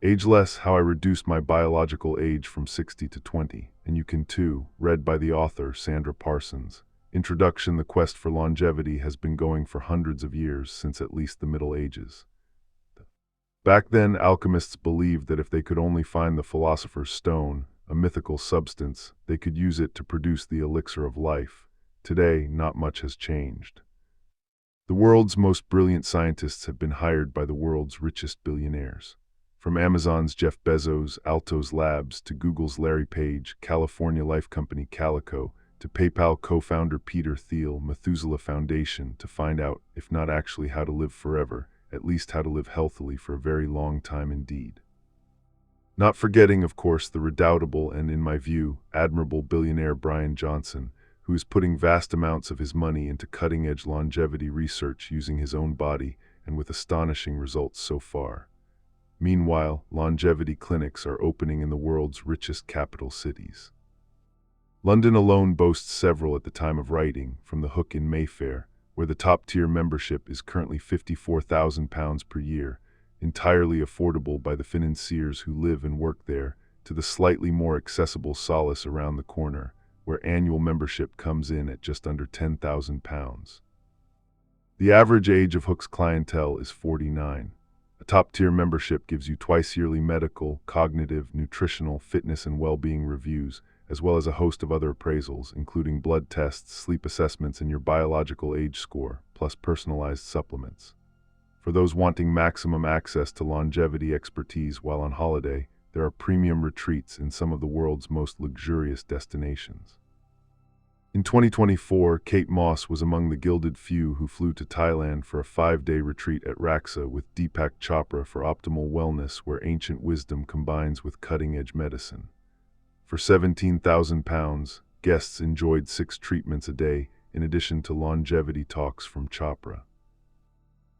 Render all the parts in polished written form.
Age Less: How I Reduced My Biological Age from 60 to 20. And you can too, read by the author Sandra Parsons. Introduction: The quest for longevity has been going for hundreds of years, since at least the Middle Ages. Back then, alchemists believed that if they could only find the philosopher's stone, a mythical substance, they could use it to produce the elixir of life. Today, not much has changed. The world's most brilliant scientists have been hired by the world's richest billionaires. From Amazon's Jeff Bezos, Altos Labs, to Google's Larry Page, California life company Calico, to PayPal co-founder Peter Thiel, Methuselah Foundation, to find out, if not actually how to live forever, at least how to live healthily for a very long time indeed. Not forgetting, of course, the redoubtable and, in my view, admirable billionaire Brian Johnson, who is putting vast amounts of his money into cutting-edge longevity research using his own body, and with astonishing results so far. Meanwhile, longevity clinics are opening in the world's richest capital cities. London alone boasts several at the time of writing, from the Hook in Mayfair, where the top-tier membership is currently £54,000 per year, entirely affordable by the financiers who live and work there, to the slightly more accessible Solace around the corner, where annual membership comes in at just under £10,000. The average age of Hook's clientele is 49. A top-tier membership gives you twice-yearly medical, cognitive, nutritional, fitness and well-being reviews, as well as a host of other appraisals, including blood tests, sleep assessments, and your biological age score, plus personalized supplements. For those wanting maximum access to longevity expertise while on holiday, there are premium retreats in some of the world's most luxurious destinations. In 2024, Kate Moss was among the gilded few who flew to Thailand for a 5-day retreat at Raksa with Deepak Chopra for optimal wellness, where ancient wisdom combines with cutting-edge medicine. For £17,000, guests enjoyed 6 treatments a day, in addition to longevity talks from Chopra.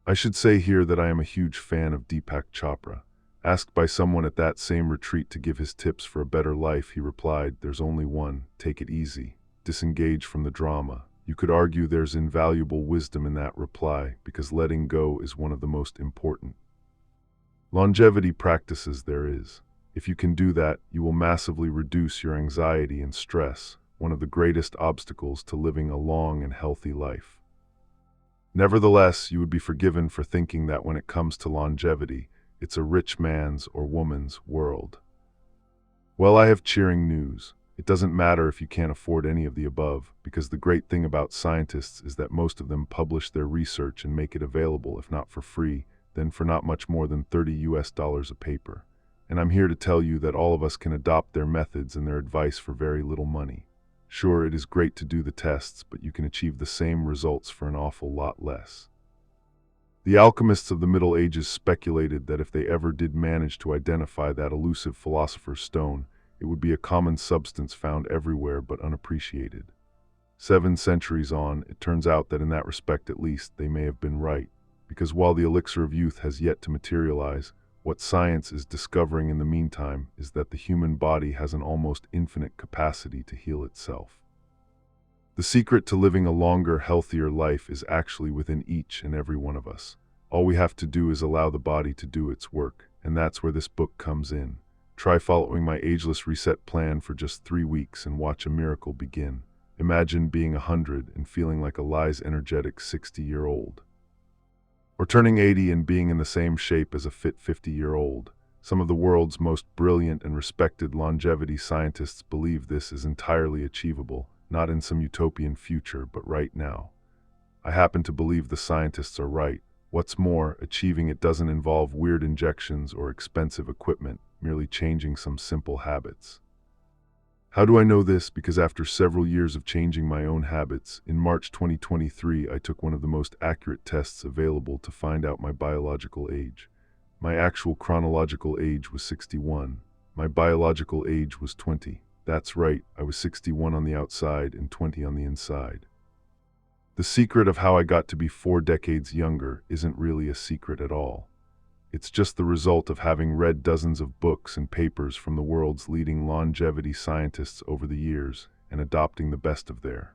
I should say here that I am a huge fan of Deepak Chopra. Asked by someone at that same retreat to give his tips for a better life, he replied, "There's only one: take it easy. Disengage from the drama." You could argue there's invaluable wisdom in that reply, because letting go is one of the most important longevity practices there is. If you can do that, you will massively reduce your anxiety and stress, one of the greatest obstacles to living a long and healthy life. Nevertheless, you would be forgiven for thinking that when it comes to longevity, it's a rich man's or woman's world. Well, I have cheering news. It doesn't matter if you can't afford any of the above, because the great thing about scientists is that most of them publish their research and make it available, if not for free, then for not much more than $30 a paper. And I'm here to tell you that all of us can adopt their methods and their advice for very little money. Sure, it is great to do the tests, but you can achieve the same results for an awful lot less. The alchemists of the Middle Ages speculated that if they ever did manage to identify that elusive philosopher's stone, it would be a common substance found everywhere but unappreciated. 7 centuries on, it turns out that in that respect at least, they may have been right, because while the elixir of youth has yet to materialize, what science is discovering in the meantime is that the human body has an almost infinite capacity to heal itself. The secret to living a longer, healthier life is actually within each and every one of us. All we have to do is allow the body to do its work, and that's where this book comes in. Try following my ageless reset plan for just 3 weeks and watch a miracle begin. Imagine being 100 and feeling like a Lies energetic 60-year-old. Or turning 80 and being in the same shape as a fit 50-year-old. Some of the world's most brilliant and respected longevity scientists believe this is entirely achievable, not in some utopian future, but right now. I happen to believe the scientists are right. What's more, achieving it doesn't involve weird injections or expensive equipment, merely changing some simple habits. How do I know this? Because after several years of changing my own habits, in March 2023 I took one of the most accurate tests available to find out my biological age. My actual chronological age was 61. My biological age was 20. That's right, I was 61 on the outside and 20 on the inside. The secret of how I got to be 4 decades younger isn't really a secret at all. It's just the result of having read dozens of books and papers from the world's leading longevity scientists over the years and adopting the best of their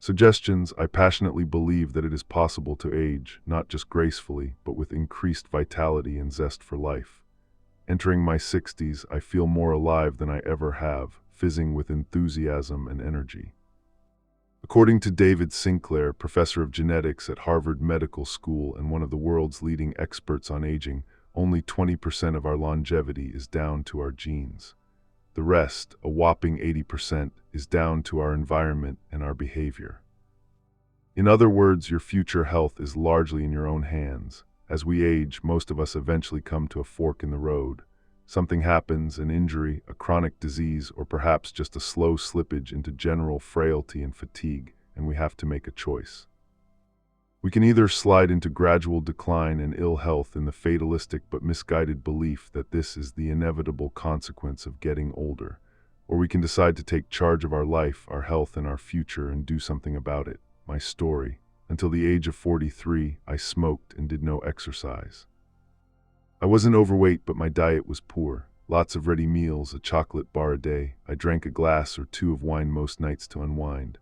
suggestions. I passionately believe that it is possible to age, not just gracefully, but with increased vitality and zest for life. Entering my 60s, I feel more alive than I ever have, fizzing with enthusiasm and energy. According to David Sinclair, professor of genetics at Harvard Medical School and one of the world's leading experts on aging, only 20% of our longevity is down to our genes. The rest, a whopping 80%, is down to our environment and our behavior. In other words, your future health is largely in your own hands. As we age, most of us eventually come to a fork in the road. Something happens, an injury, a chronic disease, or perhaps just a slow slippage into general frailty and fatigue, and we have to make a choice. We can either slide into gradual decline and ill health in the fatalistic but misguided belief that this is the inevitable consequence of getting older, or we can decide to take charge of our life, our health, and our future and do something about it. My story. Until the age of 43, I smoked and did no exercise. I wasn't overweight, but my diet was poor. Lots of ready meals, a chocolate bar a day. I drank a glass or two of wine most nights to unwind.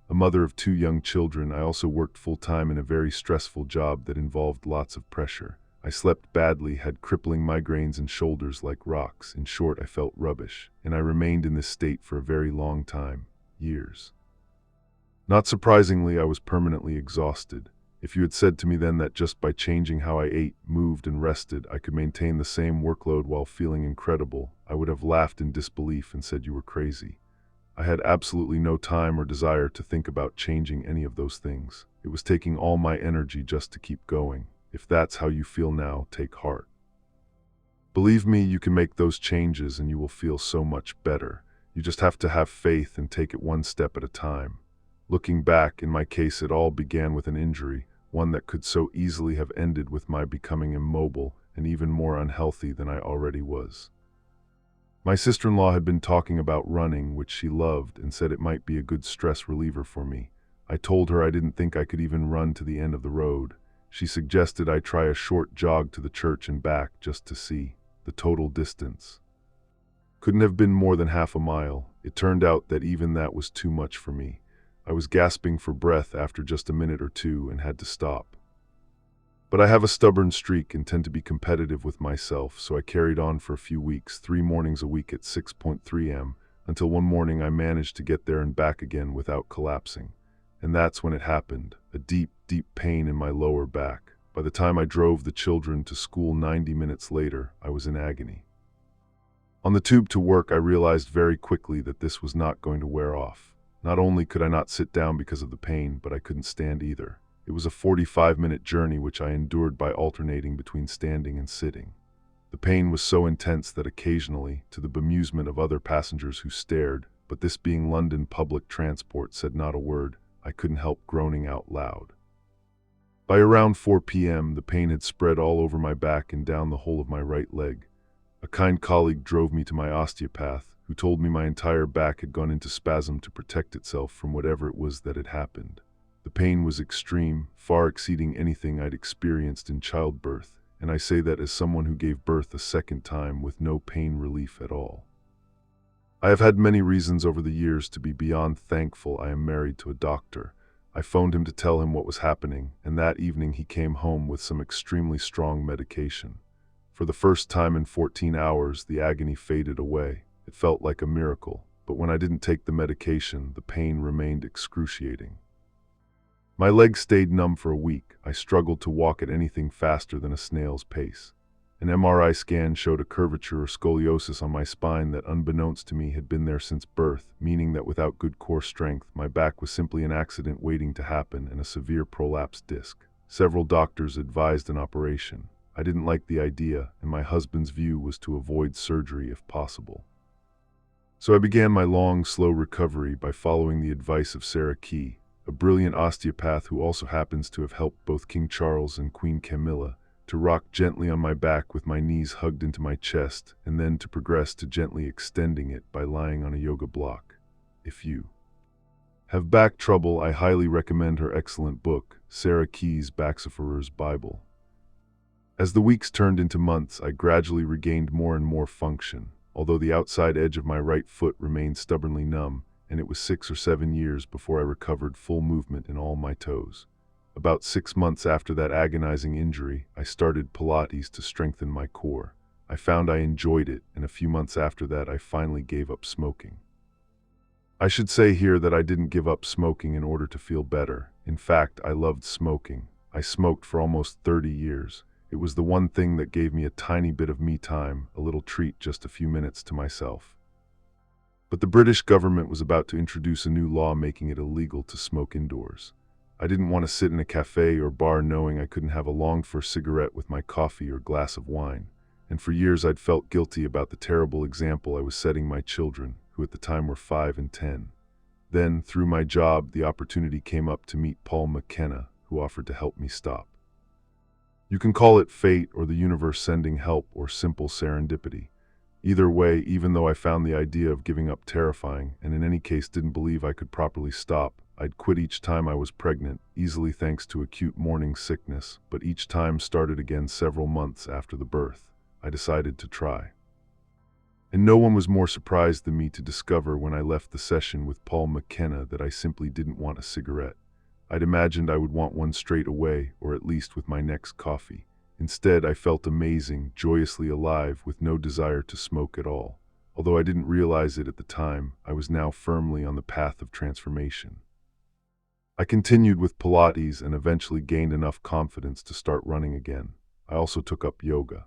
A mother of 2 young children, I also worked full-time in a very stressful job that involved lots of pressure. I slept badly, had crippling migraines and shoulders like rocks. In short, I felt rubbish, and I remained in this state for a very long time, years. Not surprisingly, I was permanently exhausted. If you had said to me then that just by changing how I ate, moved, and rested, I could maintain the same workload while feeling incredible, I would have laughed in disbelief and said you were crazy. I had absolutely no time or desire to think about changing any of those things. It was taking all my energy just to keep going. If that's how you feel now, take heart. Believe me, you can make those changes and you will feel so much better. You just have to have faith and take it one step at a time. Looking back, in my case, it all began with an injury, one that could so easily have ended with my becoming immobile and even more unhealthy than I already was. My sister-in-law had been talking about running, which she loved, and said it might be a good stress reliever for me. I told her I didn't think I could even run to the end of the road. She suggested I try a short jog to the church and back just to see the total distance. Couldn't have been more than half a mile. It turned out that even that was too much for me. I was gasping for breath after just a minute or two and had to stop. But I have a stubborn streak and tend to be competitive with myself, so I carried on for a few weeks, 3 mornings a week at 6:3 am, until one morning I managed to get there and back again without collapsing. And that's when it happened, a deep, deep pain in my lower back. By the time I drove the children to school 90 minutes later, I was in agony. On the tube to work, I realized very quickly that this was not going to wear off. Not only could I not sit down because of the pain, but I couldn't stand either. It was a 45-minute journey which I endured by alternating between standing and sitting. The pain was so intense that occasionally, to the bemusement of other passengers who stared, but this being London public transport said not a word, I couldn't help groaning out loud. By around 4 p.m., the pain had spread all over my back and down the whole of my right leg. A kind colleague drove me to my osteopath, who told me my entire back had gone into spasm to protect itself from whatever it was that had happened. The pain was extreme, far exceeding anything I'd experienced in childbirth, and I say that as someone who gave birth a second time with no pain relief at all. I have had many reasons over the years to be beyond thankful I am married to a doctor. I phoned him to tell him what was happening, and that evening he came home with some extremely strong medication. For the first time in 14 hours, the agony faded away. It felt like a miracle, but when I didn't take the medication, the pain remained excruciating. My legs stayed numb for a week. I struggled to walk at anything faster than a snail's pace. An MRI scan showed a curvature or scoliosis on my spine that, unbeknownst to me, had been there since birth, meaning that without good core strength, my back was simply an accident waiting to happen and a severe prolapsed disc. Several doctors advised an operation. I didn't like the idea, and my husband's view was to avoid surgery if possible. So I began my long, slow recovery by following the advice of Sarah Key, a brilliant osteopath who also happens to have helped both King Charles and Queen Camilla, to rock gently on my back with my knees hugged into my chest, and then to progress to gently extending it by lying on a yoga block. If you have back trouble, I highly recommend her excellent book, Sarah Key's Baxifurer's Bible. As the weeks turned into months, I gradually regained more and more function, although the outside edge of my right foot remained stubbornly numb, and it was 6 or 7 years before I recovered full movement in all my toes. About 6 months after that agonizing injury, I started Pilates to strengthen my core. I found I enjoyed it, and a few months after that, I finally gave up smoking. I should say here that I didn't give up smoking in order to feel better. In fact, I loved smoking. I smoked for almost 30 years. It was the one thing that gave me a tiny bit of me time, a little treat, just a few minutes to myself. But the British government was about to introduce a new law making it illegal to smoke indoors. I didn't want to sit in a cafe or bar knowing I couldn't have a longed-for cigarette with my coffee or glass of wine. And for years I'd felt guilty about the terrible example I was setting my children, who at the time were 5 and 10. Then, through my job, the opportunity came up to meet Paul McKenna, who offered to help me stop. You can call it fate or the universe sending help or simple serendipity. Either way, even though I found the idea of giving up terrifying, and in any case didn't believe I could properly stop, I'd quit each time I was pregnant, easily thanks to acute morning sickness, but each time started again several months after the birth. I decided to try. And no one was more surprised than me to discover when I left the session with Paul McKenna that I simply didn't want a cigarette. I'd imagined I would want one straight away, or at least with my next coffee. Instead, I felt amazing, joyously alive, with no desire to smoke at all. Although I didn't realize it at the time, I was now firmly on the path of transformation. I continued with Pilates and eventually gained enough confidence to start running again. I also took up yoga.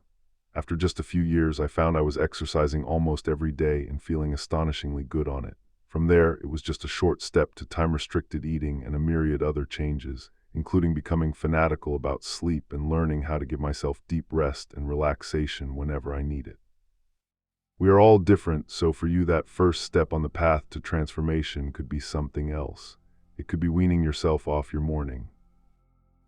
After just a few years, I found I was exercising almost every day and feeling astonishingly good on it. From there, it was just a short step to time-restricted eating and a myriad other changes, including becoming fanatical about sleep and learning how to give myself deep rest and relaxation whenever I need it. We are all different, so for you that first step on the path to transformation could be something else. It could be weaning yourself off your morning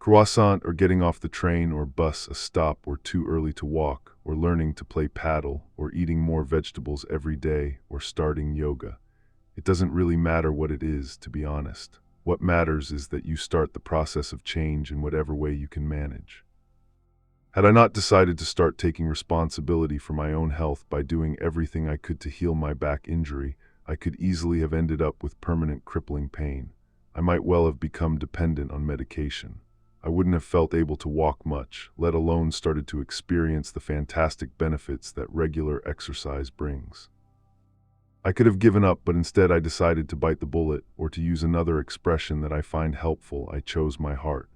croissant, or getting off the train or bus a stop or too early to walk, or learning to play paddle, or eating more vegetables every day, or starting yoga. It doesn't really matter what it is, to be honest. What matters is that you start the process of change in whatever way you can manage. Had I not decided to start taking responsibility for my own health by doing everything I could to heal my back injury, I could easily have ended up with permanent crippling pain. I might well have become dependent on medication. I wouldn't have felt able to walk much, let alone started to experience the fantastic benefits that regular exercise brings. I could have given up, but instead I decided to bite the bullet, or to use another expression that I find helpful, I chose my heart.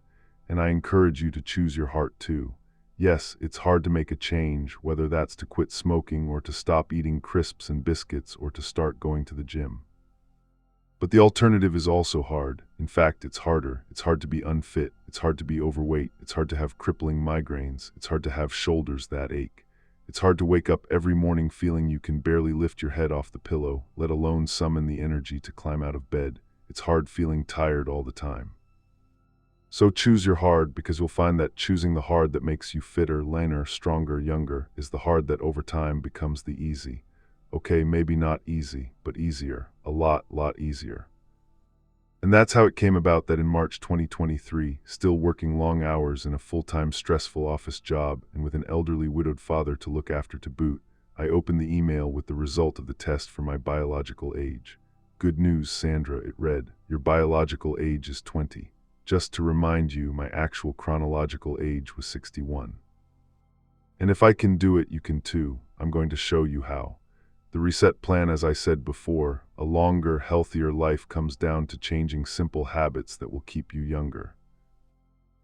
And I encourage you to choose your heart too. Yes, it's hard to make a change, whether that's to quit smoking or to stop eating crisps and biscuits or to start going to the gym. But the alternative is also hard. In fact, it's harder. It's hard to be unfit. It's hard to be overweight. It's hard to have crippling migraines. It's hard to have shoulders that ache. It's hard to wake up every morning feeling you can barely lift your head off the pillow, let alone summon the energy to climb out of bed. It's hard feeling tired all the time. So choose your hard, because you'll find that choosing the hard that makes you fitter, leaner, stronger, younger is the hard that over time becomes the easy. Okay, maybe not easy, but easier. A lot easier. And that's how it came about that in March 2023, still working long hours in a full-time stressful office job and with an elderly widowed father to look after to boot, I opened the email with the result of the test for my biological age. Good news, Sandra, it read. Your biological age is 20. Just to remind you, my actual chronological age was 61. And if I can do it, you can too. I'm going to show you how. The reset plan, as I said before, a longer, healthier life comes down to changing simple habits that will keep you younger.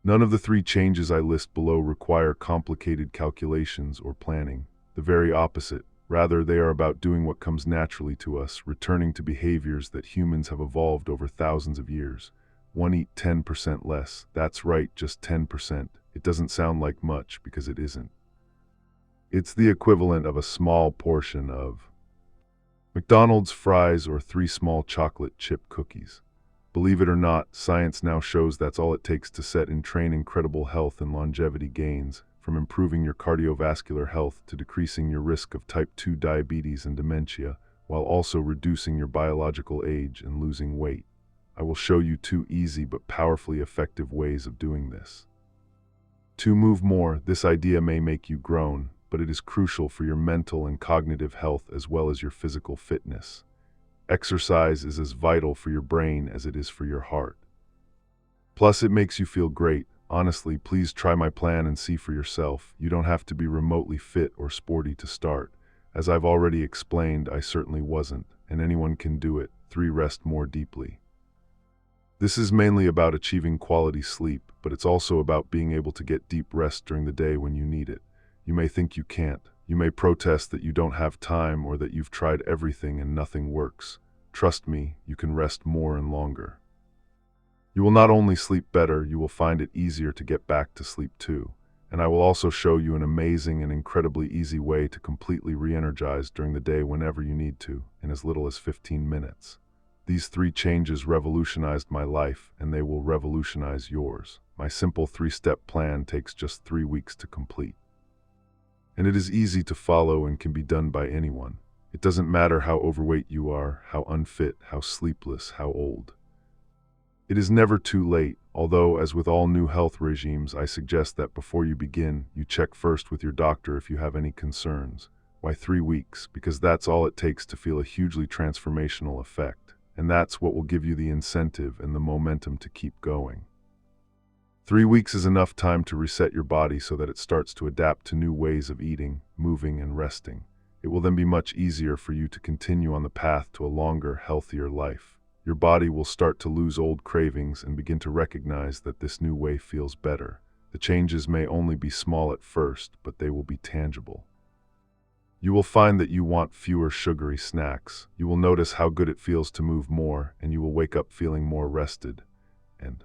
None of the 3 changes I list below require complicated calculations or planning. The very opposite. Rather, they are about doing what comes naturally to us, returning to behaviors that humans have evolved over thousands of years. 1. Eat 10% less. That's right, just 10%. It doesn't sound like much because it isn't. It's the equivalent of a small portion of McDonald's fries or 3 small chocolate chip cookies. Believe it or not, science now shows that's all it takes to set in train incredible health and longevity gains, from improving your cardiovascular health to decreasing your risk of type 2 diabetes and dementia, while also reducing your biological age and losing weight. I will show you 2 easy but powerfully effective ways of doing this. To move more, this idea may make you groan, but it is crucial for your mental and cognitive health as well as your physical fitness. Exercise is as vital for your brain as it is for your heart. Plus, it makes you feel great, Honestly, please try my plan and see for yourself. You don't have to be remotely fit or sporty to start. As I've already explained, I certainly wasn't, and anyone can do it. 3. Rest more deeply. This is mainly about achieving quality sleep, but it's also about being able to get deep rest during the day when you need it. You may think you can't. You may protest that you don't have time or that you've tried everything and nothing works. Trust me, you can rest more and longer. You will not only sleep better, you will find it easier to get back to sleep too. And I will also show you an amazing and incredibly easy way to completely re-energize during the day whenever you need to, in as little as 15 minutes. These 3 changes revolutionized my life, and they will revolutionize yours. My simple 3-step plan takes just 3 weeks to complete. And it is easy to follow and can be done by anyone. It doesn't matter how overweight you are, how unfit, how sleepless, how old. It is never too late, although, as with all new health regimes, I suggest that before you begin, you check first with your doctor if you have any concerns. Why 3 weeks? Because that's all it takes to feel a hugely transformational effect. And that's what will give you the incentive and the momentum to keep going. 3 weeks is enough time to reset your body so that it starts to adapt to new ways of eating, moving, and resting. It will then be much easier for you to continue on the path to a longer, healthier life. Your body will start to lose old cravings and begin to recognize that this new way feels better. The changes may only be small at first, but they will be tangible. You will find that you want fewer sugary snacks. You will notice how good it feels to move more, and you will wake up feeling more rested. And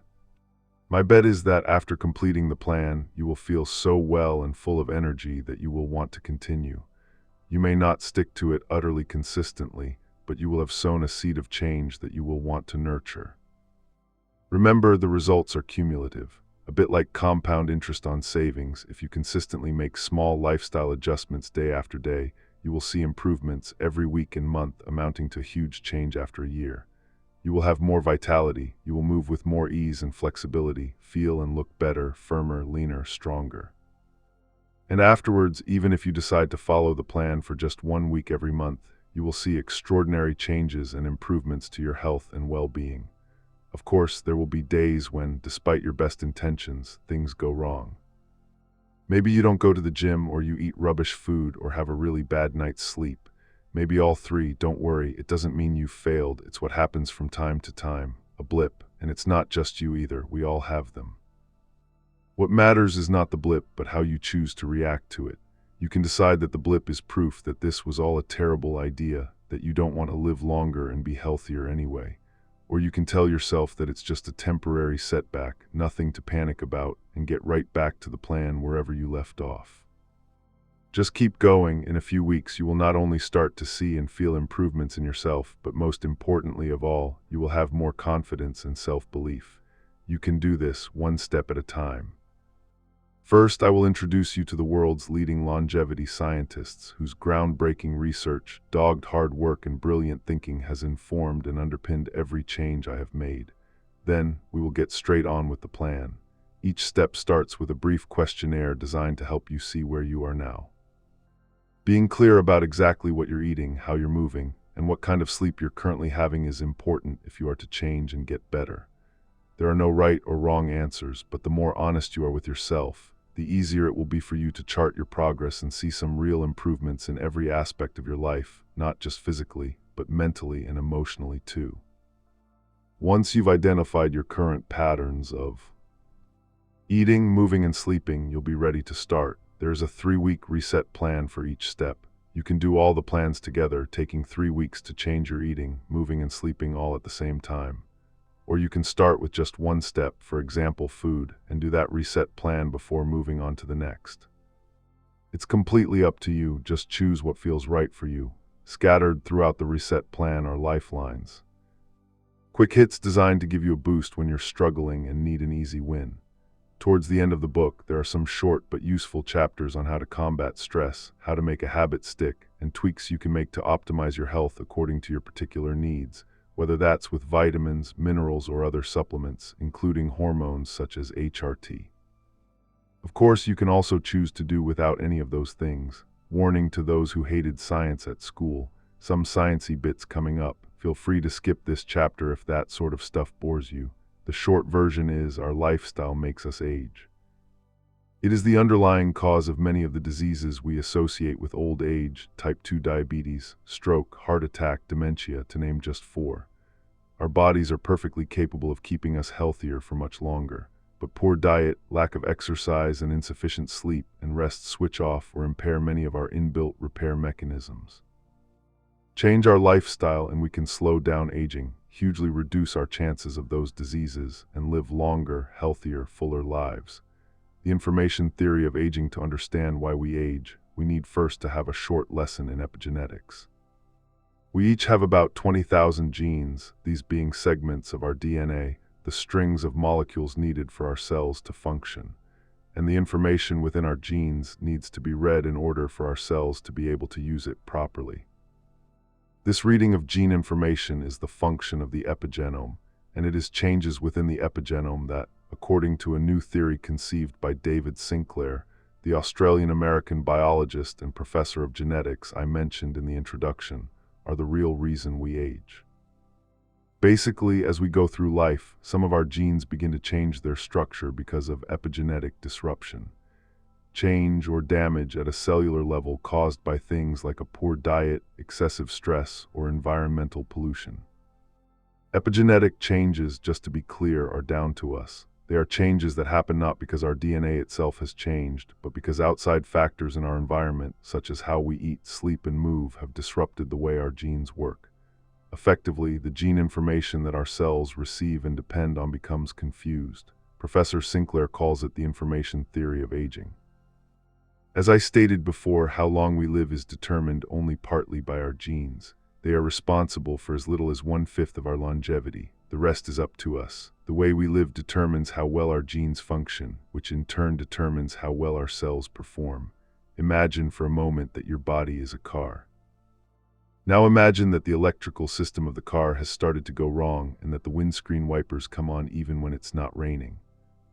my bet is that after completing the plan, you will feel so well and full of energy that you will want to continue. You may not stick to it utterly consistently, but you will have sown a seed of change that you will want to nurture. Remember, the results are cumulative. A bit like compound interest on savings, if you consistently make small lifestyle adjustments day after day, you will see improvements every week and month amounting to huge change after a year. You will have more vitality, you will move with more ease and flexibility, feel and look better, firmer, leaner, stronger. And afterwards, even if you decide to follow the plan for just 1 week every month, you will see extraordinary changes and improvements to your health and well-being. Of course, there will be days when, despite your best intentions, things go wrong. Maybe you don't go to the gym, or you eat rubbish food, or have a really bad night's sleep. Maybe all 3, don't worry, it doesn't mean you failed, it's what happens from time to time, a blip, and it's not just you either, we all have them. What matters is not the blip, but how you choose to react to it. You can decide that the blip is proof that this was all a terrible idea, that you don't want to live longer and be healthier anyway. Or you can tell yourself that it's just a temporary setback, nothing to panic about, and get right back to the plan wherever you left off. Just keep going. In a few weeks, you will not only start to see and feel improvements in yourself, but most importantly of all, you will have more confidence and self-belief. You can do this 1 step at a time. First, I will introduce you to the world's leading longevity scientists, whose groundbreaking research, dogged hard work, and brilliant thinking has informed and underpinned every change I have made. Then, we will get straight on with the plan. Each step starts with a brief questionnaire designed to help you see where you are now. Being clear about exactly what you're eating, how you're moving, and what kind of sleep you're currently having is important if you are to change and get better. There are no right or wrong answers, but the more honest you are with yourself, the easier it will be for you to chart your progress and see some real improvements in every aspect of your life, not just physically, but mentally and emotionally too. Once you've identified your current patterns of eating, moving, and sleeping, you'll be ready to start. There is a 3-week reset plan for each step. You can do all the plans together, taking 3 weeks to change your eating, moving, and sleeping all at the same time. Or you can start with just 1 step, for example food, and do that reset plan before moving on to the next. It's completely up to you, just choose what feels right for you. Scattered throughout the reset plan are lifelines. Quick hits designed to give you a boost when you're struggling and need an easy win. Towards the end of the book, there are some short but useful chapters on how to combat stress, how to make a habit stick, and tweaks you can make to optimize your health according to your particular needs, whether that's with vitamins, minerals, or other supplements, including hormones such as HRT. Of course, you can also choose to do without any of those things. Warning to those who hated science at school, some sciencey bits coming up. Feel free to skip this chapter if that sort of stuff bores you. The short version is our lifestyle makes us age. It is the underlying cause of many of the diseases we associate with old age: type 2 diabetes, stroke, heart attack, dementia, to name just four. Our bodies are perfectly capable of keeping us healthier for much longer, but poor diet, lack of exercise, and insufficient sleep and rest switch off or impair many of our inbuilt repair mechanisms. Change our lifestyle and we can slow down aging, hugely reduce our chances of those diseases, and live longer, healthier, fuller lives. The information theory of aging: to understand why we age, we need first to have a short lesson in epigenetics. We each have about 20,000 genes, these being segments of our DNA, the strings of molecules needed for our cells to function. And the information within our genes needs to be read in order for our cells to be able to use it properly. This reading of gene information is the function of the epigenome, and it is changes within the epigenome that, according to a new theory conceived by David Sinclair, the Australian-American biologist and professor of genetics I mentioned in the introduction, are the real reason we age. Basically, as we go through life, some of our genes begin to change their structure because of epigenetic disruption. Change or damage at a cellular level caused by things like a poor diet, excessive stress, or environmental pollution. Epigenetic changes, just to be clear, are down to us. They are changes that happen not because our DNA itself has changed, but because outside factors in our environment, such as how we eat, sleep, and move, have disrupted the way our genes work. Effectively, the gene information that our cells receive and depend on becomes confused. Professor Sinclair calls it the information theory of aging. As I stated before, how long we live is determined only partly by our genes. They are responsible for as little as 1/5 of our longevity. The rest is up to us. The way we live determines how well our genes function, which in turn determines how well our cells perform. Imagine for a moment that your body is a car. Now imagine that the electrical system of the car has started to go wrong and that the windscreen wipers come on even when it's not raining.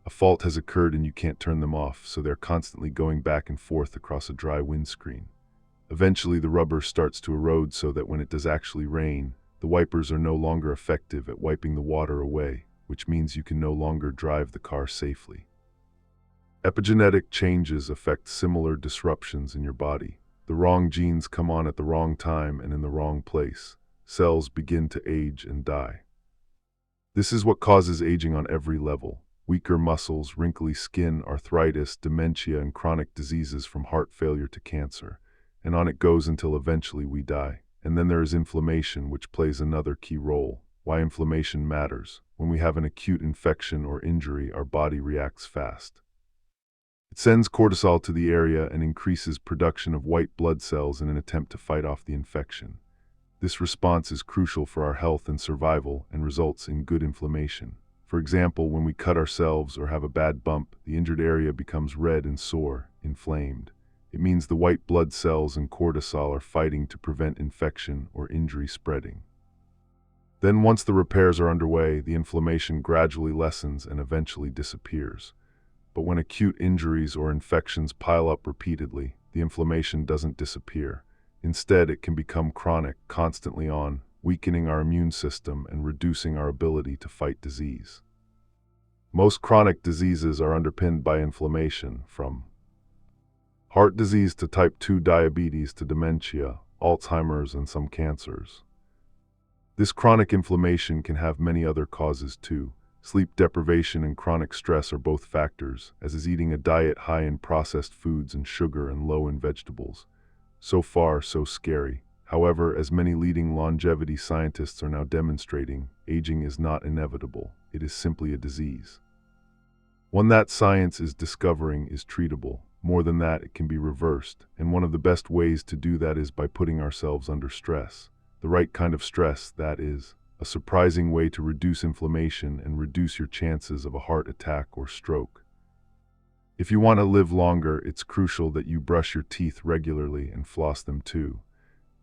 A fault has occurred and you can't turn them off, so they're constantly going back and forth across a dry windscreen. Eventually the rubber starts to erode so that when it does actually rain, the wipers are no longer effective at wiping the water away, which means you can no longer drive the car safely. Epigenetic changes affect similar disruptions in your body. The wrong genes come on at the wrong time and in the wrong place. Cells begin to age and die. This is what causes aging on every level: weaker muscles, wrinkly skin, arthritis, dementia, and chronic diseases from heart failure to cancer. And on it goes until eventually we die. And then there is inflammation, which plays another key role. Why inflammation matters: when we have an acute infection or injury, our body reacts fast. It sends cortisol to the area and increases production of white blood cells in an attempt to fight off the infection. This response is crucial for our health and survival and results in good inflammation. For example, when we cut ourselves or have a bad bump, the injured area becomes red and sore, inflamed. It means the white blood cells and cortisol are fighting to prevent infection or injury spreading. Then once the repairs are underway, the inflammation gradually lessens and eventually disappears. But when acute injuries or infections pile up repeatedly, the inflammation doesn't disappear. Instead, it can become chronic, constantly on, weakening our immune system and reducing our ability to fight disease. Most chronic diseases are underpinned by inflammation, from heart disease to type 2 diabetes to dementia, Alzheimer's, and some cancers. This chronic inflammation can have many other causes too. Sleep deprivation and chronic stress are both factors, as is eating a diet high in processed foods and sugar and low in vegetables. So far, so scary. However, as many leading longevity scientists are now demonstrating, aging is not inevitable. It is simply a disease. One that science is discovering is treatable. More than that, it can be reversed, and one of the best ways to do that is by putting ourselves under stress. The right kind of stress, that is. A surprising way to reduce inflammation and reduce your chances of a heart attack or stroke. If you want to live longer, it's crucial that you brush your teeth regularly and floss them too.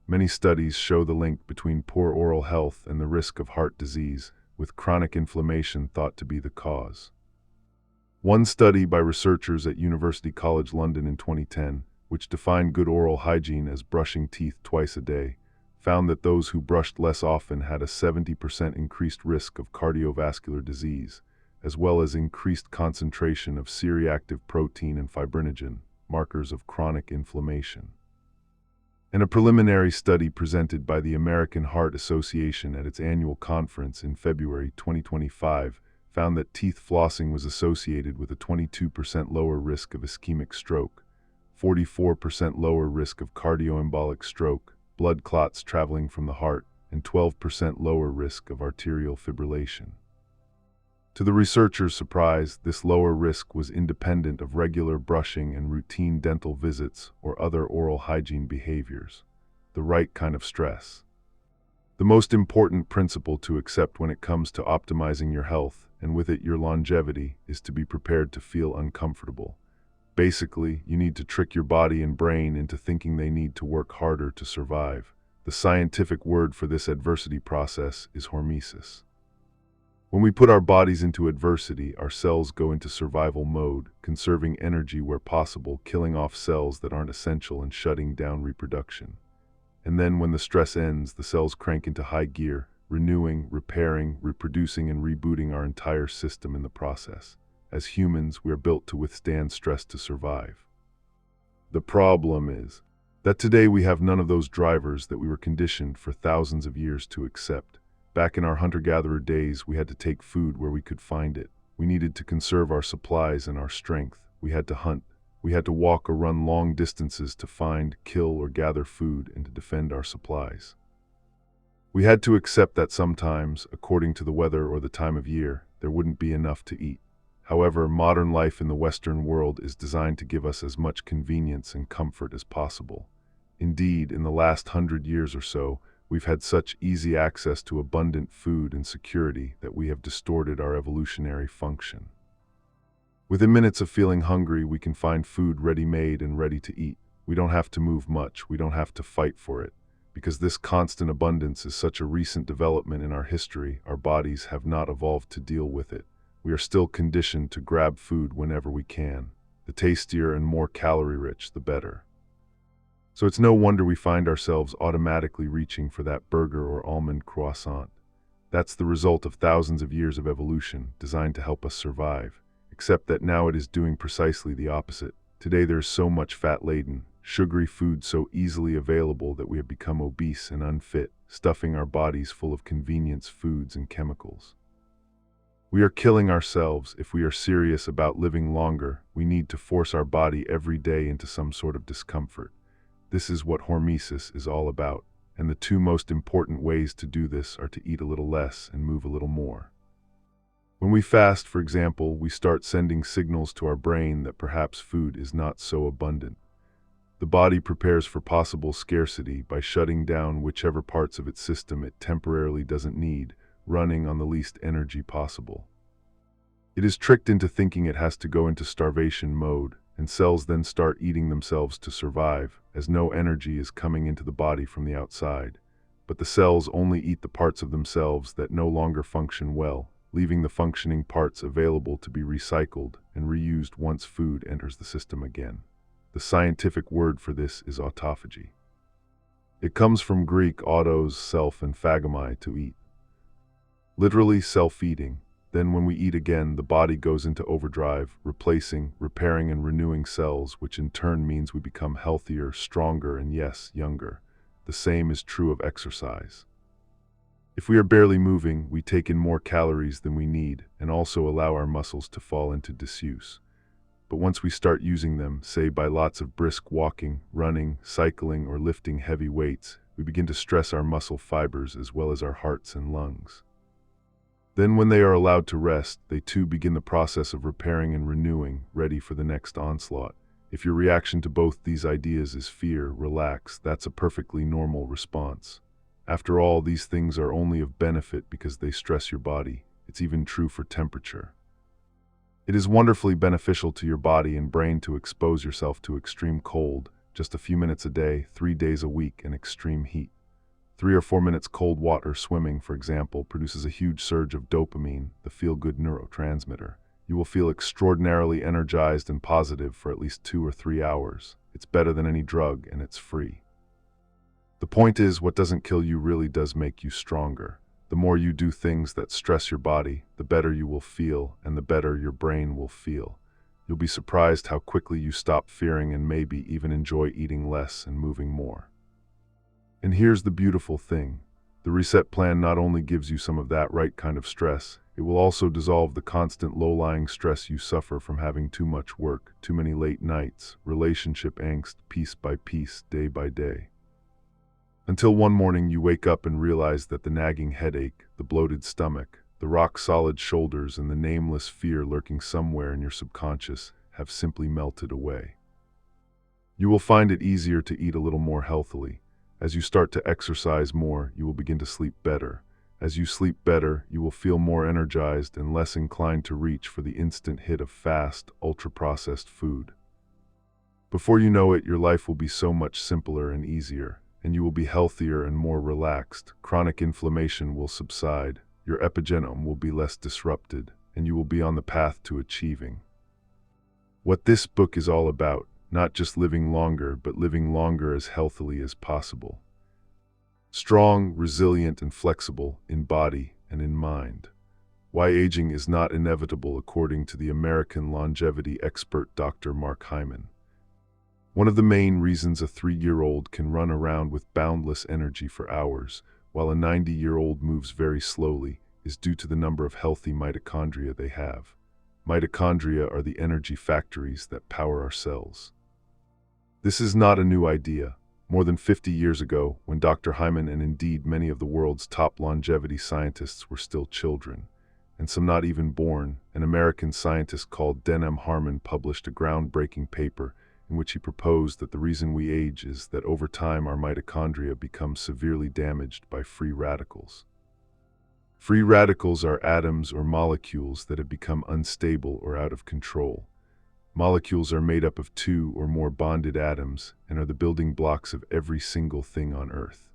Many studies show the link between poor oral health and the risk of heart disease, with chronic inflammation thought to be the cause. One study by researchers at University College London in 2010, which defined good oral hygiene as brushing teeth twice a day, found that those who brushed less often had a 70% increased risk of cardiovascular disease, as well as increased concentration of C-reactive protein and fibrinogen, markers of chronic inflammation. In a preliminary study presented by the American Heart Association at its annual conference in February 2025, found that teeth flossing was associated with a 22% lower risk of ischemic stroke, 44% lower risk of cardioembolic stroke, blood clots traveling from the heart, and 12% lower risk of arterial fibrillation. To the researchers' surprise, this lower risk was independent of regular brushing and routine dental visits or other oral hygiene behaviors, the right kind of stress. The most important principle to accept when it comes to optimizing your health, and with it your longevity, is to be prepared to feel uncomfortable. Basically, you need to trick your body and brain into thinking they need to work harder to survive. The scientific word for this adversity process is hormesis. When we put our bodies into adversity, our cells go into survival mode, conserving energy where possible, killing off cells that aren't essential and shutting down reproduction. And then when the stress ends, the cells crank into high gear, renewing, repairing, reproducing, and rebooting our entire system in the process. As humans, we are built to withstand stress to survive. The problem is that today we have none of those drivers that we were conditioned for thousands of years to accept. Back in our hunter-gatherer days, we had to take food where we could find it. We needed to conserve our supplies and our strength. We had to hunt. We had to walk or run long distances to find, kill, or gather food and to defend our supplies. We had to accept that sometimes, according to the weather or the time of year, there wouldn't be enough to eat. However, modern life in the Western world is designed to give us as much convenience and comfort as possible. Indeed, in the last 100 years or so, we've had such easy access to abundant food and security that we have distorted our evolutionary function. Within minutes of feeling hungry, we can find food ready-made and ready to eat. We don't have to move much. We don't have to fight for it. Because this constant abundance is such a recent development in our history, our bodies have not evolved to deal with it. We are still conditioned to grab food whenever we can. The tastier and more calorie-rich, the better. So it's no wonder we find ourselves automatically reaching for that burger or almond croissant. That's the result of thousands of years of evolution designed to help us survive, except that now it is doing precisely the opposite. Today there's so much fat-laden, sugary food so easily available that we have become obese and unfit, stuffing our bodies full of convenience foods and chemicals. We are killing ourselves. If we are serious about living longer, we need to force our body every day into some sort of discomfort. This is what hormesis is all about, and the two most important ways to do this are to eat a little less and move a little more. When we fast, for example, we start sending signals to our brain that perhaps food is not so abundant. The body prepares for possible scarcity by shutting down whichever parts of its system it temporarily doesn't need, running on the least energy possible. It is tricked into thinking it has to go into starvation mode, and cells then start eating themselves to survive, as no energy is coming into the body from the outside. But the cells only eat the parts of themselves that no longer function well, leaving the functioning parts available to be recycled and reused once food enters the system again. The scientific word for this is autophagy. It comes from Greek autos, self, and phagomai, to eat. Literally self-eating. Then when we eat again, the body goes into overdrive, replacing, repairing, and renewing cells, which in turn means we become healthier, stronger, and yes, younger. The same is true of exercise. If we are barely moving, we take in more calories than we need and also allow our muscles to fall into disuse. But once we start using them, say by lots of brisk walking, running, cycling, or lifting heavy weights, we begin to stress our muscle fibers as well as our hearts and lungs. Then when they are allowed to rest, they too begin the process of repairing and renewing, ready for the next onslaught. If your reaction to both these ideas is fear, relax. That's a perfectly normal response. After all, these things are only of benefit because they stress your body. It's even true for temperature. It is wonderfully beneficial to your body and brain to expose yourself to extreme cold, just a few minutes a day, 3 days a week, and extreme heat. 3 or 4 minutes cold water swimming, for example, produces a huge surge of dopamine, the feel-good neurotransmitter. You will feel extraordinarily energized and positive for at least 2 or 3 hours. It's better than any drug, and it's free. The point is, what doesn't kill you really does make you stronger. The more you do things that stress your body, the better you will feel, and the better your brain will feel. You'll be surprised how quickly you stop fearing and maybe even enjoy eating less and moving more. And here's the beautiful thing. The reset plan not only gives you some of that right kind of stress, it will also dissolve the constant low-lying stress you suffer from having too much work, too many late nights, relationship angst, piece by piece, day by day. Until one morning you wake up and realize that the nagging headache, the bloated stomach, the rock-solid shoulders, and the nameless fear lurking somewhere in your subconscious have simply melted away. You will find it easier to eat a little more healthily. As you start to exercise more, you will begin to sleep better. As you sleep better, you will feel more energized and less inclined to reach for the instant hit of fast, ultra-processed food. Before you know it, your life will be so much simpler and easier, and you will be healthier and more relaxed. Chronic inflammation will subside, your epigenome will be less disrupted, and you will be on the path to achieving what this book is all about. Not just living longer, but living longer as healthily as possible. Strong, resilient, and flexible in body and in mind. Why aging is not inevitable according to the American longevity expert Dr. Mark Hyman. One of the main reasons a 3-year-old can run around with boundless energy for hours, while a 90-year-old moves very slowly, is due to the number of healthy mitochondria they have. Mitochondria are the energy factories that power our cells. This is not a new idea. More than 50 years ago, when Dr. Hyman and indeed many of the world's top longevity scientists were still children, and some not even born, an American scientist called Denham Harmon published a groundbreaking paper in which he proposed that the reason we age is that over time our mitochondria become severely damaged by free radicals. Free radicals are atoms or molecules that have become unstable or out of control. Molecules are made up of 2 or more bonded atoms and are the building blocks of every single thing on Earth.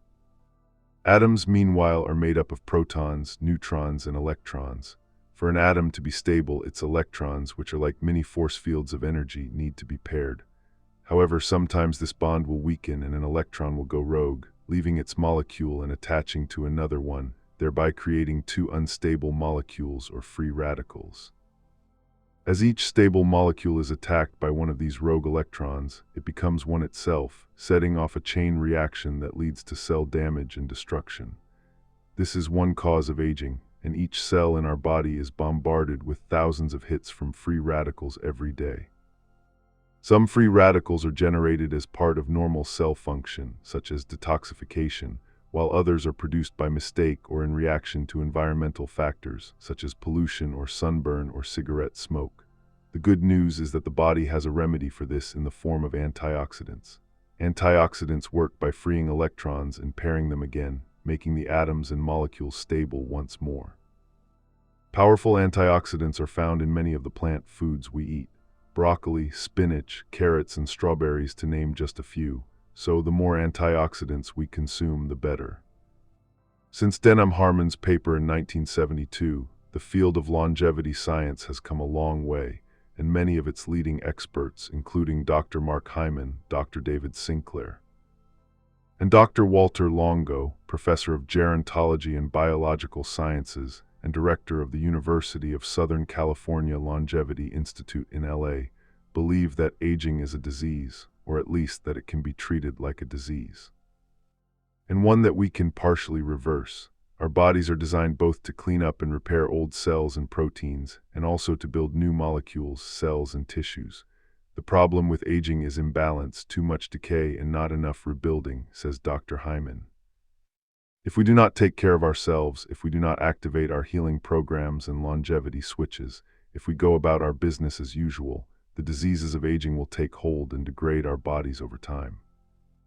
Atoms, meanwhile, are made up of protons, neutrons, and electrons. For an atom to be stable, its electrons, which are like mini force fields of energy, need to be paired. However, sometimes this bond will weaken and an electron will go rogue, leaving its molecule and attaching to another one, thereby creating 2 unstable molecules or free radicals. As each stable molecule is attacked by one of these rogue electrons, it becomes one itself, setting off a chain reaction that leads to cell damage and destruction. This is one cause of aging, and each cell in our body is bombarded with thousands of hits from free radicals every day. Some free radicals are generated as part of normal cell function, such as detoxification, while others are produced by mistake or in reaction to environmental factors, such as pollution or sunburn or cigarette smoke. The good news is that the body has a remedy for this in the form of antioxidants. Antioxidants work by freeing electrons and pairing them again, making the atoms and molecules stable once more. Powerful antioxidants are found in many of the plant foods we eat: broccoli, spinach, carrots, and strawberries, to name just a few. So the more antioxidants we consume, the better. Since Denham Harmon's paper in 1972, the field of longevity science has come a long way, and many of its leading experts, including Dr. Mark Hyman, Dr. David Sinclair, and Dr. Walter Longo, professor of gerontology and biological sciences and director of the University of Southern California Longevity Institute in LA, believe that aging is a disease, or at least that it can be treated like a disease, and one that we can partially reverse. Our bodies are designed both to clean up and repair old cells and proteins, and also to build new molecules, cells, and tissues. The problem with aging is imbalance, too much decay, and not enough rebuilding, says Dr. Hyman. If we do not take care of ourselves, if we do not activate our healing programs and longevity switches, if we go about our business as usual, the diseases of aging will take hold and degrade our bodies over time.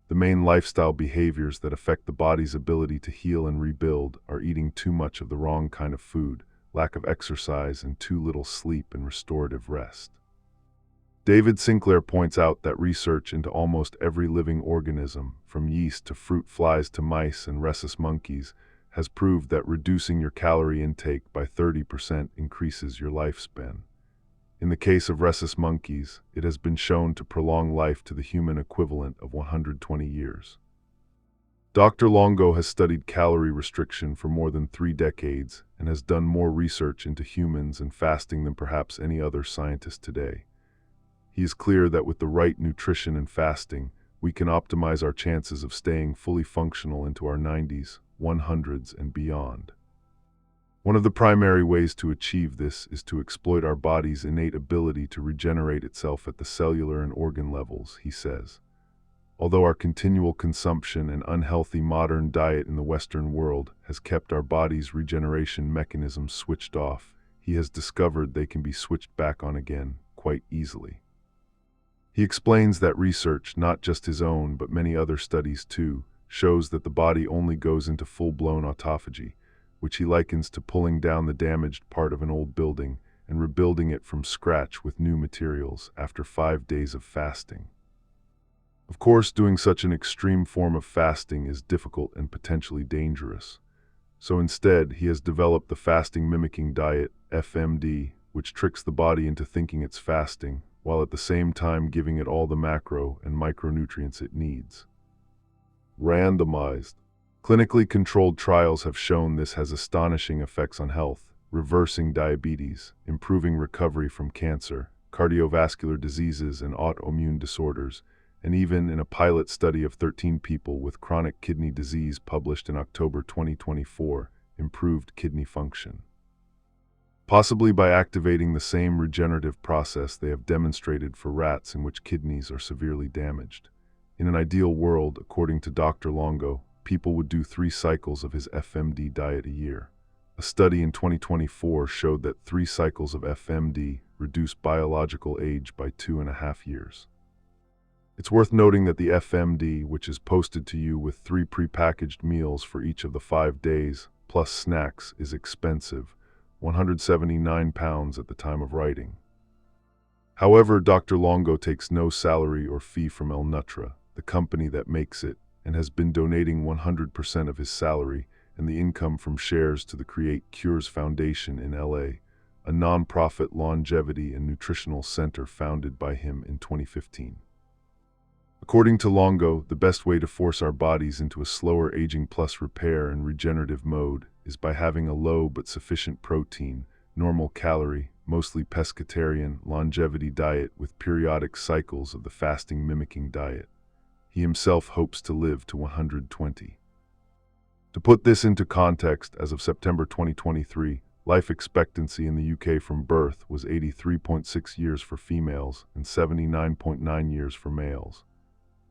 The main lifestyle behaviors that affect the body's ability to heal and rebuild are eating too much of the wrong kind of food, lack of exercise, and too little sleep and restorative rest. David Sinclair points out that research into almost every living organism, from yeast to fruit flies to mice and rhesus monkeys, has proved that reducing your calorie intake by 30% increases your lifespan. In the case of rhesus monkeys, it has been shown to prolong life to the human equivalent of 120 years. Dr. Longo has studied calorie restriction for more than 3 decades and has done more research into humans and fasting than perhaps any other scientist today. He is clear that with the right nutrition and fasting, we can optimize our chances of staying fully functional into our 90s, 100s, and beyond. One of the primary ways to achieve this is to exploit our body's innate ability to regenerate itself at the cellular and organ levels, he says. Although our continual consumption and unhealthy modern diet in the Western world has kept our body's regeneration mechanisms switched off, he has discovered they can be switched back on again quite easily. He explains that research, not just his own but many other studies too, shows that the body only goes into full-blown autophagy, which he likens to pulling down the damaged part of an old building and rebuilding it from scratch with new materials after 5 days of fasting. Of course, doing such an extreme form of fasting is difficult and potentially dangerous. So instead, he has developed the fasting mimicking diet, FMD, which tricks the body into thinking it's fasting, while at the same time giving it all the macro and micronutrients it needs. Randomized, clinically controlled trials have shown this has astonishing effects on health, reversing diabetes, improving recovery from cancer, cardiovascular diseases, and autoimmune disorders, and even in a pilot study of 13 people with chronic kidney disease published in October 2024, improved kidney function. Possibly by activating the same regenerative process they have demonstrated for rats in which kidneys are severely damaged. In an ideal world, according to Dr. Longo, people would do 3 cycles of his FMD diet a year. A study in 2024 showed that 3 cycles of FMD reduce biological age by 2.5 years. It's worth noting that the FMD, which is posted to you with 3 prepackaged meals for each of the 5 days, plus snacks, is expensive, £179 at the time of writing. However, Dr. Longo takes no salary or fee from El Nutra, the company that makes it, and has been donating 100% of his salary and the income from shares to the Create Cures Foundation in LA, a non-profit longevity and nutritional center founded by him in 2015. According to Longo, the best way to force our bodies into a slower aging plus repair and regenerative mode is by having a low but sufficient protein, normal calorie, mostly pescatarian, longevity diet with periodic cycles of the fasting mimicking diet. He himself hopes to live to 120. To put this into context, as of September 2023, life expectancy in the UK from birth was 83.6 years for females and 79.9 years for males.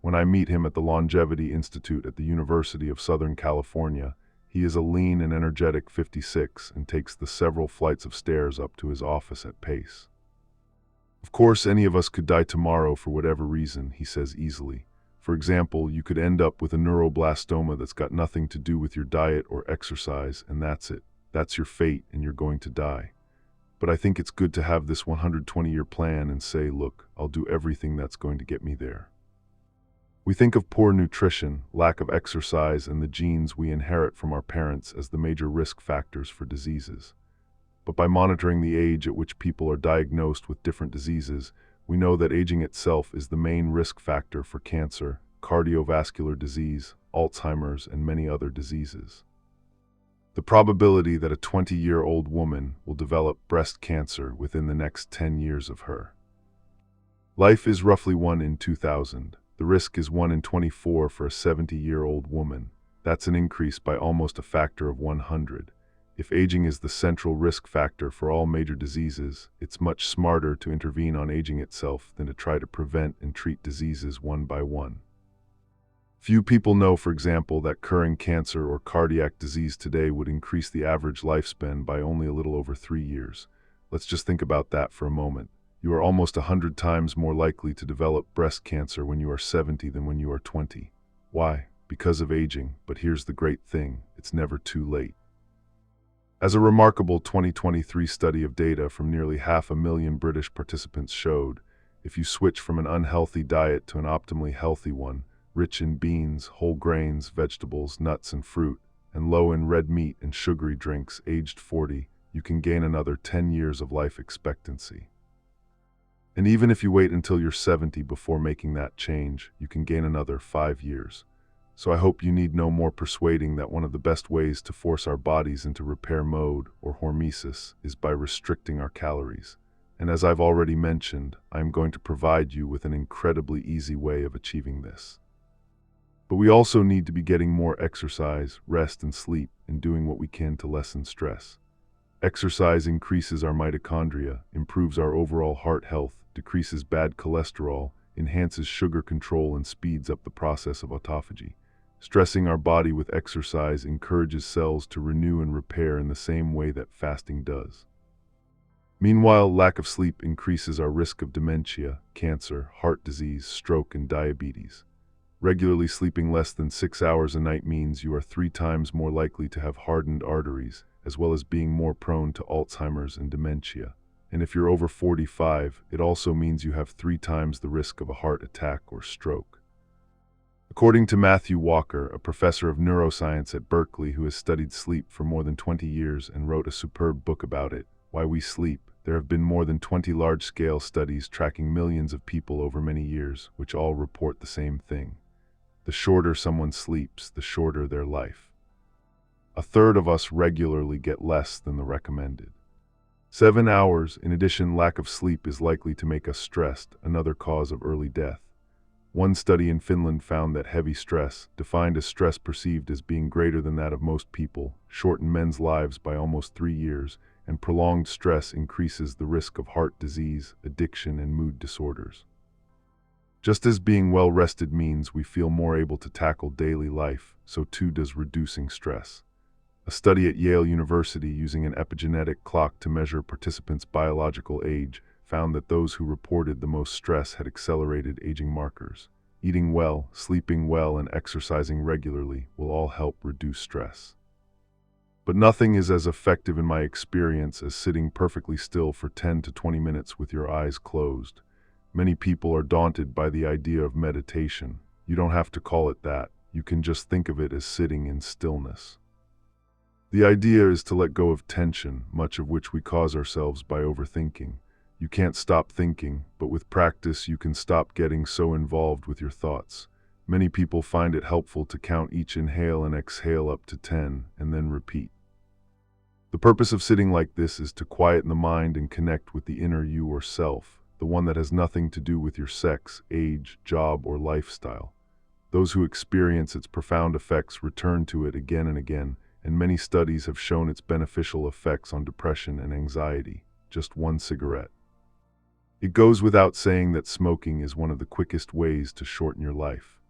When I meet him at the Longevity Institute at the University of Southern California, he is a lean and energetic 56 and takes the several flights of stairs up to his office at pace. Of course, any of us could die tomorrow for whatever reason, he says easily. For example, you could end up with a neuroblastoma that's got nothing to do with your diet or exercise, and that's it. That's your fate, and you're going to die. But I think it's good to have this 120-year plan and say, look, I'll do everything that's going to get me there. We think of poor nutrition, lack of exercise, and the genes we inherit from our parents as the major risk factors for diseases. But by monitoring the age at which people are diagnosed with different diseases, we know that aging itself is the main risk factor for cancer, cardiovascular disease, Alzheimer's, and many other diseases. The probability that a 20-year-old woman will develop breast cancer within the next 10 years of her life is roughly 1 in 2,000. The risk is 1 in 24 for a 70-year-old woman. That's an increase by almost a factor of 100. If aging is the central risk factor for all major diseases, it's much smarter to intervene on aging itself than to try to prevent and treat diseases one by one. Few people know, for example, that curing cancer or cardiac disease today would increase the average lifespan by only a little over 3 years. Let's just think about that for a moment. You are almost 100 times more likely to develop breast cancer when you are 70 than when you are 20. Why? Because of aging, but here's the great thing, it's never too late. As a remarkable 2023 study of data from nearly 500,000 British participants showed, if you switch from an unhealthy diet to an optimally healthy one, rich in beans, whole grains, vegetables, nuts and fruit, and low in red meat and sugary drinks aged 40, you can gain another 10 years of life expectancy. And even if you wait until you're 70 before making that change, you can gain another 5 years. So I hope you need no more persuading that one of the best ways to force our bodies into repair mode, or hormesis, is by restricting our calories. And as I've already mentioned, I am going to provide you with an incredibly easy way of achieving this. But we also need to be getting more exercise, rest, and sleep, and doing what we can to lessen stress. Exercise increases our mitochondria, improves our overall heart health, decreases bad cholesterol, enhances sugar control, and speeds up the process of autophagy. Stressing our body with exercise encourages cells to renew and repair in the same way that fasting does. Meanwhile, lack of sleep increases our risk of dementia, cancer, heart disease, stroke, and diabetes. Regularly sleeping less than 6 hours a night means you are 3 times more likely to have hardened arteries, as well as being more prone to Alzheimer's and dementia. And if you're over 45, it also means you have 3 times the risk of a heart attack or stroke. According to Matthew Walker, a professor of neuroscience at Berkeley who has studied sleep for more than 20 years and wrote a superb book about it, Why We Sleep, there have been more than 20 large-scale studies tracking millions of people over many years, which all report the same thing. The shorter someone sleeps, the shorter their life. A third of us regularly get less than the recommended 7 hours. In addition, lack of sleep is likely to make us stressed, another cause of early death. One study in Finland found that heavy stress, defined as stress perceived as being greater than that of most people, shortened men's lives by almost 3 years, and prolonged stress increases the risk of heart disease, addiction, and mood disorders. Just as being well rested means we feel more able to tackle daily life, so too does reducing stress. A study at Yale University using an epigenetic clock to measure participants' biological age found that those who reported the most stress had accelerated aging markers. Eating well, sleeping well, and exercising regularly will all help reduce stress. But nothing is as effective in my experience as sitting perfectly still for 10 to 20 minutes with your eyes closed. Many people are daunted by the idea of meditation. You don't have to call it that. You can just think of it as sitting in stillness. The idea is to let go of tension, much of which we cause ourselves by overthinking. You can't stop thinking, but with practice you can stop getting so involved with your thoughts. Many people find it helpful to count each inhale and exhale up to 10, and then repeat. The purpose of sitting like this is to quieten the mind and connect with the inner you or self, the one that has nothing to do with your sex, age, job, or lifestyle. Those who experience its profound effects return to it again and again, and many studies have shown its beneficial effects on depression and anxiety. Just one cigarette. It goes without saying that smoking is one of the quickest ways to shorten your life.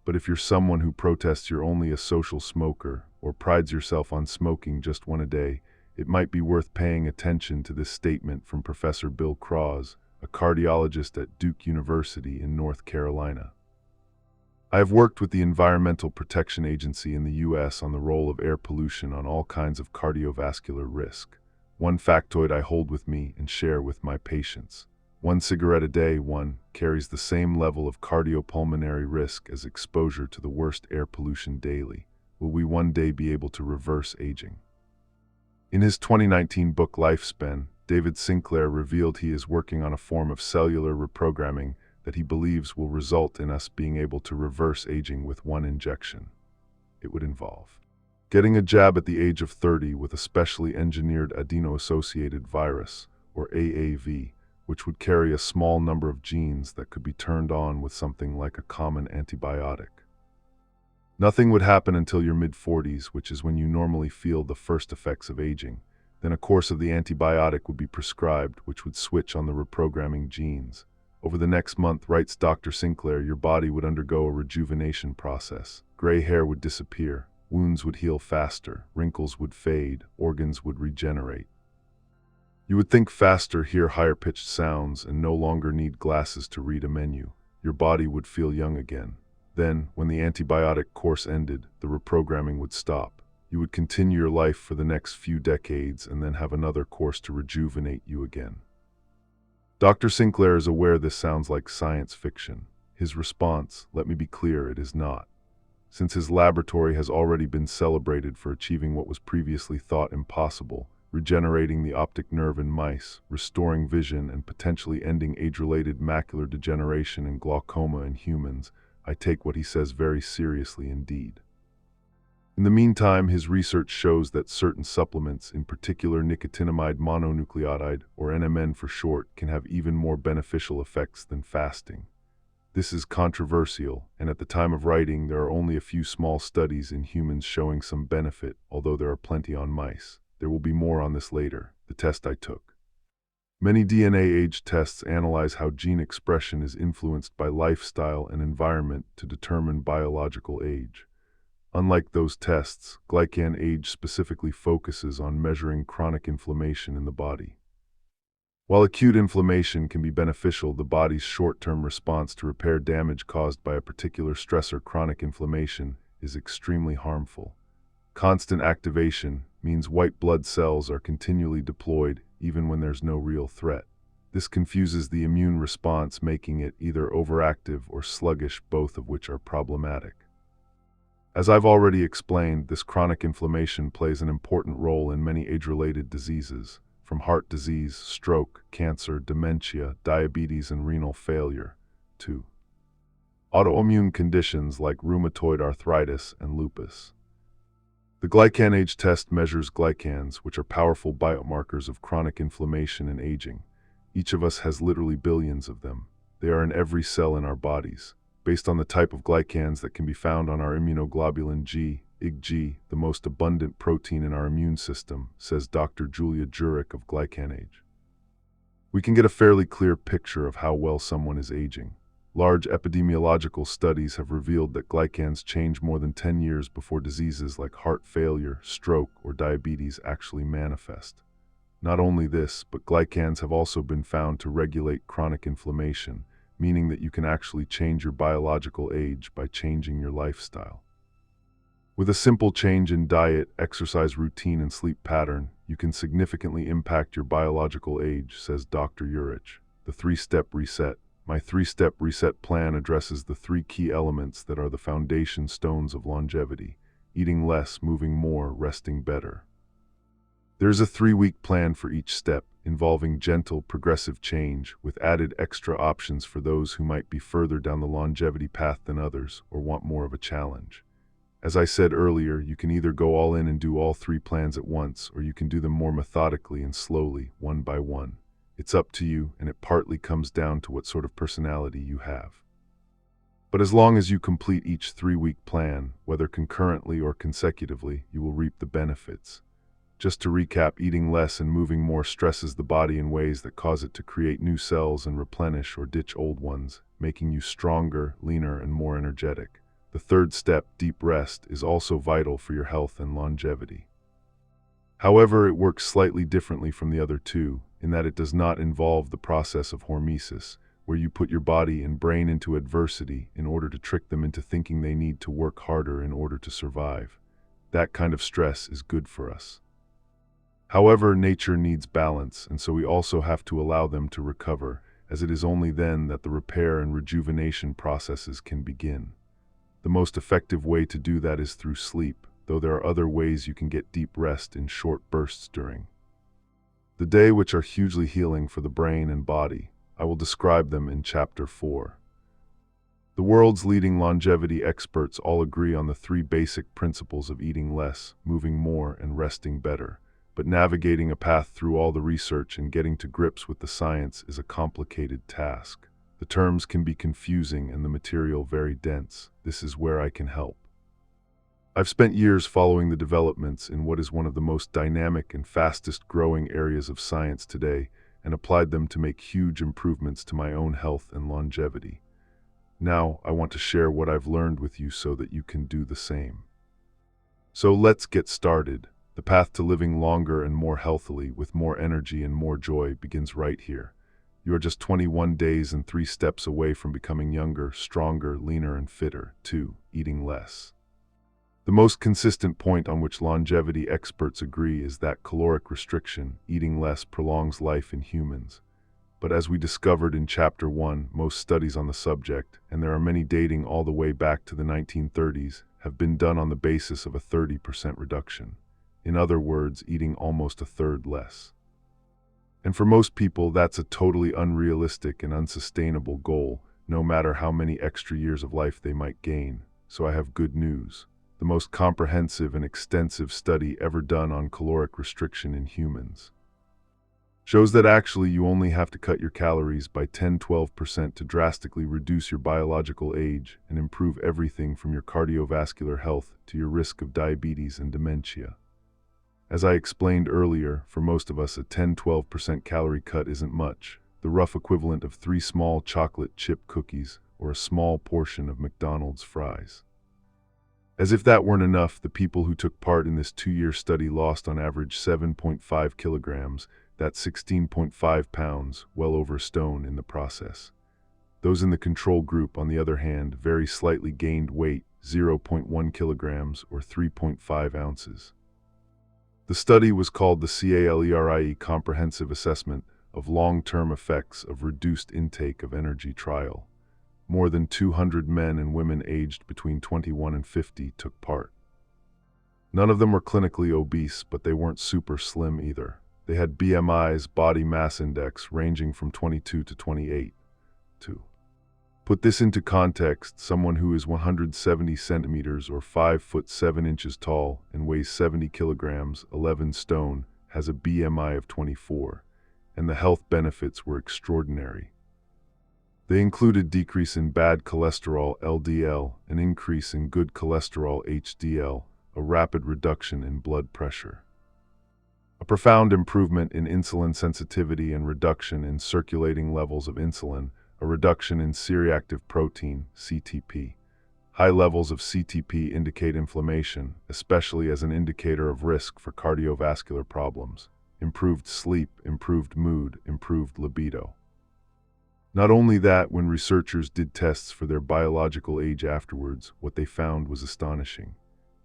But if you're someone who protests you're only a social smoker, or prides yourself on smoking just one a day, it might be worth paying attention to this statement from Professor Bill Cross, a cardiologist at Duke University in North Carolina. I have worked with the Environmental Protection Agency in the U.S. on the role of air pollution on all kinds of cardiovascular risk. One factoid I hold with me and share with my patients. 1 cigarette a day, carries the same level of cardiopulmonary risk as exposure to the worst air pollution daily. Will we one day be able to reverse aging? In his 2019 book Lifespan, David Sinclair revealed he is working on a form of cellular reprogramming that he believes will result in us being able to reverse aging with one injection. It would involve getting a jab at the age of 30 with a specially engineered adeno-associated virus, or AAV, which would carry a small number of genes that could be turned on with something like a common antibiotic. Nothing would happen until your mid-40s, which is when you normally feel the first effects of aging. Then a course of the antibiotic would be prescribed, which would switch on the reprogramming genes. Over the next month, writes Dr. Sinclair, your body would undergo a rejuvenation process. Gray hair would disappear, wounds would heal faster, wrinkles would fade, organs would regenerate. You would think faster, hear higher-pitched sounds, and no longer need glasses to read a menu. Your body would feel young again. Then, when the antibiotic course ended, the reprogramming would stop. You would continue your life for the next few decades and then have another course to rejuvenate you again. Dr. Sinclair is aware this sounds like science fiction. His response, let me be clear, it is not. Since his laboratory has already been celebrated for achieving what was previously thought impossible, regenerating the optic nerve in mice, restoring vision, and potentially ending age-related macular degeneration and glaucoma in humans, I take what he says very seriously indeed. In the meantime, his research shows that certain supplements, in particular nicotinamide mononucleotide, or NMN for short, can have even more beneficial effects than fasting. This is controversial, and at the time of writing, there are only a few small studies in humans showing some benefit, although there are plenty on mice. There will be more on this later, the test I took. Many DNA age tests analyze how gene expression is influenced by lifestyle and environment to determine biological age. Unlike those tests, glycan age specifically focuses on measuring chronic inflammation in the body. While acute inflammation can be beneficial, the body's short-term response to repair damage caused by a particular stressor, chronic inflammation, is extremely harmful. Constant activation means white blood cells are continually deployed even when there's no real threat. This confuses the immune response, making it either overactive or sluggish, both of which are problematic. As I've already explained, this chronic inflammation plays an important role in many age-related diseases, from heart disease, stroke, cancer, dementia, diabetes, and renal failure, to autoimmune conditions like rheumatoid arthritis and lupus. The glycan age test measures glycans, which are powerful biomarkers of chronic inflammation and aging. Each of us has literally billions of them. They are in every cell in our bodies. Based on the type of glycans that can be found on our immunoglobulin G, IgG, the most abundant protein in our immune system, says Dr. Julia Jurek of Glycan Age. We can get a fairly clear picture of how well someone is aging. Large epidemiological studies have revealed that glycans change more than 10 years before diseases like heart failure, stroke, or diabetes actually manifest. Not only this, but glycans have also been found to regulate chronic inflammation, meaning that you can actually change your biological age by changing your lifestyle. With a simple change in diet, exercise routine, and sleep pattern, you can significantly impact your biological age, says Dr. Urich. The 3-step reset. My 3-step reset plan addresses the 3 key elements that are the foundation stones of longevity: eating less, moving more, resting better. There's a 3-week plan for each step, involving gentle, progressive change, with added extra options for those who might be further down the longevity path than others, or want more of a challenge. As I said earlier, you can either go all in and do all 3 plans at once, or you can do them more methodically and slowly, one by one. It's up to you, and it partly comes down to what sort of personality you have. But as long as you complete each 3-week plan, whether concurrently or consecutively, you will reap the benefits. Just to recap, eating less and moving more stresses the body in ways that cause it to create new cells and replenish or ditch old ones, making you stronger, leaner, and more energetic. The 3rd step, deep rest, is also vital for your health and longevity. However, it works slightly differently from the other 2, in that it does not involve the process of hormesis, where you put your body and brain into adversity in order to trick them into thinking they need to work harder in order to survive. That kind of stress is good for us. However, nature needs balance, and so we also have to allow them to recover, as it is only then that the repair and rejuvenation processes can begin. The most effective way to do that is through sleep, though there are other ways you can get deep rest in short bursts during the day, which are hugely healing for the brain and body. I will describe them in Chapter 4. The world's leading longevity experts all agree on the 3 basic principles of eating less, moving more, and resting better. But navigating a path through all the research and getting to grips with the science is a complicated task. The terms can be confusing and the material very dense. This is where I can help. I've spent years following the developments in what is one of the most dynamic and fastest growing areas of science today, and applied them to make huge improvements to my own health and longevity. Now, I want to share what I've learned with you so that you can do the same. So let's get started. The path to living longer and more healthily, with more energy and more joy, begins right here. You are just 21 days and 3 steps away from becoming younger, stronger, leaner, and fitter. 2. Eating less. The most consistent point on which longevity experts agree is that caloric restriction, eating less, prolongs life in humans. But as we discovered in Chapter 1, most studies on the subject, and there are many dating all the way back to the 1930s, have been done on the basis of a 30% reduction. In other words, eating almost a third less. And for most people, that's a totally unrealistic and unsustainable goal, no matter how many extra years of life they might gain. So I have good news. The most comprehensive and extensive study ever done on caloric restriction in humans shows that actually you only have to cut your calories by 10–12% to drastically reduce your biological age and improve everything from your cardiovascular health to your risk of diabetes and dementia. As I explained earlier, for most of us a 10–12% calorie cut isn't much, the rough equivalent of 3 small chocolate chip cookies or a small portion of McDonald's fries. As if that weren't enough, the people who took part in this 2-year study lost on average 7.5 kilograms, that's 16.5 pounds, well over a stone in the process. Those in the control group, on the other hand, very slightly gained weight, 0.1 kilograms or 3.5 ounces. The study was called the CALERIE Comprehensive Assessment of Long-Term Effects of Reduced Intake of Energy trial. More than 200 men and women aged between 21 and 50 took part. None of them were clinically obese, but they weren't super slim either. They had BMIs, body mass index, ranging from 22 to 28. To put this into context, someone who is 170 centimeters or 5 foot 7 inches tall and weighs 70 kilograms, 11 stone, has a BMI of 24, and the health benefits were extraordinary. They included decrease in bad cholesterol, LDL, an increase in good cholesterol, HDL, a rapid reduction in blood pressure, a profound improvement in insulin sensitivity and reduction in circulating levels of insulin, a reduction in C-reactive protein, CTP. High levels of CTP indicate inflammation, especially as an indicator of risk for cardiovascular problems. Improved sleep, improved mood, improved libido. Not only that, when researchers did tests for their biological age afterwards, what they found was astonishing.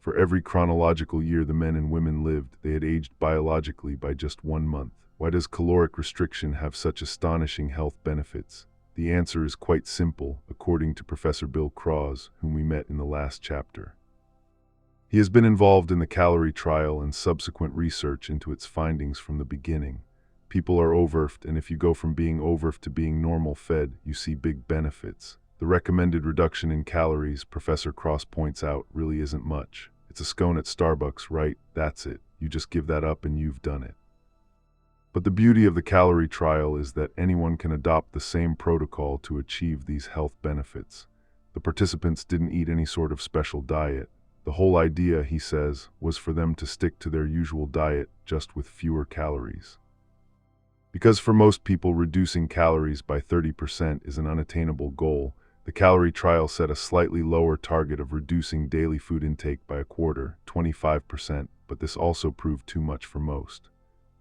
For every chronological year the men and women lived, they had aged biologically by just 1 month. Why does caloric restriction have such astonishing health benefits? The answer is quite simple, according to Professor Bill Cross, whom we met in the last chapter. He has been involved in the calorie trial and subsequent research into its findings from the beginning. People are overfed, and if you go from being overfed to being normal fed, you see big benefits. The recommended reduction in calories, Professor Cross points out, really isn't much. It's a scone at Starbucks, right? That's it. You just give that up and you've done it. But the beauty of the calorie trial is that anyone can adopt the same protocol to achieve these health benefits. The participants didn't eat any sort of special diet. The whole idea, he says, was for them to stick to their usual diet, just with fewer calories. Because for most people, reducing calories by 30% is an unattainable goal, the calorie trial set a slightly lower target of reducing daily food intake by a quarter, 25%, but this also proved too much for most.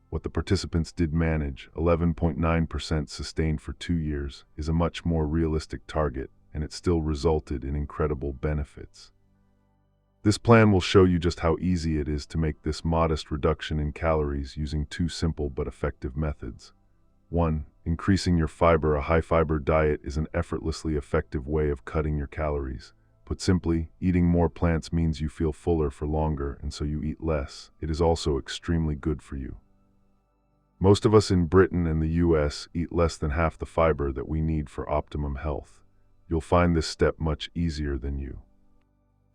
What the participants did manage, 11.9% sustained for 2 years, is a much more realistic target, and it still resulted in incredible benefits. This plan will show you just how easy it is to make this modest reduction in calories using 2 simple but effective methods. 1. Increasing your fiber. A high-fiber diet is an effortlessly effective way of cutting your calories. Put simply, eating more plants means you feel fuller for longer, and so you eat less. It is also extremely good for you. Most of us in Britain and the US eat less than half the fiber that we need for optimum health. You'll find this step much easier than you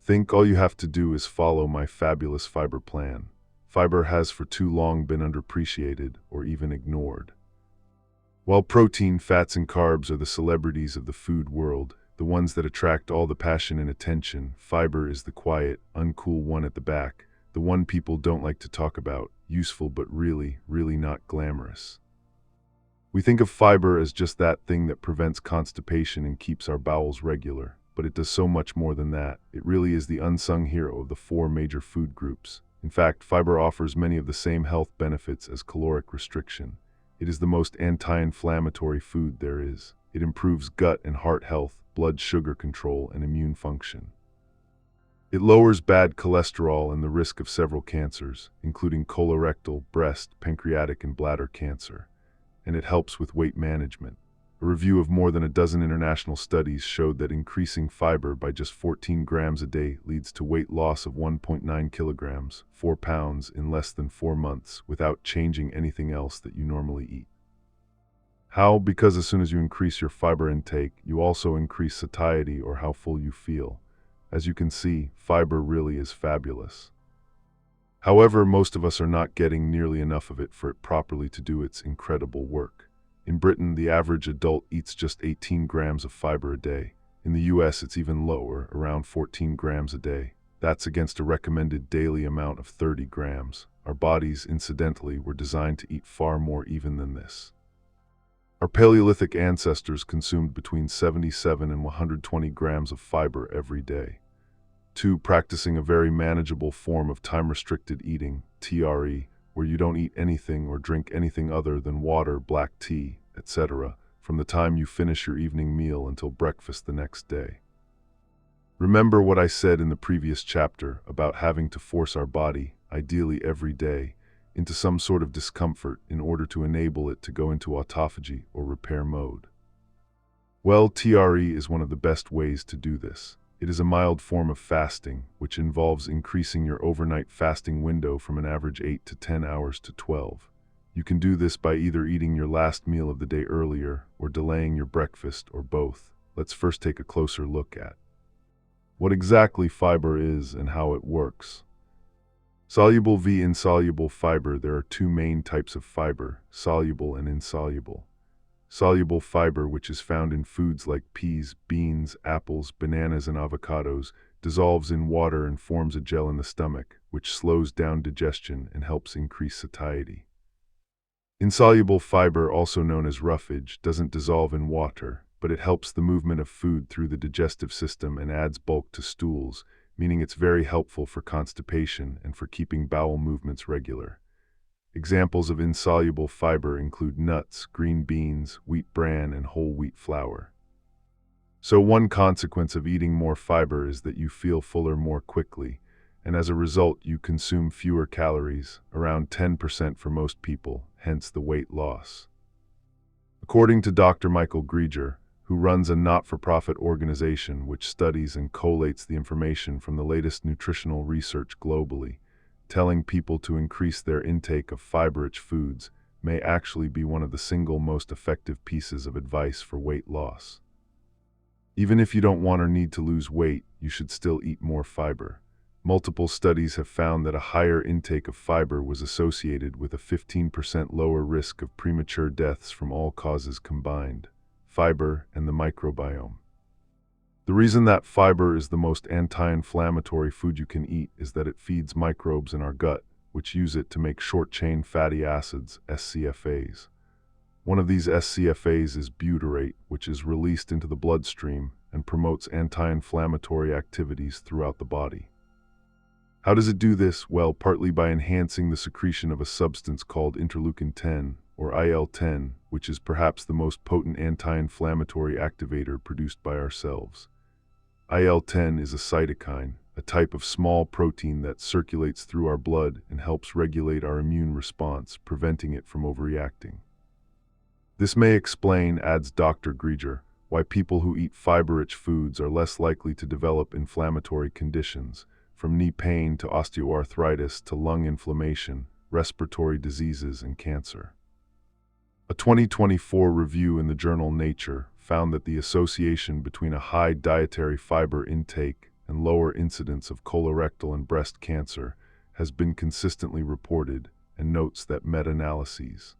think. All you have to do is follow my fabulous fiber plan. Fiber has for too long been underappreciated or even ignored. While protein, fats, and carbs are the celebrities of the food world, the ones that attract all the passion and attention, fiber is the quiet, uncool one at the back, the one people don't like to talk about, useful but really not glamorous. We think of fiber as just that thing that prevents constipation and keeps our bowels regular. But it does so much more than that. It really is the unsung hero of the 4 major food groups. In fact, fiber offers many of the same health benefits as caloric restriction. It is the most anti-inflammatory food there is. It improves gut and heart health, blood sugar control, and immune function. It lowers bad cholesterol and the risk of several cancers, including colorectal, breast, pancreatic, and bladder cancer. And it helps with weight management. A review of more than a dozen international studies showed that increasing fiber by just 14 grams a day leads to weight loss of 1.9 kilograms, 4 pounds, in less than 4 months without changing anything else that you normally eat. How? Because as soon as you increase your fiber intake, you also increase satiety or how full you feel. As you can see, fiber really is fabulous. However, most of us are not getting nearly enough of it for it properly to do its incredible work. In Britain, the average adult eats just 18 grams of fiber a day. In the US, it's even lower, around 14 grams a day. That's against a recommended daily amount of 30 grams. Our bodies, incidentally, were designed to eat far more even than this. Our Paleolithic ancestors consumed between 77 and 120 grams of fiber every day. 2. Practicing a very manageable form of time-restricted eating, TRE, where you don't eat anything or drink anything other than water, black tea, etc., from the time you finish your evening meal until breakfast the next day. Remember what I said in the previous chapter about having to force our body, ideally every day, into some sort of discomfort in order to enable it to go into autophagy or repair mode. Well, TRE is one of the best ways to do this. It is a mild form of fasting, which involves increasing your overnight fasting window from an average 8 to 10 hours to 12. You can do this by either eating your last meal of the day earlier or delaying your breakfast, or both. Let's first take a closer look at what exactly fiber is and how it works. Soluble v. insoluble fiber. There are two main types of fiber, soluble and insoluble. Soluble fiber, which is found in foods like peas, beans, apples, bananas, and avocados, dissolves in water and forms a gel in the stomach, which slows down digestion and helps increase satiety. Insoluble fiber, also known as roughage, doesn't dissolve in water, but it helps the movement of food through the digestive system and adds bulk to stools, meaning it's very helpful for constipation and for keeping bowel movements regular. Examples of insoluble fiber include nuts, green beans, wheat bran, and whole wheat flour. So one consequence of eating more fiber is that you feel fuller more quickly, and as a result you consume fewer calories, around 10% for most people, hence the weight loss. According to Dr. Michael Grieger, who runs a not-for-profit organization which studies and collates the information from the latest nutritional research globally, telling people to increase their intake of fiber-rich foods may actually be one of the single most effective pieces of advice for weight loss. Even if you don't want or need to lose weight, you should still eat more fiber. Multiple studies have found that a higher intake of fiber was associated with a 15% lower risk of premature deaths from all causes combined, fiber and the microbiome. The reason that fiber is the most anti-inflammatory food you can eat is that it feeds microbes in our gut, which use it to make short-chain fatty acids, SCFAs. One of these SCFAs is butyrate, which is released into the bloodstream and promotes anti-inflammatory activities throughout the body. How does it do this? Well, partly by enhancing the secretion of a substance called interleukin-10, or IL-10, which is perhaps the most potent anti-inflammatory activator produced by ourselves. IL-10 is a cytokine, a type of small protein that circulates through our blood and helps regulate our immune response, preventing it from overreacting. This may explain, adds Dr. Grieger, why people who eat fiber-rich foods are less likely to develop inflammatory conditions, from knee pain to osteoarthritis to lung inflammation, respiratory diseases, and cancer. A 2024 review in the journal Nature found that the association between a high dietary fiber intake and lower incidence of colorectal and breast cancer has been consistently reported, and notes that meta-analyses,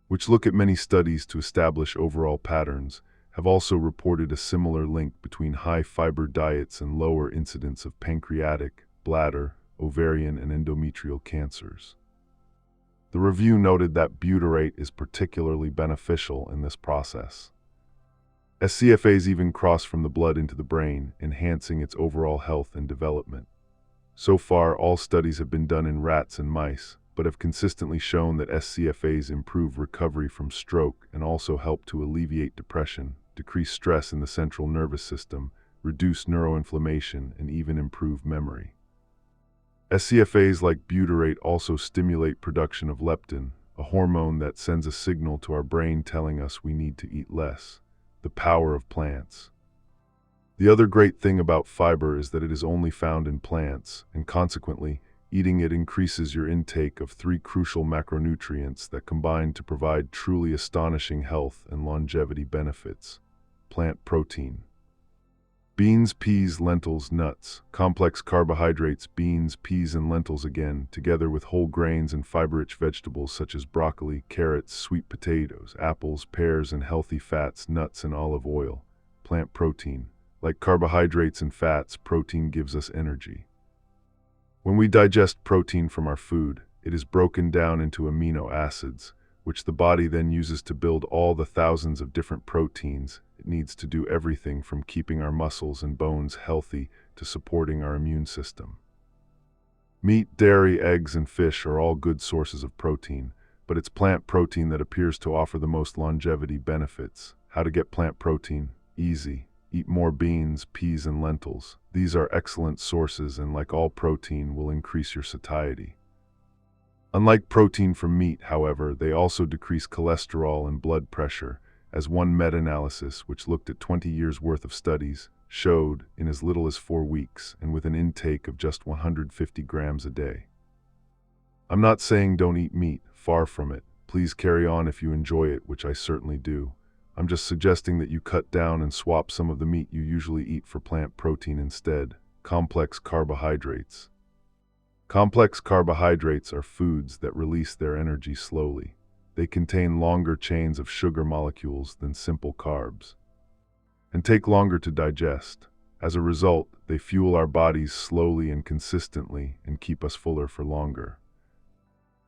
which look at many studies to establish overall patterns, have also reported a similar link between high fiber diets and lower incidence of pancreatic, bladder, ovarian, and endometrial cancers. The review noted that butyrate is particularly beneficial in this process. SCFAs even cross from the blood into the brain, enhancing its overall health and development. So far, all studies have been done in rats and mice, but have consistently shown that SCFAs improve recovery from stroke and also help to alleviate depression, decrease stress in the central nervous system, reduce neuroinflammation, and even improve memory. SCFAs like butyrate also stimulate production of leptin, a hormone that sends a signal to our brain telling us we need to eat less. The power of plants. The other great thing about fiber is that it is only found in plants, and consequently, Eating it increases your intake of 3 crucial macronutrients that combine to provide truly astonishing health and longevity benefits. Plant protein. Beans, peas, lentils, nuts. Complex carbohydrates, beans, peas, and lentils again, together with whole grains and fiber-rich vegetables such as broccoli, carrots, sweet potatoes, apples, pears, and healthy fats, nuts, and olive oil. Plant protein. Like carbohydrates and fats, protein gives us energy. When we digest protein from our food, it is broken down into amino acids, which the body then uses to build all the thousands of different proteins it needs to do everything from keeping our muscles and bones healthy to supporting our immune system. Meat, dairy, eggs, and fish are all good sources of protein, but it's plant protein that appears to offer the most longevity benefits. How to get plant protein? Easy. Eat more beans, peas, and lentils. These are excellent sources and, like all protein, will increase your satiety. Unlike protein from meat, however, they also decrease cholesterol and blood pressure, as one meta-analysis, which looked at 20 years' worth of studies, showed in as little as 4 weeks and with an intake of just 150 grams a day. I'm not saying don't eat meat, far from it. Please carry on if you enjoy it, which I certainly do. I'm just suggesting that you cut down and swap some of the meat you usually eat for plant protein instead. Complex carbohydrates. Complex carbohydrates are foods that release their energy slowly. They contain longer chains of sugar molecules than simple carbs, and take longer to digest. As a result, they fuel our bodies slowly and consistently and keep us fuller for longer.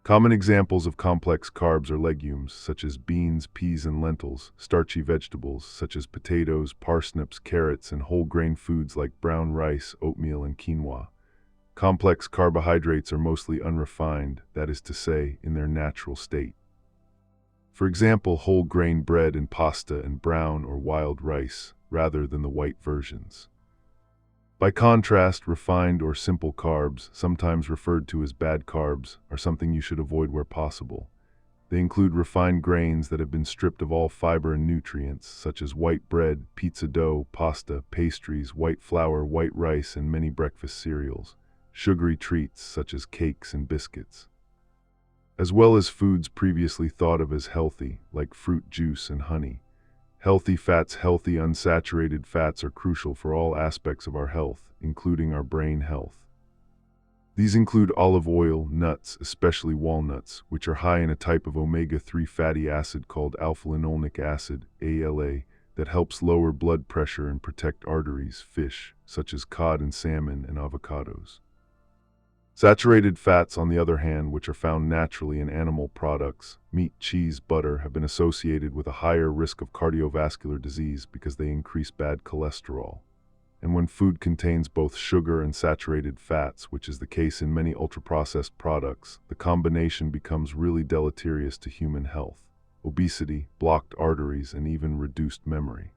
Common examples of complex carbs are legumes, such as beans, peas, and lentils, starchy vegetables, such as potatoes, parsnips, carrots, and whole grain foods like brown rice, oatmeal, and quinoa. Complex carbohydrates are mostly unrefined, that is to say, in their natural state. For example, whole grain bread and pasta and brown or wild rice, rather than the white versions. By contrast, refined or simple carbs, sometimes referred to as bad carbs, are something you should avoid where possible. They include refined grains that have been stripped of all fiber and nutrients, such as white bread, pizza dough, pasta, pastries, white flour, white rice, and many breakfast cereals. Sugary treats, such as cakes and biscuits, as well as foods previously thought of as healthy, like fruit juice and honey. Healthy fats. Healthy unsaturated fats are crucial for all aspects of our health, including our brain health. These include olive oil, nuts, especially walnuts, which are high in a type of omega-3 fatty acid called alpha-linolenic acid, ALA, that helps lower blood pressure and protect arteries. Fish, such as cod and salmon, and avocados. Saturated fats, on the other hand, which are found naturally in animal products, meat, cheese, butter, have been associated with a higher risk of cardiovascular disease because they increase bad cholesterol. And when food contains both sugar and saturated fats, which is the case in many ultra-processed products, the combination becomes really deleterious to human health. Obesity, blocked arteries, and even reduced memory.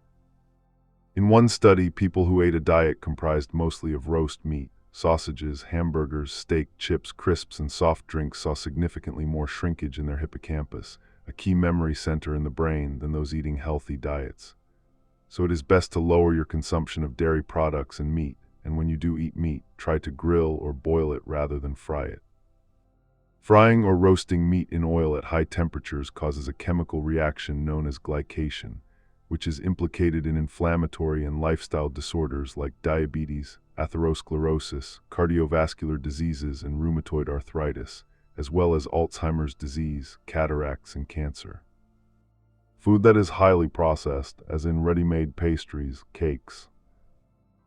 In one study, people who ate a diet comprised mostly of roast meat, sausages, hamburgers, steak, chips, crisps, and soft drinks saw significantly more shrinkage in their hippocampus, a key memory center in the brain, than those eating healthy diets. So it is best to lower your consumption of dairy products and meat, and when you do eat meat, try to grill or boil it rather than fry it. Frying or roasting meat in oil at high temperatures causes a chemical reaction known as glycation, which is implicated in inflammatory and lifestyle disorders like diabetes, atherosclerosis, cardiovascular diseases, and rheumatoid arthritis, as well as Alzheimer's disease, cataracts, and cancer. Food that is highly processed, as in ready-made pastries, cakes,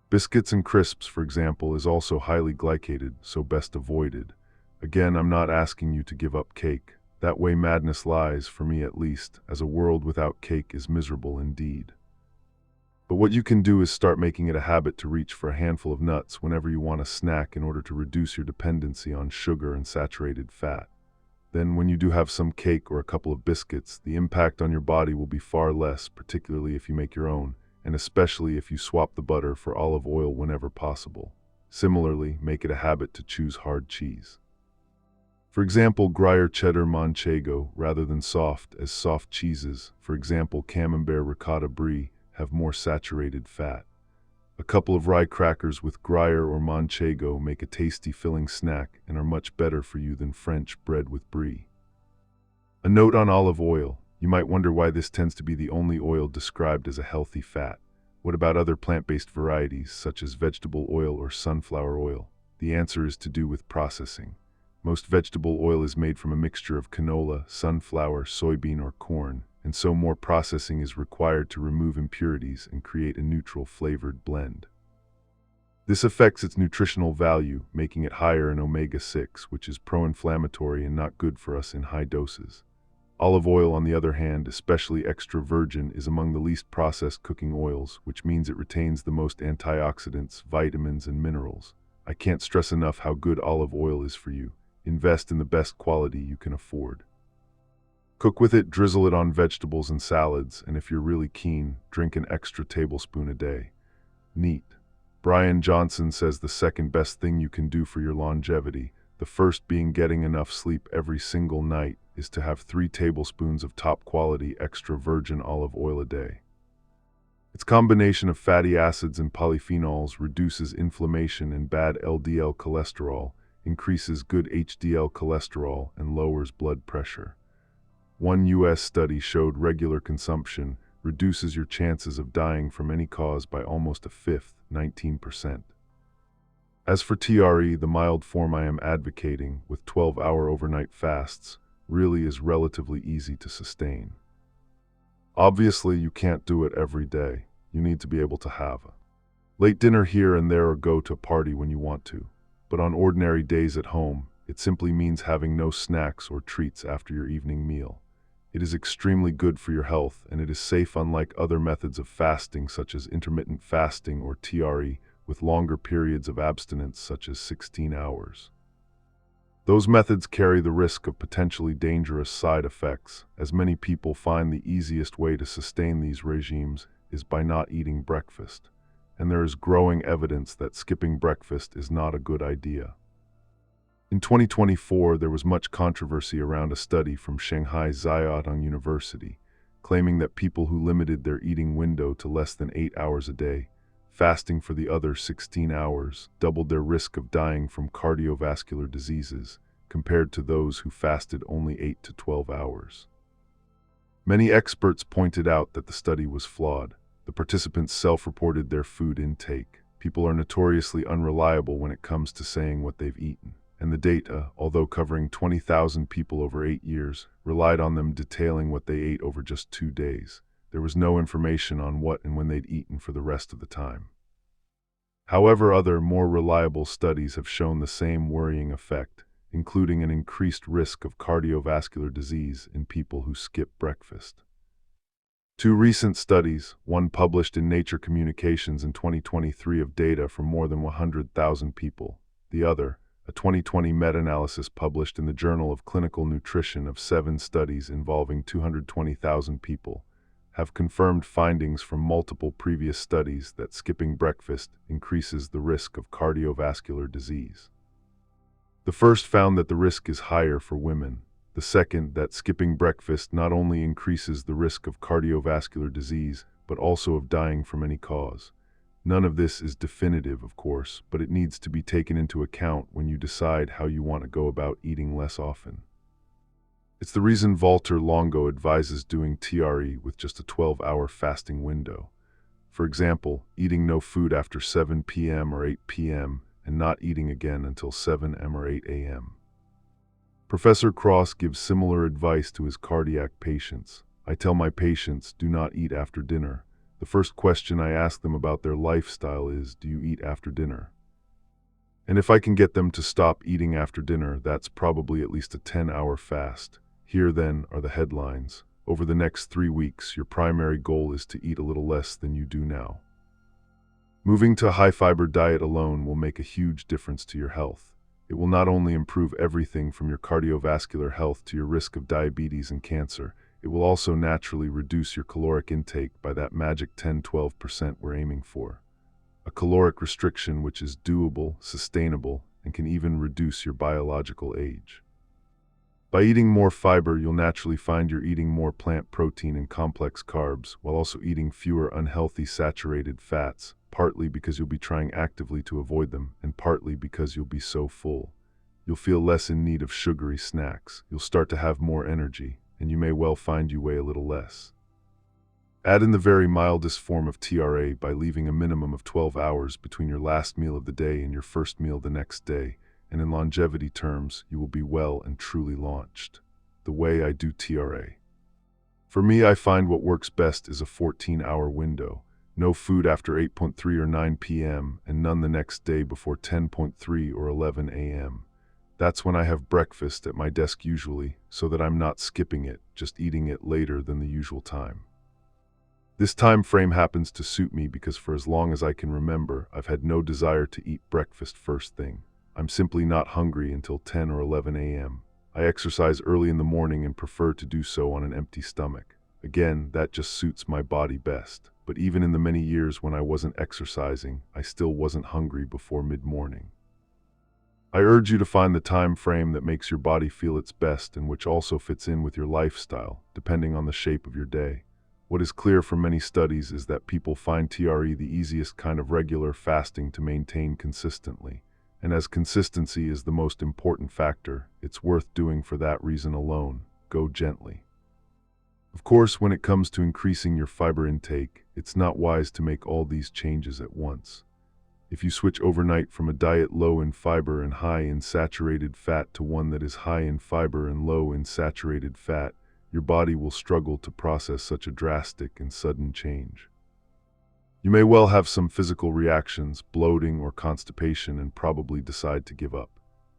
biscuits, and crisps, for example, is also highly glycated, so best avoided. Again, I'm not asking you to give up cake. That way madness lies, for me at least, as a world without cake is miserable indeed. But what you can do is start making it a habit to reach for a handful of nuts whenever you want a snack in order to reduce your dependency on sugar and saturated fat. Then when you do have some cake or a couple of biscuits, the impact on your body will be far less, particularly if you make your own, and especially if you swap the butter for olive oil whenever possible. Similarly, make it a habit to choose hard cheese. For example, Gruyere cheddar manchego, rather than soft cheeses, for example Camembert ricotta brie, have more saturated fat. A couple of rye crackers with Gruyere or Manchego make a tasty filling snack and are much better for you than French bread with brie. A note on olive oil. You might wonder why this tends to be the only oil described as a healthy fat. What about other plant-based varieties, such as vegetable oil or sunflower oil? The answer is to do with processing. Most vegetable oil is made from a mixture of canola, sunflower, soybean, or corn, and so more processing is required to remove impurities and create a neutral flavored blend. This affects its nutritional value, making it higher in omega-6, which is pro-inflammatory and not good for us in high doses. Olive oil, on the other hand, especially extra virgin, is among the least processed cooking oils, which means it retains the most antioxidants, vitamins, and minerals. I can't stress enough how good olive oil is for you. Invest in the best quality you can afford. Cook with it, drizzle it on vegetables and salads, and if you're really keen, drink an extra tablespoon a day. Neat. Brian Johnson says the second best thing you can do for your longevity, the first being getting enough sleep every single night, is to have 3 tablespoons of top-quality extra virgin olive oil a day. Its combination of fatty acids and polyphenols reduces inflammation and bad LDL cholesterol, increases good HDL cholesterol, and lowers blood pressure. One U.S. study showed regular consumption reduces your chances of dying from any cause by almost a fifth, 19%. As for TRE, the mild form I am advocating, with 12-hour overnight fasts, really is relatively easy to sustain. Obviously, you can't do it every day. You need to be able to have a late dinner here and there or go to a party when you want to. But on ordinary days at home, it simply means having no snacks or treats after your evening meal. It is extremely good for your health, and it is safe, unlike other methods of fasting such as intermittent fasting or TRE, with longer periods of abstinence such as 16 hours. Those methods carry the risk of potentially dangerous side effects, as many people find the easiest way to sustain these regimes is by not eating breakfast, and there is growing evidence that skipping breakfast is not a good idea. In 2024, there was much controversy around a study from Shanghai Ziyotong University, claiming that people who limited their eating window to less than 8 hours a day, fasting for the other 16 hours, doubled their risk of dying from cardiovascular diseases compared to those who fasted only 8 to 12 hours. Many experts pointed out that the study was flawed. The participants self-reported their food intake. People are notoriously unreliable when it comes to saying what they've eaten, and the data, although covering 20,000 people over 8 years, relied on them detailing what they ate over just 2 days. There was no information on what and when they'd eaten for the rest of the time. However, other, more reliable studies have shown the same worrying effect, including an increased risk of cardiovascular disease in people who skip breakfast. 2 recent studies, one published in Nature Communications in 2023 of data from more than 100,000 people, the other, a 2020 meta-analysis published in the Journal of Clinical Nutrition of 7 studies involving 220,000 people, have confirmed findings from multiple previous studies that skipping breakfast increases the risk of cardiovascular disease. The first found that the risk is higher for women. The second, that skipping breakfast not only increases the risk of cardiovascular disease, but also of dying from any cause. None of this is definitive, of course, but it needs to be taken into account when you decide how you want to go about eating less often. It's the reason Walter Longo advises doing TRE with just a 12-hour fasting window. For example, eating no food after 7 p.m. or 8 p.m. and not eating again until 7 a.m. or 8 a.m. Professor Cross gives similar advice to his cardiac patients. I tell my patients, do not eat after dinner. The first question I ask them about their lifestyle is, do you eat after dinner? And if I can get them to stop eating after dinner, that's probably at least a 10-hour fast. Here, then, are the headlines. Over the next 3 weeks, your primary goal is to eat a little less than you do now. Moving to a high-fiber diet alone will make a huge difference to your health. It will not only improve everything from your cardiovascular health to your risk of diabetes and cancer, it will also naturally reduce your caloric intake by that magic 10-12% we're aiming for. A caloric restriction which is doable, sustainable, and can even reduce your biological age. By eating more fiber, you'll naturally find you're eating more plant protein and complex carbs, while also eating fewer unhealthy saturated fats, partly because you'll be trying actively to avoid them, and partly because you'll be so full. You'll feel less in need of sugary snacks, you'll start to have more energy, and you may well find you weigh a little less. Add in the very mildest form of TRA by leaving a minimum of 12 hours between your last meal of the day and your first meal the next day, and in longevity terms, you will be well and truly launched. The way I do TRA. For me, I find what works best is a 14-hour window. No food after 8:3 or 9 p.m., and none the next day before 10:3 or 11 a.m. That's when I have breakfast at my desk usually, so that I'm not skipping it, just eating it later than the usual time. This time frame happens to suit me because for as long as I can remember, I've had no desire to eat breakfast first thing. I'm simply not hungry until 10 or 11 a.m. I exercise early in the morning and prefer to do so on an empty stomach. Again, that just suits my body best. But even in the many years when I wasn't exercising, I still wasn't hungry before mid-morning. I urge you to find the time frame that makes your body feel its best and which also fits in with your lifestyle, depending on the shape of your day. What is clear from many studies is that people find TRE the easiest kind of regular fasting to maintain consistently. And as consistency is the most important factor, it's worth doing for that reason alone. Go gently. Of course, when it comes to increasing your fiber intake, it's not wise to make all these changes at once. If you switch overnight from a diet low in fiber and high in saturated fat to one that is high in fiber and low in saturated fat, your body will struggle to process such a drastic and sudden change. You may well have some physical reactions, bloating or constipation, and probably decide to give up.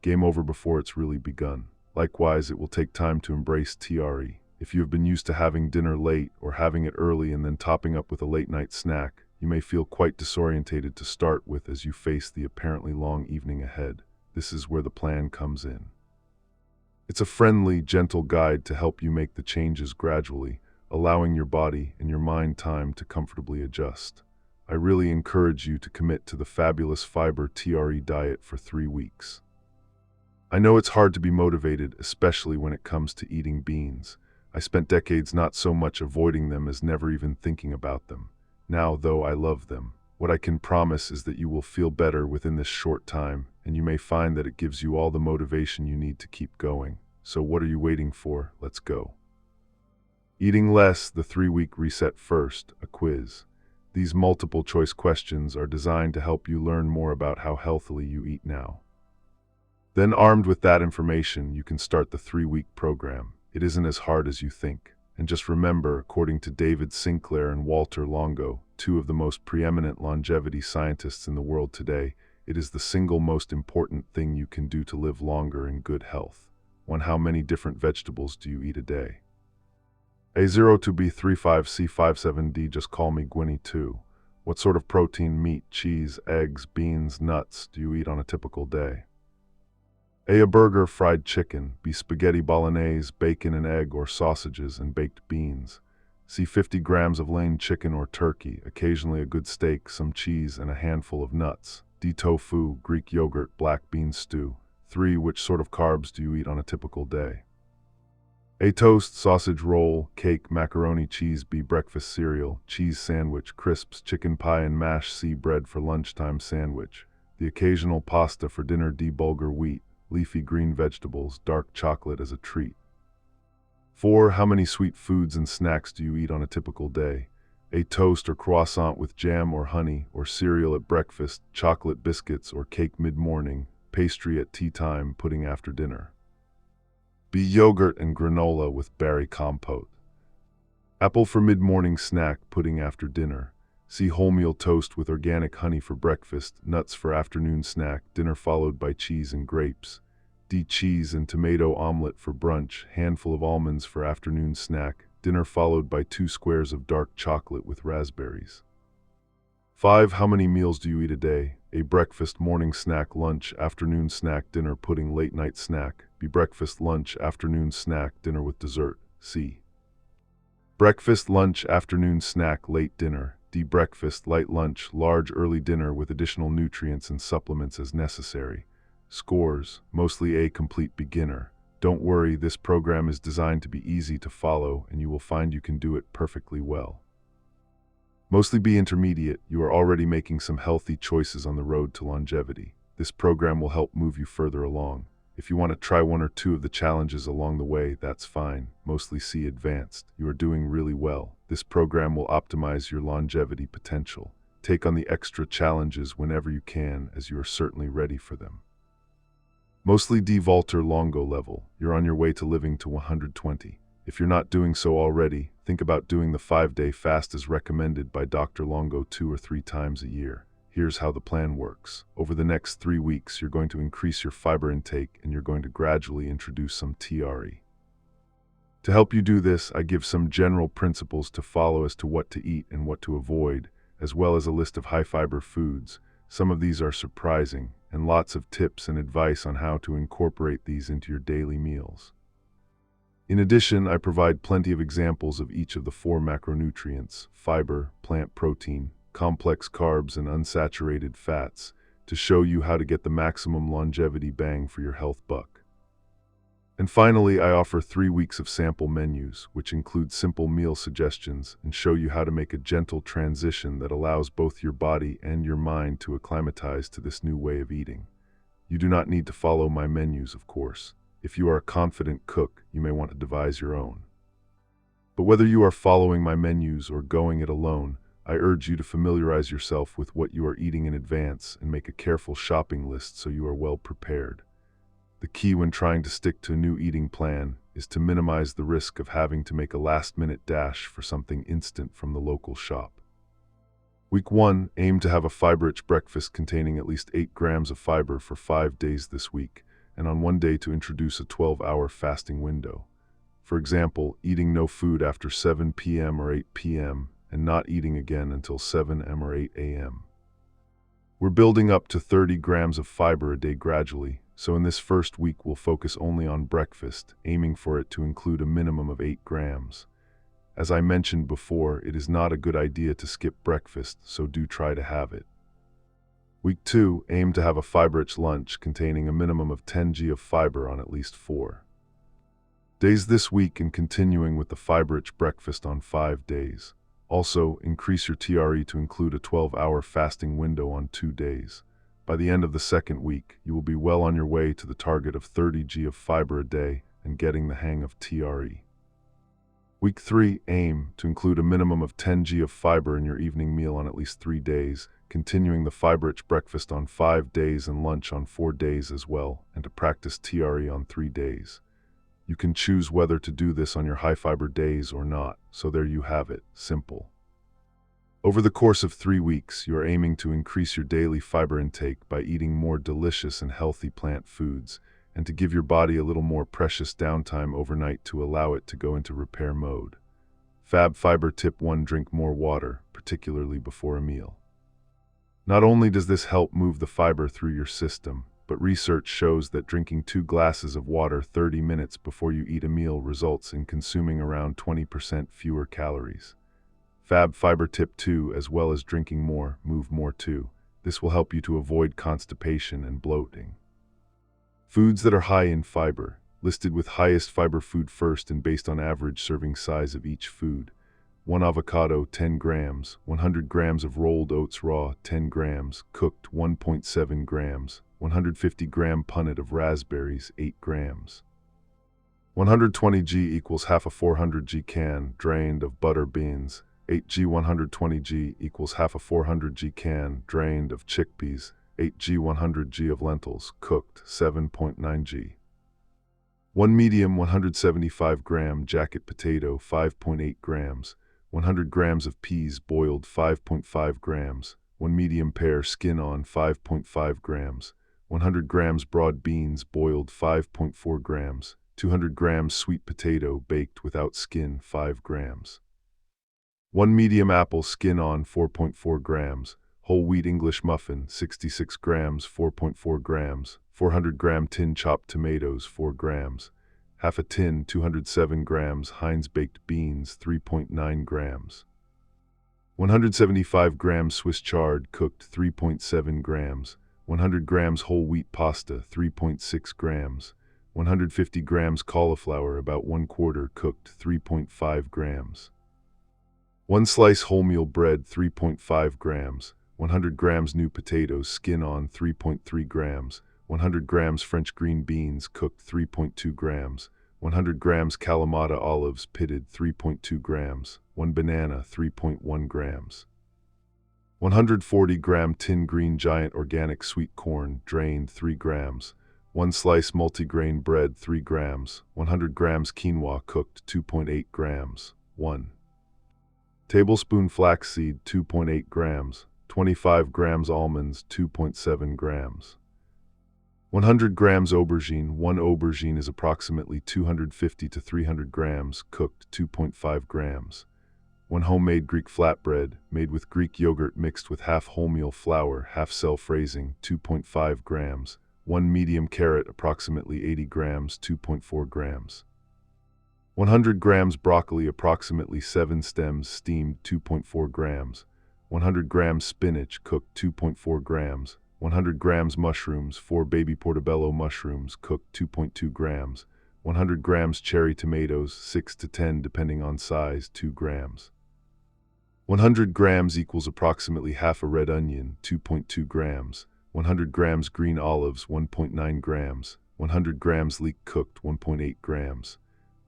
Game over before it's really begun. Likewise, it will take time to embrace TRE. If you have been used to having dinner late or having it early and then topping up with a late-night snack, you may feel quite disorientated to start with as you face the apparently long evening ahead. This is where the plan comes in. It's a friendly, gentle guide to help you make the changes gradually, allowing your body and your mind time to comfortably adjust. I really encourage you to commit to the fabulous fiber TRE diet for 3 weeks. I know it's hard to be motivated, especially when it comes to eating beans. I spent decades not so much avoiding them as never even thinking about them. Now, though, I love them. What I can promise is that you will feel better within this short time, and you may find that it gives you all the motivation you need to keep going. So what are you waiting for? Let's go. Eating less, the 3-week reset first, a quiz. These multiple choice questions are designed to help you learn more about how healthily you eat now. Then, armed with that information, you can start the 3-week program. It isn't as hard as you think. And just remember, according to David Sinclair and Walter Longo, 2 of the most preeminent longevity scientists in the world today, it is the single most important thing you can do to live longer in good health. 1. How many different vegetables do you eat a day? A02B35C57D, just call me Gwynny 2. What sort of protein, meat, cheese, eggs, beans, nuts do you eat on a typical day? A burger, fried chicken, B spaghetti bolognese, bacon and egg or sausages and baked beans. C 50 grams of lean chicken or turkey, occasionally a good steak, some cheese and a handful of nuts. D tofu, Greek yogurt, black bean stew. 3. Which sort of carbs do you eat on a typical day? A toast, sausage roll, cake, macaroni, cheese. B breakfast cereal, cheese sandwich, crisps, chicken pie and mash. C bread for lunchtime sandwich. The occasional pasta for dinner. D bulgur wheat, leafy green vegetables, dark chocolate as a treat. 4. How many sweet foods and snacks do you eat on a typical day? A toast or croissant with jam or honey, or cereal at breakfast, chocolate biscuits or cake mid-morning, pastry at tea time, pudding after dinner. B yogurt and granola with berry compote. Apple for mid-morning snack, pudding after dinner. C wholemeal toast with organic honey for breakfast, nuts for afternoon snack, dinner followed by cheese and grapes. D cheese and tomato omelet for brunch, handful of almonds for afternoon snack, dinner followed by 2 squares of dark chocolate with raspberries. 5. How many meals do you eat a day? A breakfast, morning snack, lunch, afternoon snack, dinner, pudding, late night snack. B breakfast, lunch, afternoon snack, dinner with dessert. C breakfast, lunch, afternoon snack, late dinner. D breakfast, light lunch, large early dinner with additional nutrients and supplements as necessary. Scores, mostly A complete beginner. Don't worry, this program is designed to be easy to follow, and you will find you can do it perfectly well. Mostly be intermediate, you are already making some healthy choices on the road to longevity. This program will help move you further along. If you want to try one or two of the challenges along the way, that's fine. Mostly see advanced. You are doing really well. This program will optimize your longevity potential. Take on the extra challenges whenever you can, as you are certainly ready for them. Mostly Volter Longo level. You're on your way to living to 120. If you're not doing so already, think about doing the 5-day fast as recommended by Dr. Longo 2 or 3 times a year. Here's how the plan works. Over the next 3 weeks, you're going to increase your fiber intake and you're going to gradually introduce some TRE. To help you do this, I give some general principles to follow as to what to eat and what to avoid, as well as a list of high-fiber foods. Some of these are surprising, and lots of tips and advice on how to incorporate these into your daily meals. In addition, I provide plenty of examples of each of the 4 macronutrients: fiber, plant protein, complex carbs, and unsaturated fats, to show you how to get the maximum longevity bang for your health buck. And finally, I offer 3 weeks of sample menus, which include simple meal suggestions and show you how to make a gentle transition that allows both your body and your mind to acclimatize to this new way of eating. You do not need to follow my menus, of course. If you are a confident cook, you may want to devise your own. But whether you are following my menus or going it alone, I urge you to familiarize yourself with what you are eating in advance and make a careful shopping list so you are well prepared. The key when trying to stick to a new eating plan is to minimize the risk of having to make a last-minute dash for something instant from the local shop. Week 1, aim to have a fiber-rich breakfast containing at least 8 grams of fiber for 5 days this week, and on one day to introduce a 12-hour fasting window. For example, eating no food after 7 p.m. or 8 p.m., and not eating again until 7 a.m. or 8 a.m. We're building up to 30 grams of fiber a day gradually, so in this first week we'll focus only on breakfast, aiming for it to include a minimum of 8 grams. As I mentioned before, it is not a good idea to skip breakfast, so do try to have it. Week 2, aim to have a fiber-rich lunch containing a minimum of 10 g of fiber on at least 4 days this week, and continuing with the fiber-rich breakfast on 5 days. Also, increase your TRE to include a 12-hour fasting window on 2 days. By the end of the second week, you will be well on your way to the target of 30 g of fiber a day and getting the hang of TRE. Week 3, aim to include a minimum of 10 g of fiber in your evening meal on at least 3 days, continuing the fiber-rich breakfast on 5 days and lunch on 4 days as well, and to practice TRE on 3 days. You can choose whether to do this on your high-fiber days or not, so there you have it, simple. Over the course of 3 weeks, you are aiming to increase your daily fiber intake by eating more delicious and healthy plant foods, and to give your body a little more precious downtime overnight to allow it to go into repair mode. Fab Fiber Tip 1: drink more water, particularly before a meal. Not only does this help move the fiber through your system, but research shows that drinking 2 glasses of water 30 minutes before you eat a meal results in consuming around 20% fewer calories. Fab Fiber Tip 2: as well as drinking more, move more too. This will help you to avoid constipation and bloating. Foods that are high in fiber, listed with highest fiber food first and based on average serving size of each food. 1 avocado, 10 grams, 100 grams of rolled oats raw, 10 grams, cooked, 1.7 grams, 150-gram punnet of raspberries, 8 grams. 120 g equals half a 400 g can, drained, of butter beans. 8 g 120 g equals half a 400 g can, drained, of chickpeas. 8 g 100 g of lentils, cooked, 7.9 g. 1 medium 175-gram jacket potato, 5.8 grams. 100 grams of peas boiled, 5.5 grams. 1 medium pear skin on, 5.5 grams. 100 grams broad beans boiled, 5.4 grams. 200 grams sweet potato baked without skin, 5 grams. 1 medium apple skin on, 4.4 grams. Whole wheat English muffin, 66 grams, 4.4 grams. 400-gram tin chopped tomatoes, 4 grams. Half a tin, 207 grams. Heinz baked beans, 3.9 grams. 175 grams Swiss chard, cooked, 3.7 grams. 100 grams whole wheat pasta, 3.6 grams. 150 grams cauliflower, about 1/4 cooked, 3.5 grams. 1 slice wholemeal bread, 3.5 grams. 100 grams new potatoes, skin on, 3.3 grams. 100 grams French green beans, cooked, 3.2 grams. 100 grams Kalamata olives, pitted, 3.2 grams. 1 banana, 3.1 grams. 140-gram tin green giant organic sweet corn, drained, 3 grams. 1 slice multigrain bread, 3 grams. 100 grams quinoa, cooked, 2.8 grams. 1 tablespoon flaxseed, 2.8 grams. 25 grams almonds, 2.7 grams. 100 grams aubergine. 1 aubergine is approximately 250 to 300 grams, cooked, 2.5 grams. 1 homemade Greek flatbread, made with Greek yogurt mixed with half wholemeal flour, half self-raising, 2.5 grams. 1 medium carrot, approximately 80 grams, 2.4 grams. 100 grams broccoli, approximately 7 stems, steamed, 2.4 grams. 100 grams spinach, cooked, 2.4 grams. 100 grams mushrooms, 4 baby portobello mushrooms, cooked, 2.2 grams. 100 grams cherry tomatoes, 6 to 10 depending on size, 2 grams. 100 grams equals approximately half a red onion, 2.2 grams. 100 grams green olives, 1.9 grams. 100 grams leek cooked, 1.8 grams.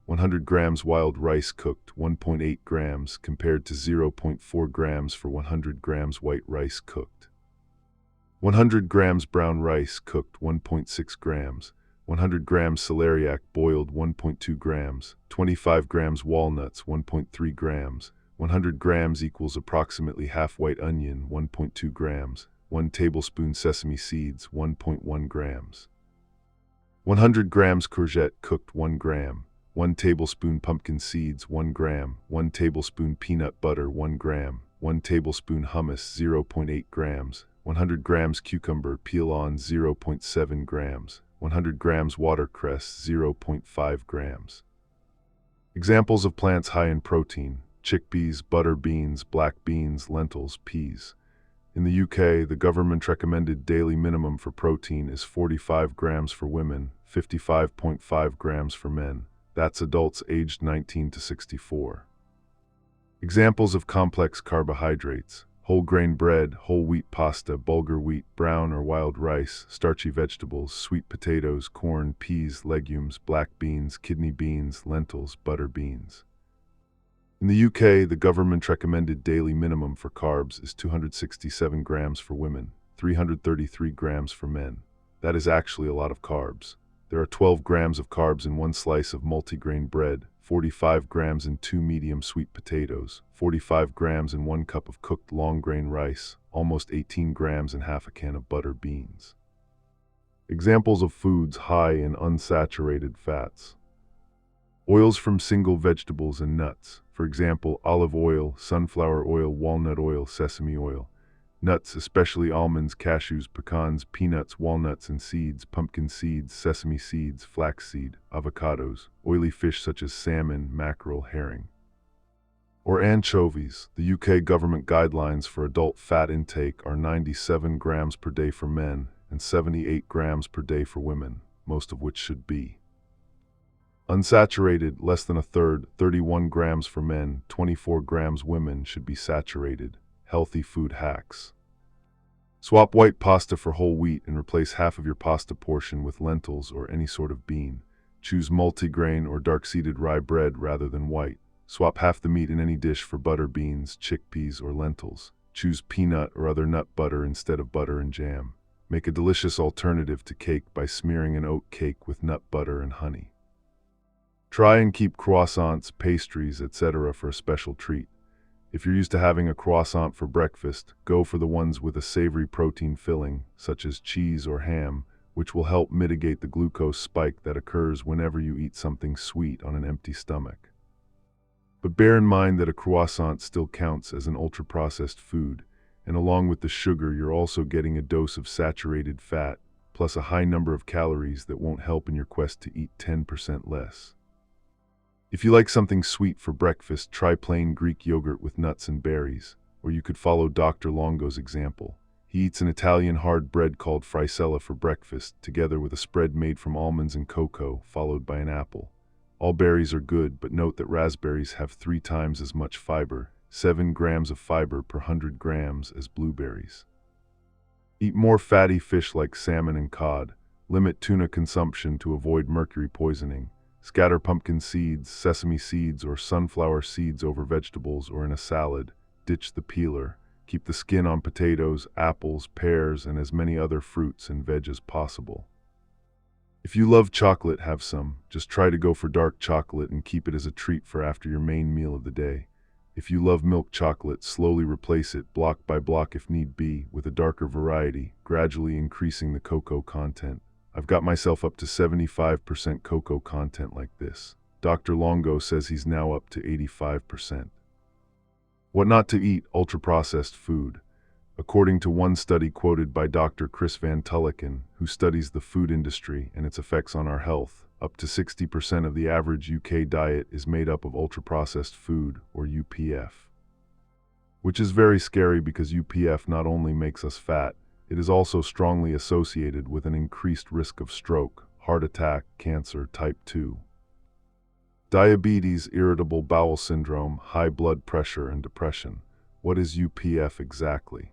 100 grams wild rice cooked, 1.8 grams, compared to 0.4 grams for 100 grams white rice cooked. 100 grams brown rice cooked, 1.6 grams. 100 grams celeriac boiled, 1.2 grams. 25 grams walnuts, 1.3 grams. 100 grams equals approximately half white onion, 1.2 grams. 1 tablespoon sesame seeds, 1.1 grams. 100 grams courgette cooked, 1 gram. 1 tablespoon pumpkin seeds, 1 gram. 1 tablespoon peanut butter, 1 gram. 1 tablespoon hummus, 0.8 grams. 100 grams cucumber, peel on, 0.7 grams. 100 grams watercress, 0.5 grams. Examples of plants high in protein: chickpeas, butter beans, black beans, lentils, peas. In the UK, the government recommended daily minimum for protein is 45 grams for women, 55.5 grams for men. That's adults aged 19 to 64. Examples of complex carbohydrates: whole grain bread, whole wheat pasta, bulgur wheat, brown or wild rice, starchy vegetables, sweet potatoes, corn, peas, legumes, black beans, kidney beans, lentils, butter beans. In the UK, the government recommended daily minimum for carbs is 267 grams for women, 333 grams for men. That is actually a lot of carbs. There are 12 grams of carbs in 1 slice of multigrain bread, 45 grams in 2 medium sweet potatoes, 45 grams in 1 cup of cooked long grain rice, almost 18 grams in half a can of butter beans. Examples of foods high in unsaturated fats: oils from single vegetables and nuts, for example, olive oil, sunflower oil, walnut oil, sesame oil. Nuts, especially almonds, cashews, pecans, peanuts, walnuts and seeds, pumpkin seeds, sesame seeds, flaxseed, avocados, oily fish such as salmon, mackerel, herring. Or anchovies. The UK government guidelines for adult fat intake are 97 grams per day for men and 78 grams per day for women, most of which should be unsaturated, less than a third, 31 grams for men, 24 grams women should be saturated. Healthy food hacks: swap white pasta for whole wheat and replace half of your pasta portion with lentils or any sort of bean. Choose multigrain or dark-seeded rye bread rather than white. Swap half the meat in any dish for butter beans, chickpeas, or lentils. Choose peanut or other nut butter instead of butter and jam. Make a delicious alternative to cake by smearing an oat cake with nut butter and honey. Try and keep croissants, pastries, etc. for a special treat. If you're used to having a croissant for breakfast, go for the ones with a savory protein filling, such as cheese or ham, which will help mitigate the glucose spike that occurs whenever you eat something sweet on an empty stomach. But bear in mind that a croissant still counts as an ultra-processed food, and along with the sugar you're also getting a dose of saturated fat, plus a high number of calories that won't help in your quest to eat 10% less. If you like something sweet for breakfast, try plain Greek yogurt with nuts and berries, or you could follow Dr. Longo's example. He eats an Italian hard bread called frisella for breakfast, together with a spread made from almonds and cocoa, followed by an apple. All berries are good, but note that raspberries have 3 times as much fiber, 7 grams of fiber per 100 grams, as blueberries. Eat more fatty fish like salmon and cod. Limit tuna consumption to avoid mercury poisoning. Scatter pumpkin seeds, sesame seeds, or sunflower seeds over vegetables or in a salad. Ditch the peeler. Keep the skin on potatoes, apples, pears, and as many other fruits and veg as possible. If you love chocolate, have some. Just try to go for dark chocolate and keep it as a treat for after your main meal of the day. If you love milk chocolate, slowly replace it, block by block if need be, with a darker variety, gradually increasing the cocoa content. I've got myself up to 75% cocoa content like this. Dr. Longo says he's now up to 85%. What not to eat: ultra-processed food. According to one study quoted by Dr. Chris Van Tulliken, who studies the food industry and its effects on our health, up to 60% of the average UK diet is made up of ultra-processed food, or UPF. Which is very scary because UPF not only makes us fat, it is also strongly associated with an increased risk of stroke, heart attack, cancer, type 2. Diabetes, irritable bowel syndrome, high blood pressure, and depression. What is UPF exactly?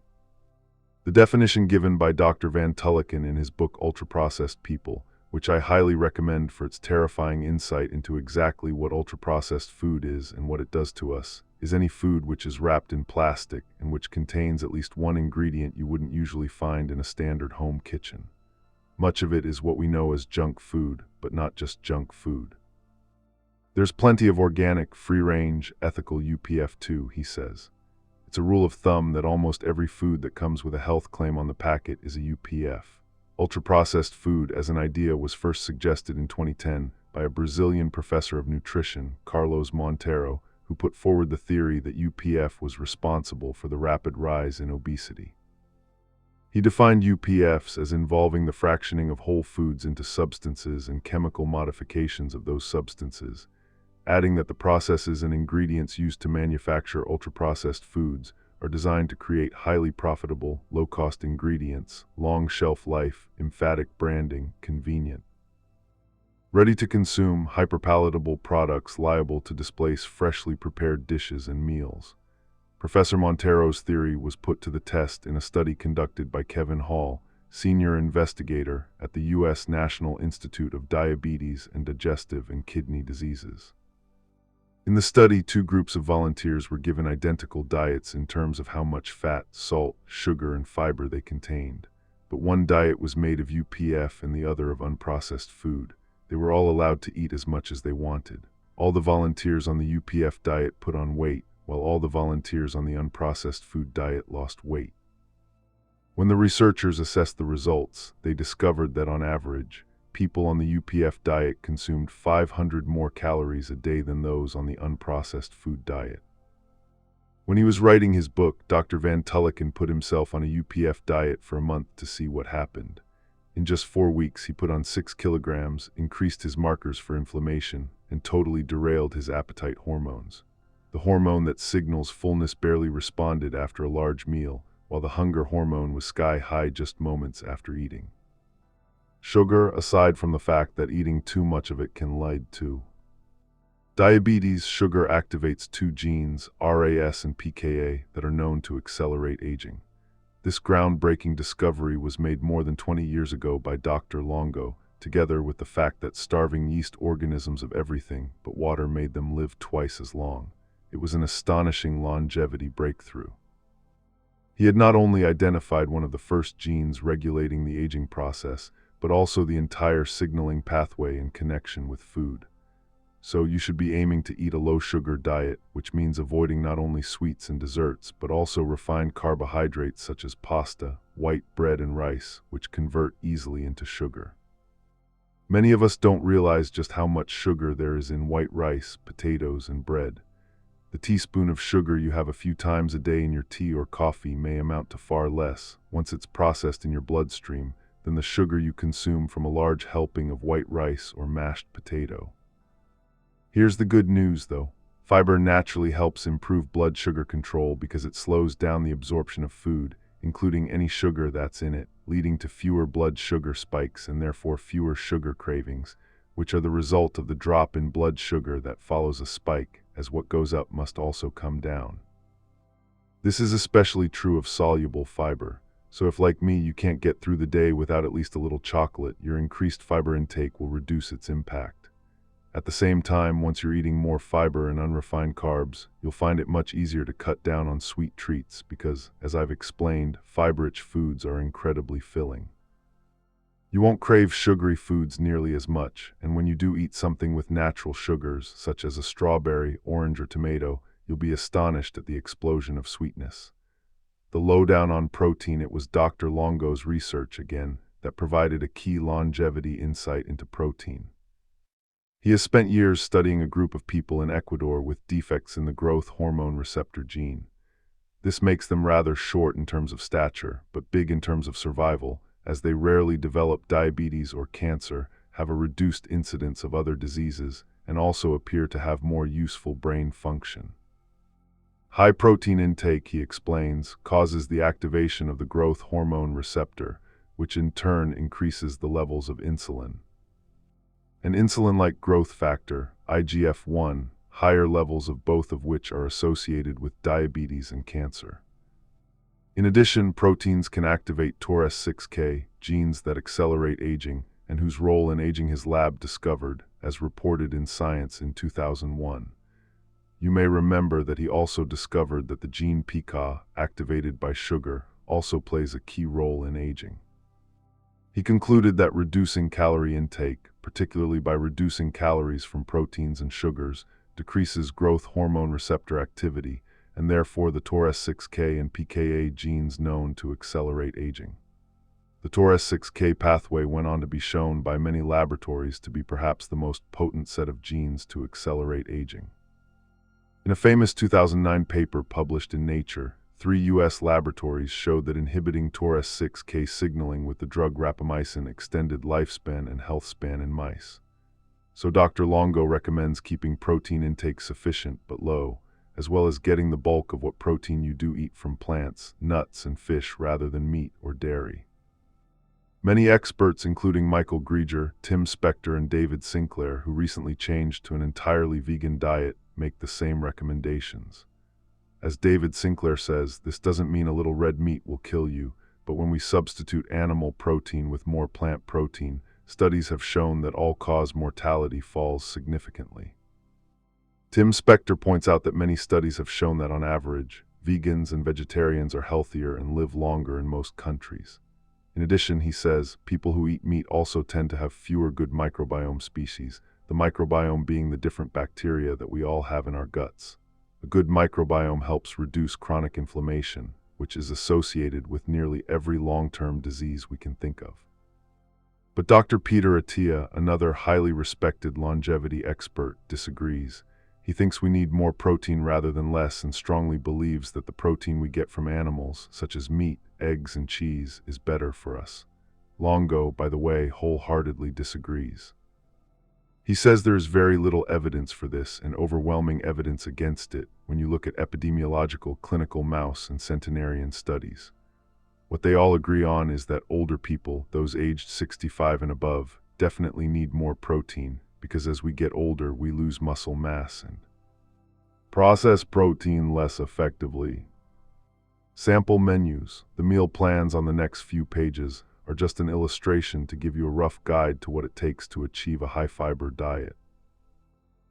The definition given by Dr. Van Tulliken in his book Ultra-Processed People, which I highly recommend for its terrifying insight into exactly what ultra-processed food is and what it does to us, is any food which is wrapped in plastic and which contains at least one ingredient you wouldn't usually find in a standard home kitchen. Much of it is what we know as junk food, but not just junk food. There's plenty of organic, free-range, ethical UPF too, he says. It's a rule of thumb that almost every food that comes with a health claim on the packet is a UPF. Ultra-processed food as an idea was first suggested in 2010 by a Brazilian professor of nutrition, Carlos Monteiro, who put forward the theory that UPF was responsible for the rapid rise in obesity. He defined UPFs as involving the fractioning of whole foods into substances and chemical modifications of those substances, adding that the processes and ingredients used to manufacture ultra-processed foods are designed to create highly profitable, low-cost ingredients, long shelf life, emphatic branding, convenient, ready-to-consume, hyperpalatable products liable to displace freshly prepared dishes and meals. Professor Monteiro's theory was put to the test in a study conducted by Kevin Hall, senior investigator at the U.S. National Institute of Diabetes and Digestive and Kidney Diseases. In the study, 2 groups of volunteers were given identical diets in terms of how much fat, salt, sugar, and fiber they contained. But one diet was made of UPF and the other of unprocessed food. They were all allowed to eat as much as they wanted. All the volunteers on the UPF diet put on weight, while all the volunteers on the unprocessed food diet lost weight. When the researchers assessed the results, they discovered that on average, people on the UPF diet consumed 500 more calories a day than those on the unprocessed food diet. When he was writing his book, Dr. Van Tulliken put himself on a UPF diet for a month to see what happened. In just 4 weeks, he put on 6 kilograms, increased his markers for inflammation, and totally derailed his appetite hormones. The hormone that signals fullness barely responded after a large meal, while the hunger hormone was sky-high just moments after eating. Sugar, aside from the fact that eating too much of it can lead to diabetes, sugar activates 2 genes, RAS and PKA, that are known to accelerate aging. This groundbreaking discovery was made more than 20 years ago by Dr. Longo, together with the fact that starving yeast organisms of everything but water made them live twice as long. It was an astonishing longevity breakthrough. He had not only identified one of the first genes regulating the aging process, but also the entire signaling pathway in connection with food. So you should be aiming to eat a low-sugar diet, which means avoiding not only sweets and desserts, but also refined carbohydrates such as pasta, white bread, and rice, which convert easily into sugar. Many of us don't realize just how much sugar there is in white rice, potatoes, and bread. The teaspoon of sugar you have a few times a day in your tea or coffee may amount to far less, once it's processed in your bloodstream, than the sugar you consume from a large helping of white rice or mashed potato. Here's the good news, though. Fiber naturally helps improve blood sugar control because it slows down the absorption of food, including any sugar that's in it, leading to fewer blood sugar spikes and therefore fewer sugar cravings, which are the result of the drop in blood sugar that follows a spike, as what goes up must also come down. This is especially true of soluble fiber. So if, like me, you can't get through the day without at least a little chocolate, your increased fiber intake will reduce its impact. At the same time, once you're eating more fiber and unrefined carbs, you'll find it much easier to cut down on sweet treats because, as I've explained, fiber-rich foods are incredibly filling. You won't crave sugary foods nearly as much, and when you do eat something with natural sugars, such as a strawberry, orange, or tomato, you'll be astonished at the explosion of sweetness. The lowdown on protein. It was Dr. Longo's research again that provided a key longevity insight into protein. He has spent years studying a group of people in Ecuador with defects in the growth hormone receptor gene. This makes them rather short in terms of stature, but big in terms of survival, as they rarely develop diabetes or cancer, have a reduced incidence of other diseases, and also appear to have more useful brain function. High protein intake, he explains, causes the activation of the growth hormone receptor, which in turn increases the levels of insulin. An insulin-like growth factor, IGF-1, higher levels of both of which are associated with diabetes and cancer. In addition, proteins can activate TORS6K, genes that accelerate aging, and whose role in aging his lab discovered, as reported in Science in 2001. You may remember that he also discovered that the gene PCA, activated by sugar, also plays a key role in aging. He concluded that reducing calorie intake, particularly by reducing calories from proteins and sugars, decreases growth hormone receptor activity, and therefore the TORS6K and PKA genes known to accelerate aging. The TORS6K pathway went on to be shown by many laboratories to be perhaps the most potent set of genes to accelerate aging. In a famous 2009 paper published in Nature, 3 U.S. laboratories showed that inhibiting TORS6K signaling with the drug rapamycin extended lifespan and health span in mice. So Dr. Longo recommends keeping protein intake sufficient but low, as well as getting the bulk of what protein you do eat from plants, nuts, and fish rather than meat or dairy. Many experts, including Michael Greger, Tim Spector, and David Sinclair, who recently changed to an entirely vegan diet, make the same recommendations. As David Sinclair says, this doesn't mean a little red meat will kill you, but when we substitute animal protein with more plant protein, studies have shown that all-cause mortality falls significantly. Tim Spector points out that many studies have shown that on average, vegans and vegetarians are healthier and live longer in most countries. In addition, he says, people who eat meat also tend to have fewer good microbiome species, the microbiome being the different bacteria that we all have in our guts. A good microbiome helps reduce chronic inflammation, which is associated with nearly every long-term disease we can think of. But Dr. Peter Attia, another highly respected longevity expert, disagrees. He thinks we need more protein rather than less and strongly believes that the protein we get from animals, such as meat, eggs, and cheese, is better for us. Longo, by the way, wholeheartedly disagrees. He says there is very little evidence for this and overwhelming evidence against it when you look at epidemiological, clinical mouse, and centenarian studies. What they all agree on is that older people, those aged 65 and above, definitely need more protein because as we get older, we lose muscle mass and process protein less effectively. Sample menus, the meal plans on the next few pages, are just an illustration to give you a rough guide to what it takes to achieve a high-fiber diet.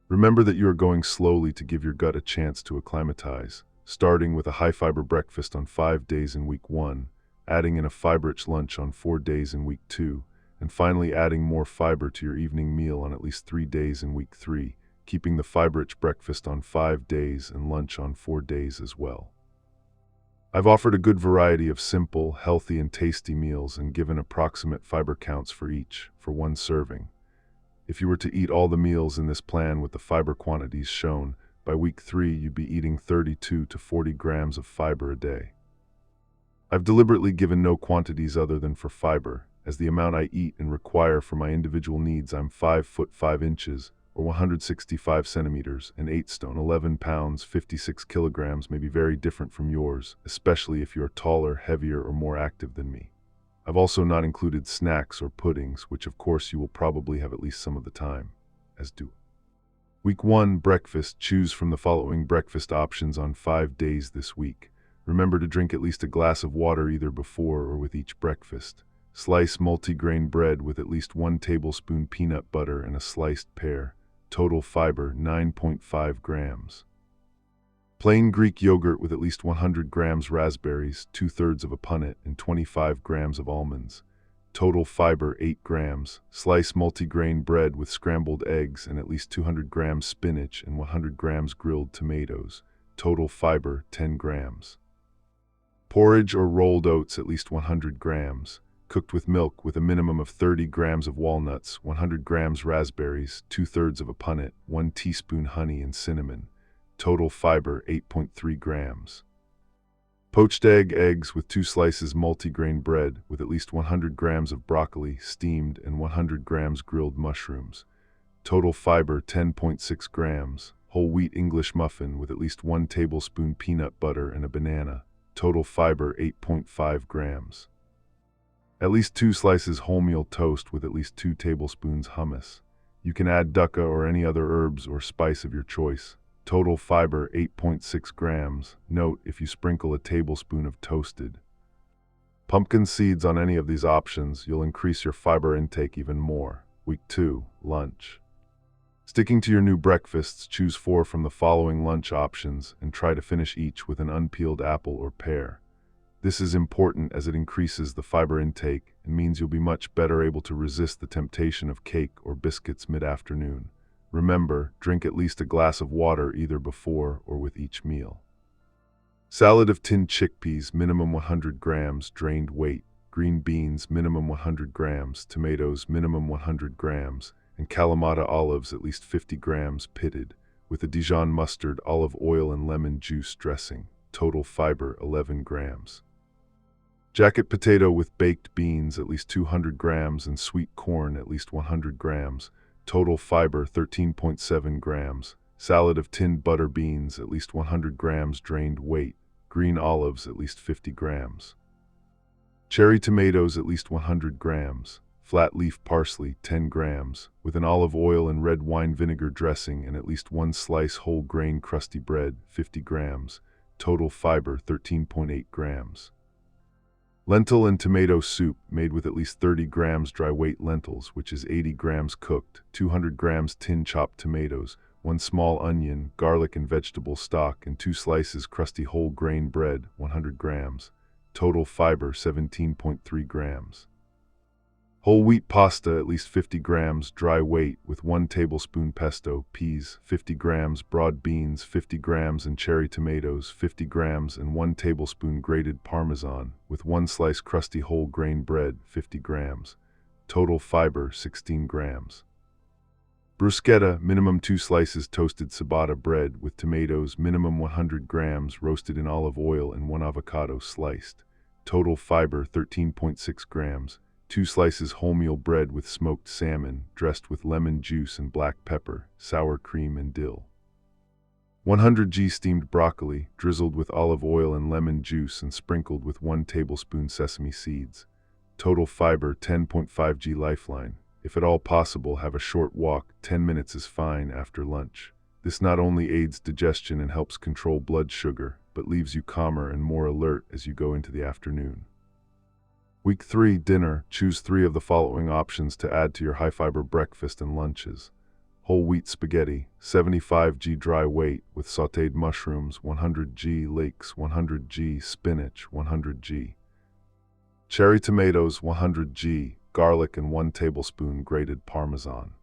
Remember that you are going slowly to give your gut a chance to acclimatize, starting with a high-fiber breakfast on 5 days in week 1, adding in a fiber-rich lunch on 4 days in week 2, and finally adding more fiber to your evening meal on at least 3 days in week 3, keeping the fiber-rich breakfast on 5 days and lunch on 4 days as well. I've offered a good variety of simple, healthy, and tasty meals and given approximate fiber counts for each, for one serving. If you were to eat all the meals in this plan with the fiber quantities shown, by week 3 you'd be eating 32 to 40 grams of fiber a day. I've deliberately given no quantities other than for fiber, as the amount I eat and require for my individual needs. I'm 5 foot 5 inches, or 165 centimeters, and 8 stone, 11 pounds, 56 kilograms may be very different from yours, especially if you are taller, heavier, or more active than me. I've also not included snacks or puddings, which of course you will probably have at least some of the time, as do. Week 1, breakfast. Choose from the following breakfast options on 5 days this week. Remember to drink at least a glass of water either before or with each breakfast. Slice multigrain bread with at least 1 tablespoon peanut butter and a sliced pear. Total fiber 9.5 grams. Plain Greek yogurt with at least 100 grams raspberries, 2/3 of a punnet, and 25 grams of almonds. Total fiber 8 grams. Slice multigrain bread with scrambled eggs and at least 200 grams spinach and 100 grams grilled tomatoes. Total fiber 10 grams. Porridge or rolled oats at least 100 grams. Cooked with milk with a minimum of 30 grams of walnuts, 100 grams raspberries, 2/3 of a punnet, 1 teaspoon honey and cinnamon. Total fiber 8.3 grams. Poached eggs with 2 slices multigrain bread with at least 100 grams of broccoli, steamed, and 100 grams grilled mushrooms. Total fiber 10.6 grams. Whole wheat English muffin with at least 1 tablespoon peanut butter and a banana. Total fiber 8.5 grams. At least 2 slices wholemeal toast with at least 2 tablespoons hummus. You can add dukkha or any other herbs or spice of your choice. Total fiber 8.6 grams. Note, if you sprinkle a tablespoon of toasted pumpkin seeds on any of these options, you'll increase your fiber intake even more. Week 2, lunch. Sticking to your new breakfasts, choose 4 from the following lunch options and try to finish each with an unpeeled apple or pear. This is important as it increases the fiber intake and means you'll be much better able to resist the temptation of cake or biscuits mid-afternoon. Remember, drink at least a glass of water either before or with each meal. Salad of tinned chickpeas, minimum 100 grams, drained weight. Green beans, minimum 100 grams. Tomatoes, minimum 100 grams. And Kalamata olives, at least 50 grams, pitted, with a Dijon mustard, olive oil, and lemon juice dressing. Total fiber 11 grams. Jacket potato with baked beans, at least 200 grams, and sweet corn, at least 100 grams. Total fiber 13.7 grams. Salad of tinned butter beans, at least 100 grams, drained weight. Green olives, at least 50 grams. Cherry tomatoes, at least 100 grams. Flat leaf parsley, 10 grams, with an olive oil and red wine vinegar dressing and at least 1 slice whole grain crusty bread, 50 grams. Total fiber 13.8 grams. Lentil and tomato soup made with at least 30 grams dry weight lentils, which is 80 grams cooked, 200 grams tin chopped tomatoes, 1 small onion, garlic and vegetable stock, and 2 slices crusty whole grain bread, 100 grams. Total fiber 17.3 grams. Whole wheat pasta, at least 50 grams, dry weight, with 1 tablespoon pesto, peas, 50 grams, broad beans, 50 grams, and cherry tomatoes, 50 grams, and 1 tablespoon grated Parmesan, with 1 slice crusty whole grain bread, 50 grams. Total fiber, 16 grams. Bruschetta, minimum 2 slices toasted ciabatta bread, with tomatoes, minimum 100 grams, roasted in olive oil, and 1 avocado sliced. Total fiber, 13.6 grams. 2 slices wholemeal bread with smoked salmon, dressed with lemon juice and black pepper, sour cream and dill. 100 g steamed broccoli, drizzled with olive oil and lemon juice and sprinkled with 1 tablespoon sesame seeds. Total fiber 10.5 g. Lifeline. If at all possible, have a short walk, 10 minutes is fine after lunch. This not only aids digestion and helps control blood sugar, but leaves you calmer and more alert as you go into the afternoon. Week 3, dinner. Choose 3 of the following options to add to your high-fiber breakfast and lunches. Whole wheat spaghetti, 75 g dry weight, with sautéed mushrooms, 100 g leeks, 100 g spinach, 100 g cherry tomatoes, 100 g garlic, and 1 tablespoon grated Parmesan.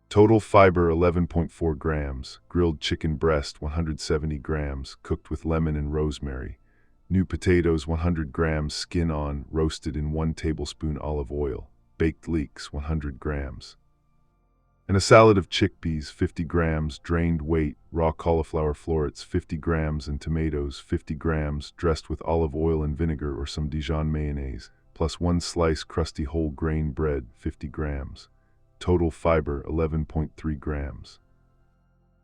Total fiber 11.4 grams. Grilled chicken breast, 170 grams, cooked with lemon and rosemary. New potatoes, 100 grams, skin on, roasted in 1 tablespoon olive oil. Baked leeks, 100 grams. And a salad of chickpeas, 50 grams, drained weight, raw cauliflower florets, 50 grams, and tomatoes, 50 grams, dressed with olive oil and vinegar or some Dijon mayonnaise, plus 1 slice crusty whole grain bread, 50 grams. total fiber 11.3 grams.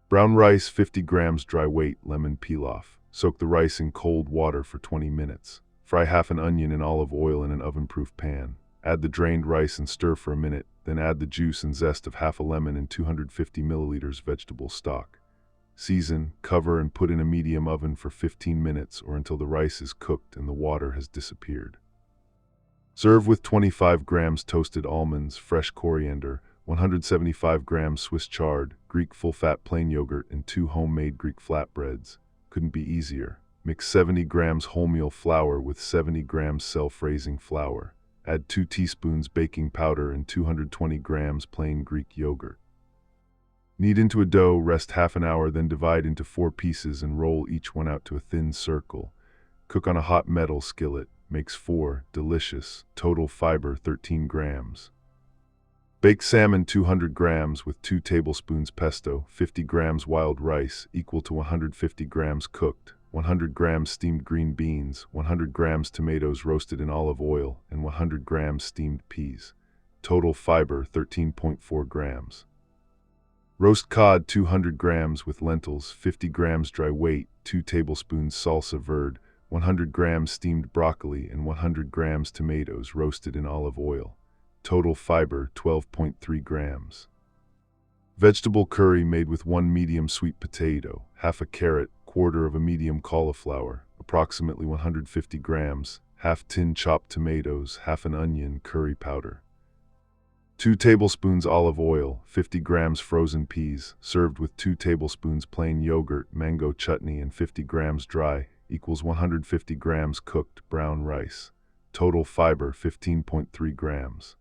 Brown rice 50 grams dry weight, lemon pilaf. Soak the rice in cold water for 20 minutes. Fry half an onion in olive oil in an oven-proof pan. Add the drained rice and stir for a minute, then add the juice and zest of half a lemon and 250 milliliters vegetable stock. Season, cover, and put in a medium oven for 15 minutes or until the rice is cooked and the water has disappeared. Serve with 25 grams toasted almonds, fresh coriander, 175 grams Swiss chard, Greek full-fat plain yogurt, and 2 homemade Greek flatbreads. Couldn't be easier. Mix 70 grams wholemeal flour with 70 grams self-raising flour. Add 2 teaspoons baking powder and 220 grams plain Greek yogurt. Knead into a dough, rest half an hour, then divide into 4 pieces and roll each one out to a thin circle. Cook on a hot metal skillet. Makes 4, delicious, total fiber 13 grams. Baked salmon 200 grams with 2 tablespoons pesto, 50 grams wild rice equal to 150 grams cooked, 100 grams steamed green beans, 100 grams tomatoes roasted in olive oil, and 100 grams steamed peas. Total fiber 13.4 grams. Roast cod 200 grams with lentils, 50 grams dry weight, 2 tablespoons salsa verde, 100 grams steamed broccoli, and 100 grams tomatoes roasted in olive oil. Total fiber 12.3 grams. Vegetable curry made with 1 medium sweet potato, half a carrot, quarter of a medium cauliflower, approximately 150 grams, half tin chopped tomatoes, half an onion, curry powder. 2 tablespoons olive oil, 50 grams frozen peas, served with 2 tablespoons plain yogurt, mango chutney, and 50 grams dry, equals 150 grams cooked brown rice. Total fiber 15.3 grams.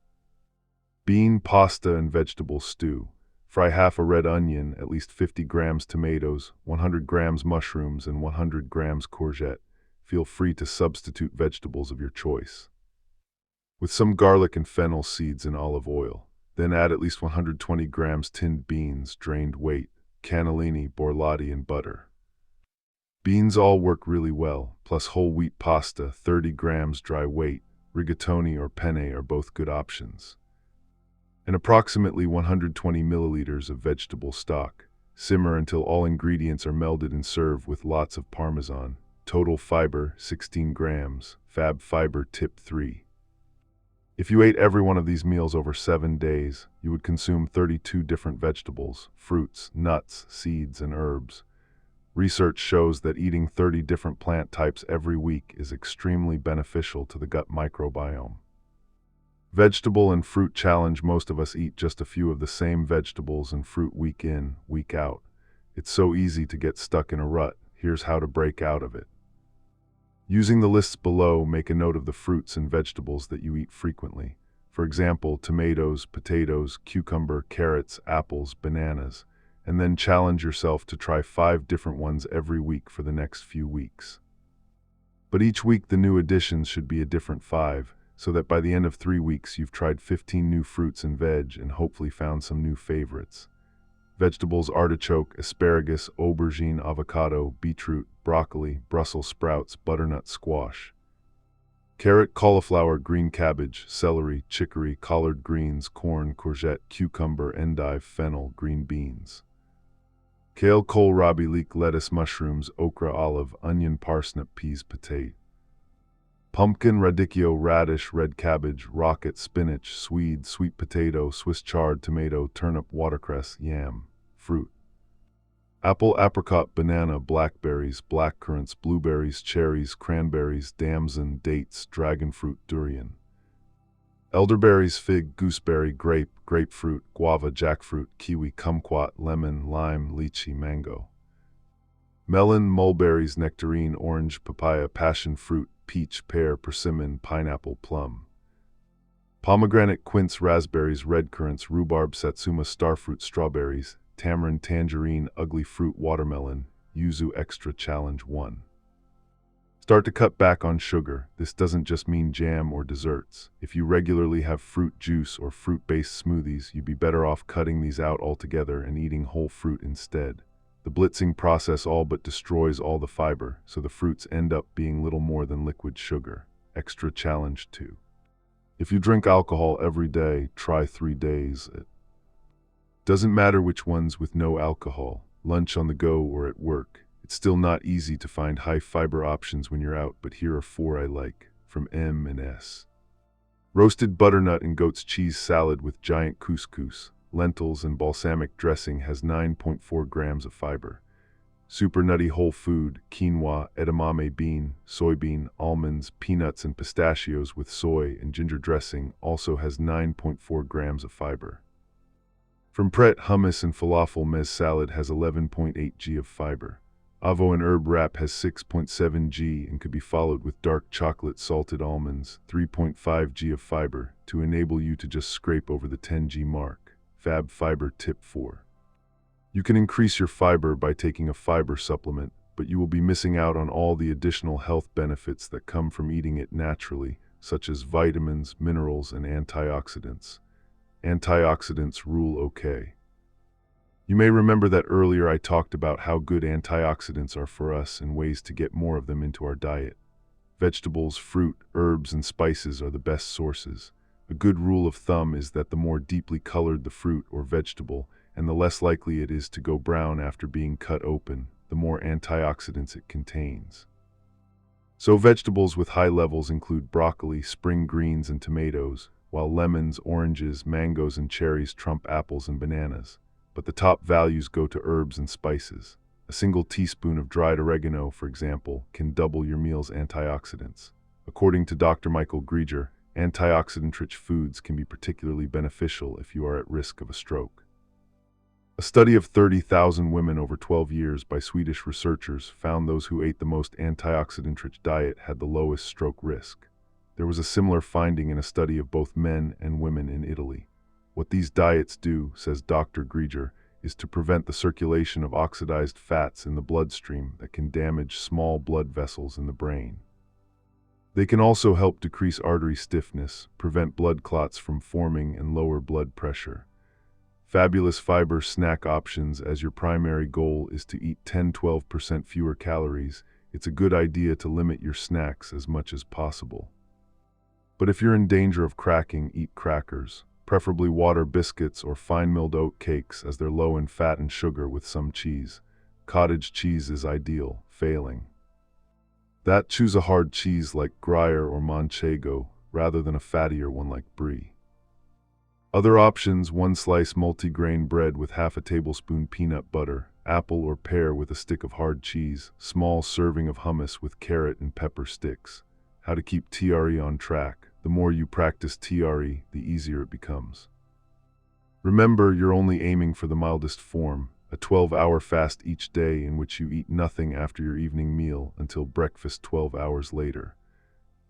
Bean, pasta, and vegetable stew. Fry half a red onion, at least 50 grams tomatoes, 100 grams mushrooms, and 100 grams courgette. Feel free to substitute vegetables of your choice. With some garlic and fennel seeds in olive oil. Then add at least 120 grams tinned beans, drained weight, cannellini, borlotti, and butter. Beans all work really well, plus whole wheat pasta, 30 grams dry weight, rigatoni or penne are both good options. And approximately 120 milliliters of vegetable stock. Simmer until all ingredients are melded and serve with lots of Parmesan. Total fiber 16 grams. Fab fiber tip 3. If you ate every one of these meals over 7 days, you would consume 32 different vegetables, fruits, nuts, seeds, and herbs. Research shows that eating 30 different plant types every week is extremely beneficial to the gut microbiome. Vegetable and fruit challenge. Most of us eat just a few of the same vegetables and fruit week in, week out. It's so easy to get stuck in a rut. Here's how to break out of it. Using the lists below, make a note of the fruits and vegetables that you eat frequently. For example, tomatoes, potatoes, cucumber, carrots, apples, bananas, and then challenge yourself to try 5 different ones every week for the next few weeks. But each week the new additions should be a different 5, so that by the end of 3 weeks you've tried 15 new fruits and veg and hopefully found some new favorites. Vegetables: artichoke, asparagus, aubergine, avocado, beetroot, broccoli, Brussels sprouts, butternut squash. Carrot, cauliflower, green cabbage, celery, chicory, collard greens, corn, courgette, cucumber, endive, fennel, green beans. Kale, kohlrabi, leek, lettuce, mushrooms, okra, olive, onion, parsnip, peas, potato. Pumpkin, radicchio, radish, red cabbage, rocket, spinach, swede, sweet potato, Swiss chard, tomato, turnip, watercress, yam. Fruit: apple, apricot, banana, blackberries, blackcurrants, blueberries, cherries, cranberries, damson, dates, dragonfruit, durian. Elderberries, fig, gooseberry, grape, grapefruit, guava, jackfruit, kiwi, kumquat, lemon, lime, lychee, mango. Melon, mulberries, nectarine, orange, papaya, passion fruit, peach, pear, persimmon, pineapple, plum. Pomegranate, quince, raspberries, red currants, rhubarb, satsuma, starfruit, strawberries, tamarind, tangerine, ugly fruit, watermelon. Yuzu Extra Challenge 1. Start to cut back on sugar. This doesn't just mean jam or desserts. If you regularly have fruit juice or fruit-based smoothies, you'd be better off cutting these out altogether and eating whole fruit instead. The blitzing process all but destroys all the fiber, so the fruits end up being little more than liquid sugar. Extra Challenge 2. If you drink alcohol every day, try 3 days. Doesn't matter which ones with no alcohol, lunch on the go or at work. It's still not easy to find high-fiber options when you're out, but here are 4 I like, from M&S. Roasted butternut and goat's cheese salad with giant couscous, lentils, and balsamic dressing has 9.4 grams of fiber. Super nutty whole food, quinoa, edamame bean, soybean, almonds, peanuts, and pistachios with soy and ginger dressing also has 9.4 grams of fiber. From Pret, hummus and falafel mez salad has 11.8 g of fiber. Avo and herb wrap has 6.7 g and could be followed with dark chocolate salted almonds, 3.5 g of fiber, to enable you to just scrape over the 10 g mark. Fab Fiber Tip 4. You can increase your fiber by taking a fiber supplement, but you will be missing out on all the additional health benefits that come from eating it naturally, such as vitamins, minerals, and antioxidants. Antioxidants rule okay. You may remember that earlier I talked about how good antioxidants are for us and ways to get more of them into our diet. Vegetables, fruit, herbs, and spices are the best sources. A good rule of thumb is that the more deeply colored the fruit or vegetable, and the less likely it is to go brown after being cut open, the more antioxidants it contains. So vegetables with high levels include broccoli, spring greens, and tomatoes, while lemons, oranges, mangoes, and cherries trump apples and bananas. But the top values go to herbs and spices. A single teaspoon of dried oregano, for example, can double your meal's antioxidants. According to Dr. Michael Grieger, antioxidant-rich foods can be particularly beneficial if you are at risk of a stroke. A study of 30,000 women over 12 years by Swedish researchers found those who ate the most antioxidant-rich diet had the lowest stroke risk. There was a similar finding in a study of both men and women in Italy. What these diets do, says Dr. Grieger, is to prevent the circulation of oxidized fats in the bloodstream that can damage small blood vessels in the brain. They can also help decrease artery stiffness, prevent blood clots from forming, and lower blood pressure. Fabulous fiber snack options. As your primary goal is to eat 10–12% fewer calories, it's a good idea to limit your snacks as much as possible. But if you're in danger of cracking, eat crackers, preferably water biscuits or fine-milled oat cakes, as they're low in fat and sugar with some cheese. Cottage cheese is ideal. Failing that, choose a hard cheese like Gruyere or Manchego rather than a fattier one like Brie. Other options: 1 slice multi-grain bread with half a tablespoon peanut butter, apple or pear with a stick of hard cheese, small serving of hummus with carrot and pepper sticks. How to keep TRE on track. The more you practice TRE, the easier it becomes. Remember, you're only aiming for the mildest form, a 12-hour fast each day in which you eat nothing after your evening meal until breakfast 12 hours later.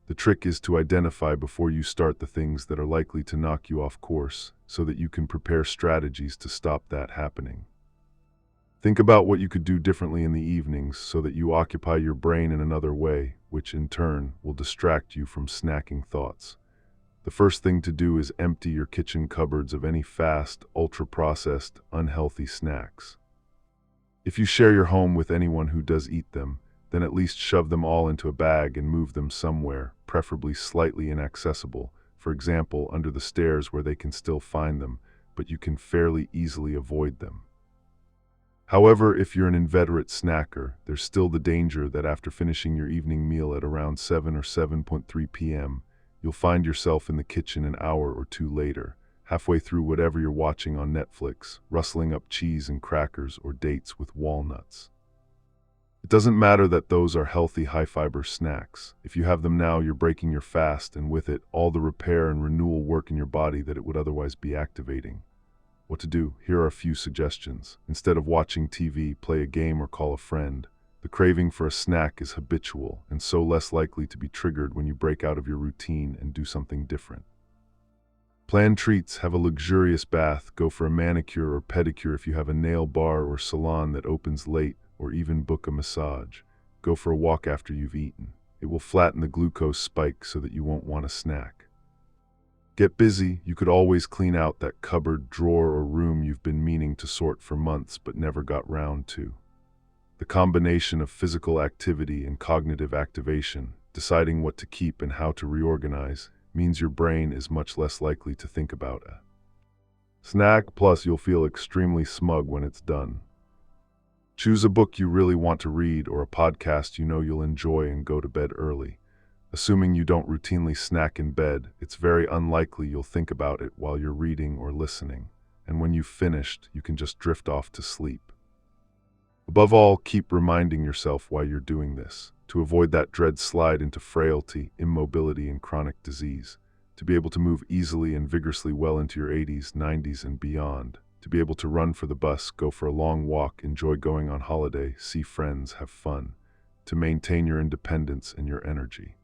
The trick is to identify before you start the things that are likely to knock you off course, so that you can prepare strategies to stop that happening. Think about what you could do differently in the evenings so that you occupy your brain in another way, which in turn will distract you from snacking thoughts. The first thing to do is empty your kitchen cupboards of any fast, ultra-processed, unhealthy snacks. If you share your home with anyone who does eat them, then at least shove them all into a bag and move them somewhere, preferably slightly inaccessible, for example, under the stairs where they can still find them, but you can fairly easily avoid them. However, if you're an inveterate snacker, there's still the danger that after finishing your evening meal at around 7 or 7:3 p.m., you'll find yourself in the kitchen an hour or two later, halfway through whatever you're watching on Netflix, rustling up cheese and crackers or dates with walnuts. It doesn't matter that those are healthy, high-fiber snacks. If you have them now, you're breaking your fast, and with it, all the repair and renewal work in your body that it would otherwise be activating. What to do? Here are a few suggestions. Instead of watching TV, play a game or call a friend. The craving for a snack is habitual, and so less likely to be triggered when you break out of your routine and do something different. Plan treats. Have a luxurious bath. Go for a manicure or pedicure if you have a nail bar or salon that opens late, or even book a massage. Go for a walk after you've eaten. It will flatten the glucose spike so that you won't want a snack. Get busy. You could always clean out that cupboard, drawer, or room you've been meaning to sort for months but never got round to. The combination of physical activity and cognitive activation, deciding what to keep and how to reorganize, means your brain is much less likely to think about a Snack, plus you'll feel extremely smug when it's done. Choose a book you really want to read or a podcast you know you'll enjoy and go to bed early. Assuming you don't routinely snack in bed, it's very unlikely you'll think about it while you're reading or listening, and when you've finished, you can just drift off to sleep. Above all, keep reminding yourself why you're doing this, to avoid that dread slide into frailty, immobility, and chronic disease, to be able to move easily and vigorously well into your 80s, 90s, and beyond, to be able to run for the bus, go for a long walk, enjoy going on holiday, see friends, have fun, to maintain your independence and your energy.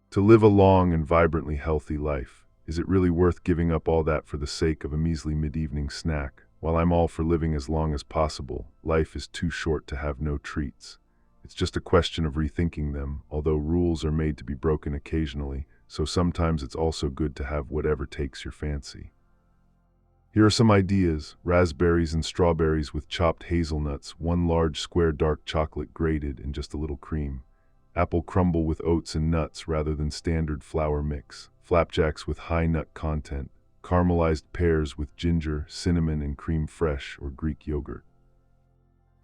To live a long and vibrantly healthy life, is it really worth giving up all that for the sake of a measly mid-evening snack? While I'm all for living as long as possible, life is too short to have no treats. It's just a question of rethinking them, although rules are made to be broken occasionally, so sometimes it's also good to have whatever takes your fancy. Here are some ideas: raspberries and strawberries with chopped hazelnuts, one large square dark chocolate grated and just a little cream. Apple crumble with oats and nuts rather than standard flour mix. Flapjacks with high nut content. Caramelized pears with ginger, cinnamon, and cream fresh or Greek yogurt.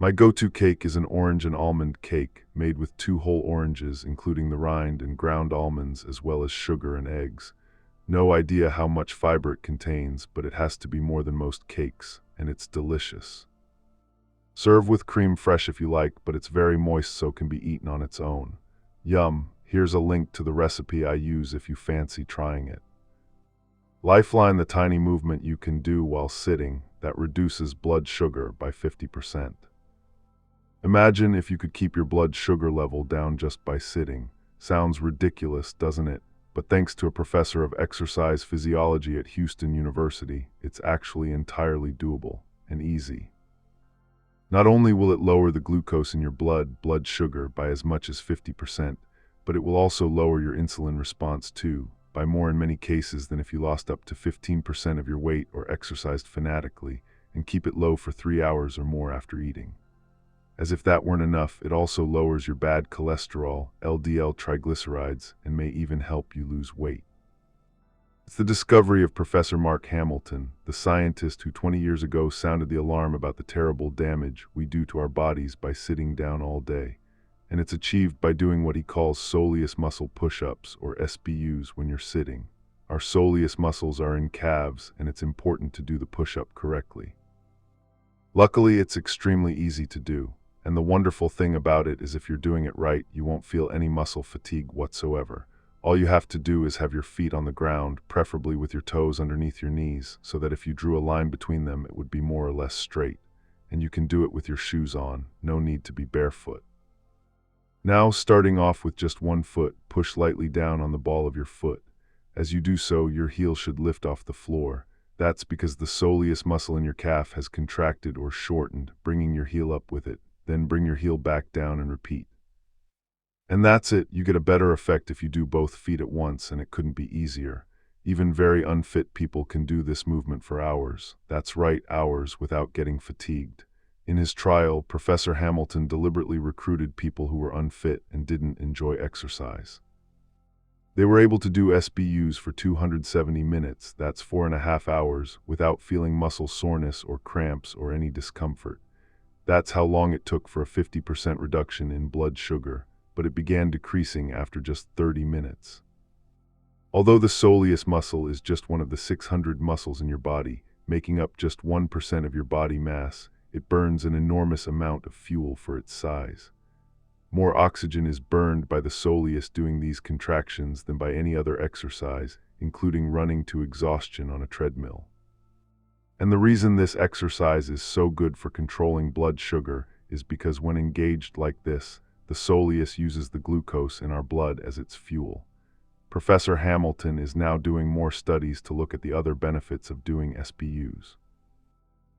My go-to cake is an orange and almond cake made with 2 whole oranges, including the rind, and ground almonds, as well as sugar and eggs. No idea how much fiber it contains, but it has to be more than most cakes, and it's delicious. Serve with cream fresh if you like, but it's very moist so can be eaten on its own. Yum! Here's a link to the recipe I use if you fancy trying it. Lifeline: the tiny movement you can do while sitting that reduces blood sugar by 50%. Imagine if you could keep your blood sugar level down just by sitting. Sounds ridiculous, doesn't it? But thanks to a professor of exercise physiology at Houston University, it's actually entirely doable and easy. Not only will it lower the glucose in your blood sugar, by as much as 50%, but it will also lower your insulin response too, by more in many cases than if you lost up to 15% of your weight or exercised fanatically, and keep it low for 3 hours or more after eating. As if that weren't enough, it also lowers your bad cholesterol, LDL triglycerides, and may even help you lose weight. It's the discovery of Professor Mark Hamilton, the scientist who 20 years ago sounded the alarm about the terrible damage we do to our bodies by sitting down all day. And it's achieved by doing what he calls soleus muscle push-ups, or SBUs, when you're sitting. Our soleus muscles are in calves, and it's important to do the push-up correctly. Luckily, it's extremely easy to do, and the wonderful thing about it is if you're doing it right, you won't feel any muscle fatigue whatsoever. All you have to do is have your feet on the ground, preferably with your toes underneath your knees, so that if you drew a line between them, it would be more or less straight. And you can do it with your shoes on, no need to be barefoot. Now, starting off with just one foot, push lightly down on the ball of your foot. As you do so, your heel should lift off the floor. That's because the soleus muscle in your calf has contracted or shortened, bringing your heel up with it. Then bring your heel back down and repeat. And that's it. You get a better effect if you do both feet at once, and it couldn't be easier. Even very unfit people can do this movement for hours. That's right, hours, without getting fatigued. In his trial, Professor Hamilton deliberately recruited people who were unfit and didn't enjoy exercise. They were able to do SBUs for 270 minutes, that's 4.5 hours, without feeling muscle soreness or cramps or any discomfort. That's how long it took for a 50% reduction in blood sugar, but it began decreasing after just 30 minutes. Although the soleus muscle is just one of the 600 muscles in your body, making up just 1% of your body mass, it burns an enormous amount of fuel for its size. More oxygen is burned by the soleus doing these contractions than by any other exercise, including running to exhaustion on a treadmill. And the reason this exercise is so good for controlling blood sugar is because when engaged like this, the soleus uses the glucose in our blood as its fuel. Professor Hamilton is now doing more studies to look at the other benefits of doing SBUs.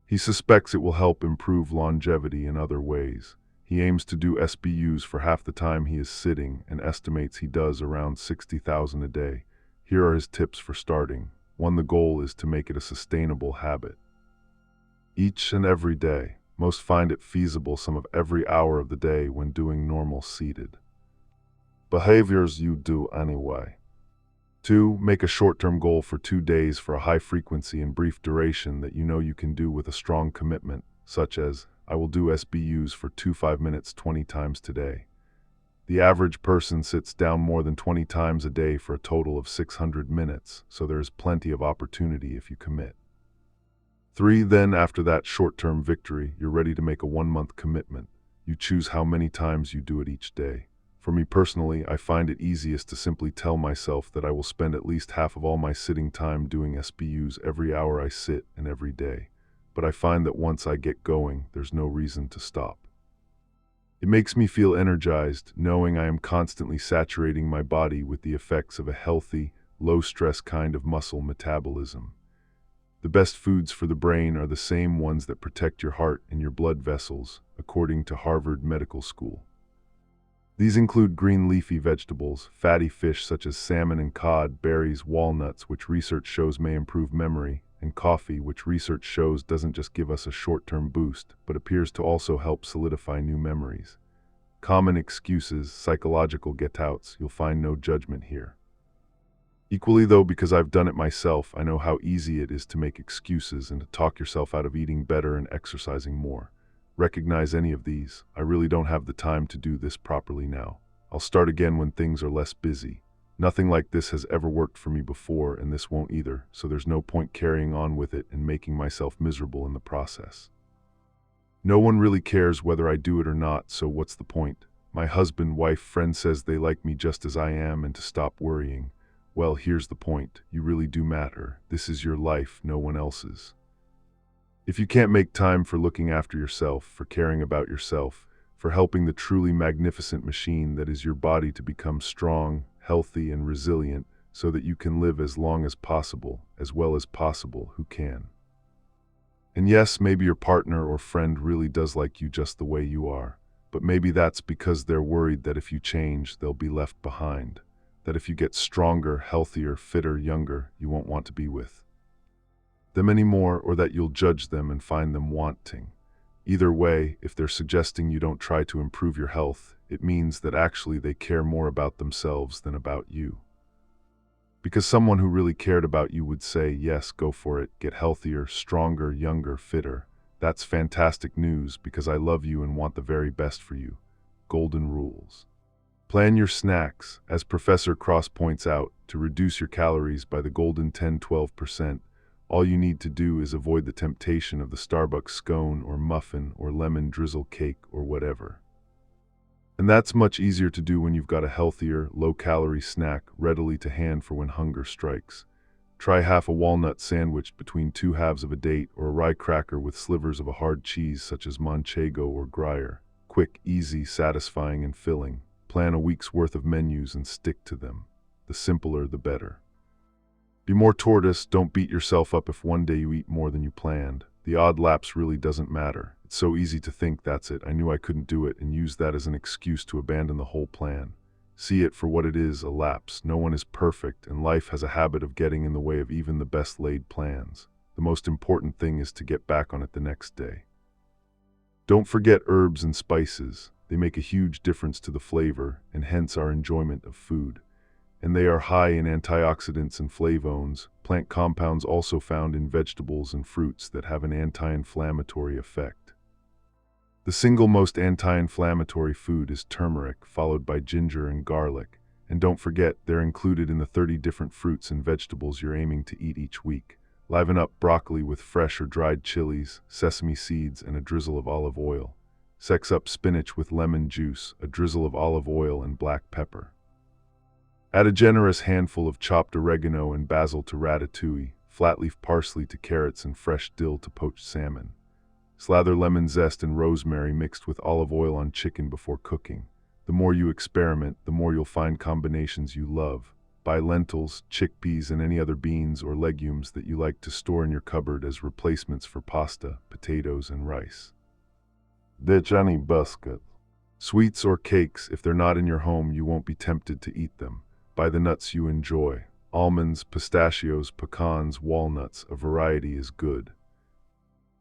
He suspects it will help improve longevity in other ways. He aims to do SBUs for half the time he is sitting and estimates he does around 60,000 a day. Here are his tips for starting. 1. The goal is to make it a sustainable habit. Each and every day. Most find it feasible some of every hour of the day when doing normal seated behaviors you do anyway. 2. Make a short-term goal for 2 days for a high frequency and brief duration that you know you can do with a strong commitment, such as, I will do SBUs for 5 minutes 20 times today. The average person sits down more than 20 times a day for a total of 600 minutes, so there is plenty of opportunity if you commit. 3. Then, after that short-term victory, you're ready to make a 1-month commitment. You choose how many times you do it each day. For me personally, I find it easiest to simply tell myself that I will spend at least half of all my sitting time doing SBUs every hour I sit and every day. But I find that once I get going, there's no reason to stop. It makes me feel energized, knowing I am constantly saturating my body with the effects of a healthy, low-stress kind of muscle metabolism. The best foods for the brain are the same ones that protect your heart and your blood vessels, according to Harvard Medical School. These include green leafy vegetables, fatty fish such as salmon and cod, berries, walnuts, which research shows may improve memory, and coffee, which research shows doesn't just give us a short-term boost, but appears to also help solidify new memories. Common excuses, psychological get-outs, you'll find no judgment here. Equally though, because I've done it myself, I know how easy it is to make excuses and to talk yourself out of eating better and exercising more. Recognize any of these. I really don't have the time to do this properly now. I'll start again when things are less busy. Nothing like this has ever worked for me before, and this won't either, so there's no point carrying on with it and making myself miserable in the process. No one really cares whether I do it or not, so what's the point? My husband, wife, friend says they like me just as I am and to stop worrying. Well, here's the point. You really do matter. This is your life, no one else's. If you can't make time for looking after yourself, for caring about yourself, for helping the truly magnificent machine that is your body to become strong, healthy, and resilient so that you can live as long as possible, as well as possible, who can? And yes, maybe your partner or friend really does like you just the way you are, but maybe that's because they're worried that if you change, they'll be left behind, that if you get stronger, healthier, fitter, younger, you won't want to be with them anymore, or that you'll judge them and find them wanting. Either way, if they're suggesting you don't try to improve your health, it means that actually they care more about themselves than about you. Because someone who really cared about you would say, yes, go for it, get healthier, stronger, younger, fitter. That's fantastic news because I love you and want the very best for you. Golden rules. Plan your snacks, as Professor Cross points out, to reduce your calories by the golden 10-12%. All you need to do is avoid the temptation of the Starbucks scone or muffin or lemon drizzle cake or whatever. And that's much easier to do when you've got a healthier, low-calorie snack readily to hand for when hunger strikes. Try half a walnut sandwich between 2 halves of a date, or a rye cracker with slivers of a hard cheese such as Manchego or Gruyere. Quick, easy, satisfying, and filling. Plan a week's worth of menus and stick to them. The simpler, the better. Be more tortoise, don't beat yourself up if one day you eat more than you planned. The odd lapse really doesn't matter. It's so easy to think that's it, I knew I couldn't do it, and use that as an excuse to abandon the whole plan. See it for what it is, a lapse. No one is perfect, and life has a habit of getting in the way of even the best laid plans. The most important thing is to get back on it the next day. Don't forget herbs and spices. They make a huge difference to the flavor, and hence our enjoyment of food. And they are high in antioxidants and flavones, plant compounds also found in vegetables and fruits that have an anti-inflammatory effect. The single most anti-inflammatory food is turmeric, followed by ginger and garlic. And don't forget, they're included in the 30 different fruits and vegetables you're aiming to eat each week. Liven up broccoli with fresh or dried chilies, sesame seeds, and a drizzle of olive oil. Sex up spinach with lemon juice, a drizzle of olive oil, and black pepper. Add a generous handful of chopped oregano and basil to ratatouille, flat-leaf parsley to carrots, and fresh dill to poached salmon. Slather lemon zest and rosemary mixed with olive oil on chicken before cooking. The more you experiment, the more you'll find combinations you love. Buy lentils, chickpeas, and any other beans or legumes that you like to store in your cupboard as replacements for pasta, potatoes, and rice. Ditch any biscuit. Sweets or cakes, if they're not in your home, you won't be tempted to eat them. Buy the nuts you enjoy. Almonds, pistachios, pecans, walnuts, a variety is good.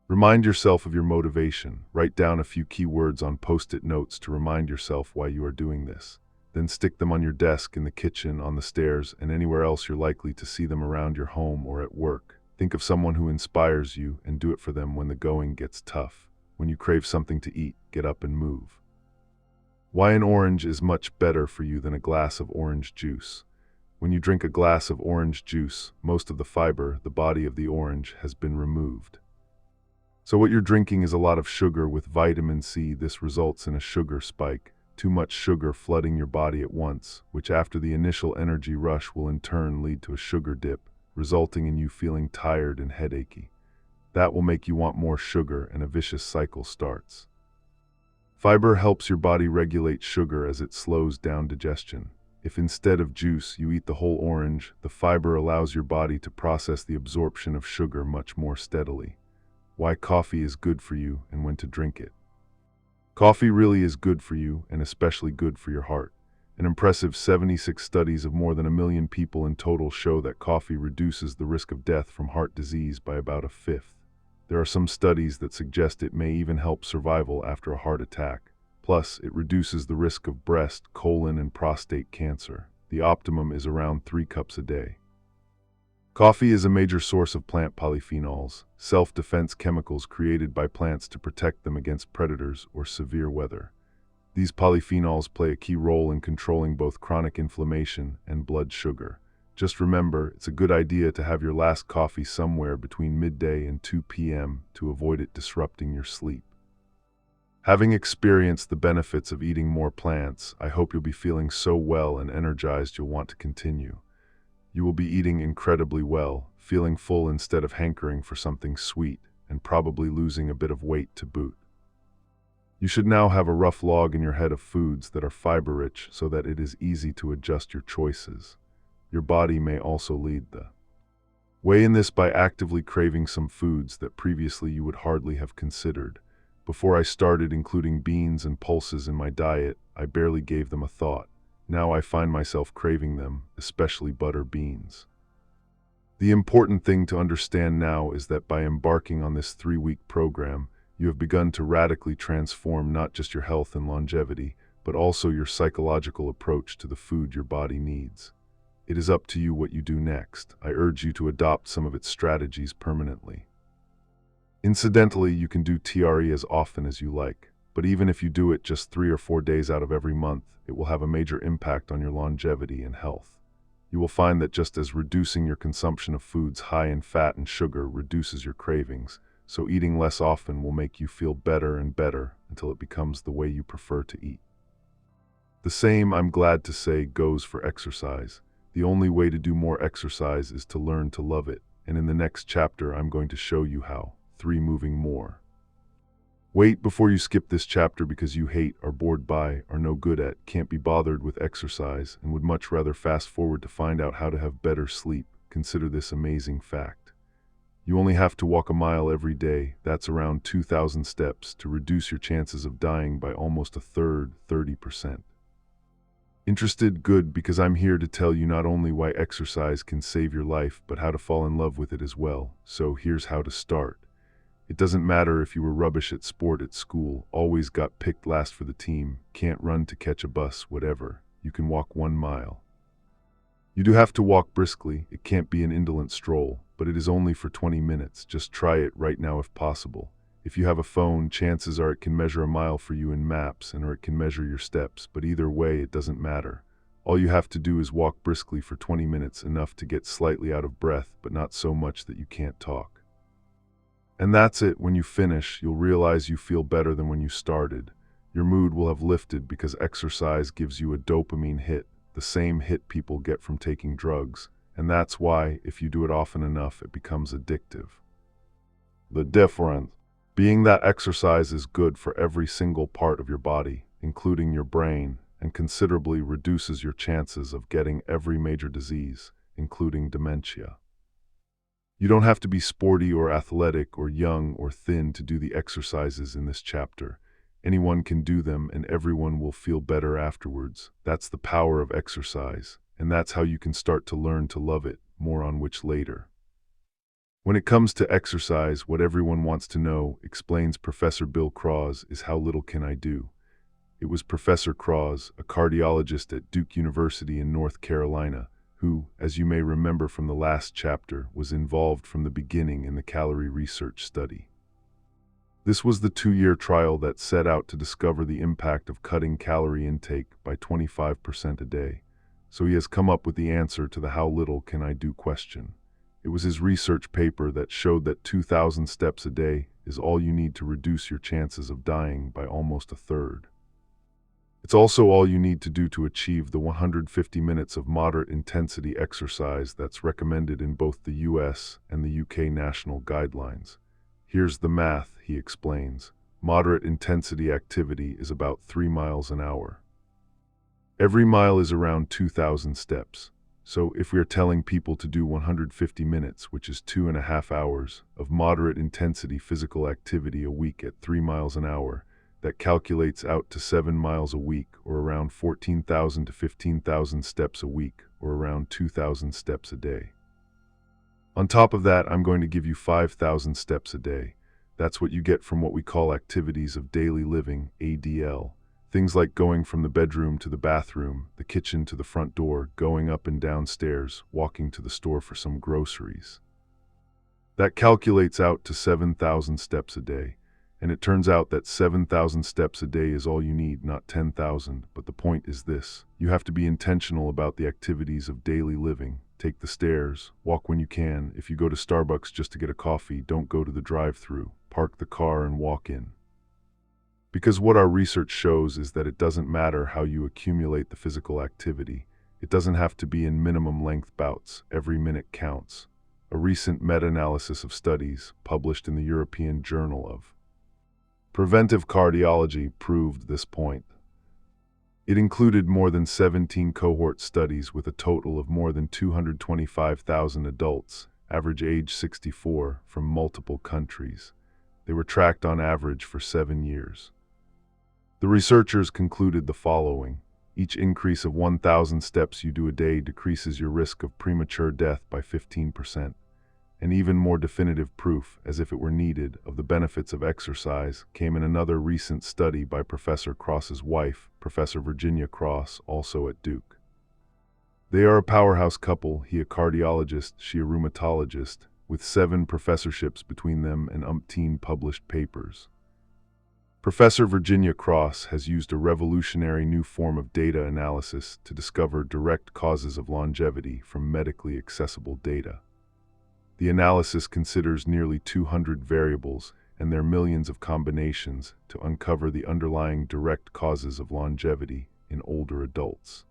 Remind yourself of your motivation. Write down a few key words on post-it notes to remind yourself why you are doing this. Then stick them on your desk, in the kitchen, on the stairs, and anywhere else you're likely to see them around your home or at work. Think of someone who inspires you and do it for them when the going gets tough. When you crave something to eat, get up and move. Why an orange is much better for you than a glass of orange juice. When you drink a glass of orange juice, most of the fiber, the body of the orange, has been removed. So what you're drinking is a lot of sugar with vitamin C. This results in a sugar spike, too much sugar flooding your body at once, which after the initial energy rush will in turn lead to a sugar dip, resulting in you feeling tired and headachy. That will make you want more sugar and a vicious cycle starts. Fiber helps your body regulate sugar as it slows down digestion. If instead of juice you eat the whole orange, the fiber allows your body to process the absorption of sugar much more steadily. Why coffee is good for you and when to drink it. Coffee really is good for you, and especially good for your heart. An impressive 76 studies of more than 1 million people in total show that coffee reduces the risk of death from heart disease by about 1/5. There are some studies that suggest it may even help survival after a heart attack. Plus, it reduces the risk of breast, colon, and prostate cancer. The optimum is around 3 cups a day. Coffee is a major source of plant polyphenols, self-defense chemicals created by plants to protect them against predators or severe weather. These polyphenols play a key role in controlling both chronic inflammation and blood sugar. Just remember, it's a good idea to have your last coffee somewhere between midday and 2 p.m. to avoid it disrupting your sleep. Having experienced the benefits of eating more plants, I hope you'll be feeling so well and energized you'll want to continue. You will be eating incredibly well, feeling full instead of hankering for something sweet, and probably losing a bit of weight to boot. You should now have a rough log in your head of foods that are fiber-rich so that it is easy to adjust your choices. Your body may also lead the way in this by actively craving some foods that previously you would hardly have considered. Before I started including beans and pulses in my diet, I barely gave them a thought. Now I find myself craving them, especially butter beans. The important thing to understand now is that by embarking on this 3-week program, you have begun to radically transform not just your health and longevity, but also your psychological approach to the food your body needs. It is up to you what you do next. I urge you to adopt some of its strategies permanently. Incidentally, you can do TRE as often as you like, but even if you do it just 3 or 4 days out of every month, it will have a major impact on your longevity and health. You will find that just as reducing your consumption of foods high in fat and sugar reduces your cravings, so eating less often will make you feel better and better until it becomes the way you prefer to eat. The same, I'm glad to say, goes for exercise. The only way to do more exercise is to learn to love it, and in the next chapter I'm going to show you how. 3 moving more. Wait before you skip this chapter because you hate, are bored by, are no good at, can't be bothered with exercise, and would much rather fast forward to find out how to have better sleep. Consider this amazing fact. You only have to walk a mile every day, that's around 2,000 steps, to reduce your chances of dying by almost 1/3, 30%. Interested? Good, because I'm here to tell you not only why exercise can save your life, but how to fall in love with it as well. So here's how to start. It doesn't matter if you were rubbish at sport at school, always got picked last for the team, can't run to catch a bus, whatever. You can walk 1 mile. You do have to walk briskly. It can't be an indolent stroll, but it is only for 20 minutes. Just try it right now if possible. If you have a phone, chances are it can measure a mile for you in maps, or it can measure your steps, but either way it doesn't matter. All you have to do is walk briskly for 20 minutes, enough to get slightly out of breath, but not so much that you can't talk. And that's it. When you finish, you'll realize you feel better than when you started. Your mood will have lifted because exercise gives you a dopamine hit, the same hit people get from taking drugs, and that's why, if you do it often enough, it becomes addictive. The difference being that exercise is good for every single part of your body, including your brain, and considerably reduces your chances of getting every major disease, including dementia. You don't have to be sporty or athletic or young or thin to do the exercises in this chapter. Anyone can do them and everyone will feel better afterwards. That's the power of exercise, and that's how you can start to learn to love it, more on which later. When it comes to exercise, what everyone wants to know, explains Professor Bill Cross, is how little can I do? It was Professor Cross, a cardiologist at Duke University in North Carolina, who, as you may remember from the last chapter, was involved from the beginning in the calorie research study. This was the 2-year trial that set out to discover the impact of cutting calorie intake by 25% a day. So he has come up with the answer to the "how little can I do" question. It was his research paper that showed that 2,000 steps a day is all you need to reduce your chances of dying by almost a third. It's also all you need to do to achieve the 150 minutes of moderate intensity exercise that's recommended in both the US and the UK national guidelines. Here's the math, he explains. Moderate intensity activity is about 3 miles an hour. Every mile is around 2,000 steps. So if we are telling people to do 150 minutes, which is 2.5 hours, of moderate intensity physical activity a week at 3 miles an hour, that calculates out to 7 miles a week, or around 14,000 to 15,000 steps a week, or around 2,000 steps a day. On top of that, I'm going to give you 5,000 steps a day. That's what you get from what we call activities of daily living, ADL. Things like going from the bedroom to the bathroom, the kitchen to the front door, going up and down stairs, walking to the store for some groceries. That calculates out to 7,000 steps a day. And it turns out that 7,000 steps a day is all you need, not 10,000. But the point is this: you have to be intentional about the activities of daily living. Take the stairs, walk when you can. If you go to Starbucks just to get a coffee, don't go to the drive-thru. Park the car and walk in. Because what our research shows is that it doesn't matter how you accumulate the physical activity. It doesn't have to be in minimum length bouts. Every minute counts. A recent meta-analysis of studies, published in the European Journal of Preventive Cardiology, proved this point. It included more than 17 cohort studies with a total of more than 225,000 adults, average age 64, from multiple countries. They were tracked on average for 7 years. The researchers concluded the following: each increase of 1,000 steps you do a day decreases your risk of premature death by 15%. And even more definitive proof, as if it were needed, of the benefits of exercise came in another recent study by Professor Cross's wife, Professor Virginia Cross, also at Duke. They are a powerhouse couple, he a cardiologist, she a rheumatologist, with 7 professorships between them and umpteen published papers. Professor Virginia Cross has used a revolutionary new form of data analysis to discover direct causes of longevity from medically accessible data. The analysis considers nearly 200 variables and their millions of combinations to uncover the underlying direct causes of longevity in older adults.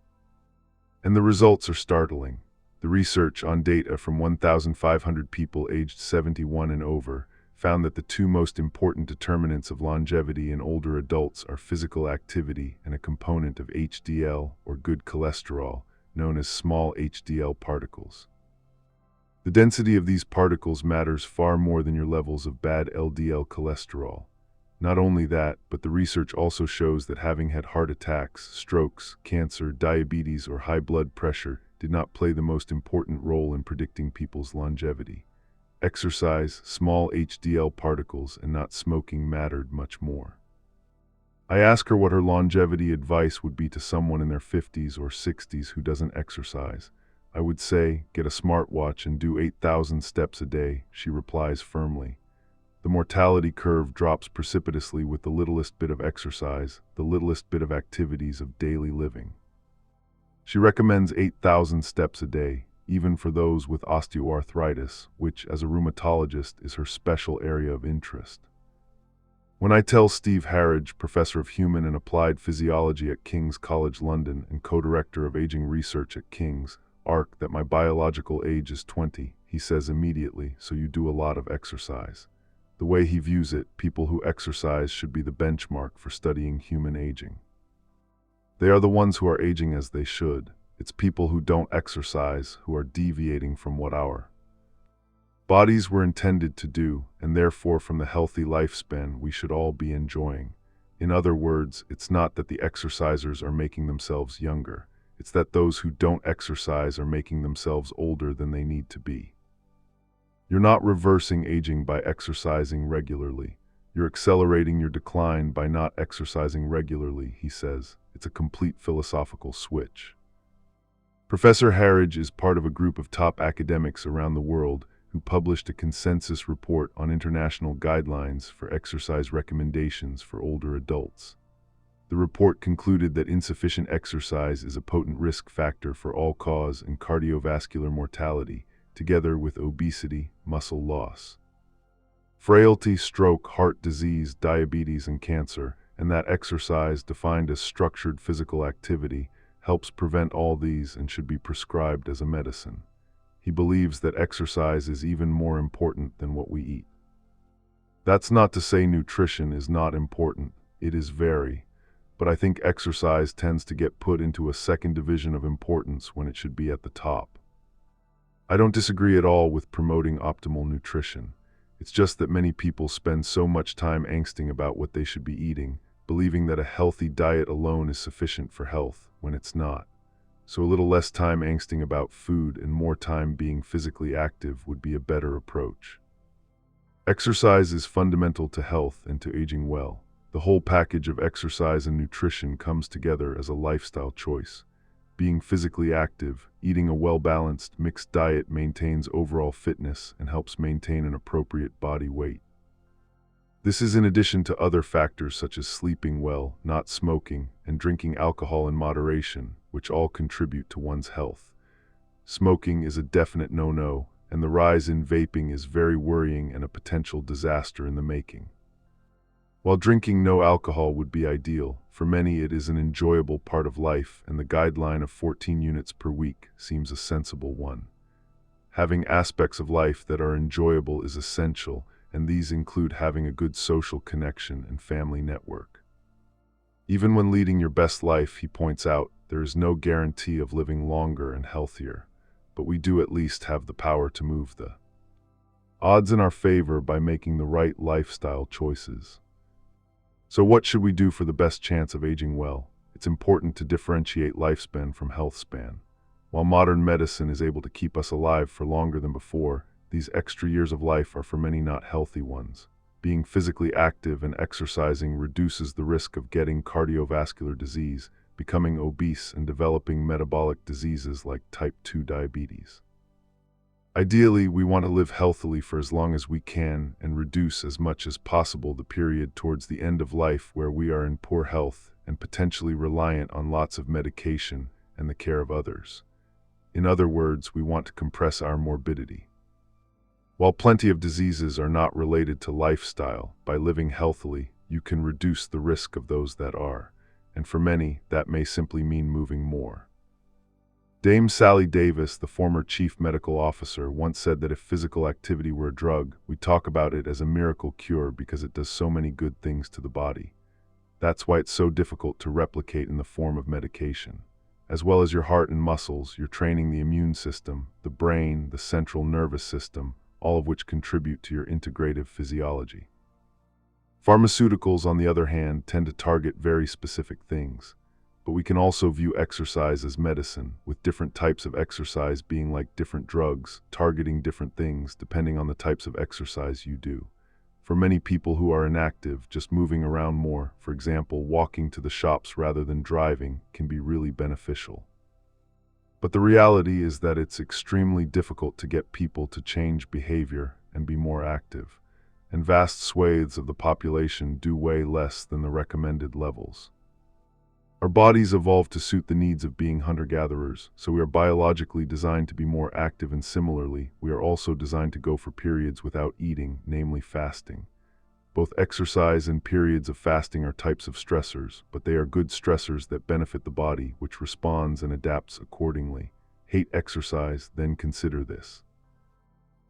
And the results are startling. The research on data from 1,500 people aged 71 and over found that the 2 most important determinants of longevity in older adults are physical activity and a component of HDL, or good cholesterol, known as small HDL particles. The density of these particles matters far more than your levels of bad LDL cholesterol. Not only that, but the research also shows that having had heart attacks, strokes, cancer, diabetes, or high blood pressure did not play the most important role in predicting people's longevity. Exercise, small HDL particles, and not smoking mattered much more. I ask her what her longevity advice would be to someone in their 50s or 60s who doesn't exercise. I would say, get a smartwatch and do 8,000 steps a day, she replies firmly. The mortality curve drops precipitously with the littlest bit of exercise, the littlest bit of activities of daily living. She recommends 8,000 steps a day, even for those with osteoarthritis, which, as a rheumatologist, is her special area of interest. When I tell Steve Harridge, professor of human and applied physiology at King's College London and co-director of aging research at King's, ARC, that my biological age is 20, he says immediately, so you do a lot of exercise. The way he views it, people who exercise should be the benchmark for studying human aging. They are the ones who are aging as they should. It's people who don't exercise who are deviating from what our bodies were intended to do, and therefore from the healthy lifespan we should all be enjoying. In other words, it's not that the exercisers are making themselves younger. It's that those who don't exercise are making themselves older than they need to be. You're not reversing aging by exercising regularly. You're accelerating your decline by not exercising regularly, he says. It's a complete philosophical switch. Professor Harridge is part of a group of top academics around the world who published a consensus report on international guidelines for exercise recommendations for older adults. The report concluded that insufficient exercise is a potent risk factor for all-cause and cardiovascular mortality, together with obesity, muscle loss, frailty, stroke, heart disease, diabetes, and cancer, and that exercise, defined as structured physical activity, helps prevent all these and should be prescribed as a medicine. He believes that exercise is even more important than what we eat. That's not to say nutrition is not important. It is very. But I think exercise tends to get put into a second division of importance when it should be at the top. I don't disagree at all with promoting optimal nutrition. It's just that many people spend so much time angsting about what they should be eating, believing that a healthy diet alone is sufficient for health, when it's not. So a little less time angsting about food and more time being physically active would be a better approach. Exercise is fundamental to health and to aging well. The whole package of exercise and nutrition comes together as a lifestyle choice. Being physically active, eating a well-balanced, mixed diet maintains overall fitness and helps maintain an appropriate body weight. This is in addition to other factors such as sleeping well, not smoking, and drinking alcohol in moderation, which all contribute to one's health. Smoking is a definite no-no, and the rise in vaping is very worrying and a potential disaster in the making. While drinking no alcohol would be ideal, for many it is an enjoyable part of life, and the guideline of 14 units per week seems a sensible one. Having aspects of life that are enjoyable is essential, and these include having a good social connection and family network. Even when leading your best life, he points out, there is no guarantee of living longer and healthier, but we do at least have the power to move the odds in our favor by making the right lifestyle choices. So what should we do for the best chance of aging well? It's important to differentiate lifespan from health span. While modern medicine is able to keep us alive for longer than before, these extra years of life are for many not healthy ones. Being physically active and exercising reduces the risk of getting cardiovascular disease, becoming obese, and developing metabolic diseases like type 2 diabetes. Ideally, we want to live healthily for as long as we can and reduce as much as possible the period towards the end of life where we are in poor health and potentially reliant on lots of medication and the care of others. In other words, we want to compress our morbidity. While plenty of diseases are not related to lifestyle, by living healthily, you can reduce the risk of those that are, and for many, that may simply mean moving more. Dame Sally Davis, the former chief medical officer, once said that if physical activity were a drug, we'd talk about it as a miracle cure because it does so many good things to the body. That's why it's so difficult to replicate in the form of medication. As well as your heart and muscles, you're training the immune system, the brain, the central nervous system, all of which contribute to your integrative physiology. Pharmaceuticals, on the other hand, tend to target very specific things. But we can also view exercise as medicine, with different types of exercise being like different drugs, targeting different things depending on the types of exercise you do. For many people who are inactive, just moving around more, for example, walking to the shops rather than driving, can be really beneficial. But the reality is that it's extremely difficult to get people to change behavior and be more active, and vast swathes of the population do way less than the recommended levels. Our bodies evolved to suit the needs of being hunter-gatherers, so we are biologically designed to be more active, and similarly, we are also designed to go for periods without eating, namely fasting. Both exercise and periods of fasting are types of stressors, but they are good stressors that benefit the body, which responds and adapts accordingly. Hate exercise, then consider this.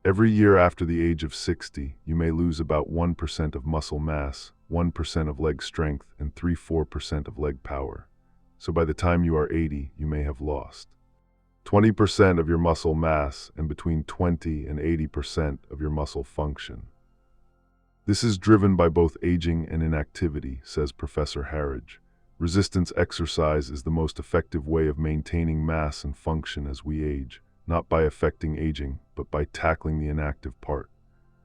Every year after the age of 60, you may lose about 1% of muscle mass, 1% of leg strength, and 3–4% of leg power. So by the time you are 80, you may have lost 20% of your muscle mass and between 20 and 80% of your muscle function. This is driven by both aging and inactivity, says Professor Harridge. Resistance exercise is the most effective way of maintaining mass and function as we age, not by affecting aging, but by tackling the inactive part.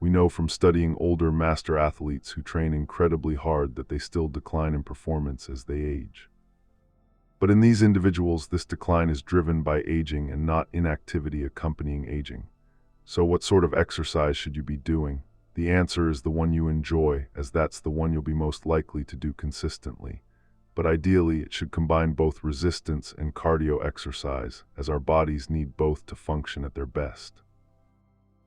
We know from studying older master athletes who train incredibly hard that they still decline in performance as they age. But in these individuals, this decline is driven by aging and not inactivity accompanying aging. So what sort of exercise should you be doing? The answer is the one you enjoy, as that's the one you'll be most likely to do consistently. But ideally, it should combine both resistance and cardio exercise, as our bodies need both to function at their best.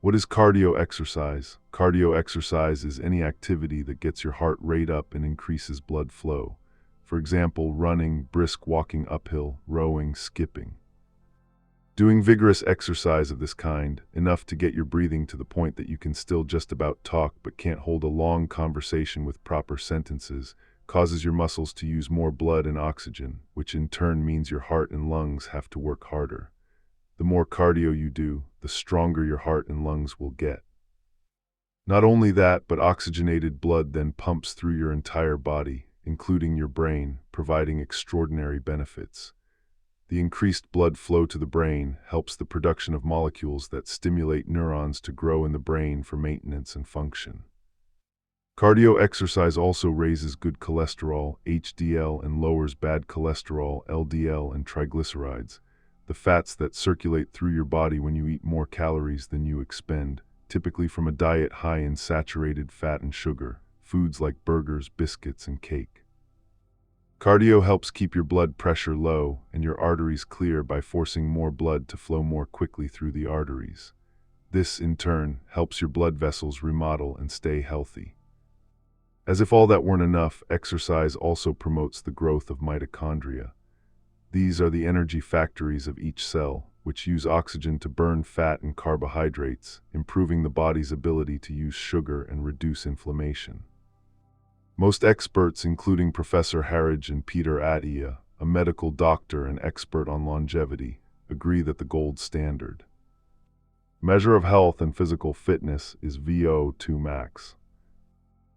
What is cardio exercise? Cardio exercise is any activity that gets your heart rate up and increases blood flow. For example, running, brisk walking uphill, rowing, skipping. Doing vigorous exercise of this kind, enough to get your breathing to the point that you can still just about talk but can't hold a long conversation with proper sentences, causes your muscles to use more blood and oxygen, which in turn means your heart and lungs have to work harder. The more cardio you do, the stronger your heart and lungs will get. Not only that, but oxygenated blood then pumps through your entire body, including your brain, providing extraordinary benefits. The increased blood flow to the brain helps the production of molecules that stimulate neurons to grow in the brain for maintenance and function. Cardio exercise also raises good cholesterol, HDL, and lowers bad cholesterol, LDL, and triglycerides, the fats that circulate through your body when you eat more calories than you expend, typically from a diet high in saturated fat and sugar, foods like burgers, biscuits, and cake. Cardio helps keep your blood pressure low and your arteries clear by forcing more blood to flow more quickly through the arteries. This, in turn, helps your blood vessels remodel and stay healthy. As if all that weren't enough, exercise also promotes the growth of mitochondria. These are the energy factories of each cell, which use oxygen to burn fat and carbohydrates, improving the body's ability to use sugar and reduce inflammation. Most experts, including Professor Harridge and Peter Attia, a medical doctor and expert on longevity, agree that the gold standard measure of health and physical fitness is VO2 max.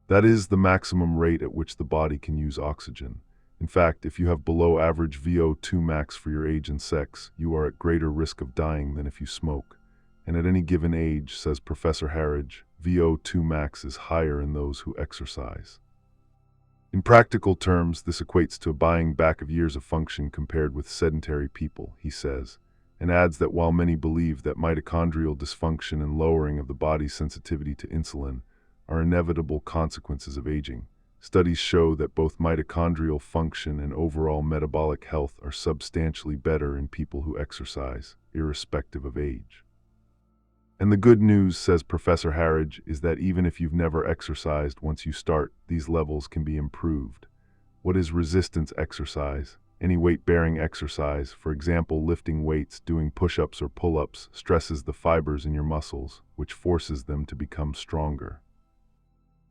That is the maximum rate at which the body can use oxygen. In fact, if you have below average VO2 max for your age and sex, you are at greater risk of dying than if you smoke. And at any given age, says Professor Harridge, VO2 max is higher in those who exercise. In practical terms, this equates to buying back of years of function compared with sedentary people, he says, and adds that while many believe that mitochondrial dysfunction and lowering of the body's sensitivity to insulin are inevitable consequences of aging, studies show that both mitochondrial function and overall metabolic health are substantially better in people who exercise, irrespective of age. And the good news, says Professor Harridge, is that even if you've never exercised, once you start, these levels can be improved. What is resistance exercise? Any weight-bearing exercise, for example lifting weights, doing push-ups or pull-ups, stresses the fibers in your muscles, which forces them to become stronger.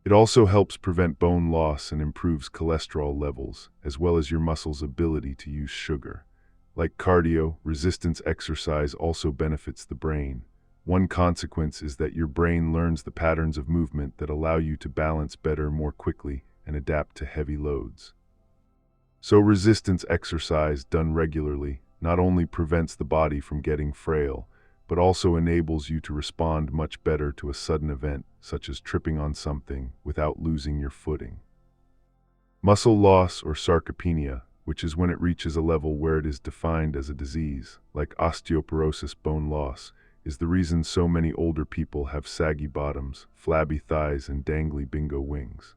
It also helps prevent bone loss and improves cholesterol levels, as well as your muscles' ability to use sugar. Like cardio, resistance exercise also benefits the brain. One consequence is that your brain learns the patterns of movement that allow you to balance better more quickly and adapt to heavy loads. So resistance exercise done regularly not only prevents the body from getting frail, but also enables you to respond much better to a sudden event, such as tripping on something, without losing your footing. Muscle loss or sarcopenia, which is when it reaches a level where it is defined as a disease, like osteoporosis, bone loss, is the reason so many older people have saggy bottoms, flabby thighs, and dangly bingo wings.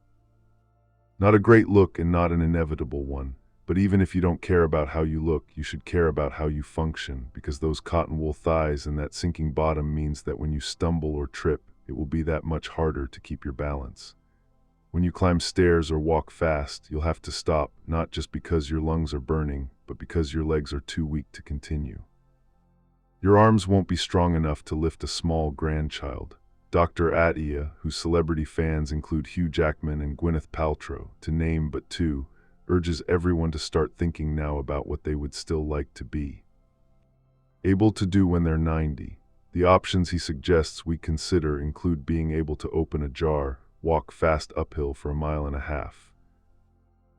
Not a great look and not an inevitable one, but even if you don't care about how you look, you should care about how you function, because those cotton wool thighs and that sinking bottom means that when you stumble or trip, it will be that much harder to keep your balance. When you climb stairs or walk fast, you'll have to stop, not just because your lungs are burning, but because your legs are too weak to continue. Your arms won't be strong enough to lift a small grandchild. Dr. Attia, whose celebrity fans include Hugh Jackman and Gwyneth Paltrow, to name but two, urges everyone to start thinking now about what they would still like to be able to do when they're 90. The options he suggests we consider include being able to open a jar, walk fast uphill for 1.5 miles,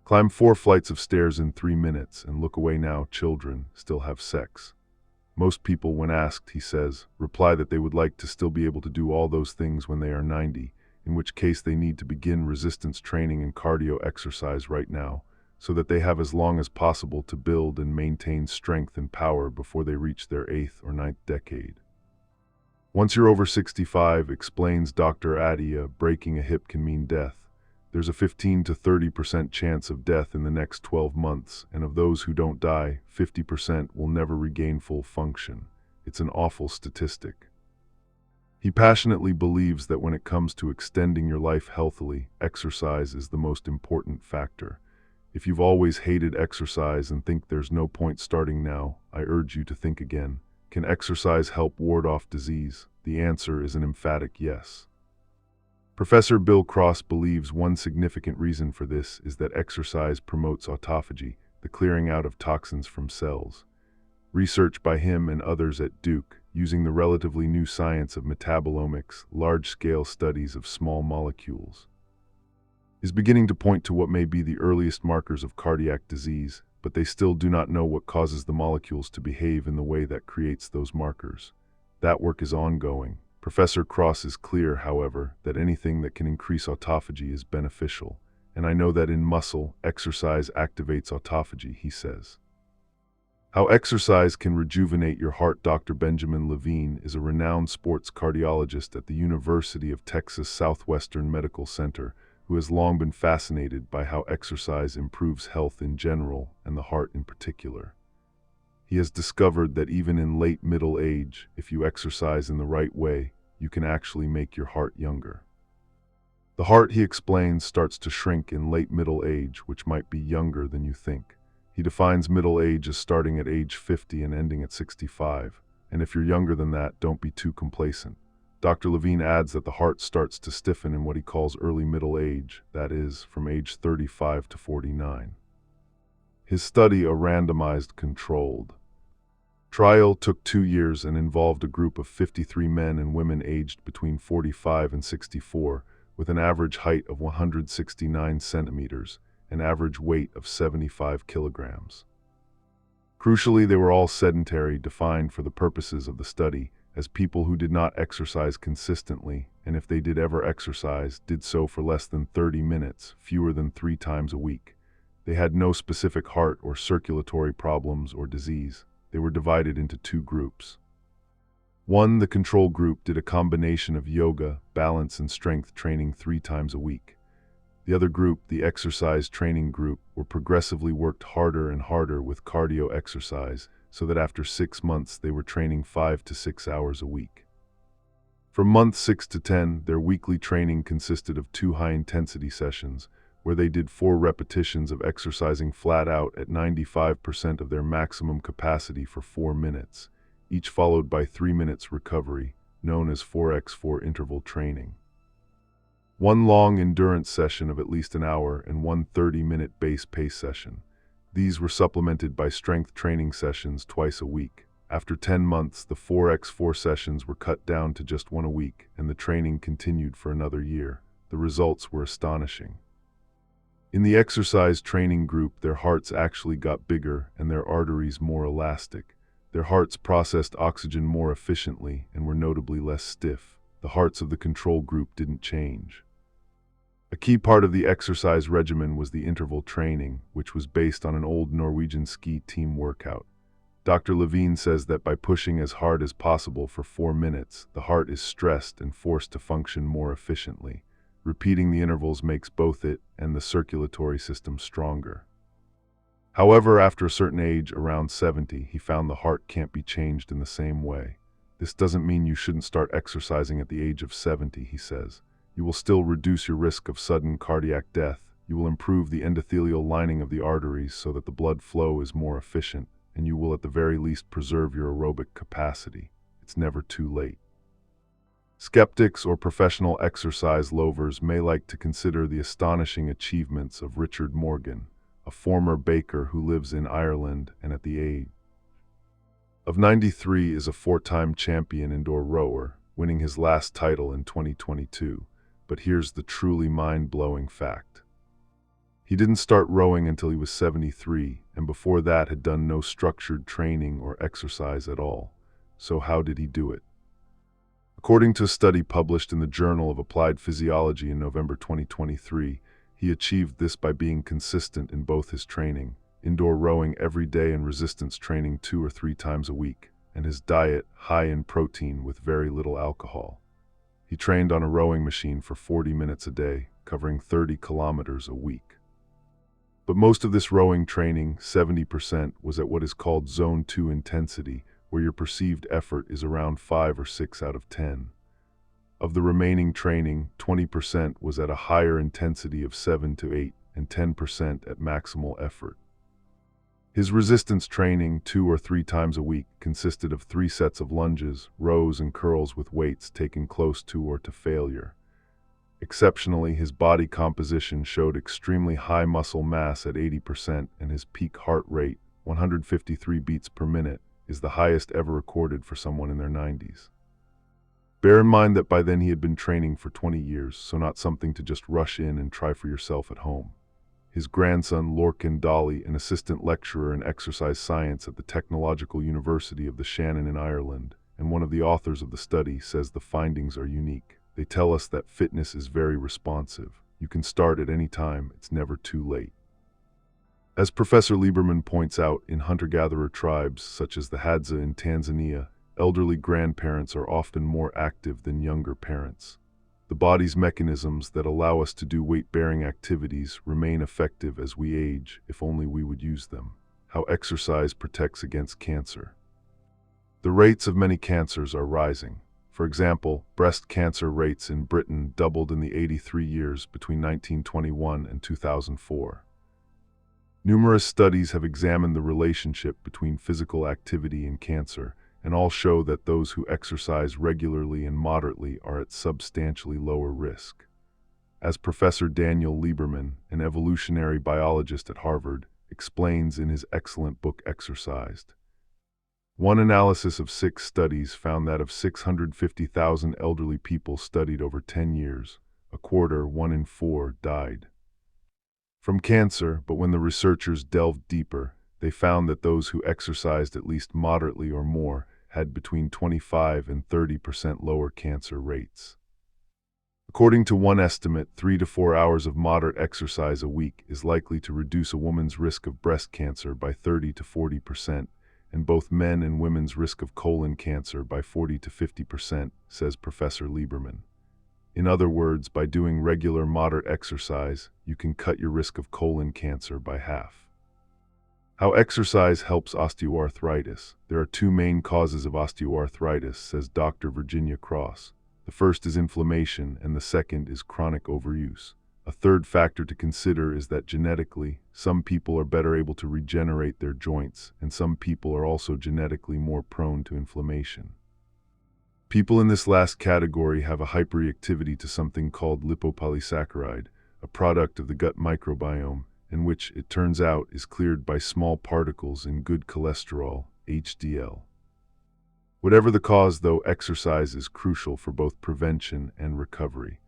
climb 4 flights of stairs in 3 minutes, and look away now, children, still have sex. Most people, when asked, he says, reply that they would like to still be able to do all those things when they are 90, in which case they need to begin resistance training and cardio exercise right now, so that they have as long as possible to build and maintain strength and power before they reach their 8th or 9th decade. Once you're over 65, explains Dr. Adia, breaking a hip can mean death. There's a 15 to 30% chance of death in the next 12 months, and of those who don't die, 50% will never regain full function. It's an awful statistic. He passionately believes that when it comes to extending your life healthily, exercise is the most important factor. If you've always hated exercise and think there's no point starting now, I urge you to think again. Can exercise help ward off disease? The answer is an emphatic yes. Professor Bill Cross believes one significant reason for this is that exercise promotes autophagy, the clearing out of toxins from cells. Research by him and others at Duke, using the relatively new science of metabolomics, large-scale studies of small molecules, is beginning to point to what may be the earliest markers of cardiac disease, but they still do not know what causes the molecules to behave in the way that creates those markers. That work is ongoing. Professor Cross is clear, however, that anything that can increase autophagy is beneficial, and I know that in muscle, exercise activates autophagy, he says. How exercise can rejuvenate your heart. Dr. Benjamin Levine is a renowned sports cardiologist at the University of Texas Southwestern Medical Center, who has long been fascinated by how exercise improves health in general and the heart in particular. He has discovered that even in late middle age, if you exercise in the right way, you can actually make your heart younger. The heart, he explains, starts to shrink in late middle age, which might be younger than you think. He defines middle age as starting at age 50 and ending at 65, and if you're younger than that, don't be too complacent. Dr. Levine adds that the heart starts to stiffen in what he calls early middle age, that is, from age 35 to 49. His study, a randomized, controlled trial, took 2 years and involved a group of 53 men and women aged between 45 and 64, with an average height of 169 centimeters, an average weight of 75 kilograms. Crucially, they were all sedentary, defined for the purposes of the study as people who did not exercise consistently, and if they did ever exercise, did so for less than 30 minutes, fewer than 3 times a week. They had no specific heart or circulatory problems or disease. They were divided into 2 groups. 1, the control group, did a combination of yoga, balance, and strength training 3 times a week. The other group, the exercise training group, were progressively worked harder and harder with cardio exercise, so that after 6 months they were training 5 to 6 hours a week. From month 6 to 10, their weekly training consisted of 2 high-intensity sessions, where they did 4 repetitions of exercising flat out at 95% of their maximum capacity for 4 minutes, each followed by 3 minutes recovery, known as 4x4 interval training. 1 long endurance session of at least an hour and 1 30-minute base pace session. These were supplemented by strength training sessions twice a week. After 10 months, the 4x4 sessions were cut down to just 1 a week, and the training continued for another year. The results were astonishing. In the exercise training group, their hearts actually got bigger and their arteries more elastic. Their hearts processed oxygen more efficiently and were notably less stiff. The hearts of the control group didn't change. A key part of the exercise regimen was the interval training, which was based on an old Norwegian ski team workout. Dr. Levine says that by pushing as hard as possible for 4 minutes, the heart is stressed and forced to function more efficiently. Repeating the intervals makes both it and the circulatory system stronger. However, after a certain age, around 70, he found the heart can't be changed in the same way. This doesn't mean you shouldn't start exercising at the age of 70, he says. You will still reduce your risk of sudden cardiac death. You will improve the endothelial lining of the arteries so that the blood flow is more efficient, and you will at the very least preserve your aerobic capacity. It's never too late. Skeptics or professional exercise lovers may like to consider the astonishing achievements of Richard Morgan, a former baker who lives in Ireland and at the age of 93 is a 4-time champion indoor rower, winning his last title in 2022. But here's the truly mind-blowing fact. He didn't start rowing until he was 73, and before that had done no structured training or exercise at all. So how did he do it? According to a study published in the Journal of Applied Physiology in November 2023, he achieved this by being consistent in both his training, indoor rowing every day and resistance training 2 or 3 times a week, and his diet high in protein with very little alcohol. He trained on a rowing machine for 40 minutes a day, covering 30 kilometers a week. But most of this rowing training, 70%, was at what is called Zone 2 intensity, where your perceived effort is around 5 or 6 out of 10. Of the remaining training, 20% was at a higher intensity of 7 to 8 and 10% at maximal effort. His resistance training, 2 or 3 times a week, consisted of 3 sets of lunges, rows, and curls with weights taken close to or to failure. Exceptionally, his body composition showed extremely high muscle mass at 80%, and his peak heart rate, 153 beats per minute, is the highest ever recorded for someone in their 90s. Bear in mind that by then he had been training for 20 years, so not something to just rush in and try for yourself at home. His grandson, Lorcan Dolly, an assistant lecturer in exercise science at the Technological University of the Shannon in Ireland, and one of the authors of the study, says the findings are unique. They tell us that fitness is very responsive. You can start at any time, it's never too late. As Professor Lieberman points out, in hunter-gatherer tribes, such as the Hadza in Tanzania, elderly grandparents are often more active than younger parents. The body's mechanisms that allow us to do weight-bearing activities remain effective as we age, if only we would use them. How exercise protects against cancer. The rates of many cancers are rising. For example, breast cancer rates in Britain doubled in the 83 years between 1921 and 2004. Numerous studies have examined the relationship between physical activity and cancer, and all show that those who exercise regularly and moderately are at substantially lower risk. As Professor Daniel Lieberman, an evolutionary biologist at Harvard, explains in his excellent book Exercised. One analysis of 6 studies found that of 650,000 elderly people studied over 10 years, a quarter, 1 in 4, died from cancer, but when the researchers delved deeper, they found that those who exercised at least moderately or more had between 25 and 30% lower cancer rates. According to one estimate, 3 to 4 hours of moderate exercise a week is likely to reduce a woman's risk of breast cancer by 30 to 40%, and both men and women's risk of colon cancer by 40 to 50%, says Professor Lieberman. In other words, by doing regular moderate exercise, you can cut your risk of colon cancer by half. How exercise helps osteoarthritis. There are 2 main causes of osteoarthritis, says Dr. Virginia Cross. The first is inflammation, and the second is chronic overuse. A third factor to consider is that genetically, some people are better able to regenerate their joints, and some people are also genetically more prone to inflammation. People in this last category have a hyperreactivity to something called lipopolysaccharide, a product of the gut microbiome, and which, it turns out, is cleared by small particles in good cholesterol, HDL. Whatever the cause, though, exercise is crucial for both prevention and recovery.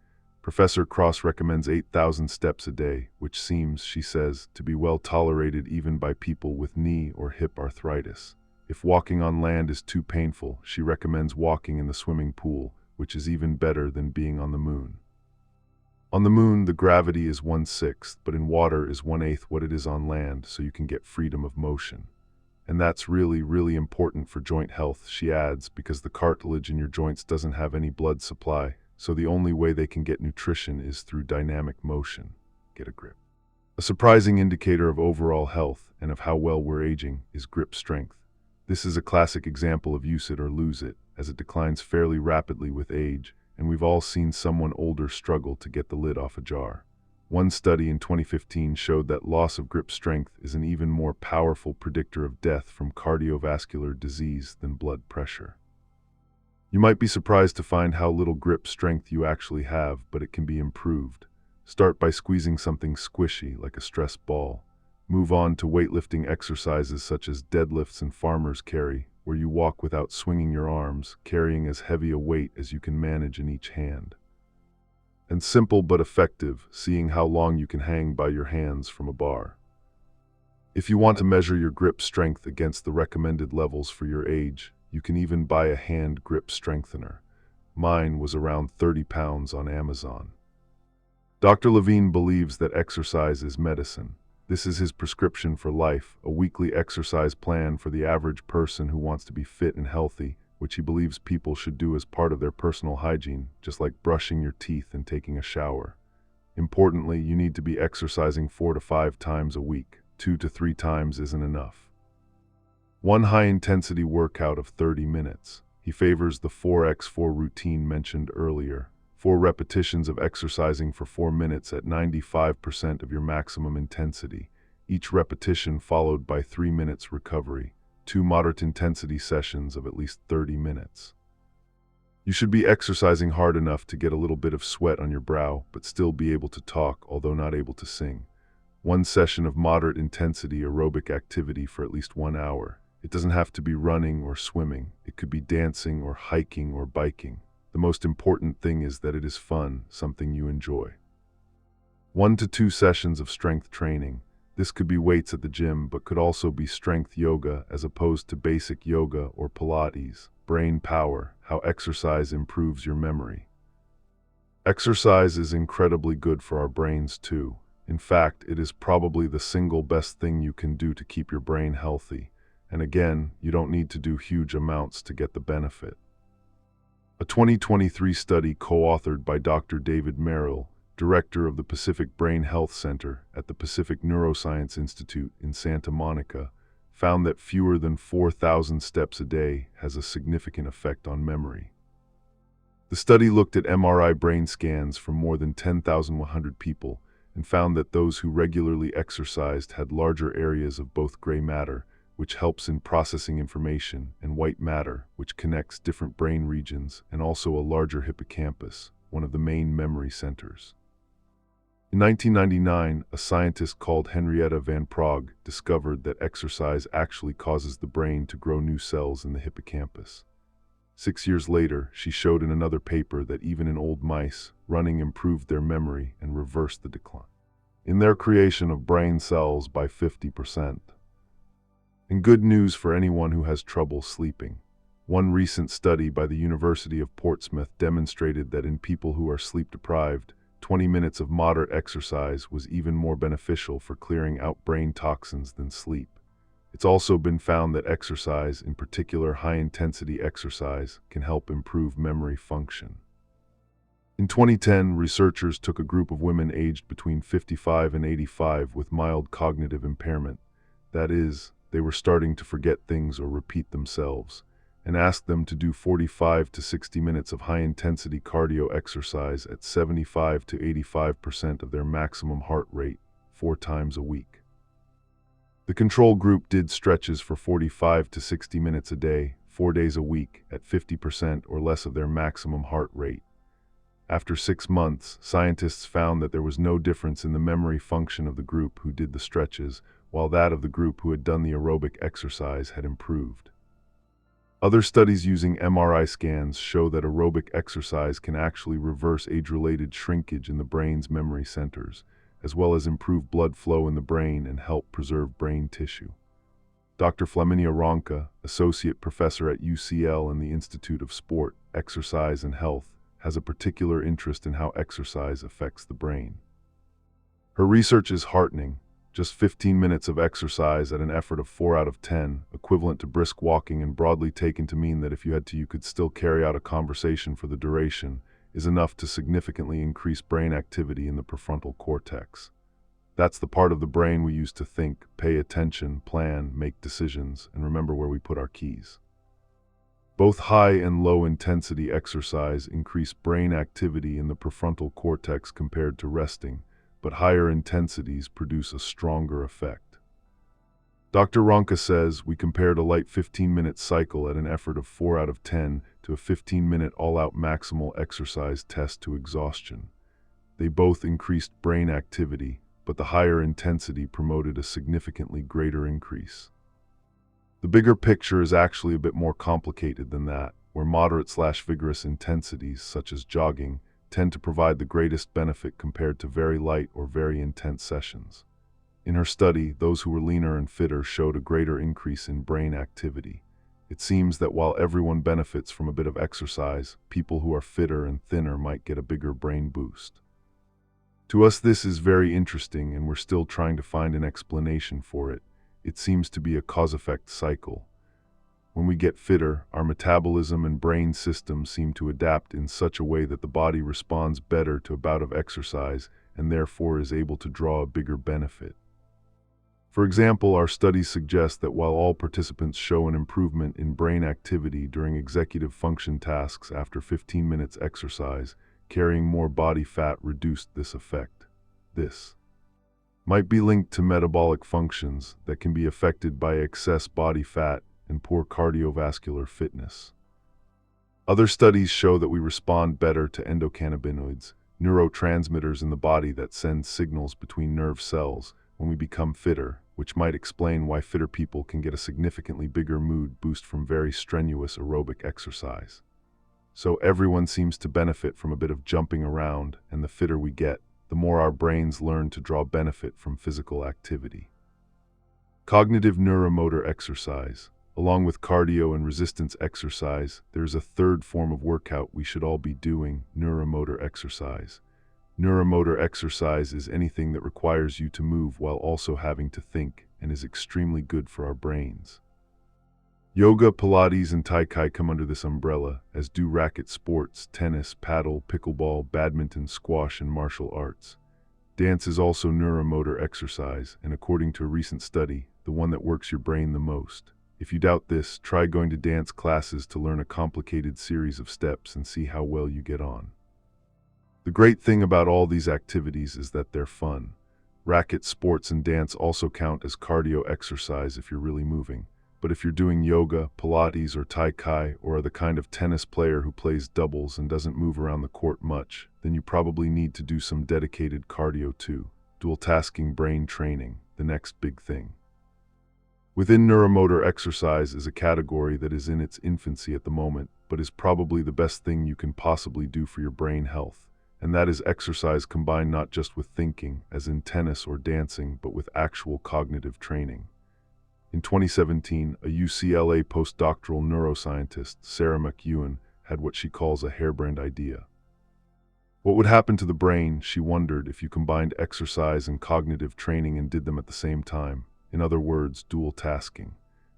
Professor Cross recommends 8,000 steps a day, which seems, she says, to be well tolerated even by people with knee or hip arthritis. If walking on land is too painful, she recommends walking in the swimming pool, which is even better than being on the moon. On the moon, the gravity is 1/6, but in water is 1/8 what it is on land, so you can get freedom of motion. And that's really, really important for joint health, she adds, because the cartilage in your joints doesn't have any blood supply, so the only way they can get nutrition is through dynamic motion. Get a grip. A surprising indicator of overall health and of how well we're aging is grip strength. This is a classic example of use it or lose it, as it declines fairly rapidly with age, and we've all seen someone older struggle to get the lid off a jar. One study in 2015 showed that loss of grip strength is an even more powerful predictor of death from cardiovascular disease than blood pressure. You might be surprised to find how little grip strength you actually have, but it can be improved. Start by squeezing something squishy, like a stress ball. Move on to weightlifting exercises such as deadlifts and farmer's carry, where you walk without swinging your arms, carrying as heavy a weight as you can manage in each hand. And simple but effective, seeing how long you can hang by your hands from a bar. If you want to measure your grip strength against the recommended levels for your age, you can even buy a hand grip strengthener. Mine was around 30 pounds on Amazon. Dr. Levine believes that exercise is medicine. This is his prescription for life, a weekly exercise plan for the average person who wants to be fit and healthy, which he believes people should do as part of their personal hygiene, just like brushing your teeth and taking a shower. Importantly, you need to be exercising 4 to 5 times a week. 2 to 3 times isn't enough. One high-intensity workout of 30 minutes. He favors the 4x4 routine mentioned earlier. 4 repetitions of exercising for 4 minutes at 95% of your maximum intensity. Each repetition followed by 3 minutes recovery. 2 moderate intensity sessions of at least 30 minutes. You should be exercising hard enough to get a little bit of sweat on your brow, but still be able to talk, although not able to sing. 1 session of moderate intensity aerobic activity for at least 1 hour. It doesn't have to be running or swimming. It could be dancing or hiking or biking. The most important thing is that it is fun, something you enjoy. 1 to 2 sessions of strength training. This could be weights at the gym, but could also be strength yoga as opposed to basic yoga or Pilates. Brain power, how exercise improves your memory. Exercise is incredibly good for our brains too. In fact, it is probably the single best thing you can do to keep your brain healthy. And again, you don't need to do huge amounts to get the benefit. A 2023 study co-authored by Dr. David Merrill, director of the Pacific Brain Health Center at the Pacific Neuroscience Institute in Santa Monica, found that fewer than 4,000 steps a day has a significant effect on memory. The study looked at MRI brain scans from more than 10,100 people and found that those who regularly exercised had larger areas of both gray matter, which helps in processing information, and white matter, which connects different brain regions, and also a larger hippocampus, one of the main memory centers. In 1999, a scientist called Henrietta Van Praagh discovered that exercise actually causes the brain to grow new cells in the hippocampus. 6 years later, she showed in another paper that even in old mice, running improved their memory and reversed the decline in their creation of brain cells by 50%. And good news for anyone who has trouble sleeping. One recent study by the University of Portsmouth demonstrated that in people who are sleep-deprived, 20 minutes of moderate exercise was even more beneficial for clearing out brain toxins than sleep. It's also been found that exercise, in particular high-intensity exercise, can help improve memory function. In 2010, researchers took a group of women aged between 55 and 85 with mild cognitive impairment. That is, they were starting to forget things or repeat themselves, and asked them to do 45 to 60 minutes of high-intensity cardio exercise at 75 to 85% of their maximum heart rate, 4 times a week. The control group did stretches for 45 to 60 minutes a day, 4 days a week, at 50% or less of their maximum heart rate. After 6 months, scientists found that there was no difference in the memory function of the group who did the stretches, while that of the group who had done the aerobic exercise had improved. Other studies using MRI scans show that aerobic exercise can actually reverse age-related shrinkage in the brain's memory centers, as well as improve blood flow in the brain and help preserve brain tissue. Dr. Flaminia Ronca, associate professor at UCL in the Institute of Sport, Exercise and Health, has a particular interest in how exercise affects the brain. Her research is heartening. Just 15 minutes of exercise at an effort of 4 out of 10, equivalent to brisk walking and broadly taken to mean that if you had to, you could still carry out a conversation for the duration, is enough to significantly increase brain activity in the prefrontal cortex. That's the part of the brain we use to think, pay attention, plan, make decisions, and remember where we put our keys. Both high and low intensity exercise increase brain activity in the prefrontal cortex compared to resting, but higher intensities produce a stronger effect. Dr. Ronca says we compared a light 15-minute cycle at an effort of 4 out of 10 to a 15-minute all-out maximal exercise test to exhaustion. They both increased brain activity, but the higher intensity promoted a significantly greater increase. The bigger picture is actually a bit more complicated than that, where moderate/vigorous intensities, such as jogging, tend to provide the greatest benefit compared to very light or very intense sessions. In her study, those who were leaner and fitter showed a greater increase in brain activity. It seems that while everyone benefits from a bit of exercise, people who are fitter and thinner might get a bigger brain boost. To us, this is very interesting, and we're still trying to find an explanation for it. It seems to be a cause-effect cycle. When we get fitter, our metabolism and brain systems seem to adapt in such a way that the body responds better to a bout of exercise and therefore is able to draw a bigger benefit. For example, our studies suggest that while all participants show an improvement in brain activity during executive function tasks after 15 minutes exercise, carrying more body fat reduced this effect. This might be linked to metabolic functions that can be affected by excess body fat and poor cardiovascular fitness. Other studies show that we respond better to endocannabinoids, neurotransmitters in the body that send signals between nerve cells, when we become fitter, which might explain why fitter people can get a significantly bigger mood boost from very strenuous aerobic exercise. So everyone seems to benefit from a bit of jumping around, and the fitter we get, the more our brains learn to draw benefit from physical activity. Cognitive neuromotor exercise. Along with cardio and resistance exercise, there is a third form of workout we should all be doing: neuromotor exercise. Neuromotor exercise is anything that requires you to move while also having to think, and is extremely good for our brains. Yoga, Pilates, and Tai Chi come under this umbrella, as do racket sports, tennis, paddle, pickleball, badminton, squash, and martial arts. Dance is also neuromotor exercise, and according to a recent study, the one that works your brain the most. If you doubt this, try going to dance classes to learn a complicated series of steps and see how well you get on. The great thing about all these activities is that they're fun. Racket sports and dance also count as cardio exercise if you're really moving. But if you're doing yoga, Pilates, or Tai Chi, or are the kind of tennis player who plays doubles and doesn't move around the court much, then you probably need to do some dedicated cardio too. Dual-tasking brain training, the next big thing. Within neuromotor exercise is a category that is in its infancy at the moment, but is probably the best thing you can possibly do for your brain health. And that is exercise combined not just with thinking, as in tennis or dancing, but with actual cognitive training. In 2017, a UCLA postdoctoral neuroscientist, Sarah McEwen, had what she calls a harebrained idea. What would happen to the brain, she wondered, if you combined exercise and cognitive training and did them at the same time? In other words, dual tasking.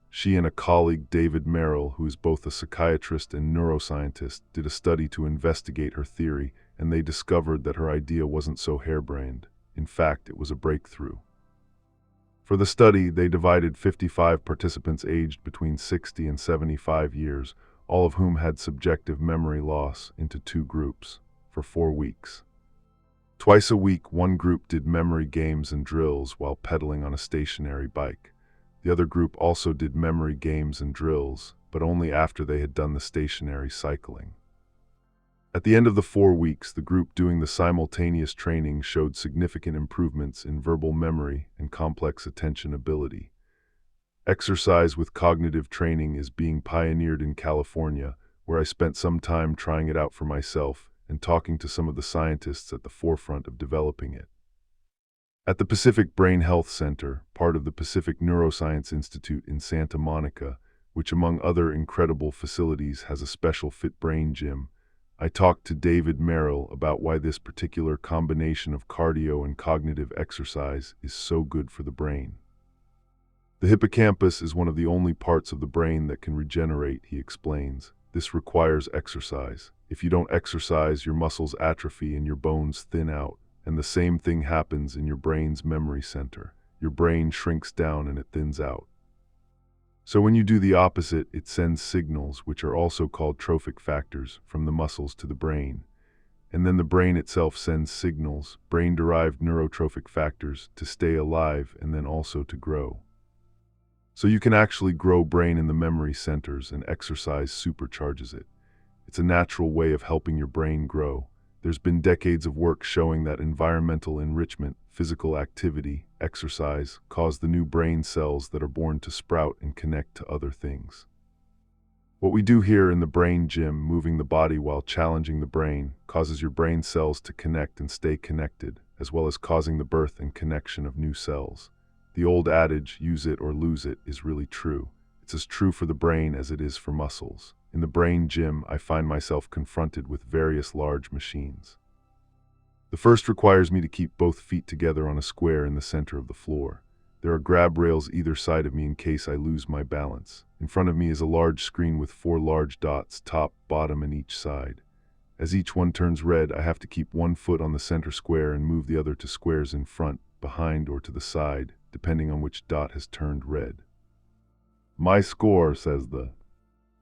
She and a colleague, David Merrill, who is both a psychiatrist and neuroscientist, did a study to investigate her theory, and they discovered that her idea wasn't so harebrained. In fact, it was a breakthrough. For the study, they divided 55 participants aged between 60 and 75 years, all of whom had subjective memory loss, into two groups, for 4 weeks. Twice a week, one group did memory games and drills while pedaling on a stationary bike. The other group also did memory games and drills, but only after they had done the stationary cycling. At the end of the 4 weeks, the group doing the simultaneous training showed significant improvements in verbal memory and complex attention ability. Exercise with cognitive training is being pioneered in California, where I spent some time trying it out for myself and talking to some of the scientists at the forefront of developing it. At the Pacific Brain Health Center, part of the Pacific Neuroscience Institute in Santa Monica, which among other incredible facilities has a special fit brain gym, I talked to David Merrill about why this particular combination of cardio and cognitive exercise is so good for the brain. The hippocampus is one of the only parts of the brain that can regenerate, he explains. This requires exercise. If you don't exercise, your muscles atrophy and your bones thin out. And the same thing happens in your brain's memory center. Your brain shrinks down and it thins out. So when you do the opposite, it sends signals, which are also called trophic factors, from the muscles to the brain. And then the brain itself sends signals, brain-derived neurotrophic factors, to stay alive and then also to grow. So you can actually grow brain in the memory centers, and exercise supercharges it. It's a natural way of helping your brain grow. There's been decades of work showing that environmental enrichment, physical activity, exercise, cause the new brain cells that are born to sprout and connect to other things. What we do here in the brain gym, moving the body while challenging the brain, causes your brain cells to connect and stay connected, as well as causing the birth and connection of new cells. The old adage, use it or lose it, is really true. It's as true for the brain as it is for muscles. In the brain gym, I find myself confronted with various large machines. The first requires me to keep both feet together on a square in the center of the floor. There are grab rails either side of me in case I lose my balance. In front of me is a large screen with 4 large dots, top, bottom, and each side. As each one turns red, I have to keep one foot on the center square and move the other to squares in front, behind, or to the side, depending on which dot has turned red. My score, says the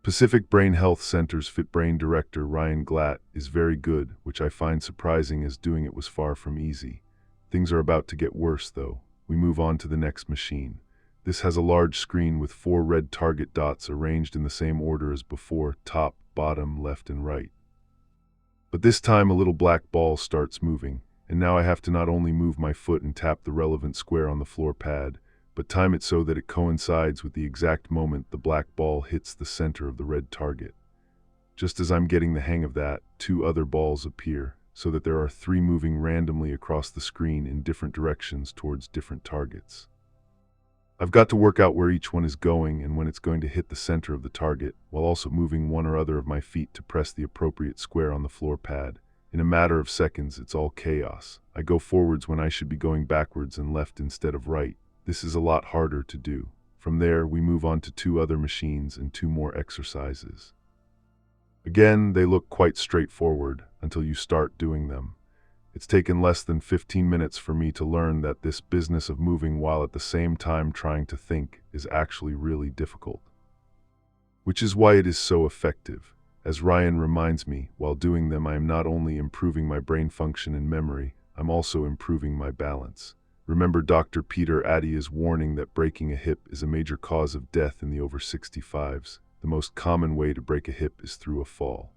Pacific Brain Health Center's Fit Brain Director Ryan Glatt, is very good, which I find surprising as doing it was far from easy. Things are about to get worse, though. We move on to the next machine. This has a large screen with 4 red target dots arranged in the same order as before, top, bottom, left, and right. But this time a little black ball starts moving, and now I have to not only move my foot and tap the relevant square on the floor pad, but time it so that it coincides with the exact moment the black ball hits the center of the red target. Just as I'm getting the hang of that, 2 other balls appear, so that there are 3 moving randomly across the screen in different directions towards different targets. I've got to work out where each one is going and when it's going to hit the center of the target, while also moving one or other of my feet to press the appropriate square on the floor pad. In a matter of seconds, it's all chaos. I go forwards when I should be going backwards and left instead of right. This is a lot harder to do. From there, we move on to 2 other machines and 2 more exercises. Again, they look quite straightforward until you start doing them. It's taken less than 15 minutes for me to learn that this business of moving while at the same time trying to think is actually really difficult. Which is why it is so effective. As Ryan reminds me, while doing them I am not only improving my brain function and memory, I'm also improving my balance. Remember Dr. Peter Attia's warning that breaking a hip is a major cause of death in the over 65s. The most common way to break a hip is through a fall.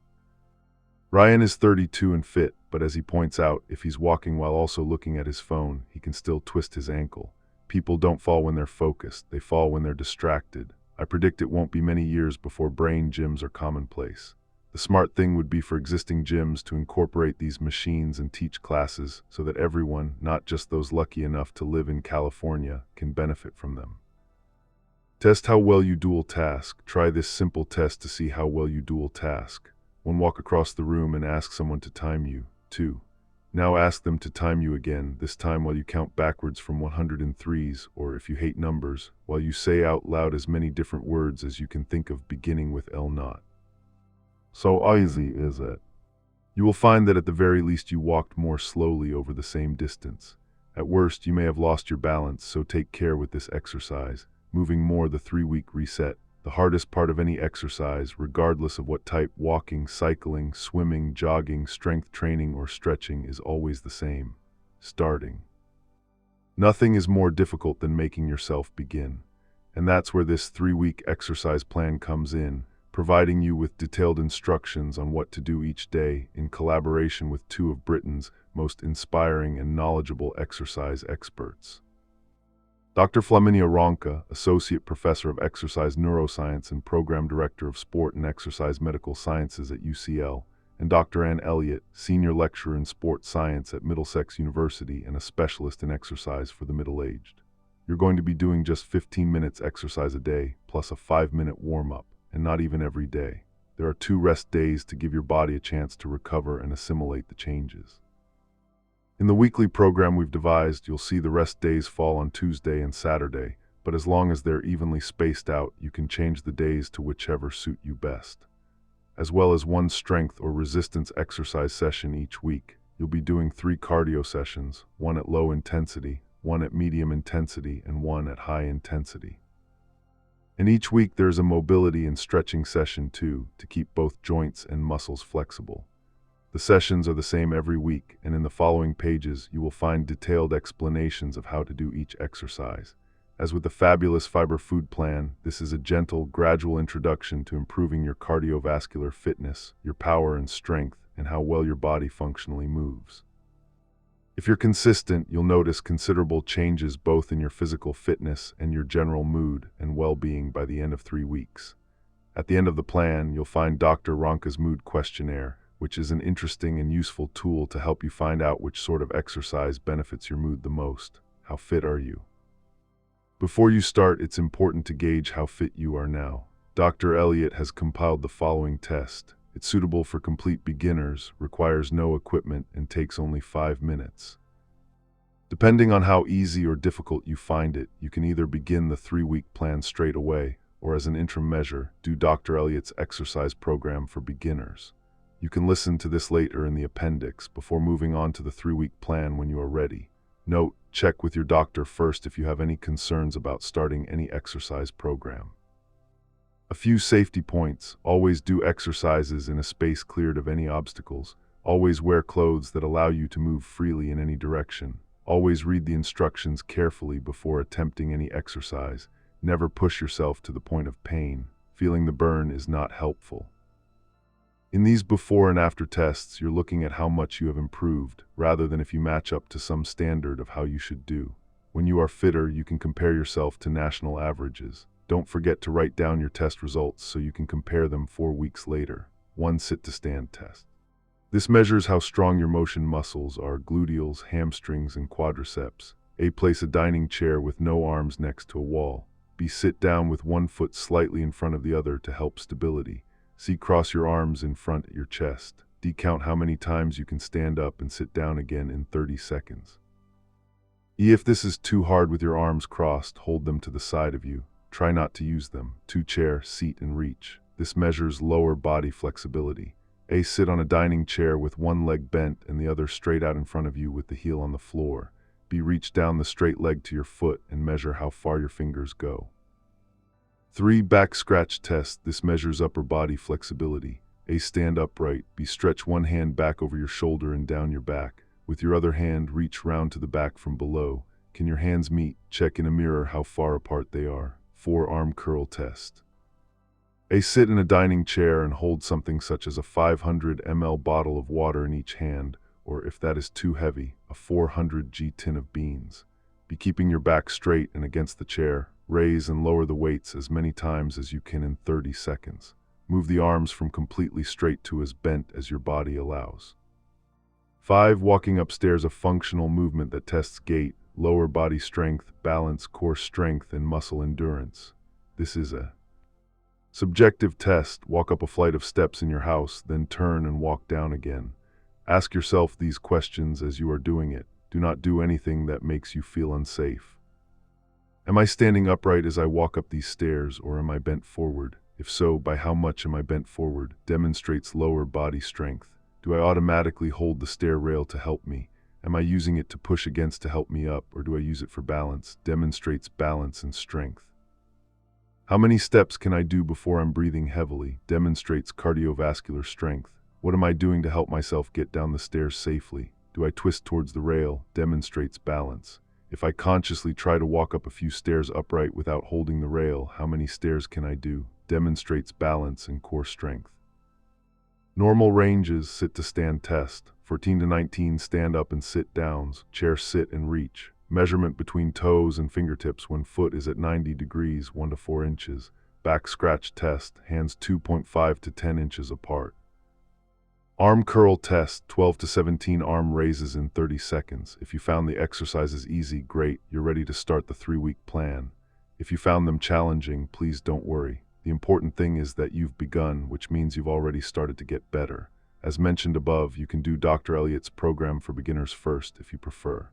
Ryan is 32 and fit, but as he points out, if he's walking while also looking at his phone, he can still twist his ankle. People don't fall when they're focused, they fall when they're distracted. I predict it won't be many years before brain gyms are commonplace. The smart thing would be for existing gyms to incorporate these machines and teach classes so that everyone, not just those lucky enough to live in California, can benefit from them. Test how well you dual task. Try this simple test to see how well you dual task. 1. Walk across the room and ask someone to time you. 2. Now ask them to time you again, this time while you count backwards from 103s, or if you hate numbers, while you say out loud as many different words as you can think of beginning with L naught. So easy is it? You will find that at the very least you walked more slowly over the same distance. At worst, you may have lost your balance, so take care with this exercise. Moving more the 3-week reset. The hardest part of any exercise, regardless of what type, walking, cycling, swimming, jogging, strength training, or stretching, is always the same: starting. Nothing is more difficult than making yourself begin. And that's where this 3-week exercise plan comes in, providing you with detailed instructions on what to do each day in collaboration with 2 of Britain's most inspiring and knowledgeable exercise experts. Dr. Flaminia Ronca, Associate Professor of Exercise Neuroscience and Program Director of Sport and Exercise Medical Sciences at UCL, and Dr. Ann Elliott, Senior Lecturer in Sport Science at Middlesex University and a specialist in exercise for the middle-aged. You're going to be doing just 15 minutes exercise a day, plus a 5-minute warm-up, and not even every day. There are 2 rest days to give your body a chance to recover and assimilate the changes. In the weekly program we've devised, you'll see the rest days fall on Tuesday and Saturday, but as long as they're evenly spaced out, you can change the days to whichever suit you best. As well as 1 strength or resistance exercise session each week, you'll be doing 3 cardio sessions, 1 at low intensity, 1 at medium intensity, and 1 at high intensity. And each week there's a mobility and stretching session too, to keep both joints and muscles flexible. The sessions are the same every week, and in the following pages you will find detailed explanations of how to do each exercise. As with the fabulous Fiber Food Plan, this is a gentle, gradual introduction to improving your cardiovascular fitness, your power and strength, and how well your body functionally moves. If you're consistent, you'll notice considerable changes both in your physical fitness and your general mood and well-being by the end of 3 weeks. At the end of the plan, you'll find Dr. Ronka's mood questionnaire, which is an interesting and useful tool to help you find out which sort of exercise benefits your mood the most. How fit are you? Before you start, it's important to gauge how fit you are now. Dr. Elliott has compiled the following test. It's suitable for complete beginners, requires no equipment, and takes only 5 minutes. Depending on how easy or difficult you find it, you can either begin the 3-week plan straight away, or as an interim measure, do Dr. Elliott's exercise program for beginners. You can listen to this later in the appendix before moving on to the 3-week plan when you are ready. Note, check with your doctor first if you have any concerns about starting any exercise program. A few safety points: always do exercises in a space cleared of any obstacles. Always wear clothes that allow you to move freely in any direction. Always read the instructions carefully before attempting any exercise. Never push yourself to the point of pain. Feeling the burn is not helpful. In these before and after tests, you're looking at how much you have improved, rather than if you match up to some standard of how you should do. When you are fitter, you can compare yourself to national averages. Don't forget to write down your test results so you can compare them 4 weeks later. 1 sit-to-stand test. This measures how strong your motion muscles are: gluteals, hamstrings, and quadriceps. A. Place a dining chair with no arms next to a wall. B. Sit down with one foot slightly in front of the other to help stability. C. Cross your arms in front at your chest. D. Count how many times you can stand up and sit down again in 30 seconds. E. If this is too hard with your arms crossed, hold them to the side of you. Try not to use them. 2. Chair, seat, and reach. This measures lower body flexibility. A. Sit on a dining chair with one leg bent and the other straight out in front of you with the heel on the floor. B. Reach down the straight leg to your foot and measure how far your fingers go. 3. Back scratch test. This measures upper body flexibility. A. Stand upright. B. Stretch one hand back over your shoulder and down your back. With your other hand, reach round to the back from below. Can your hands meet? Check in a mirror how far apart they are. 4. Arm curl test. A. Sit in a dining chair and hold something such as a 500 ml bottle of water in each hand, or if that is too heavy, a 400 g tin of beans. Be keeping your back straight and against the chair. Raise and lower the weights as many times as you can in 30 seconds. Move the arms from completely straight to as bent as your body allows. 5. Walking upstairs, a functional movement that tests gait, lower body strength, balance, core strength, and muscle endurance. This is a subjective test. Walk up a flight of steps in your house, then turn and walk down again. Ask yourself these questions as you are doing it. Do not do anything that makes you feel unsafe. Am I standing upright as I walk up these stairs, or am I bent forward? If so, by how much am I bent forward? Demonstrates lower body strength. Do I automatically hold the stair rail to help me? Am I using it to push against to help me up, or do I use it for balance? Demonstrates balance and strength. How many steps can I do before I'm breathing heavily? Demonstrates cardiovascular strength. What am I doing to help myself get down the stairs safely? Do I twist towards the rail? Demonstrates balance. If I consciously try to walk up a few stairs upright without holding the rail, how many stairs can I do? Demonstrates balance and core strength. Normal ranges, sit-to-stand test. 14 to 19 stand up and sit downs, chair sit and reach. Measurement between toes and fingertips when foot is at 90 degrees, 1 to 4 inches. Back scratch test, hands 2.5 to 10 inches apart. Arm curl test, 12 to 17 arm raises in 30 seconds. If you found the exercises easy, great, you're ready to start the 3-week plan. If you found them challenging, please don't worry. The important thing is that you've begun, which means you've already started to get better. As mentioned above, you can do Dr. Elliott's program for beginners first if you prefer.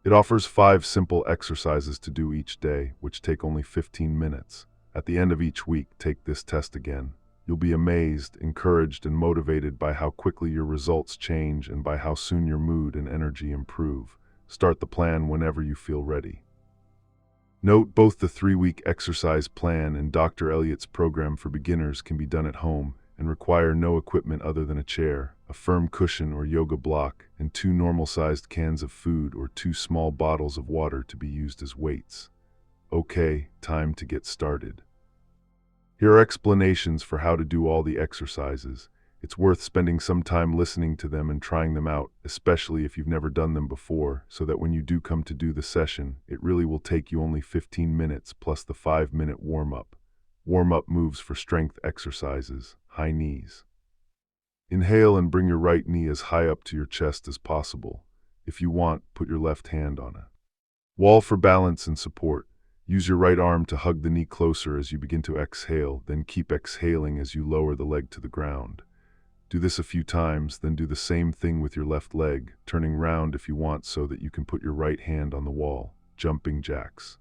It offers 5 simple exercises to do each day, which take only 15 minutes. At the end of each week, take this test again. You'll be amazed, encouraged, and motivated by how quickly your results change and by how soon your mood and energy improve. Start the plan whenever you feel ready. Note, both the 3-week exercise plan and Dr. Elliott's program for beginners can be done at home and require no equipment other than a chair, a firm cushion or yoga block, and 2 normal-sized cans of food or 2 small bottles of water to be used as weights. Okay, time to get started. Here are explanations for how to do all the exercises. It's worth spending some time listening to them and trying them out, especially if you've never done them before, so that when you do come to do the session, it really will take you only 15 minutes plus the 5-minute warm-up. Warm-up moves for strength exercises. High knees. Inhale and bring your right knee as high up to your chest as possible. If you want, put your left hand on it. Wall for balance and support. Use your right arm to hug the knee closer as you begin to exhale, then keep exhaling as you lower the leg to the ground. Do this a few times, then do the same thing with your left leg, turning round if you want so that you can put your right hand on the wall. Jumping jacks.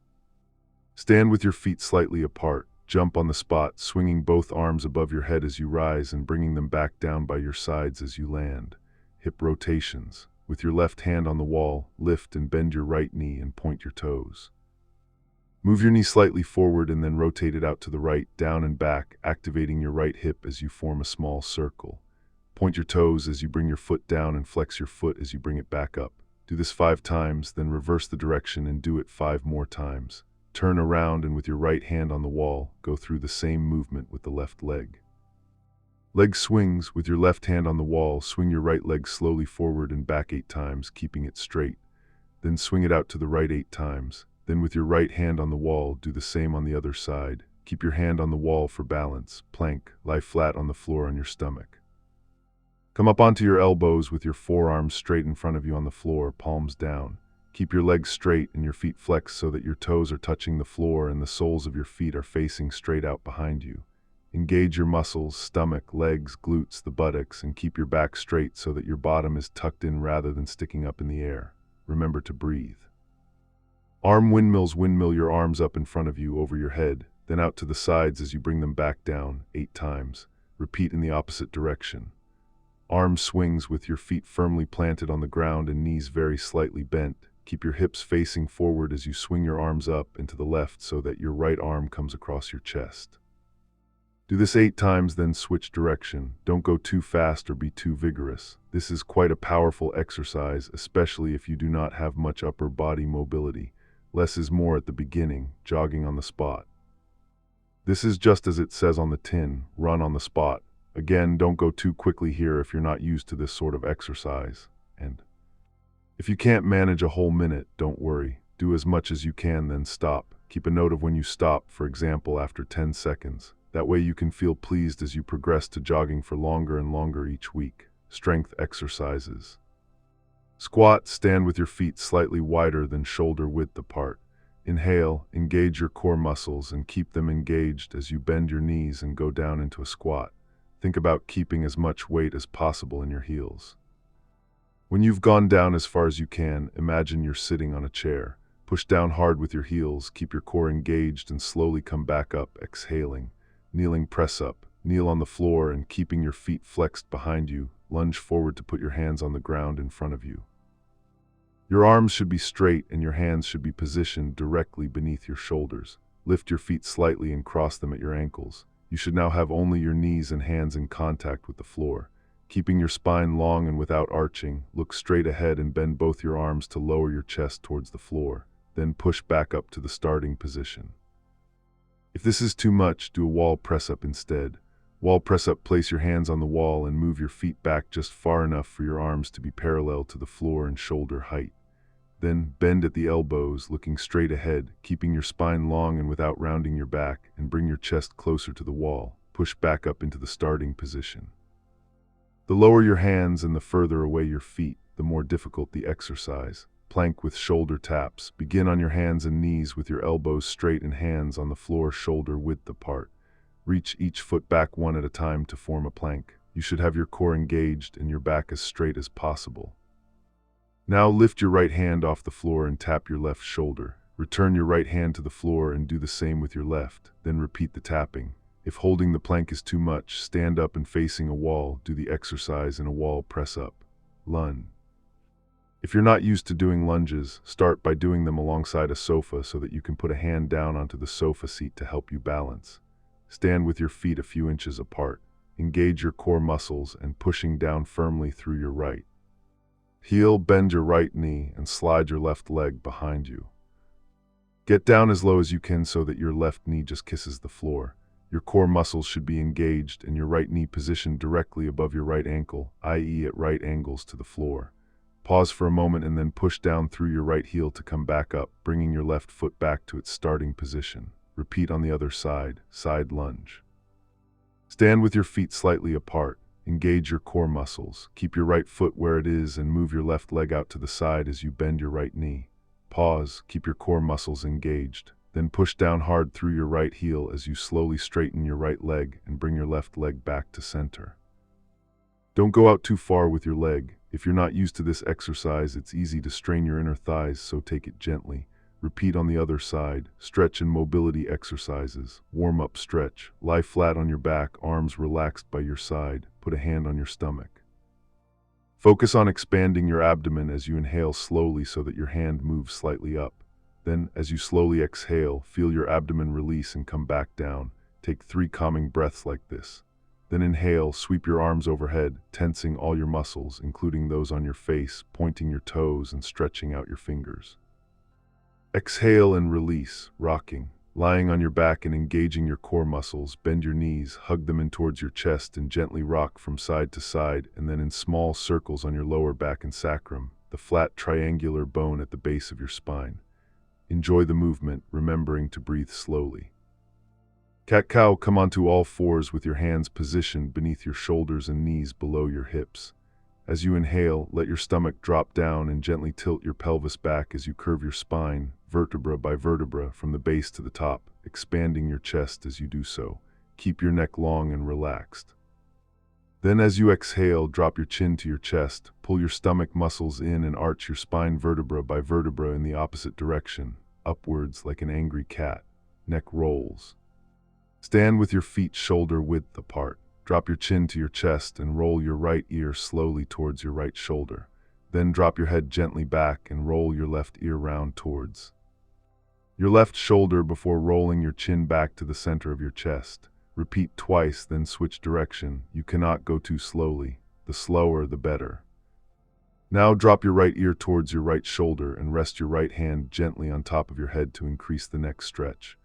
Stand with your feet slightly apart. Jump on the spot, swinging both arms above your head as you rise and bringing them back down by your sides as you land. Hip rotations. With your left hand on the wall, lift and bend your right knee and point your toes. Move your knee slightly forward and then rotate it out to the right, down and back, activating your right hip as you form a small circle. Point your toes as you bring your foot down and flex your foot as you bring it back up. Do this 5 times, then reverse the direction and do it 5 more times. Turn around and with your right hand on the wall, go through the same movement with the left leg. Leg swings. With your left hand on the wall, swing your right leg slowly forward and back 8 times, keeping it straight. Then swing it out to the right 8 times. Then with your right hand on the wall, do the same on the other side. Keep your hand on the wall for balance. Plank. Lie flat on the floor on your stomach. Come up onto your elbows with your forearms straight in front of you on the floor, palms down. Keep your legs straight and your feet flexed so that your toes are touching the floor and the soles of your feet are facing straight out behind you. Engage your muscles, stomach, legs, glutes, the buttocks, and keep your back straight so that your bottom is tucked in rather than sticking up in the air. Remember to breathe. Arm windmills. Windmill your arms up in front of you over your head, then out to the sides as you bring them back down 8 times. Repeat in the opposite direction. Arm swings with your feet firmly planted on the ground and knees very slightly bent. Keep your hips facing forward as you swing your arms up and to the left so that your right arm comes across your chest. Do this 8 times, then switch direction. Don't go too fast or be too vigorous. This is quite a powerful exercise, especially if you do not have much upper body mobility. Less is more at the beginning, jogging on the spot. This is just as it says on the tin, run on the spot. Again, don't go too quickly here if you're not used to this sort of exercise. And if you can't manage a whole minute, don't worry. Do as much as you can, then stop. Keep a note of when you stop, for example, after 10 seconds. That way you can feel pleased as you progress to jogging for longer and longer each week. Strength exercises. Squat. Stand with your feet slightly wider than shoulder width apart. Inhale, engage your core muscles and keep them engaged as you bend your knees and go down into a squat. Think about keeping as much weight as possible in your heels. When you've gone down as far as you can, imagine you're sitting on a chair. Push down hard with your heels, keep your core engaged and slowly come back up, exhaling. Kneeling, press up. Kneel on the floor and keeping your feet flexed behind you, lunge forward to put your hands on the ground in front of you. Your arms should be straight and your hands should be positioned directly beneath your shoulders. Lift your feet slightly and cross them at your ankles. You should now have only your knees and hands in contact with the floor. Keeping your spine long and without arching, look straight ahead and bend both your arms to lower your chest towards the floor. Then push back up to the starting position. If this is too much, do a wall press-up instead. Wall press-up. Place your hands on the wall and move your feet back just far enough for your arms to be parallel to the floor and shoulder height. Then bend at the elbows, looking straight ahead, keeping your spine long and without rounding your back, and bring your chest closer to the wall. Push back up into the starting position. The lower your hands and the further away your feet, the more difficult the exercise. Plank with shoulder taps. Begin on your hands and knees with your elbows straight and hands on the floor shoulder width apart. Reach each foot back one at a time to form a plank. You should have your core engaged and your back as straight as possible. Now lift your right hand off the floor and tap your left shoulder. Return your right hand to the floor and do the same with your left. Then repeat the tapping. If holding the plank is too much, stand up and facing a wall. Do the exercise in a wall press-up. Lunge. If you're not used to doing lunges, start by doing them alongside a sofa so that you can put a hand down onto the sofa seat to help you balance. Stand with your feet a few inches apart. Engage your core muscles and pushing down firmly through your right heel. Bend your right knee and slide your left leg behind you. Get down as low as you can so that your left knee just kisses the floor. Your core muscles should be engaged and your right knee positioned directly above your right ankle, i.e. at right angles to the floor. Pause for a moment and then push down through your right heel to come back up, bringing your left foot back to its starting position. Repeat on the other side, side lunge. Stand with your feet slightly apart. Engage your core muscles. Keep your right foot where it is and move your left leg out to the side as you bend your right knee. Pause, keep your core muscles engaged. Then push down hard through your right heel as you slowly straighten your right leg and bring your left leg back to center. Don't go out too far with your leg. If you're not used to this exercise, it's easy to strain your inner thighs, so take it gently. Repeat on the other side. Stretch and mobility exercises. Warm-up stretch. Lie flat on your back, arms relaxed by your side. Put a hand on your stomach. Focus on expanding your abdomen as you inhale slowly so that your hand moves slightly up. Then, as you slowly exhale, feel your abdomen release and come back down. Take 3 calming breaths like this. Then inhale, sweep your arms overhead, tensing all your muscles, including those on your face, pointing your toes and stretching out your fingers. Exhale and release, rocking. Lying on your back and engaging your core muscles, bend your knees, hug them in towards your chest and gently rock from side to side, and then in small circles on your lower back and sacrum, the flat triangular bone at the base of your spine. Enjoy the movement, remembering to breathe slowly. Cat-cow, come onto all fours with your hands positioned beneath your shoulders and knees below your hips. As you inhale, let your stomach drop down and gently tilt your pelvis back as you curve your spine, vertebra by vertebra, from the base to the top, expanding your chest as you do so. Keep your neck long and relaxed. Then as you exhale, drop your chin to your chest, pull your stomach muscles in and arch your spine vertebra by vertebra in the opposite direction, upwards like an angry cat. Neck rolls. Stand with your feet shoulder width apart. Drop your chin to your chest and roll your right ear slowly towards your right shoulder. Then drop your head gently back and roll your left ear round towards your left shoulder before rolling your chin back to the center of your chest. Repeat twice, then switch direction. You cannot go too slowly. The slower, the better. Now drop your right ear towards your right shoulder and rest your right hand gently on top of your head to increase the neck stretch.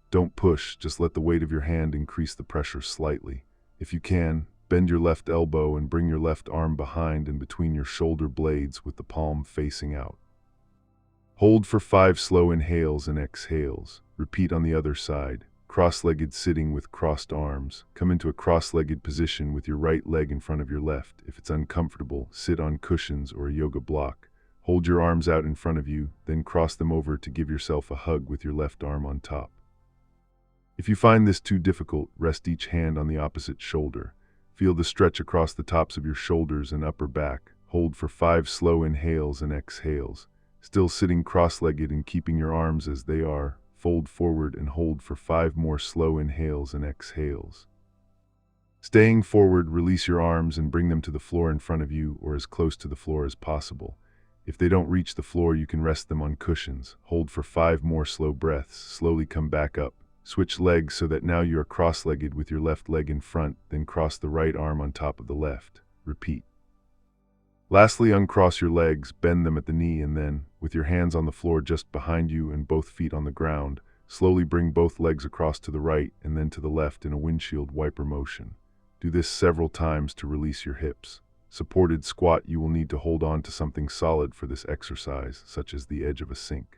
Don't push, just let the weight of your hand increase the pressure slightly. If you can, bend your left elbow and bring your left arm behind and between your shoulder blades with the palm facing out. Hold for 5 slow inhales and exhales. Repeat on the other side. Cross-legged sitting with crossed arms. Come into a cross-legged position with your right leg in front of your left. If it's uncomfortable, sit on cushions or a yoga block. Hold your arms out in front of you, then cross them over to give yourself a hug with your left arm on top. If you find this too difficult, rest each hand on the opposite shoulder. Feel the stretch across the tops of your shoulders and upper back. Hold for 5 slow inhales and exhales. Still sitting cross-legged and keeping your arms as they are, fold forward and hold for 5 more slow inhales and exhales. Staying forward, release your arms and bring them to the floor in front of you or as close to the floor as possible. If they don't reach the floor, you can rest them on cushions. Hold for 5 more slow breaths. Slowly come back up. Switch legs so that now you are cross-legged with your left leg in front, then cross the right arm on top of the left. Repeat. Lastly, uncross your legs, bend them at the knee, and then, with your hands on the floor just behind you and both feet on the ground, slowly bring both legs across to the right and then to the left in a windshield wiper motion. Do this several times to release your hips. Supported squat, you will need to hold on to something solid for this exercise, such as the edge of a sink.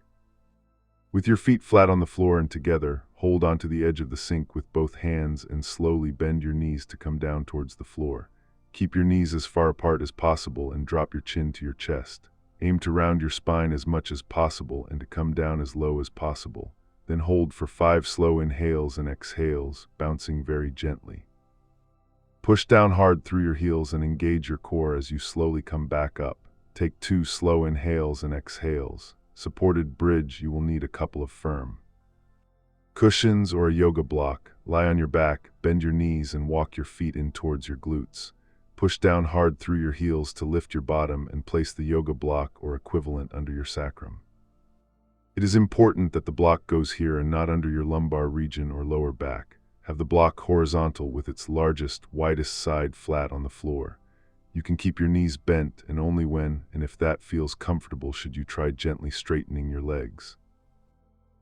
With your feet flat on the floor and together, hold onto the edge of the sink with both hands and slowly bend your knees to come down towards the floor. Keep your knees as far apart as possible and drop your chin to your chest. Aim to round your spine as much as possible and to come down as low as possible. Then hold for 5 slow inhales and exhales, bouncing very gently. Push down hard through your heels and engage your core as you slowly come back up. Take 2 slow inhales and exhales. Supported bridge, you will need a couple of firm cushions or a yoga block. Lie on your back, bend your knees and walk your feet in towards your glutes. Push down hard through your heels to lift your bottom and place the yoga block or equivalent under your sacrum. It is important that the block goes here and not under your lumbar region or lower back. Have the block horizontal with its largest, widest side flat on the floor. You can keep your knees bent, and only when and if that feels comfortable should you try gently straightening your legs.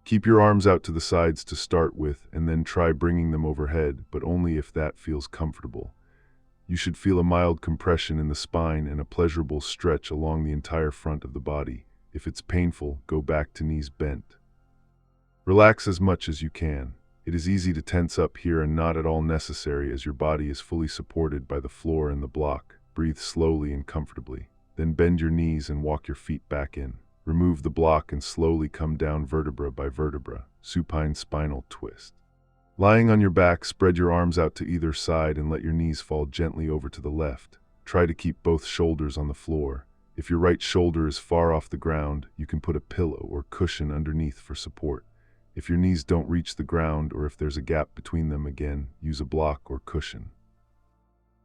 Keep your arms out to the sides to start with and then try bringing them overhead, but only if that feels comfortable. You should feel a mild compression in the spine and a pleasurable stretch along the entire front of the body. If it's painful, go back to knees bent. Relax as much as you can. It is easy to tense up here and not at all necessary as your body is fully supported by the floor and the block. Breathe slowly and comfortably. Then bend your knees and walk your feet back in. Remove the block and slowly come down vertebra by vertebra. Supine spinal twist. Lying on your back, spread your arms out to either side and let your knees fall gently over to the left. Try to keep both shoulders on the floor. If your right shoulder is far off the ground, you can put a pillow or cushion underneath for support. If your knees don't reach the ground or if there's a gap between them, again, use a block or cushion.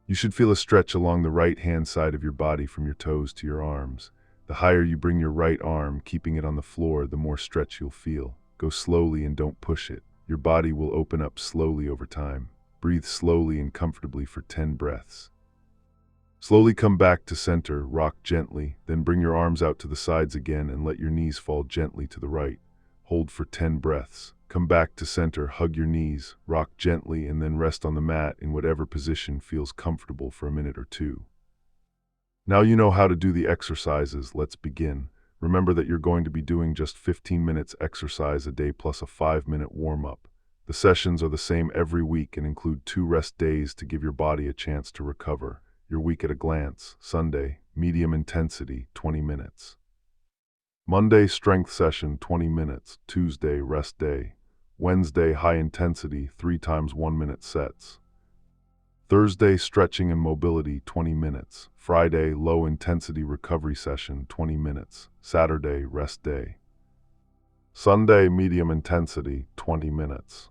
You should feel a stretch along the right-hand side of your body from your toes to your arms. The higher you bring your right arm, keeping it on the floor, the more stretch you'll feel. Go slowly and don't push it. Your body will open up slowly over time. Breathe slowly and comfortably for 10 breaths. Slowly come back to center, rock gently, then bring your arms out to the sides again and let your knees fall gently to the right. Hold for 10 breaths. Come back to center, hug your knees, rock gently, and then rest on the mat in whatever position feels comfortable for a minute or two. Now you know how to do the exercises. Let's begin. Remember that you're going to be doing just 15 minutes exercise a day plus a 5-minute warm-up. The sessions are the same every week and include 2 rest days to give your body a chance to recover. Your week at a glance. Sunday, medium intensity, 20 minutes. Monday, strength session, 20 minutes. Tuesday, rest day. Wednesday, high intensity, 3 times 1-minute sets. Thursday, stretching and mobility, 20 minutes. Friday, low intensity recovery session, 20 minutes. Saturday, rest day. Sunday, medium intensity, 20 minutes.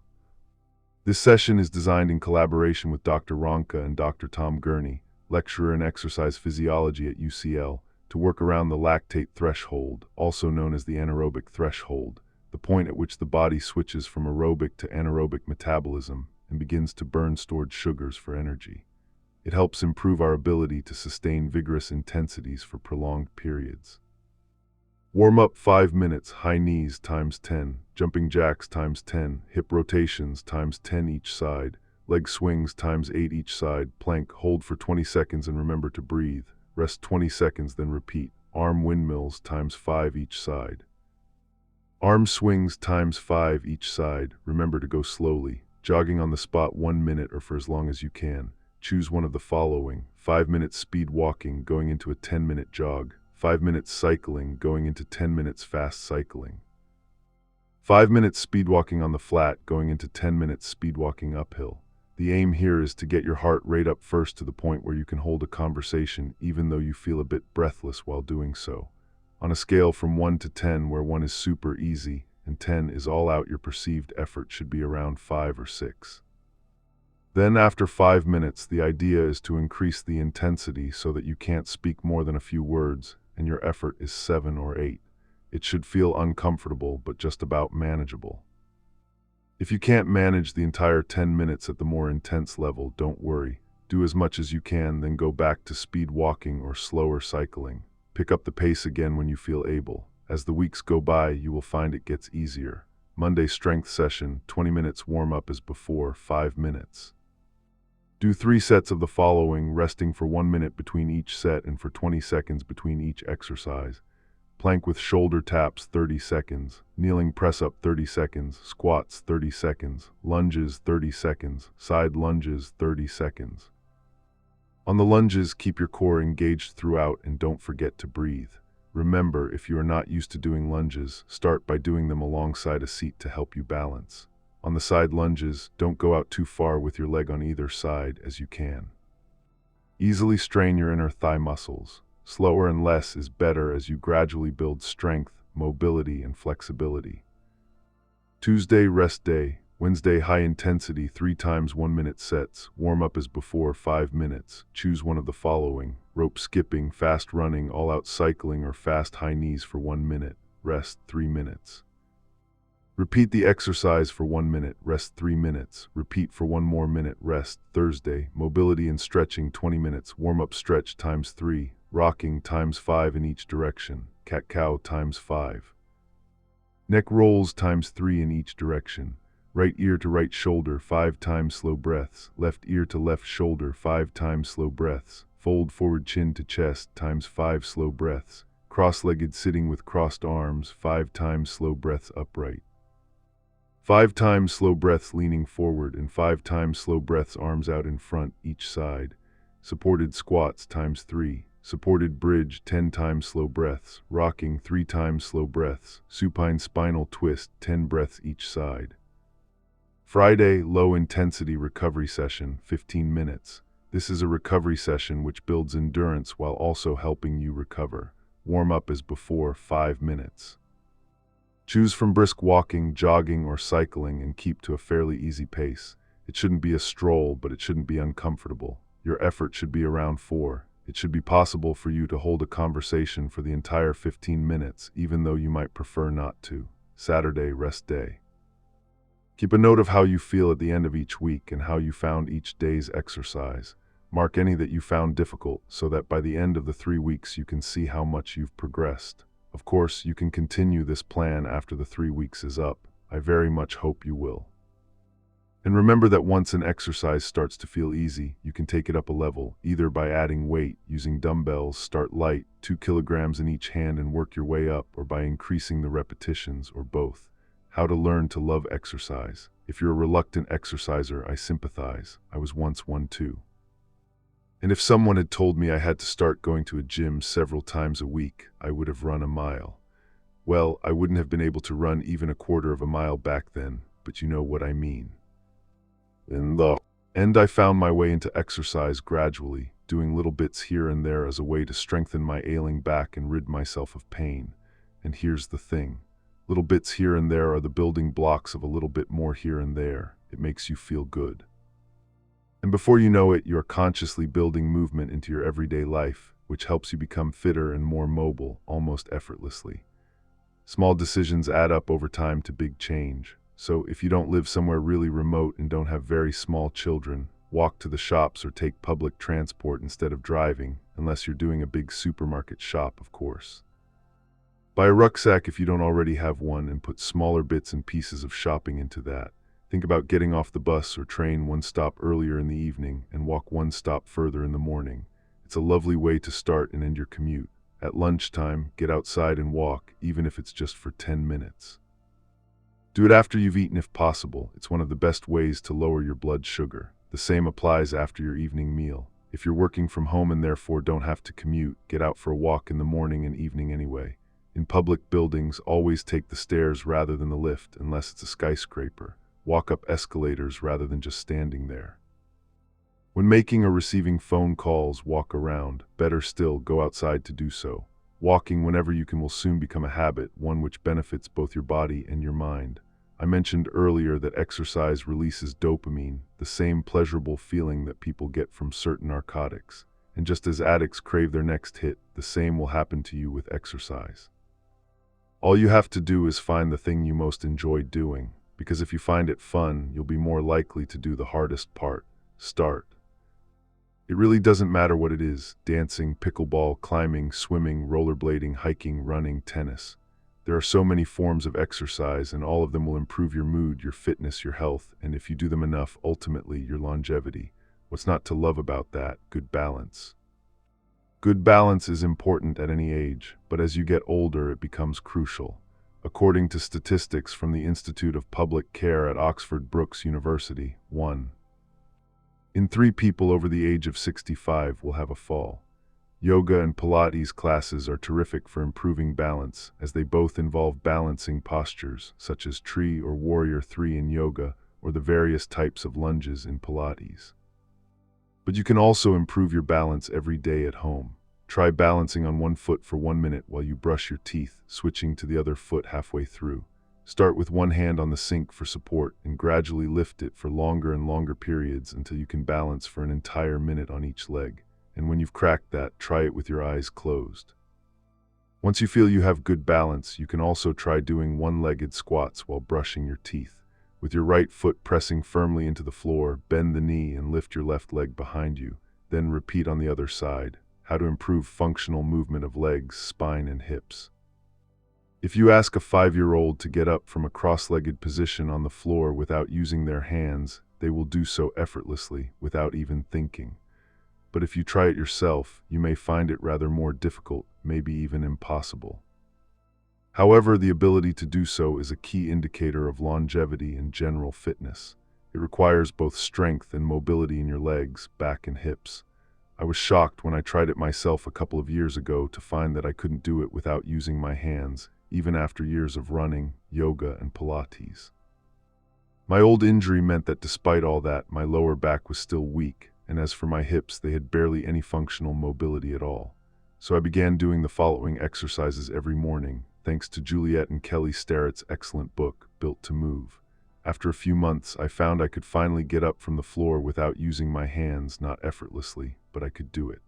This session is designed in collaboration with Dr. Ronka and Dr. Tom Gurney, lecturer in exercise physiology at UCL, to work around the lactate threshold, also known as the anaerobic threshold, the point at which the body switches from aerobic to anaerobic metabolism and begins to burn stored sugars for energy. It helps improve our ability to sustain vigorous intensities for prolonged periods. Warm up 5 minutes, high knees times 10, jumping jacks times 10, hip rotations times 10 each side, leg swings times 8 each side, plank, hold for 20 seconds and remember to breathe. Rest 20 seconds, then repeat. Arm windmills times 5 each side. Arm swings times 5 each side. Remember to go slowly. Jogging on the spot 1 minute or for as long as you can. Choose one of the following. 5 minutes speed walking going into a 10-minute jog. 5 minutes cycling going into 10 minutes fast cycling. 5 minutes speed walking on the flat going into 10 minutes speed walking uphill. The aim here is to get your heart rate up first to the point where you can hold a conversation even though you feel a bit breathless while doing so. On a scale from 1 to 10, where 1 is super easy and 10 is all out, your perceived effort should be around 5 or 6. Then after 5 minutes, the idea is to increase the intensity so that you can't speak more than a few words and your effort is 7 or 8. It should feel uncomfortable but just about manageable. If you can't manage the entire 10 minutes at the more intense level, don't worry. Do as much as you can, then go back to speed walking or slower cycling. Pick up the pace again when you feel able. As the weeks go by, you will find it gets easier. Monday strength session, 20 minutes warm-up as before, 5 minutes. Do 3 sets of the following, resting for 1 minute between each set and for 20 seconds between each exercise. Plank with shoulder taps 30 seconds, kneeling press up 30 seconds, squats 30 seconds, lunges 30 seconds, side lunges 30 seconds. On the lunges, keep your core engaged throughout and don't forget to breathe. Remember, if you are not used to doing lunges, start by doing them alongside a seat to help you balance. On the side lunges, don't go out too far with your leg on either side as you can. Easily strain your inner thigh muscles. Slower and less is better as you gradually build strength, mobility, and flexibility. Tuesday, rest day. Wednesday, high intensity, 3 times 1 minute sets. Warm up as before, 5 minutes. Choose one of the following. Rope skipping, fast running, all-out cycling, or fast high knees for 1 minute. Rest 3 minutes. Repeat the exercise for 1 minute, rest 3 minutes. Repeat for 1 more minute, rest. Thursday, mobility and stretching, 20 minutes. Warm-up stretch times 3. Rocking times 5 in each direction. Cat-cow times 5. Neck rolls times 3 in each direction. Right ear to right shoulder 5 times slow breaths. Left ear to left shoulder 5 times slow breaths. Fold forward chin to chest times 5 slow breaths. Cross-legged sitting with crossed arms 5 times slow breaths upright. 5 times slow breaths leaning forward and 5 times slow breaths arms out in front each side. Supported squats times 3. Supported bridge 10 times slow breaths. Rocking 3 times slow breaths. Supine spinal twist 10 breaths each side. Friday, low intensity recovery session, 15 minutes. This is a recovery session which builds endurance while also helping you recover. Warm up as before, 5 minutes. Choose from brisk walking, jogging, or cycling and keep to a fairly easy pace. It shouldn't be a stroll, but it shouldn't be uncomfortable. Your effort should be around 4. It should be possible for you to hold a conversation for the entire 15 minutes, even though you might prefer not to. Saturday, rest day. Keep a note of how you feel at the end of each week and how you found each day's exercise. Mark any that you found difficult so that by the end of the 3 weeks you can see how much you've progressed. Of course, you can continue this plan after the 3 weeks is up. I very much hope you will. And remember that once an exercise starts to feel easy, you can take it up a level, either by adding weight, using dumbbells, start light, 2 kilograms in each hand and work your way up, or by increasing the repetitions, or both. How to learn to love exercise. If you're a reluctant exerciser, I sympathize. I was once one too. And if someone had told me I had to start going to a gym several times a week, I would have run a mile. Well, I wouldn't have been able to run even a quarter of a mile back then, but you know what I mean. In the end, I found my way into exercise gradually, doing little bits here and there as a way to strengthen my ailing back and rid myself of pain. And here's the thing. Little bits here and there are the building blocks of a little bit more here and there. It makes you feel good. And before you know it, you are consciously building movement into your everyday life, which helps you become fitter and more mobile, almost effortlessly. Small decisions add up over time to big change. So if you don't live somewhere really remote and don't have very small children, walk to the shops or take public transport instead of driving, unless you're doing a big supermarket shop, of course. Buy a rucksack if you don't already have one and put smaller bits and pieces of shopping into that. Think about getting off the bus or train one stop earlier in the evening and walk one stop further in the morning. It's a lovely way to start and end your commute. At lunchtime, get outside and walk, even if it's just for 10 minutes. Do it after you've eaten if possible. It's one of the best ways to lower your blood sugar. The same applies after your evening meal. If you're working from home and therefore don't have to commute, get out for a walk in the morning and evening anyway. In public buildings, always take the stairs rather than the lift, unless it's a skyscraper. Walk up escalators rather than just standing there. When making or receiving phone calls, walk around. Better still, go outside to do so. Walking whenever you can will soon become a habit, one which benefits both your body and your mind. I mentioned earlier that exercise releases dopamine, the same pleasurable feeling that people get from certain narcotics. And just as addicts crave their next hit, the same will happen to you with exercise. All you have to do is find the thing you most enjoy doing, because if you find it fun, you'll be more likely to do the hardest part. Start. It really doesn't matter what it is: dancing, pickleball, climbing, swimming, rollerblading, hiking, running, tennis. There are so many forms of exercise, and all of them will improve your mood, your fitness, your health, and if you do them enough, ultimately your longevity. What's not to love about that? Good balance. Good balance is important at any age, but as you get older, it becomes crucial. According to statistics from the Institute of Public Care at Oxford Brookes University, 1 in 3 people over the age of 65 will have a fall. Yoga and Pilates classes are terrific for improving balance, as they both involve balancing postures, such as tree or warrior 3 in yoga, or the various types of lunges in Pilates. But you can also improve your balance every day at home. Try balancing on one foot for 1 minute while you brush your teeth, switching to the other foot halfway through. Start with one hand on the sink for support and gradually lift it for longer and longer periods until you can balance for an entire minute on each leg. And when you've cracked that, try it with your eyes closed. Once you feel you have good balance, you can also try doing one-legged squats while brushing your teeth. With your right foot pressing firmly into the floor, bend the knee and lift your left leg behind you. Then repeat on the other side. How to improve functional movement of legs, spine, and hips. If you ask a 5-year-old to get up from a cross-legged position on the floor without using their hands, they will do so effortlessly, without even thinking. But if you try it yourself, you may find it rather more difficult, maybe even impossible. However, the ability to do so is a key indicator of longevity and general fitness. It requires both strength and mobility in your legs, back, and hips. I was shocked when I tried it myself a couple of years ago to find that I couldn't do it without using my hands, even after years of running, yoga, and Pilates. My old injury meant that despite all that, my lower back was still weak, and as for my hips, they had barely any functional mobility at all. So I began doing the following exercises every morning, thanks to Juliet and Kelly Starrett's excellent book, Built to Move. After a few months, I found I could finally get up from the floor without using my hands, not effortlessly, but I could do it.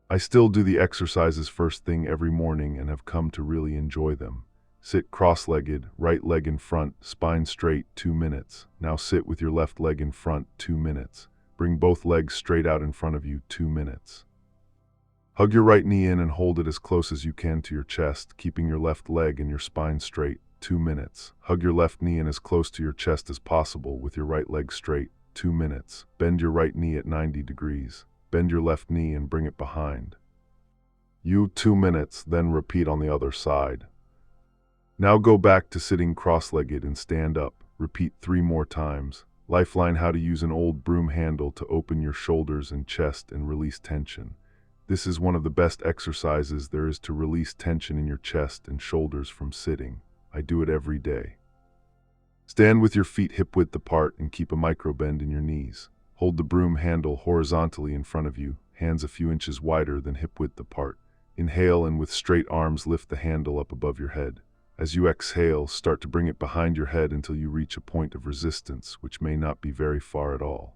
I still do the exercises first thing every morning and have come to really enjoy them. Sit cross-legged, right leg in front, spine straight, 2 minutes. Now sit with your left leg in front, 2 minutes. Bring both legs straight out in front of you, 2 minutes. Hug your right knee in and hold it as close as you can to your chest, keeping your left leg and your spine straight, 2 minutes. Hug your left knee in as close to your chest as possible with your right leg straight, 2 minutes. Bend your right knee at 90 degrees. Bend your left knee and bring it behind you, 2 minutes, then repeat on the other side. Now go back to sitting cross-legged and stand up. Repeat 3 more times. Lifeline: how to use an old broom handle to open your shoulders and chest and release tension. This is one of the best exercises there is to release tension in your chest and shoulders from sitting. I do it every day. Stand with your feet hip-width apart and keep a micro-bend in your knees. Hold the broom handle horizontally in front of you, hands a few inches wider than hip-width apart. Inhale and with straight arms lift the handle up above your head. As you exhale, start to bring it behind your head until you reach a point of resistance, which may not be very far at all.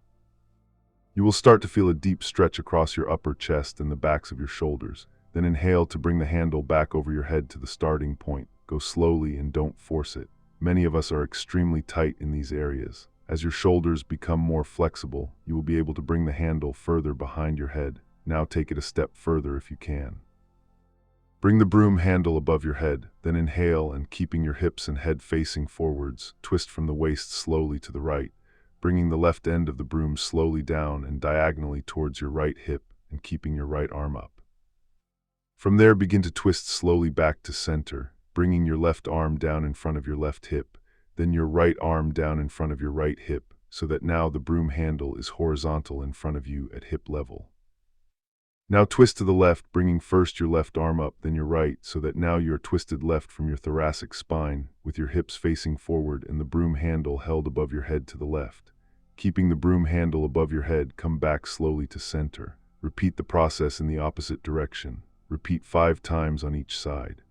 You will start to feel a deep stretch across your upper chest and the backs of your shoulders. Then inhale to bring the handle back over your head to the starting point. Go slowly and don't force it. Many of us are extremely tight in these areas. As your shoulders become more flexible, you will be able to bring the handle further behind your head. Now take it a step further if you can. Bring the broom handle above your head, then inhale and keeping your hips and head facing forwards, twist from the waist slowly to the right, bringing the left end of the broom slowly down and diagonally towards your right hip and keeping your right arm up. From there, begin to twist slowly back to center, bringing your left arm down in front of your left hip, then your right arm down in front of your right hip, so that now the broom handle is horizontal in front of you at hip level. Now twist to the left, bringing first your left arm up, then your right, so that now you are twisted left from your thoracic spine, with your hips facing forward and the broom handle held above your head to the left. Keeping the broom handle above your head, come back slowly to center. Repeat the process in the opposite direction. Repeat 5 times on each side.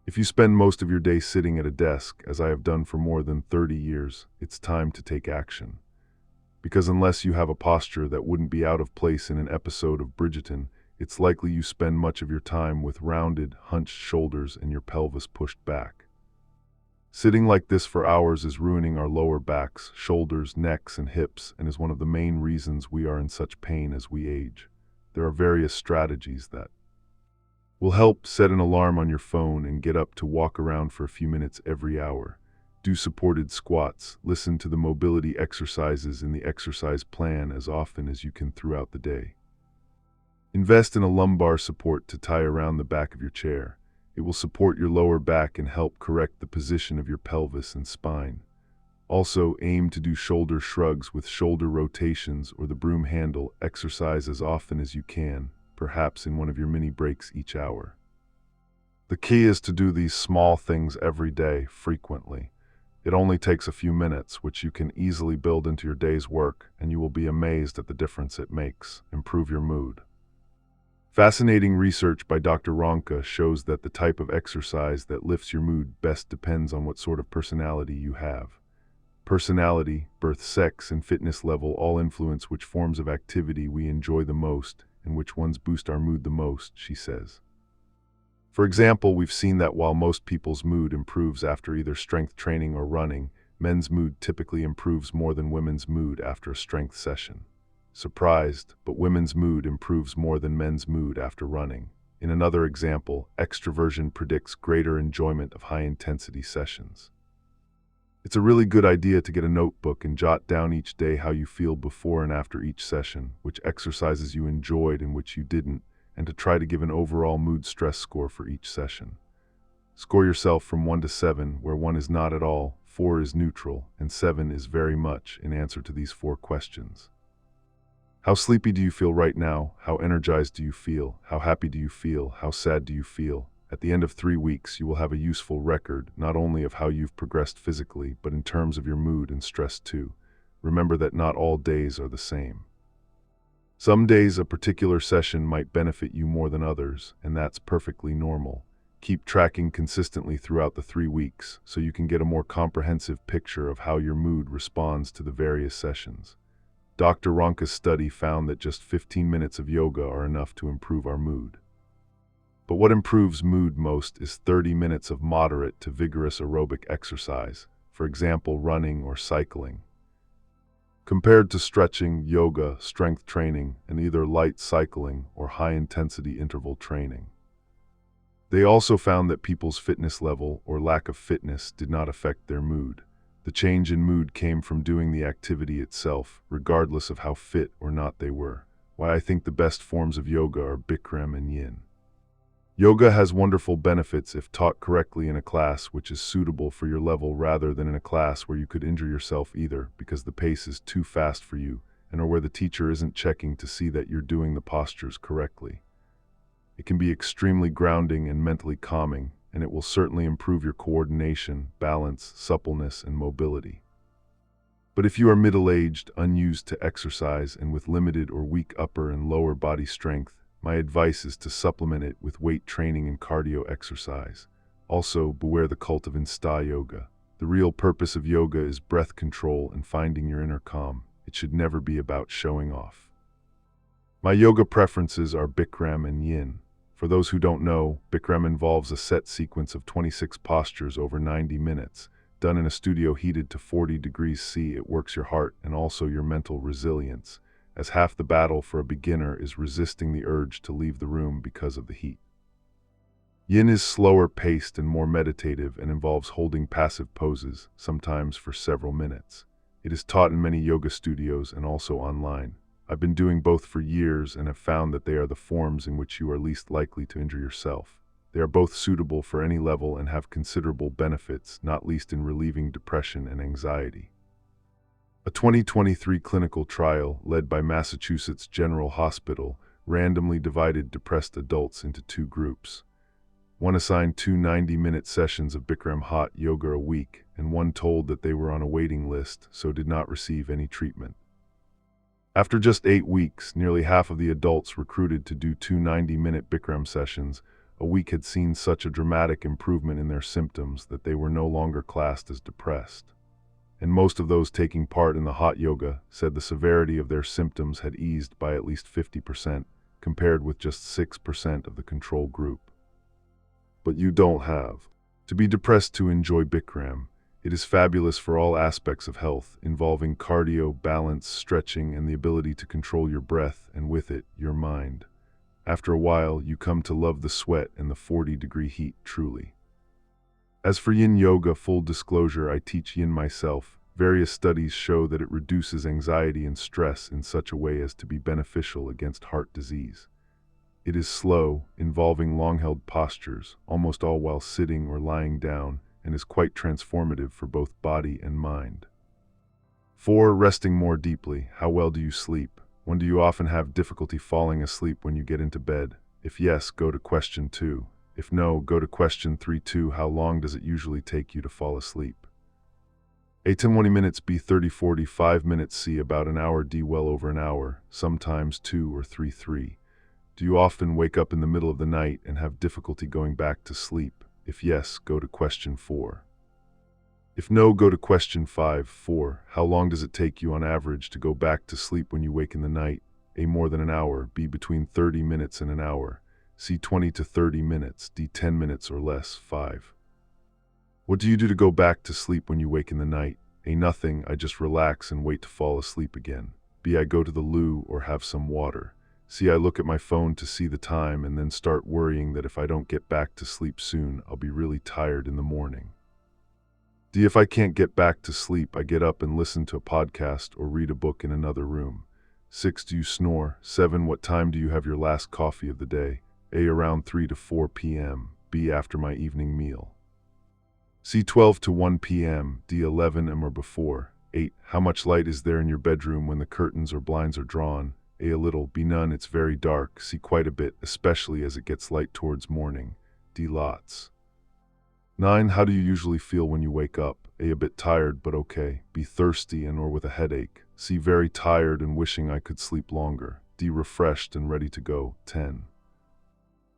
If you spend most of your day sitting at a desk, as I have done for more than 30 years, it's time to take action. Because unless you have a posture that wouldn't be out of place in an episode of Bridgerton, it's likely you spend much of your time with rounded, hunched shoulders and your pelvis pushed back. Sitting like this for hours is ruining our lower backs, shoulders, necks, and hips, and is one of the main reasons we are in such pain as we age. There are various strategies that will help. Set an alarm on your phone and get up to walk around for a few minutes every hour. Do supported squats. Listen to the mobility exercises in the exercise plan as often as you can throughout the day. Invest in a lumbar support to tie around the back of your chair. It will support your lower back and help correct the position of your pelvis and spine. Also, aim to do shoulder shrugs with shoulder rotations or the broom handle exercise as often as you can, perhaps in one of your mini breaks each hour. The key is to do these small things every day, frequently. It only takes a few minutes, which you can easily build into your day's work, and you will be amazed at the difference it makes. Improve your mood. Fascinating research by Dr. Ronka shows that the type of exercise that lifts your mood best depends on what sort of personality you have. Personality, birth sex, and fitness level all influence which forms of activity we enjoy the most and which ones boost our mood the most, she says. For example, we've seen that while most people's mood improves after either strength training or running, men's mood typically improves more than women's mood after a strength session. Surprised, but women's mood improves more than men's mood after running. In another example, extroversion predicts greater enjoyment of high-intensity sessions. It's a really good idea to get a notebook and jot down each day how you feel before and after each session, which exercises you enjoyed and which you didn't, and to try to give an overall mood stress score for each session. Score yourself from 1 to 7, where 1 is not at all, 4 is neutral, and 7 is very much in answer to these 4 questions. How sleepy do you feel right now? How energized do you feel? How happy do you feel? How sad do you feel? At the end of 3 weeks, you will have a useful record, not only of how you've progressed physically, but in terms of your mood and stress too. Remember that not all days are the same. Some days a particular session might benefit you more than others, and that's perfectly normal. Keep tracking consistently throughout the 3 weeks so you can get a more comprehensive picture of how your mood responds to the various sessions. Dr. Ronka's study found that just 15 minutes of yoga are enough to improve our mood. But what improves mood most is 30 minutes of moderate to vigorous aerobic exercise, for example, running or cycling. Compared to stretching, yoga, strength training, and either light cycling or high-intensity interval training. They also found that people's fitness level or lack of fitness did not affect their mood. The change in mood came from doing the activity itself, regardless of how fit or not they were. Why I think the best forms of yoga are Bikram and Yin. Yoga has wonderful benefits if taught correctly in a class which is suitable for your level rather than in a class where you could injure yourself either because the pace is too fast for you and or where the teacher isn't checking to see that you're doing the postures correctly. It can be extremely grounding and mentally calming, and it will certainly improve your coordination, balance, suppleness, and mobility. But if you are middle-aged, unused to exercise, and with limited or weak upper and lower body strength, my advice is to supplement it with weight training and cardio exercise. Also, beware the cult of Insta yoga. The real purpose of yoga is breath control and finding your inner calm. It should never be about showing off. My yoga preferences are Bikram and Yin. For those who don't know, Bikram involves a set sequence of 26 postures over 90 minutes. Done in a studio heated to 40 degrees C, it works your heart and also your mental resilience, as half the battle for a beginner is resisting the urge to leave the room because of the heat. Yin is slower paced and more meditative and involves holding passive poses, sometimes for several minutes. It is taught in many yoga studios and also online. I've been doing both for years and have found that they are the forms in which you are least likely to injure yourself. They are both suitable for any level and have considerable benefits, not least in relieving depression and anxiety. A 2023 clinical trial led by Massachusetts General Hospital randomly divided depressed adults into 2 groups. One assigned 2 90-minute sessions of Bikram hot yoga a week, and one told that they were on a waiting list, so did not receive any treatment. After just 8 weeks, nearly half of the adults recruited to do 2 90-minute Bikram sessions a week had seen such a dramatic improvement in their symptoms that they were no longer classed as depressed. And most of those taking part in the hot yoga said the severity of their symptoms had eased by at least 50%, compared with just 6% of the control group. But you don't have to be depressed to enjoy Bikram. It is fabulous for all aspects of health, involving cardio, balance, stretching, and the ability to control your breath, and with it, your mind. After a while, you come to love the sweat and the 40-degree heat truly. As for Yin Yoga, full disclosure, I teach Yin myself. Various studies show that it reduces anxiety and stress in such a way as to be beneficial against heart disease. It is slow, involving long-held postures, almost all while sitting or lying down, and is quite transformative for both body and mind. 4. Resting more deeply. How well do you sleep? When do you often have difficulty falling asleep when you get into bed? If yes, go to question 2. If no, go to question 3. 2. How long does it usually take you to fall asleep? A 20 minutes, B 30 45 minutes, C about an hour, D well over an hour, sometimes 2 or 3. 3. Do you often wake up in the middle of the night and have difficulty going back to sleep? If yes, go to question 4. If no, go to question 5. 4. How long does it take you on average to go back to sleep when you wake in the night? A more than an hour, B between 30 minutes and an hour, C 20 to 30 minutes, D 10 minutes or less. 5. What do you do to go back to sleep when you wake in the night? A nothing, I just relax and wait to fall asleep again. B I go to the loo or have some water. C I look at my phone to see the time and then start worrying that if I don't get back to sleep soon, I'll be really tired in the morning. D if I can't get back to sleep, I get up and listen to a podcast or read a book in another room. 6. Do you snore? 7. What time do you have your last coffee of the day? A around 3 to 4 p.m. B. After my evening meal. C. 12 to 1 p.m., D. 11 am or before. 8. How much light is there in your bedroom when the curtains or blinds are drawn? A little, B. None, it's very dark. C. Quite a bit, especially as it gets light towards morning. D. Lots. 9. How do you usually feel when you wake up? A bit tired, but okay. B. Thirsty and or with a headache. C. Very tired and wishing I could sleep longer. D. Refreshed and ready to go. 10.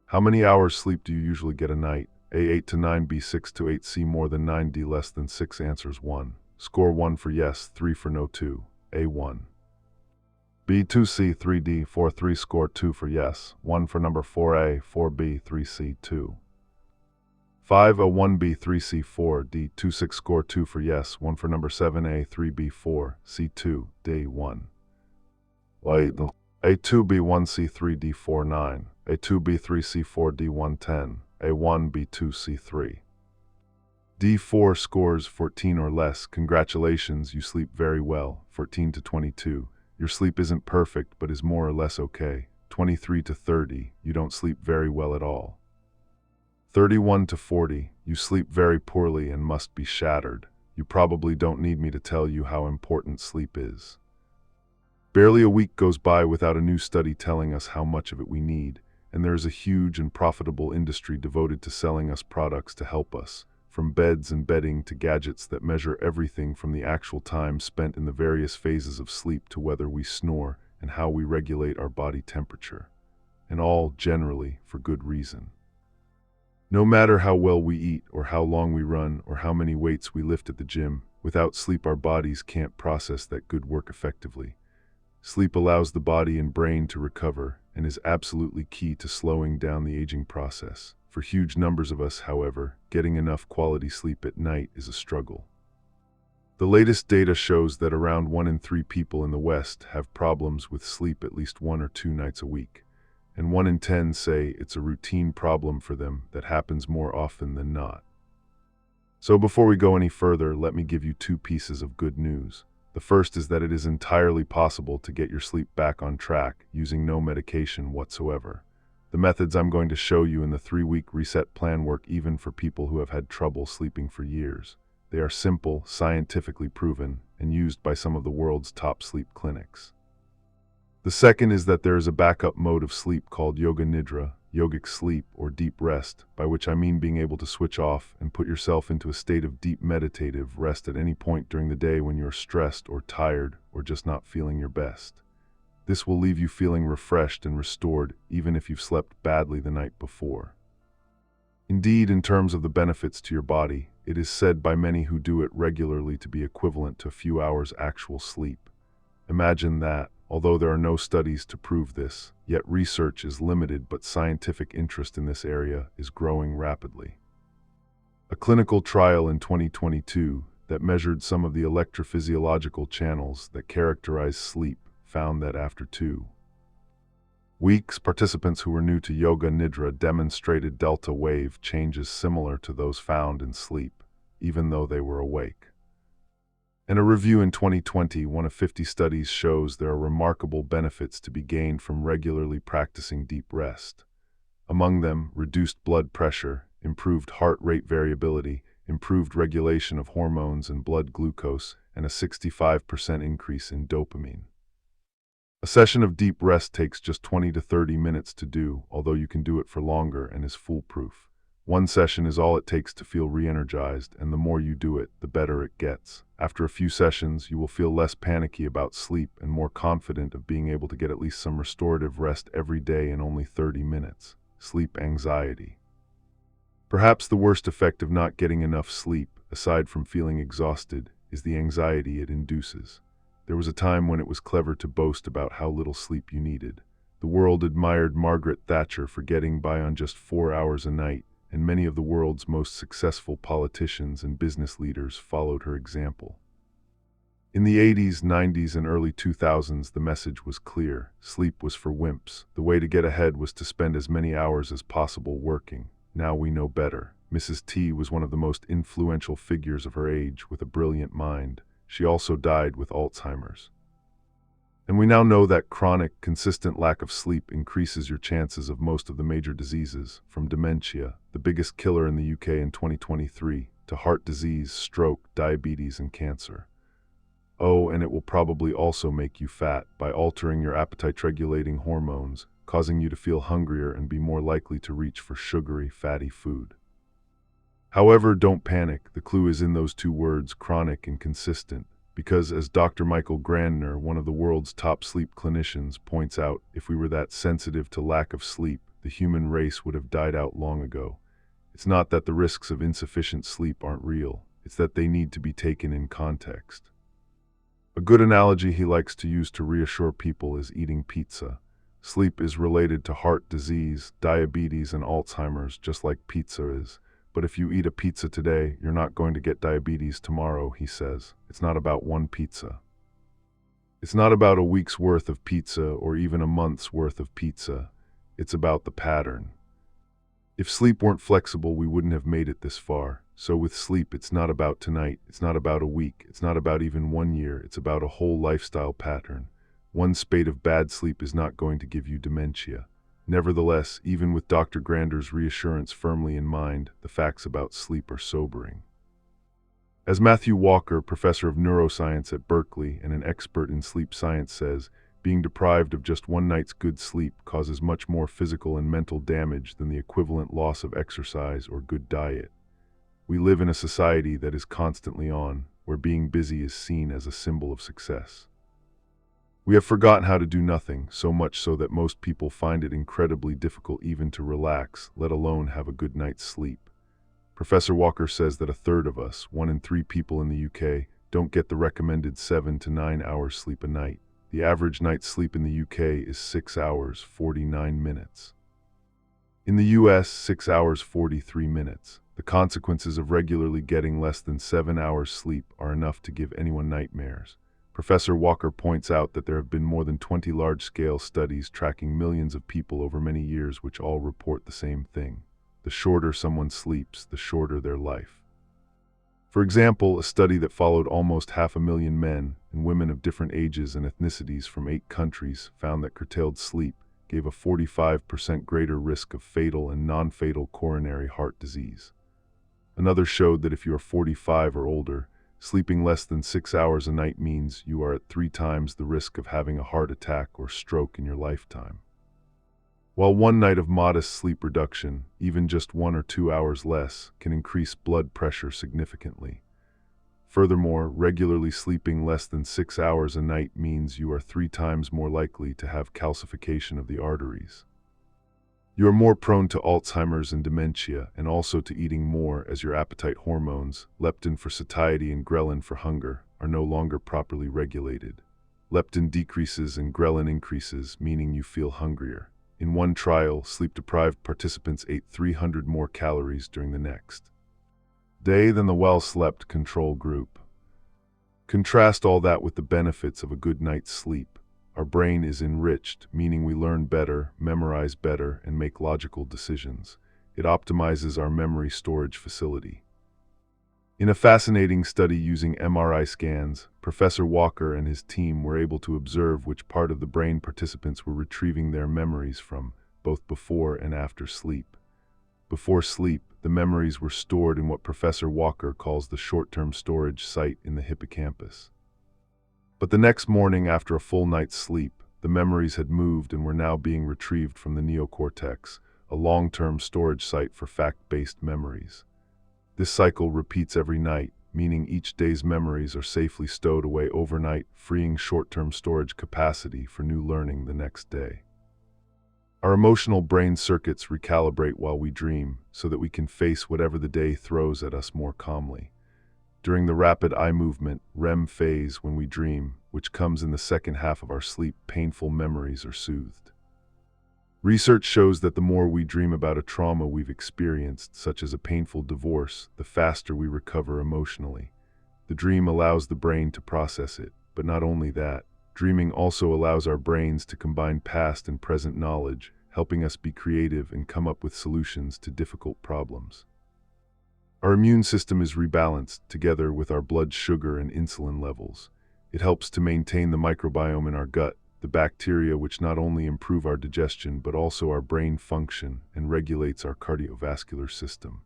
How many hours sleep do you usually get a night? A. 8 to 9, B. 6 to 8, C. More than 9, D. Less than 6. Answers 1. Score 1 for yes, 3 for no. 2. A. 1. B. 2, C. 3, D. 4, 3. Score 2 for yes, 1 for number 4A, 4B, 3C, 2. 5, A. 1B, 3C, 4, D. 2, 6. Score 2 for yes, 1 for number 7A, 3B, 4, C, 2, D. 1. A. 2B, 1C, 3D, 4, 9. A. 2B, 3C, 4D, 1, 10. A. 1B, 2C, 3. D4 scores 14 or less. Congratulations, you sleep very well. 14 to 22. Your sleep isn't perfect, but is more or less okay. 23 to 30. You don't sleep very well at all. 31 to 40. You sleep very poorly and must be shattered. You probably don't need me to tell you how important sleep is. Barely a week goes by without a new study telling us how much of it we need, and there is a huge and profitable industry devoted to selling us products to help us. From beds and bedding to gadgets that measure everything from the actual time spent in the various phases of sleep to whether we snore and how we regulate our body temperature. And all, generally, for good reason. No matter how well we eat, or how long we run, or how many weights we lift at the gym, without sleep our bodies can't process that good work effectively. Sleep allows the body and brain to recover and is absolutely key to slowing down the aging process. For huge numbers of us, however, getting enough quality sleep at night is a struggle. The latest data shows that around 1 in 3 people in the West have problems with sleep at least 1 or 2 nights a week, and 1 in 10 say it's a routine problem for them that happens more often than not. So before we go any further, let me give you 2 pieces of good news. The first is that it is entirely possible to get your sleep back on track using no medication whatsoever. The methods I'm going to show you in the 3-week reset plan work even for people who have had trouble sleeping for years. They are simple, scientifically proven, and used by some of the world's top sleep clinics. The second is that there is a backup mode of sleep called Yoga Nidra, yogic sleep, or deep rest, by which I mean being able to switch off and put yourself into a state of deep meditative rest at any point during the day when you're stressed or tired or just not feeling your best. This will leave you feeling refreshed and restored even if you've slept badly the night before. Indeed, in terms of the benefits to your body, it is said by many who do it regularly to be equivalent to a few hours actual sleep. Imagine that, although there are no studies to prove this, yet research is limited but scientific interest in this area is growing rapidly. A clinical trial in 2022 that measured some of the electrophysiological channels that characterize sleep found that after 2 weeks, participants who were new to Yoga Nidra demonstrated delta wave changes similar to those found in sleep, even though they were awake. In a review in 2020, one of 50 studies shows there are remarkable benefits to be gained from regularly practicing deep rest. Among them, reduced blood pressure, improved heart rate variability, improved regulation of hormones and blood glucose, and a 65% increase in dopamine. A session of deep rest takes just 20 to 30 minutes to do, although you can do it for longer and is foolproof. 1 session is all it takes to feel re-energized, and the more you do it, the better it gets. After a few sessions, you will feel less panicky about sleep and more confident of being able to get at least some restorative rest every day in only 30 minutes. Sleep anxiety. Perhaps the worst effect of not getting enough sleep, aside from feeling exhausted, is the anxiety it induces. There was a time when it was clever to boast about how little sleep you needed. The world admired Margaret Thatcher for getting by on just 4 hours a night, and many of the world's most successful politicians and business leaders followed her example. In the 80s, 90s, and early 2000s, the message was clear. Sleep was for wimps. The way to get ahead was to spend as many hours as possible working. Now we know better. Mrs. T was one of the most influential figures of her age with a brilliant mind. She also died with Alzheimer's. And we now know that chronic, consistent lack of sleep increases your chances of most of the major diseases, from dementia, the biggest killer in the UK in 2023, to heart disease, stroke, diabetes, and cancer. Oh, and it will probably also make you fat by altering your appetite-regulating hormones, causing you to feel hungrier and be more likely to reach for sugary, fatty food. However, don't panic. The clue is in those two words, chronic and consistent. Because, as Dr. Michael Grandner, one of the world's top sleep clinicians, points out, if we were that sensitive to lack of sleep, the human race would have died out long ago. It's not that the risks of insufficient sleep aren't real, it's that they need to be taken in context. A good analogy he likes to use to reassure people is eating pizza. Sleep is related to heart disease, diabetes, and Alzheimer's, just like pizza is. But if you eat a pizza today, you're not going to get diabetes tomorrow, he says. It's not about one pizza. It's not about a week's worth of pizza or even a month's worth of pizza. It's about the pattern. If sleep weren't flexible, we wouldn't have made it this far. So with sleep, it's not about tonight, it's not about a week, it's not about even 1 year, it's about a whole lifestyle pattern. One spate of bad sleep is not going to give you dementia. Nevertheless, even with Dr. Grander's reassurance firmly in mind, the facts about sleep are sobering. As Matthew Walker, professor of neuroscience at Berkeley and an expert in sleep science, says, being deprived of just one night's good sleep causes much more physical and mental damage than the equivalent loss of exercise or good diet. We live in a society that is constantly on, where being busy is seen as a symbol of success. We have forgotten how to do nothing, so much so that most people find it incredibly difficult even to relax, let alone have a good night's sleep. Professor Walker says that a third of us, 1 in 3 people in the UK, don't get the recommended 7 to 9 hours sleep a night. The average night's sleep in the UK is 6 hours, 49 minutes. In the US, 6 hours, 43 minutes. The consequences of regularly getting less than 7 hours sleep are enough to give anyone nightmares. Professor Walker points out that there have been more than 20 large-scale studies tracking millions of people over many years which all report the same thing. The shorter someone sleeps, the shorter their life. For example, a study that followed almost 500,000 men and women of different ages and ethnicities from 8 countries found that curtailed sleep gave a 45% greater risk of fatal and non-fatal coronary heart disease. Another showed that if you are 45 or older, sleeping less than 6 hours a night means you are at 3 times the risk of having a heart attack or stroke in your lifetime. While one night of modest sleep reduction, even just 1 or 2 hours less, can increase blood pressure significantly. Furthermore, regularly sleeping less than 6 hours a night means you are 3 times more likely to have calcification of the arteries. You are more prone to Alzheimer's and dementia, and also to eating more as your appetite hormones, leptin for satiety and ghrelin for hunger, are no longer properly regulated. Leptin decreases and ghrelin increases, meaning you feel hungrier. In one trial, sleep-deprived participants ate 300 more calories during the next day than the well-slept control group. Contrast all that with the benefits of a good night's sleep. Our brain is enriched, meaning we learn better, memorize better, and make logical decisions. It optimizes our memory storage facility. In a fascinating study using MRI scans, Professor Walker and his team were able to observe which part of the brain participants were retrieving their memories from, both before and after sleep. Before sleep, the memories were stored in what Professor Walker calls the short-term storage site in the hippocampus. But the next morning, after a full night's sleep, the memories had moved and were now being retrieved from the neocortex, a long-term storage site for fact-based memories. This cycle repeats every night, meaning each day's memories are safely stowed away overnight, freeing short-term storage capacity for new learning the next day. Our emotional brain circuits recalibrate while we dream, so that we can face whatever the day throws at us more calmly. During the rapid eye movement, REM phase when we dream, which comes in the second half of our sleep, painful memories are soothed. Research shows that the more we dream about a trauma we've experienced, such as a painful divorce, the faster we recover emotionally. The dream allows the brain to process it, but not only that, dreaming also allows our brains to combine past and present knowledge, helping us be creative and come up with solutions to difficult problems. Our immune system is rebalanced, together with our blood sugar and insulin levels. It helps to maintain the microbiome in our gut, the bacteria which not only improve our digestion but also our brain function and regulates our cardiovascular system.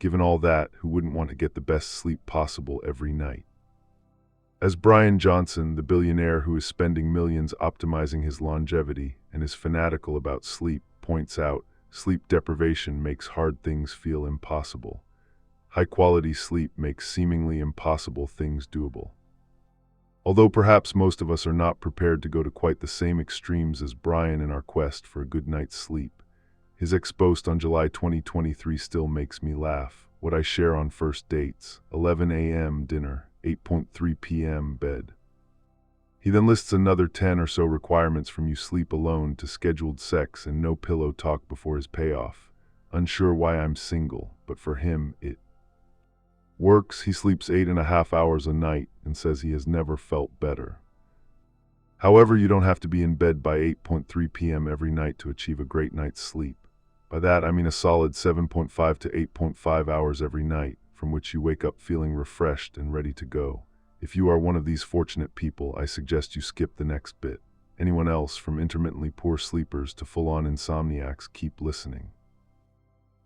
Given all that, who wouldn't want to get the best sleep possible every night? As Brian Johnson, the billionaire who is spending millions optimizing his longevity and is fanatical about sleep, points out, sleep deprivation makes hard things feel impossible. High-quality sleep makes seemingly impossible things doable. Although perhaps most of us are not prepared to go to quite the same extremes as Brian in our quest for a good night's sleep, his ex-post on July 2023 still makes me laugh. What I share on first dates: 11 a.m. dinner, 8:3 p.m. bed. He then lists another 10 or so requirements from you sleep alone to scheduled sex and no pillow talk before his payoff. Unsure why I'm single, but for him, it works. He sleeps 8.5 hours a night and says he has never felt better. However, you don't have to be in bed by 8:3 p.m. every night to achieve a great night's sleep. By that, I mean a solid 7.5 to 8.5 hours every night, from which you wake up feeling refreshed and ready to go. If you are one of these fortunate people, I suggest you skip the next bit. Anyone else, from intermittently poor sleepers to full-on insomniacs, keep listening.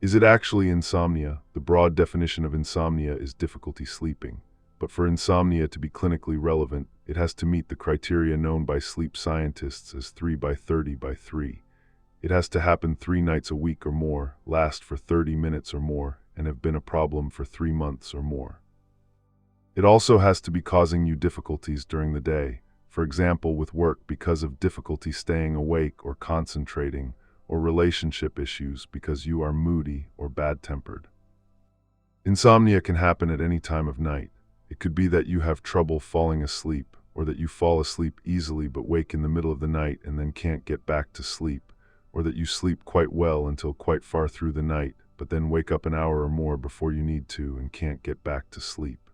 Is it actually insomnia? The broad definition of insomnia is difficulty sleeping. But for insomnia to be clinically relevant, it has to meet the criteria known by sleep scientists as 3 by 30 by 3. It has to happen 3 nights a week or more, last for 30 minutes or more, and have been a problem for 3 months or more. It also has to be causing you difficulties during the day, for example with work because of difficulty staying awake or concentrating, or relationship issues because you are moody or bad-tempered. Insomnia can happen at any time of night. It could be that you have trouble falling asleep, or that you fall asleep easily but wake in the middle of the night and then can't get back to sleep, or that you sleep quite well until quite far through the night, but then wake up an hour or more before you need to and can't get back to sleep.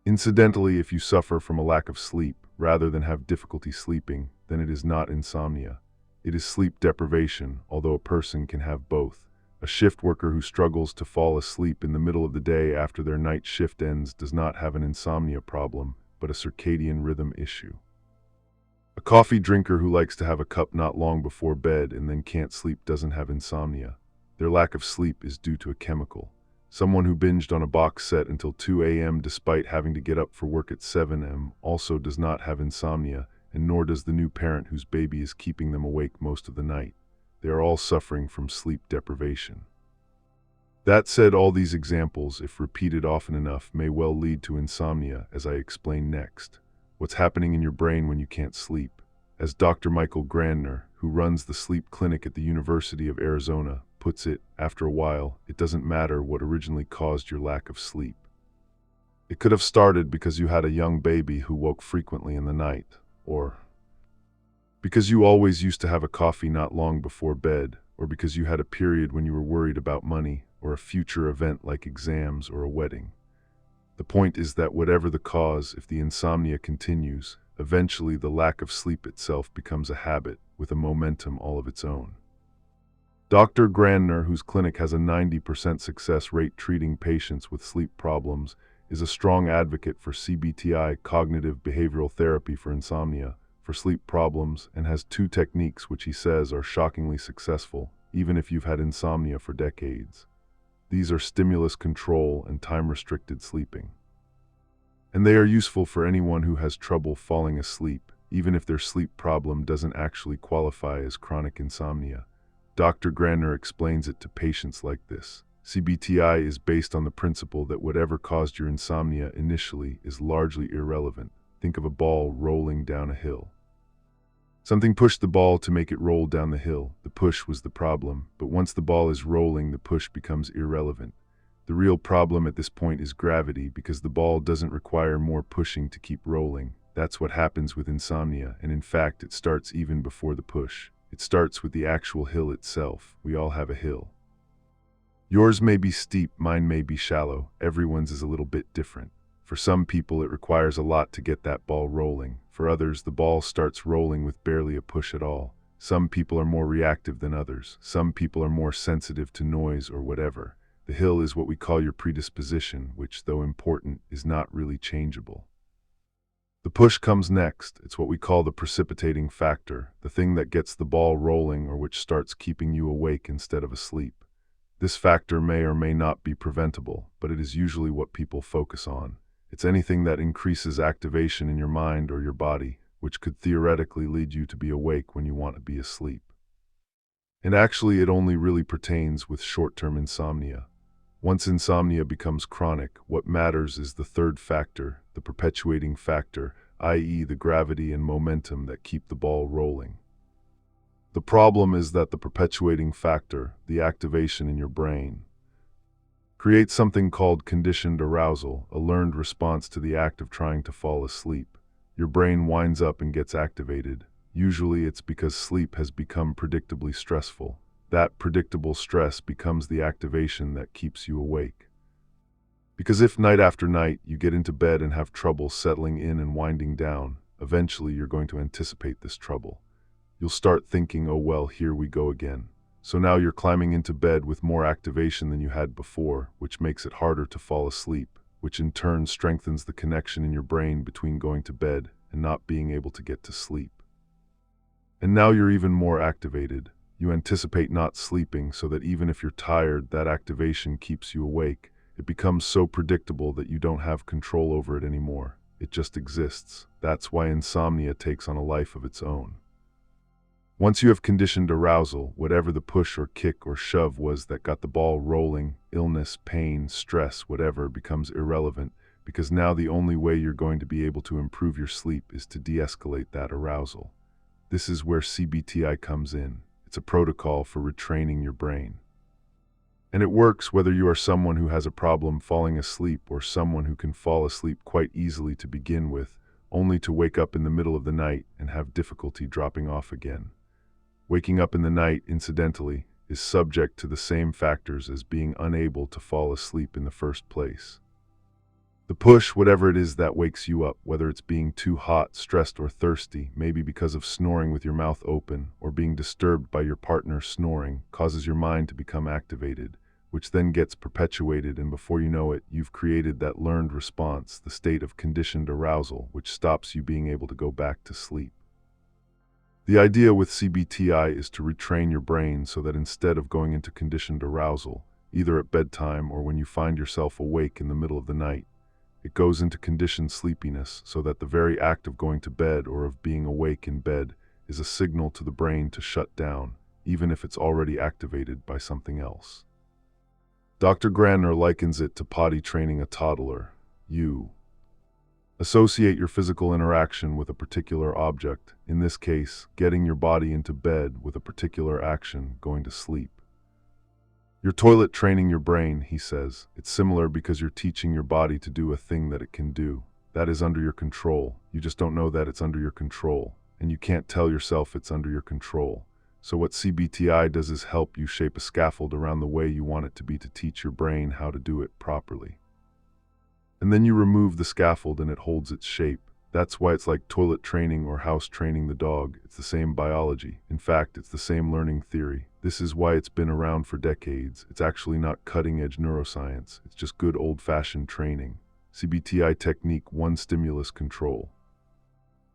Incidentally, if you suffer from a lack of sleep rather than have difficulty sleeping, then it is not insomnia. It is sleep deprivation, although a person can have both. A shift worker who struggles to fall asleep in the middle of the day after their night shift ends does not have an insomnia problem, but a circadian rhythm issue. A coffee drinker who likes to have a cup not long before bed and then can't sleep doesn't have insomnia. Their lack of sleep is due to a chemical. Someone who binged on a box set until 2 a.m. despite having to get up for work at 7 a.m. also does not have insomnia, and nor does the new parent whose baby is keeping them awake most of the night. They are all suffering from sleep deprivation. That said, all these examples, if repeated often enough, may well lead to insomnia, as I explain next. What's happening in your brain when you can't sleep? As Dr. Michael Grandner, who runs the sleep clinic at the University of Arizona, puts it, after a while, it doesn't matter what originally caused your lack of sleep. It could have started because you had a young baby who woke frequently in the night, or because you always used to have a coffee not long before bed, or because you had a period when you were worried about money, or a future event like exams or a wedding. The point is that whatever the cause, if the insomnia continues, eventually the lack of sleep itself becomes a habit with a momentum all of its own. Dr. Grandner, whose clinic has a 90% success rate treating patients with sleep problems, is a strong advocate for CBTI, cognitive behavioral therapy for insomnia, for sleep problems, and has 2 techniques which he says are shockingly successful, even if you've had insomnia for decades. These are stimulus control and time-restricted sleeping. And they are useful for anyone who has trouble falling asleep, even if their sleep problem doesn't actually qualify as chronic insomnia. Dr. Grandner explains it to patients like this. CBTI is based on the principle that whatever caused your insomnia initially is largely irrelevant. Think of a ball rolling down a hill. Something pushed the ball to make it roll down the hill. The push was the problem, but once the ball is rolling, the push becomes irrelevant. The real problem at this point is gravity, because the ball doesn't require more pushing to keep rolling. That's what happens with insomnia, and in fact, it starts even before the push. It starts with the actual hill itself. We all have a hill. Yours may be steep, mine may be shallow. Everyone's is a little bit different. For some people, it requires a lot to get that ball rolling. For others, the ball starts rolling with barely a push at all. Some people are more reactive than others. Some people are more sensitive to noise or whatever. The hill is what we call your predisposition, which, though important, is not really changeable. The push comes next. It's what we call the precipitating factor, the thing that gets the ball rolling or which starts keeping you awake instead of asleep. This factor may or may not be preventable, but it is usually what people focus on. It's anything that increases activation in your mind or your body, which could theoretically lead you to be awake when you want to be asleep. And actually, it only really pertains with short-term insomnia. Once insomnia becomes chronic, what matters is the third factor, the perpetuating factor, i.e. the gravity and momentum that keep the ball rolling. The problem is that the perpetuating factor, the activation in your brain, creates something called conditioned arousal, a learned response to the act of trying to fall asleep. Your brain winds up and gets activated. Usually it's because sleep has become predictably stressful. That predictable stress becomes the activation that keeps you awake. Because if night after night you get into bed and have trouble settling in and winding down, eventually you're going to anticipate this trouble. You'll start thinking, oh well, here we go again. So now you're climbing into bed with more activation than you had before, which makes it harder to fall asleep, which in turn strengthens the connection in your brain between going to bed and not being able to get to sleep. And now you're even more activated. You anticipate not sleeping so that even if you're tired, that activation keeps you awake. It becomes so predictable that you don't have control over it anymore. It just exists. That's why insomnia takes on a life of its own. Once you have conditioned arousal, whatever the push or kick or shove was that got the ball rolling, illness, pain, stress, whatever, becomes irrelevant, because now the only way you're going to be able to improve your sleep is to de-escalate that arousal. This is where CBTI comes in. It's a protocol for retraining your brain. And it works whether you are someone who has a problem falling asleep or someone who can fall asleep quite easily to begin with, only to wake up in the middle of the night and have difficulty dropping off again. Waking up in the night, incidentally, is subject to the same factors as being unable to fall asleep in the first place. The push, whatever it is that wakes you up, whether it's being too hot, stressed, or thirsty, maybe because of snoring with your mouth open, or being disturbed by your partner snoring, causes your mind to become activated, which then gets perpetuated, and before you know it, you've created that learned response, the state of conditioned arousal, which stops you being able to go back to sleep. The idea with CBTI is to retrain your brain so that instead of going into conditioned arousal, either at bedtime or when you find yourself awake in the middle of the night, it goes into conditioned sleepiness so that the very act of going to bed or of being awake in bed is a signal to the brain to shut down, even if it's already activated by something else. Dr. Granner likens it to potty training a toddler. You associate your physical interaction with a particular object, in this case, getting your body into bed, with a particular action, going to sleep. You're toilet training your brain, he says. It's similar because you're teaching your body to do a thing that it can do. That is under your control. You just don't know that it's under your control, and you can't tell yourself it's under your control. So what CBTI does is help you shape a scaffold around the way you want it to be to teach your brain how to do it properly. And then you remove the scaffold and it holds its shape. That's why it's like toilet training or house training the dog. It's the same biology. In fact, it's the same learning theory. This is why it's been around for decades. It's actually not cutting-edge neuroscience. It's just good old-fashioned training. CBTI technique 1, stimulus control.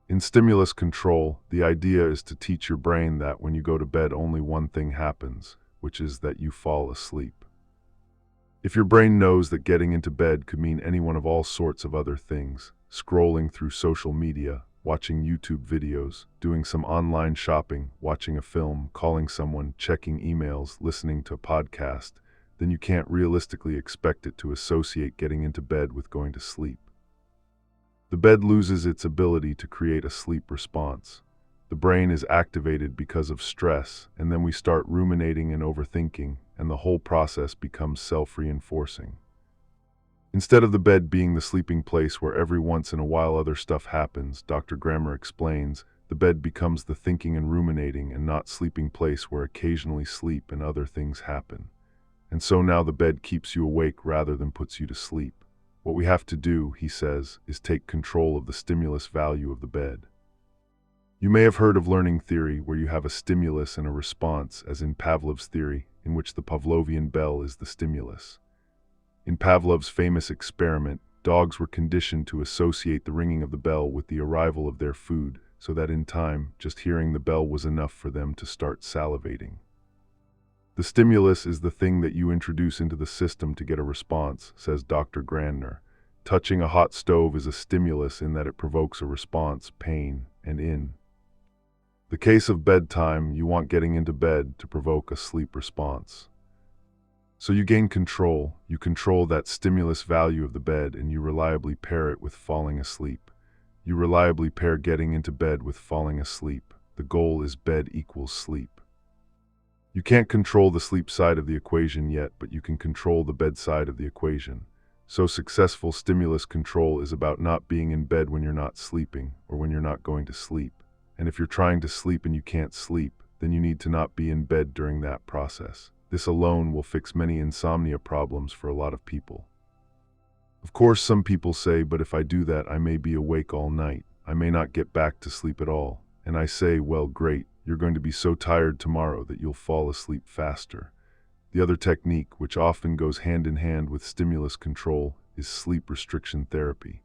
In stimulus control, the idea is to teach your brain that when you go to bed only one thing happens, which is that you fall asleep. If your brain knows that getting into bed could mean any one of all sorts of other things, scrolling through social media, watching YouTube videos, doing some online shopping, watching a film, calling someone, checking emails, listening to a podcast, then you can't realistically expect it to associate getting into bed with going to sleep. The bed loses its ability to create a sleep response. The brain is activated because of stress, and then we start ruminating and overthinking, and the whole process becomes self-reinforcing. Instead of the bed being the sleeping place where every once in a while other stuff happens, Dr. Grammer explains, the bed becomes the thinking and ruminating and not sleeping place where occasionally sleep and other things happen. And so now the bed keeps you awake rather than puts you to sleep. What we have to do, he says, is take control of the stimulus value of the bed. You may have heard of learning theory, where you have a stimulus and a response, as in Pavlov's theory, in which the Pavlovian bell is the stimulus. In Pavlov's famous experiment, Dogs were conditioned to associate the ringing of the bell with the arrival of their food, so that in time, just hearing the bell was enough for them to start salivating. The stimulus is the thing that you introduce into the system to get a response, says Dr. Grandner. Touching a hot stove is a stimulus in that it provokes a response, pain, and in the case of bedtime, you want getting into bed to provoke a sleep response. So you gain control, you control that stimulus value of the bed, and you reliably pair it with falling asleep. You reliably pair getting into bed with falling asleep. The goal is bed equals sleep. You can't control the sleep side of the equation yet, but you can control the bed side of the equation. So successful stimulus control is about not being in bed when you're not sleeping or when you're not going to sleep. And if you're trying to sleep and you can't sleep, then you need to not be in bed during that process. This alone will fix many insomnia problems for a lot of people. Of course, some people say, but if I do that, I may be awake all night. I may not get back to sleep at all. And I say, well, great. You're going to be so tired tomorrow that you'll fall asleep faster. The other technique, which often goes hand in hand with stimulus control, is sleep restriction therapy.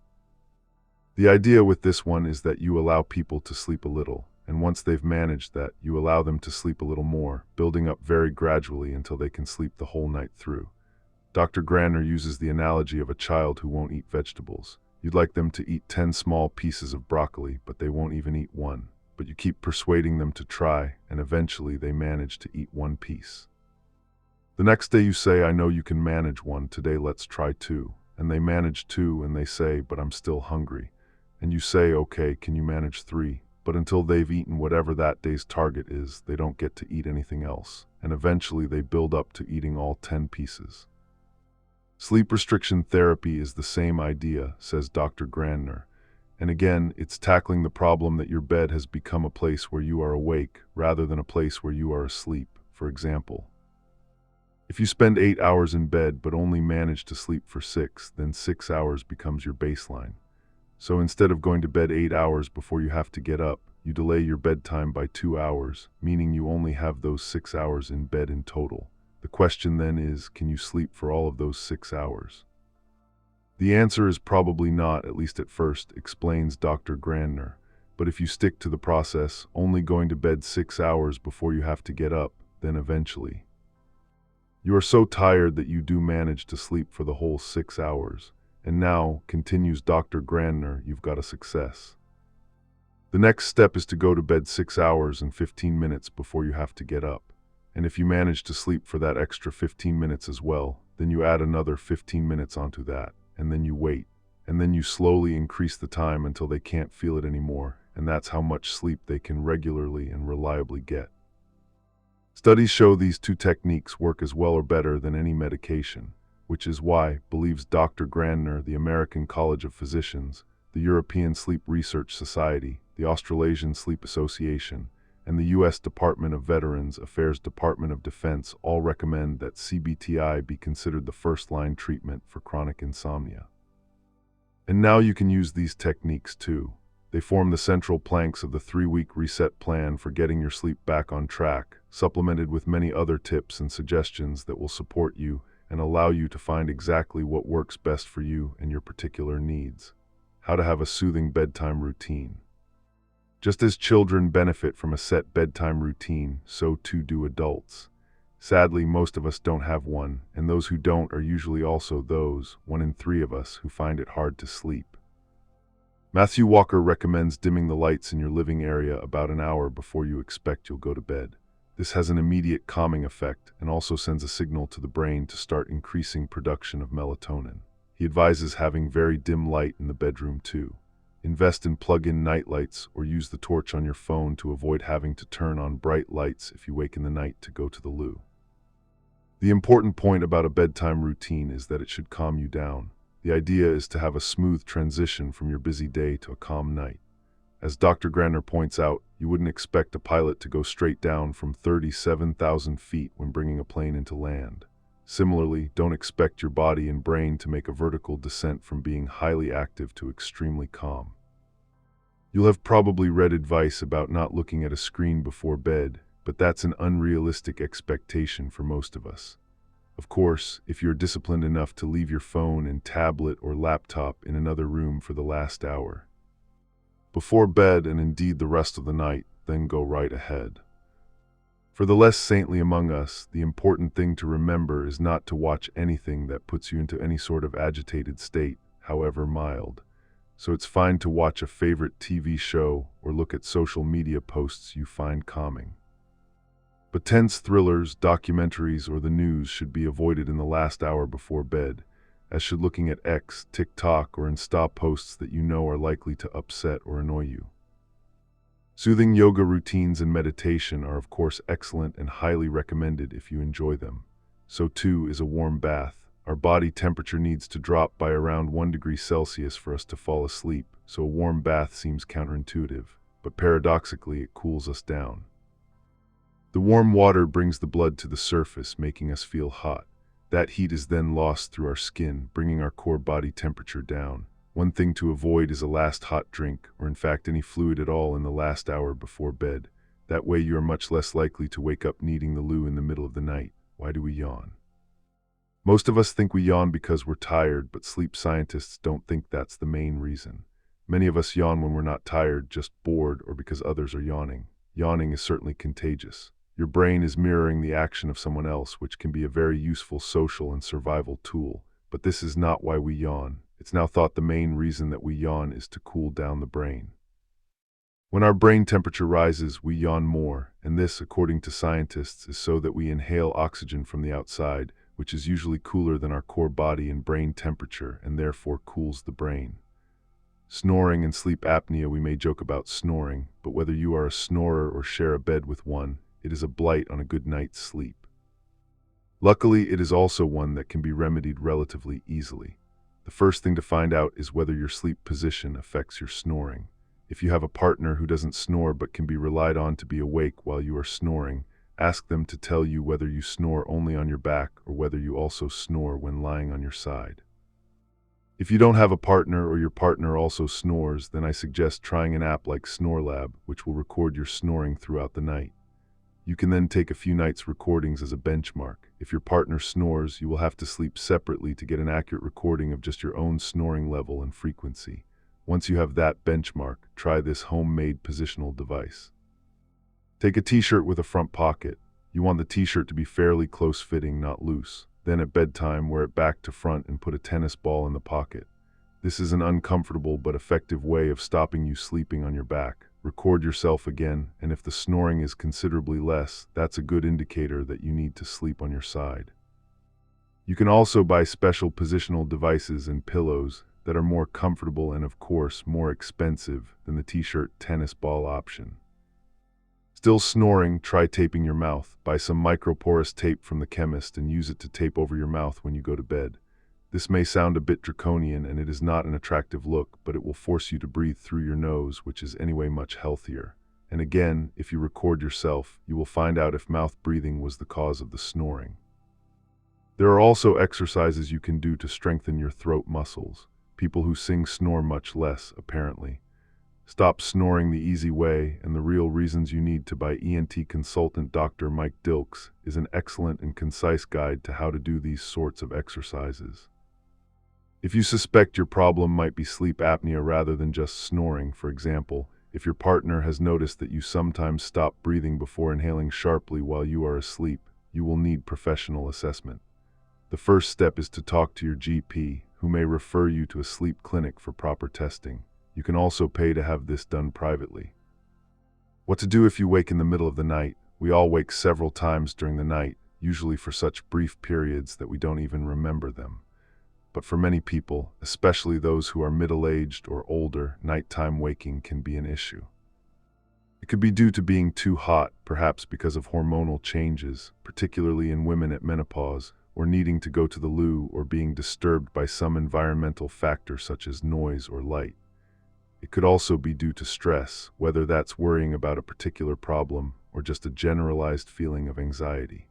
The idea with this one is that you allow people to sleep a little, and once they've managed that, you allow them to sleep a little more, building up very gradually until they can sleep the whole night through. Dr. Grandner uses the analogy of a child who won't eat vegetables. You'd like them to eat 10 small pieces of broccoli, but they won't even eat one. But you keep persuading them to try, and eventually they manage to eat one piece. The next day you say, I know you can manage one, today let's try 2. And they manage 2, and they say, but I'm still hungry. And you say, okay, can you manage 3? But until they've eaten whatever that day's target is, they don't get to eat anything else. And eventually they build up to eating all 10 pieces. Sleep restriction therapy is the same idea, says Dr. Grandner. And again, it's tackling the problem that your bed has become a place where you are awake rather than a place where you are asleep. For example, if you spend 8 hours in bed but only manage to sleep for 6, then 6 hours becomes your baseline. So instead of going to bed 8 hours before you have to get up, you delay your bedtime by 2 hours, meaning you only have those 6 hours in bed in total. The question then is, can you sleep for all of those 6 hours? The answer is probably not, at least at first, explains Dr. Grandner. But if you stick to the process, only going to bed 6 hours before you have to get up, then eventually you are so tired that you do manage to sleep for the whole 6 hours. And now, continues Dr. Grandner, you've got a success. The next step is to go to bed 6 hours and 15 minutes before you have to get up. And if you manage to sleep for that extra 15 minutes as well, then you add another 15 minutes onto that, and then you wait. And then you slowly increase the time until they can't feel it anymore, and that's how much sleep they can regularly and reliably get. Studies show these 2 techniques work as well or better than any medication, which is why, believes Dr. Grandner, the American College of Physicians, the European Sleep Research Society, the Australasian Sleep Association, and the U.S. Department of Veterans Affairs Department of Defense all recommend that CBTI be considered the first-line treatment for chronic insomnia. And now you can use these techniques too. They form the central planks of the 3-week reset plan for getting your sleep back on track, supplemented with many other tips and suggestions that will support you and allow you to find exactly what works best for you and your particular needs. How to have a soothing bedtime routine. Just as children benefit from a set bedtime routine, so too do adults. Sadly, most of us don't have one, and those who don't are usually also those, 1 in 3 of us, who find it hard to sleep. Matthew Walker recommends dimming the lights in your living area about an hour before you expect you'll go to bed. This has an immediate calming effect and also sends a signal to the brain to start increasing production of melatonin. He advises having very dim light in the bedroom too. Invest in plug-in night lights or use the torch on your phone to avoid having to turn on bright lights if you wake in the night to go to the loo. The important point about a bedtime routine is that it should calm you down. The idea is to have a smooth transition from your busy day to a calm night. As Dr. Grandner points out, you wouldn't expect a pilot to go straight down from 37,000 feet when bringing a plane into land. Similarly, don't expect your body and brain to make a vertical descent from being highly active to extremely calm. You'll have probably read advice about not looking at a screen before bed, but that's an unrealistic expectation for most of us. Of course, if you're disciplined enough to leave your phone and tablet or laptop in another room for the last hour. Before bed and indeed the rest of the night, then go right ahead. For the less saintly among us, the important thing to remember is not to watch anything that puts you into any sort of agitated state, however mild. So it's fine to watch a favorite TV show or look at social media posts you find calming. But tense thrillers, documentaries, or the news should be avoided in the last hour before bed, as should looking at X, TikTok, or Insta posts that you know are likely to upset or annoy you. Soothing yoga routines and meditation are of course excellent and highly recommended if you enjoy them. So too is a warm bath. Our body temperature needs to drop by around 1 degree Celsius for us to fall asleep, so a warm bath seems counterintuitive, but paradoxically it cools us down. The warm water brings the blood to the surface, making us feel hot. That heat is then lost through our skin, bringing our core body temperature down. One thing to avoid is a last hot drink, or in fact any fluid at all in the last hour before bed. That way you are much less likely to wake up needing the loo in the middle of the night. Why do we yawn? Most of us think we yawn because we're tired, but sleep scientists don't think that's the main reason. Many of us yawn when we're not tired, just bored, or because others are yawning. Yawning is certainly contagious. Your brain is mirroring the action of someone else, which can be a very useful social and survival tool. But this is not why we yawn. It's now thought the main reason that we yawn is to cool down the brain. When our brain temperature rises, we yawn more, and this, according to scientists, is so that we inhale oxygen from the outside, which is usually cooler than our core body and brain temperature, and therefore cools the brain. Snoring and sleep apnea, we may joke about snoring, but whether you are a snorer or share a bed with one, it is a blight on a good night's sleep. Luckily, it is also one that can be remedied relatively easily. The first thing to find out is whether your sleep position affects your snoring. If you have a partner who doesn't snore but can be relied on to be awake while you are snoring, ask them to tell you whether you snore only on your back or whether you also snore when lying on your side. If you don't have a partner or your partner also snores, then I suggest trying an app like SnoreLab, which will record your snoring throughout the night. You can then take a few nights' recordings as a benchmark. If your partner snores, you will have to sleep separately to get an accurate recording of just your own snoring level and frequency. Once you have that benchmark, try this homemade positional device. Take a t-shirt with a front pocket. You want the t-shirt to be fairly close-fitting, not loose. Then at bedtime, wear it back to front and put a tennis ball in the pocket. This is an uncomfortable but effective way of stopping you sleeping on your back. Record yourself again, and if the snoring is considerably less, that's a good indicator that you need to sleep on your side. You can also buy special positional devices and pillows that are more comfortable and of course more expensive than the t-shirt tennis ball option. Still snoring, try taping your mouth. Buy some microporous tape from the chemist and use it to tape over your mouth when you go to bed. This may sound a bit draconian and it is not an attractive look, but it will force you to breathe through your nose, which is anyway much healthier. And again, if you record yourself, you will find out if mouth breathing was the cause of the snoring. There are also exercises you can do to strengthen your throat muscles. People who sing snore much less, apparently. Stop Snoring the Easy Way and the Real Reasons You Need to by ENT consultant Dr. Mike Dilks is an excellent and concise guide to how to do these sorts of exercises. If you suspect your problem might be sleep apnea rather than just snoring, for example, if your partner has noticed that you sometimes stop breathing before inhaling sharply while you are asleep, you will need professional assessment. The first step is to talk to your GP, who may refer you to a sleep clinic for proper testing. You can also pay to have this done privately. What to do if you wake in the middle of the night? We all wake several times during the night, usually for such brief periods that we don't even remember them. But for many people, especially those who are middle-aged or older, nighttime waking can be an issue. It could be due to being too hot, perhaps because of hormonal changes, particularly in women at menopause, or needing to go to the loo, or being disturbed by some environmental factor such as noise or light. It could also be due to stress, whether that's worrying about a particular problem or just a generalized feeling of anxiety.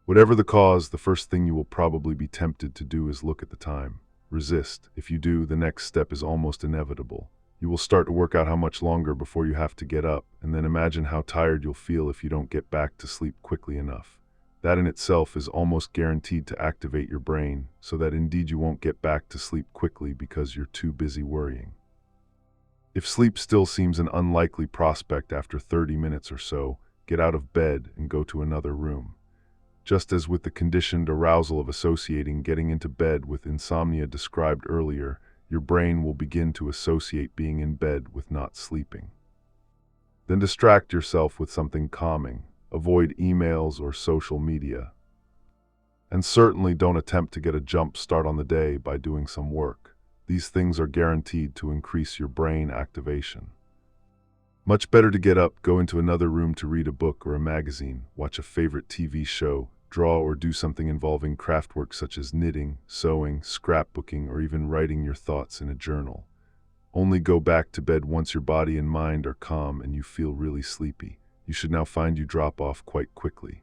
Whatever the cause, the first thing you will probably be tempted to do is look at the time. Resist. If you do, the next step is almost inevitable. You will start to work out how much longer before you have to get up, and then imagine how tired you'll feel if you don't get back to sleep quickly enough. That in itself is almost guaranteed to activate your brain, so that indeed you won't get back to sleep quickly because you're too busy worrying. If sleep still seems an unlikely prospect after 30 minutes or so, get out of bed and go to another room. Just as with the conditioned arousal of associating getting into bed with insomnia described earlier, your brain will begin to associate being in bed with not sleeping. Then distract yourself with something calming. Avoid emails or social media. And certainly don't attempt to get a jump start on the day by doing some work. These things are guaranteed to increase your brain activation. Much better to get up, go into another room to read a book or a magazine, watch a favorite TV show, draw or do something involving craftwork such as knitting, sewing, scrapbooking, or even writing your thoughts in a journal. Only go back to bed once your body and mind are calm and you feel really sleepy. You should now find you drop off quite quickly.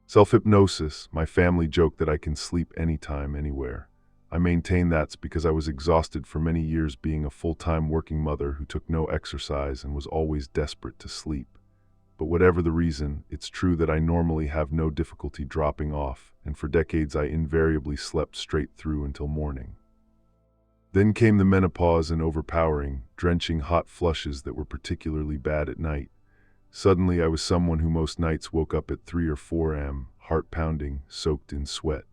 Self-hypnosis, my family joke that I can sleep anytime, anywhere. I maintain that's because I was exhausted for many years being a full-time working mother who took no exercise and was always desperate to sleep. But whatever the reason, it's true that I normally have no difficulty dropping off, and for decades I invariably slept straight through until morning. Then came the menopause and overpowering, drenching hot flushes that were particularly bad at night. Suddenly I was someone who most nights woke up at 3 or 4 a.m., heart pounding, soaked in sweat.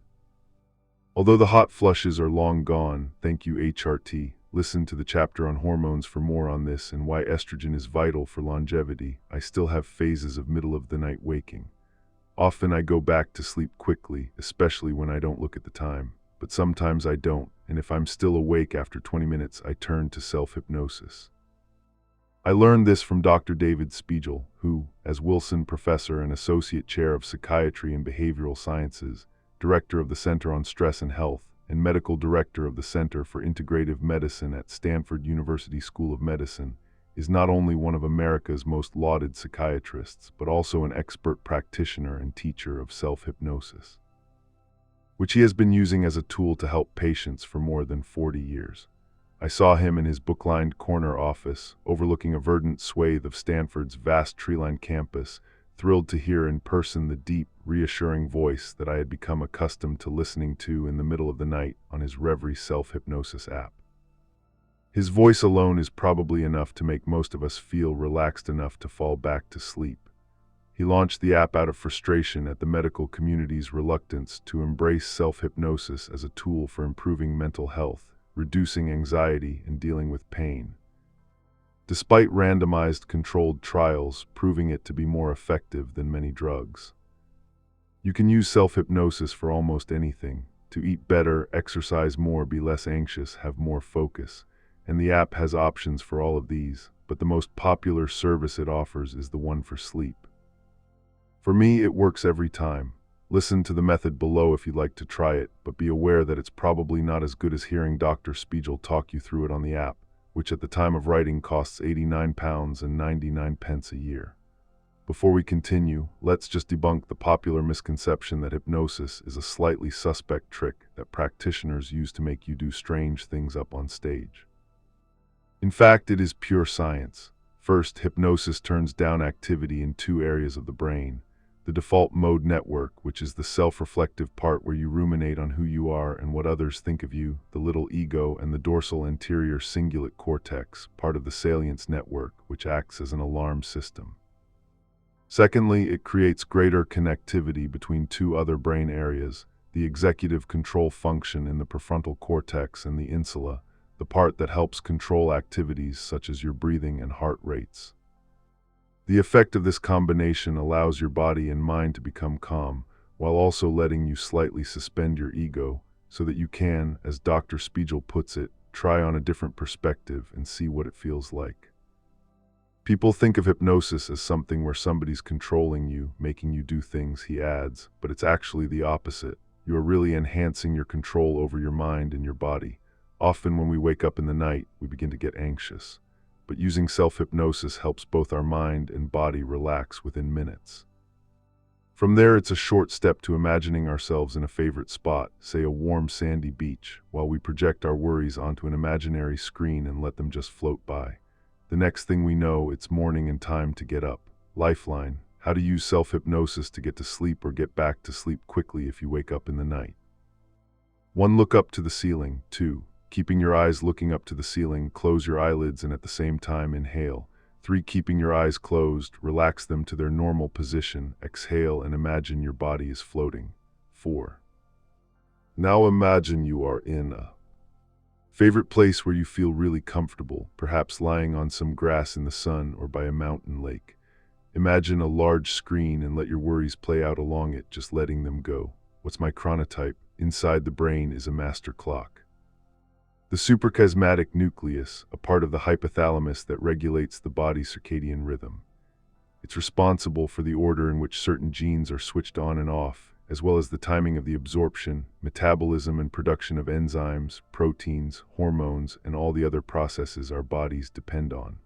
Although the hot flushes are long gone, thank you HRT, listen to the chapter on hormones for more on this and why estrogen is vital for longevity, I still have phases of middle-of-the-night waking. Often I go back to sleep quickly, especially when I don't look at the time, but sometimes I don't, and if I'm still awake after 20 minutes, I turn to self-hypnosis. I learned this from Dr. David Spiegel, who, as Wilson Professor and Associate Chair of Psychiatry and Behavioral Sciences, Director of the Center on Stress and Health, and Medical Director of the Center for Integrative Medicine at Stanford University School of Medicine, is not only one of America's most lauded psychiatrists, but also an expert practitioner and teacher of self-hypnosis, which he has been using as a tool to help patients for more than 40 years. I saw him in his book-lined corner office, overlooking a verdant swathe of Stanford's vast tree-lined campus, thrilled to hear in person the deep, reassuring voice that I had become accustomed to listening to in the middle of the night on his Reverie self-hypnosis app. His voice alone is probably enough to make most of us feel relaxed enough to fall back to sleep. He launched the app out of frustration at the medical community's reluctance to embrace self-hypnosis as a tool for improving mental health, reducing anxiety, and dealing with pain. Despite randomized controlled trials proving it to be more effective than many drugs. You can use self-hypnosis for almost anything, to eat better, exercise more, be less anxious, have more focus, and the app has options for all of these, but the most popular service it offers is the one for sleep. For me, it works every time. Listen to the method below if you'd like to try it, but be aware that it's probably not as good as hearing Dr. Spiegel talk you through it on the app, which at the time of writing costs £89.99 a year. Before we continue, let's just debunk the popular misconception that hypnosis is a slightly suspect trick that practitioners use to make you do strange things up on stage. In fact, it is pure science. First, hypnosis turns down activity in 2 areas of the brain. The default mode network, which is the self-reflective part where you ruminate on who you are and what others think of you, the little ego, and the dorsal anterior cingulate cortex, part of the salience network, which acts as an alarm system. Secondly, it creates greater connectivity between 2 other brain areas, the executive control function in the prefrontal cortex and the insula, the part that helps control activities such as your breathing and heart rates. The effect of this combination allows your body and mind to become calm, while also letting you slightly suspend your ego, so that you can, as Dr. Spiegel puts it, try on a different perspective and see what it feels like. People think of hypnosis as something where somebody's controlling you, making you do things, he adds, but it's actually the opposite. You are really enhancing your control over your mind and your body. Often when we wake up in the night, we begin to get anxious. But using self-hypnosis helps both our mind and body relax within minutes. From there, it's a short step to imagining ourselves in a favorite spot, say a warm sandy beach, while we project our worries onto an imaginary screen and let them just float by. The next thing we know, it's morning and time to get up. Lifeline, how to use self-hypnosis to get to sleep or get back to sleep quickly if you wake up in the night. 1. Look up to the ceiling. 2. Keeping your eyes looking up to the ceiling, close your eyelids and at the same time inhale. 3. Keeping your eyes closed, relax them to their normal position, exhale and imagine your body is floating. 4. Now imagine you are in a favorite place where you feel really comfortable, perhaps lying on some grass in the sun or by a mountain lake. Imagine a large screen and let your worries play out along it, just letting them go. What's my chronotype? Inside the brain is a master clock. The suprachiasmatic nucleus, a part of the hypothalamus that regulates the body's circadian rhythm. It's responsible for the order in which certain genes are switched on and off, as well as the timing of the absorption, metabolism, and production of enzymes, proteins, hormones, and all the other processes our bodies depend on.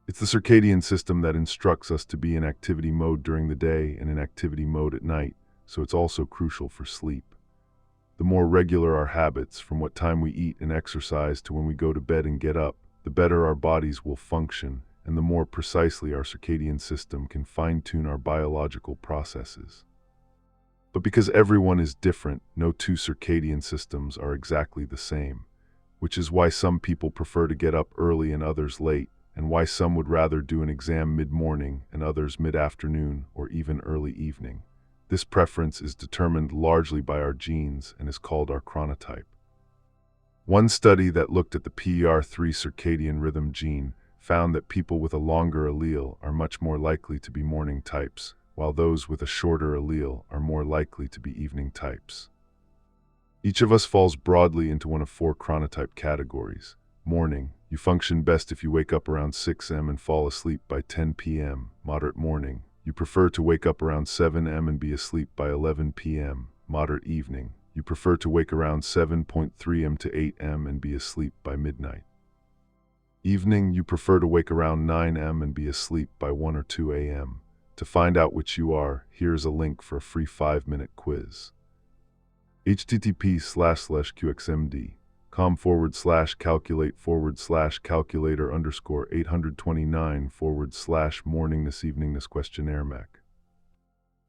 It's the circadian system that instructs us to be in activity mode during the day and in activity mode at night, so it's also crucial for sleep. The more regular our habits, from what time we eat and exercise to when we go to bed and get up, the better our bodies will function, and the more precisely our circadian system can fine-tune our biological processes. But because everyone is different, no two circadian systems are exactly the same, which is why some people prefer to get up early and others late, and why some would rather do an exam mid-morning and others mid-afternoon or even early evening. This preference is determined largely by our genes and is called our chronotype. One study that looked at the PER3 circadian rhythm gene found that people with a longer allele are much more likely to be morning types, while those with a shorter allele are more likely to be evening types. Each of us falls broadly into one of 4 chronotype categories. Morning, you function best if you wake up around 6 a.m. and fall asleep by 10 p.m. Moderate morning, you prefer to wake up around 7 a.m. and be asleep by 11 p.m. Moderate evening, you prefer to wake around 7:3 a.m. to 8 a.m. and be asleep by midnight. Evening, you prefer to wake around 9 a.m. and be asleep by 1 or 2 a.m. To find out which you are, here's a link for a free 5-minute quiz. http://qxmd.com/calculator_829/morningness eveningness questionnaire.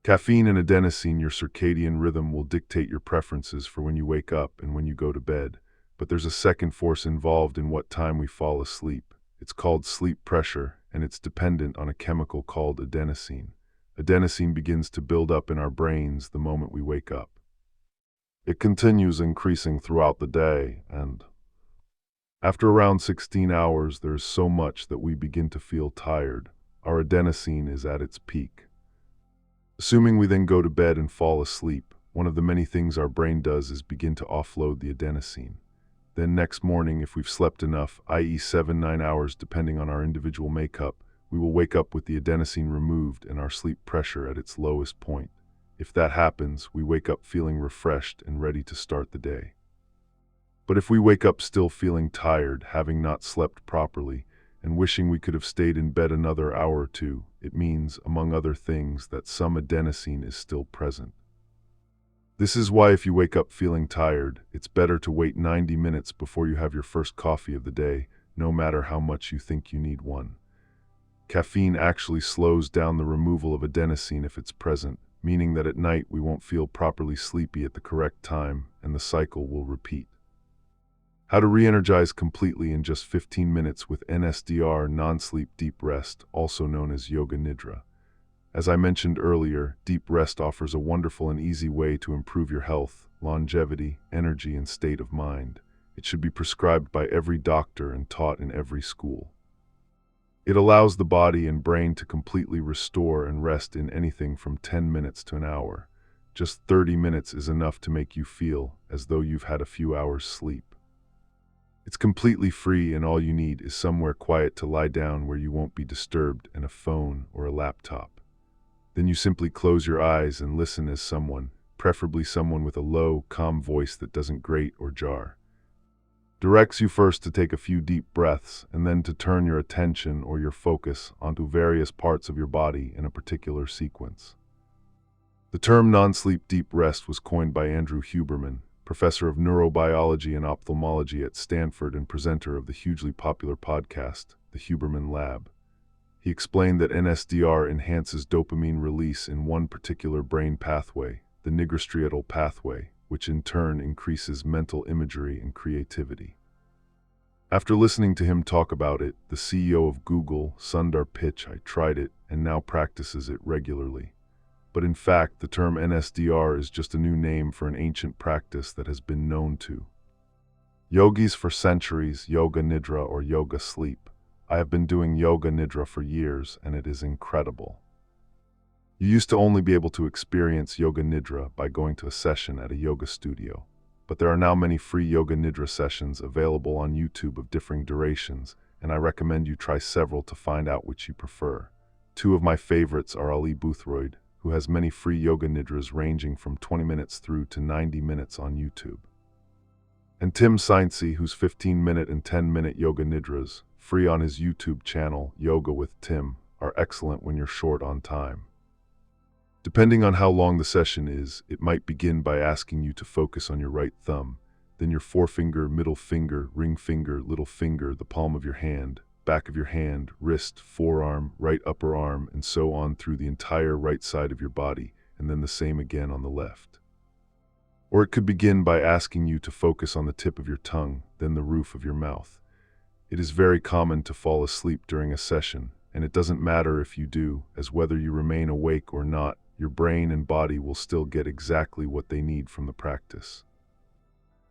Caffeine and adenosine, your circadian rhythm will dictate your preferences for when you wake up and when you go to bed, but there's a second force involved in what time we fall asleep. It's called sleep pressure, and it's dependent on a chemical called adenosine. Adenosine begins to build up in our brains the moment we wake up. It continues increasing throughout the day, and after around 16 hours, there is so much that we begin to feel tired. Our adenosine is at its peak. Assuming we then go to bed and fall asleep, one of the many things our brain does is begin to offload the adenosine. Then next morning, if we've slept enough, i.e. 7-9 hours depending on our individual makeup, we will wake up with the adenosine removed and our sleep pressure at its lowest point. If that happens, we wake up feeling refreshed and ready to start the day. But if we wake up still feeling tired, having not slept properly, and wishing we could have stayed in bed another hour or two, it means, among other things, that some adenosine is still present. This is why if you wake up feeling tired, it's better to wait 90 minutes before you have your first coffee of the day, no matter how much you think you need one. Caffeine actually slows down the removal of adenosine if it's present, meaning that at night we won't feel properly sleepy at the correct time, and the cycle will repeat. How to re-energize completely in just 15 minutes with NSDR, non-sleep deep rest, also known as Yoga Nidra. As I mentioned earlier, deep rest offers a wonderful and easy way to improve your health, longevity, energy, and state of mind. It should be prescribed by every doctor and taught in every school. It allows the body and brain to completely restore and rest in anything from 10 minutes to an hour. Just 30 minutes is enough to make you feel as though you've had a few hours sleep. It's completely free, and all you need is somewhere quiet to lie down where you won't be disturbed, and a phone or a laptop. Then you simply close your eyes and listen as someone, preferably someone with a low, calm voice that doesn't grate or jar, directs you first to take a few deep breaths and then to turn your attention or your focus onto various parts of your body in a particular sequence. The term non-sleep deep rest was coined by Andrew Huberman, professor of neurobiology and ophthalmology at Stanford and presenter of the hugely popular podcast, The Huberman Lab. He explained that NSDR enhances dopamine release in one particular brain pathway, the nigrostriatal pathway, which in turn increases mental imagery and creativity. After listening to him talk about it, the CEO of Google, Sundar Pichai, tried it and now practices it regularly. But in fact, the term NSDR is just a new name for an ancient practice that has been known to yogis for centuries, yoga nidra or yoga sleep. I have been doing yoga nidra for years, and it is incredible. You used to only be able to experience yoga nidra by going to a session at a yoga studio, but there are now many free yoga nidra sessions available on YouTube of differing durations, and I recommend you try several to find out which you prefer. Two of my favorites are Ali Boothroyd, who has many free yoga nidras ranging from 20 minutes through to 90 minutes on YouTube, and Tim Sciency, whose 15-minute and 10-minute yoga nidras, free on his YouTube channel, Yoga with Tim, are excellent when you're short on time. Depending on how long the session is, it might begin by asking you to focus on your right thumb, then your forefinger, middle finger, ring finger, little finger, the palm of your hand, back of your hand, wrist, forearm, right upper arm, and so on through the entire right side of your body, and then the same again on the left. Or it could begin by asking you to focus on the tip of your tongue, then the roof of your mouth. It is very common to fall asleep during a session, and it doesn't matter if you do, as whether you remain awake or not, your brain and body will still get exactly what they need from the practice.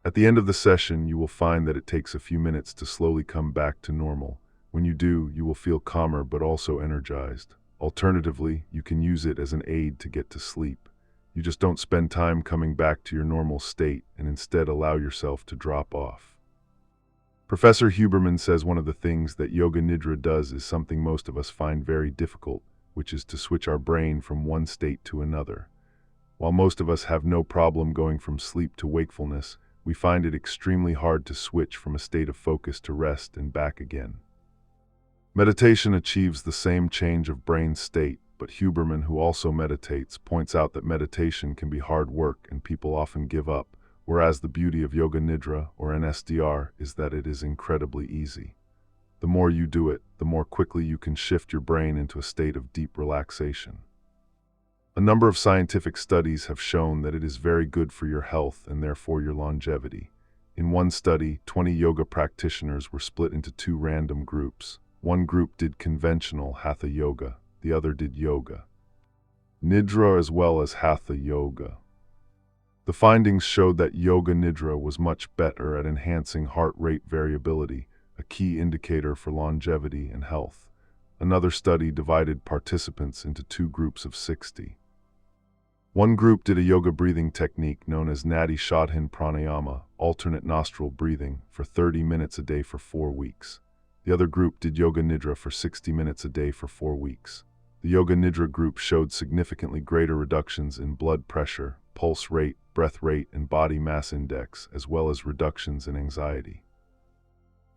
At the end of the session, you will find that it takes a few minutes to slowly come back to normal. When you do, you will feel calmer but also energized. Alternatively, you can use it as an aid to get to sleep. You just don't spend time coming back to your normal state and instead allow yourself to drop off. Professor Huberman says one of the things that Yoga Nidra does is something most of us find very difficult, which is to switch our brain from one state to another. While most of us have no problem going from sleep to wakefulness, we find it extremely hard to switch from a state of focus to rest and back again. Meditation achieves the same change of brain state, but Huberman, who also meditates, points out that meditation can be hard work and people often give up, whereas the beauty of Yoga Nidra, or NSDR, is that it is incredibly easy. The more you do it, the more quickly you can shift your brain into a state of deep relaxation. A number of scientific studies have shown that it is very good for your health and therefore your longevity. In one study, 20 yoga practitioners were split into two random groups. One group did conventional Hatha yoga, the other did yoga Nidra as well as Hatha yoga. The findings showed that Yoga Nidra was much better at enhancing heart rate variability, a key indicator for longevity and health. Another study divided participants into two groups of 60. One group did a yoga breathing technique known as Nadi Shodhana Pranayama, alternate nostril breathing, for 30 minutes a day for 4 weeks. The other group did Yoga Nidra for 60 minutes a day for 4 weeks. The Yoga Nidra group showed significantly greater reductions in blood pressure, pulse rate, breath rate, and body mass index, as well as reductions in anxiety.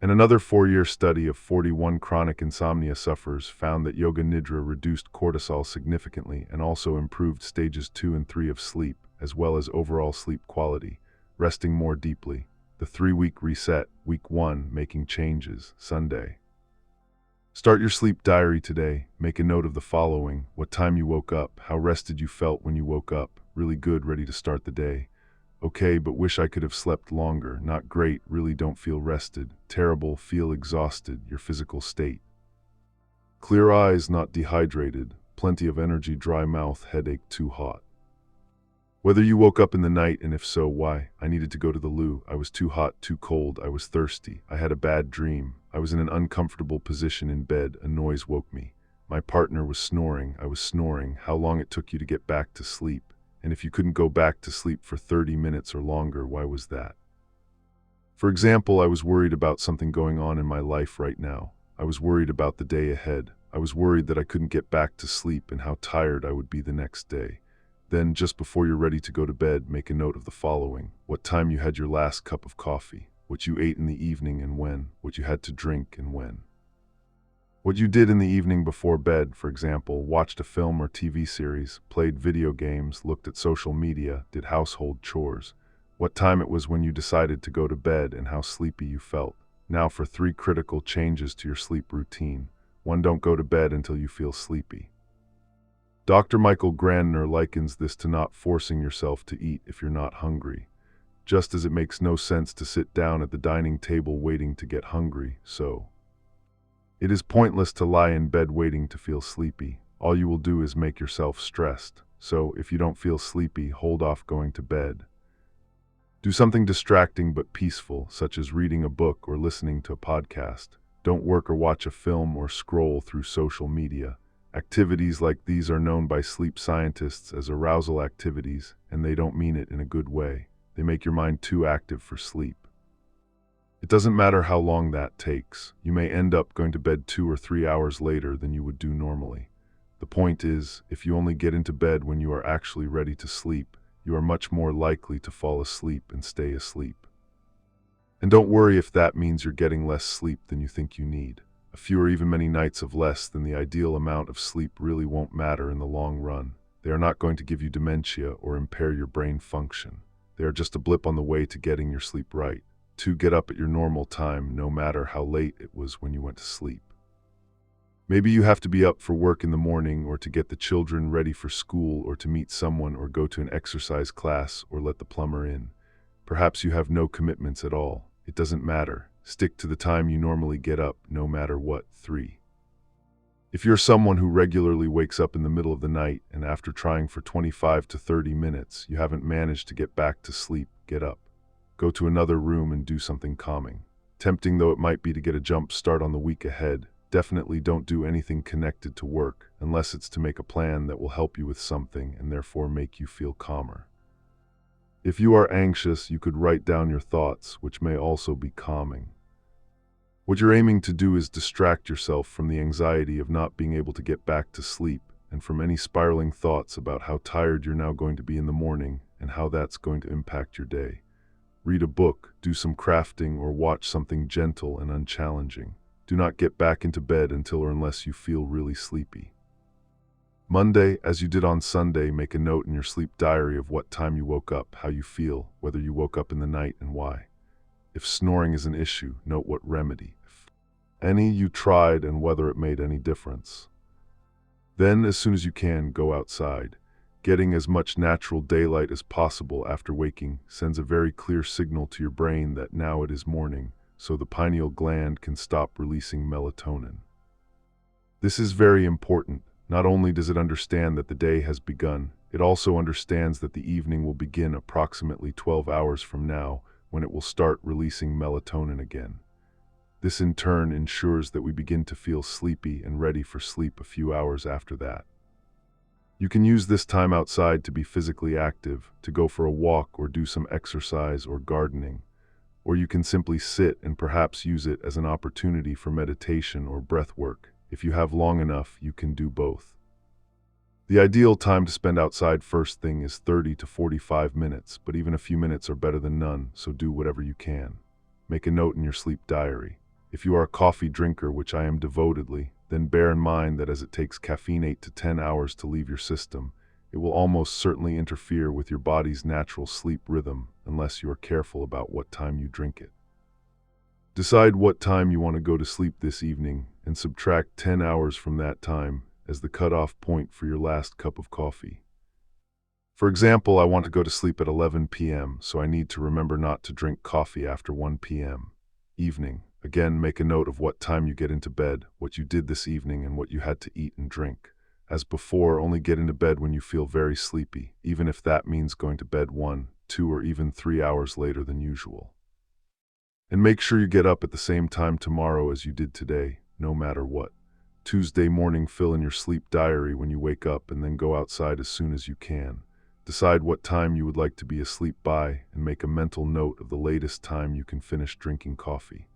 And another 4-year study of 41 chronic insomnia sufferers found that Yoga Nidra reduced cortisol significantly and also improved stages 2 and 3 of sleep, as well as overall sleep quality, resting more deeply. The 3-week reset, week 1, making changes, Sunday. Start your sleep diary today. Make a note of the following: what time you woke up, how rested you felt when you woke up, really good, ready to start the day. Okay, but wish I could have slept longer, not great, really don't feel rested, terrible, feel exhausted, your physical state. Clear eyes, not dehydrated, plenty of energy, dry mouth, headache, too hot. Whether you woke up in the night, and if so, why. I needed to go to the loo. I was too hot, too cold. I was thirsty. I had a bad dream. I was in an uncomfortable position in bed. A noise woke me. My partner was snoring. I was snoring. How long it took you to get back to sleep. And if you couldn't go back to sleep for 30 minutes or longer, why was that? For example, I was worried about something going on in my life right now. I was worried about the day ahead. I was worried that I couldn't get back to sleep and how tired I would be the next day. Then, just before you're ready to go to bed, make a note of the following: what time you had your last cup of coffee, what you ate in the evening and when, what you had to drink and when. What you did in the evening before bed, for example, watched a film or TV series, played video games, looked at social media, did household chores. What time it was when you decided to go to bed and how sleepy you felt. Now for 3 critical changes to your sleep routine. One, don't go to bed until you feel sleepy. Dr. Michael Grandner likens this to not forcing yourself to eat if you're not hungry. Just as it makes no sense to sit down at the dining table waiting to get hungry, so it is pointless to lie in bed waiting to feel sleepy. All you will do is make yourself stressed. So if you don't feel sleepy, hold off going to bed. Do something distracting but peaceful, such as reading a book or listening to a podcast. Don't work or watch a film or scroll through social media. Activities like these are known by sleep scientists as arousal activities, and they don't mean it in a good way. They make your mind too active for sleep. It doesn't matter how long that takes. You may end up going to bed 2 or 3 hours later than you would do normally. The point is, if you only get into bed when you are actually ready to sleep, you are much more likely to fall asleep and stay asleep. And don't worry if that means you're getting less sleep than you think you need. A few or even many nights of less than the ideal amount of sleep really won't matter in the long run. They are not going to give you dementia or impair your brain function. They are just a blip on the way to getting your sleep right. To get up at your normal time, no matter how late it was when you went to sleep. Maybe you have to be up for work in the morning, or to get the children ready for school, or to meet someone, or go to an exercise class, or let the plumber in. Perhaps you have no commitments at all. It doesn't matter. Stick to the time you normally get up, no matter what. 3. If you're someone who regularly wakes up in the middle of the night, and after trying for 25 to 30 minutes, you haven't managed to get back to sleep, get up. Go to another room and do something calming. Tempting though it might be to get a jump start on the week ahead, definitely don't do anything connected to work, unless it's to make a plan that will help you with something and therefore make you feel calmer. If you are anxious, you could write down your thoughts, which may also be calming. What you're aiming to do is distract yourself from the anxiety of not being able to get back to sleep, and from any spiraling thoughts about how tired you're now going to be in the morning and how that's going to impact your day. Read a book, do some crafting, or watch something gentle and unchallenging. Do not get back into bed until or unless you feel really sleepy. Monday, as you did on Sunday, make a note in your sleep diary of what time you woke up, how you feel, whether you woke up in the night, and why. If snoring is an issue, note what remedy, if any, you tried and whether it made any difference. Then, as soon as you can, go outside. Getting as much natural daylight as possible after waking sends a very clear signal to your brain that now it is morning, so the pineal gland can stop releasing melatonin. This is very important. Not only does it understand that the day has begun, it also understands that the evening will begin approximately 12 hours from now, when it will start releasing melatonin again. This in turn ensures that we begin to feel sleepy and ready for sleep a few hours after that. You can use this time outside to be physically active, to go for a walk or do some exercise or gardening. Or you can simply sit and perhaps use it as an opportunity for meditation or breath work. If you have long enough, you can do both. The ideal time to spend outside first thing is 30 to 45 minutes, but even a few minutes are better than none, so do whatever you can. Make a note in your sleep diary. If you are a coffee drinker, which I am devotedly, then bear in mind that as it takes caffeine 8 to 10 hours to leave your system, it will almost certainly interfere with your body's natural sleep rhythm unless you are careful about what time you drink it. Decide what time you want to go to sleep this evening and subtract 10 hours from that time as the cutoff point for your last cup of coffee. For example, I want to go to sleep at 11 p.m., so I need to remember not to drink coffee after 1 p.m. Evening. Again, make a note of what time you get into bed, what you did this evening, and what you had to eat and drink. As before, only get into bed when you feel very sleepy, even if that means going to bed 1, 2, or even 3 hours later than usual. And make sure you get up at the same time tomorrow as you did today, no matter what. Tuesday morning, fill in your sleep diary when you wake up and then go outside as soon as you can. Decide what time you would like to be asleep by and make a mental note of the latest time you can finish drinking coffee.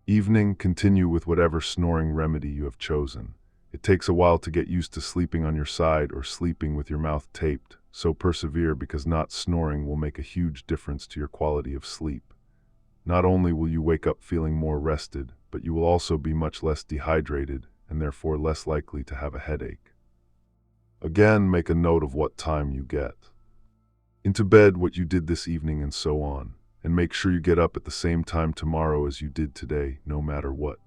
Evening, continue with whatever snoring remedy you have chosen. It takes a while to get used to sleeping on your side or sleeping with your mouth taped, so persevere because not snoring will make a huge difference to your quality of sleep. Not only will you wake up feeling more rested, but you will also be much less dehydrated and therefore less likely to have a headache. Again, make a note of what time you get into bed, what you did this evening, and so on. And make sure you get up at the same time tomorrow as you did today, no matter what.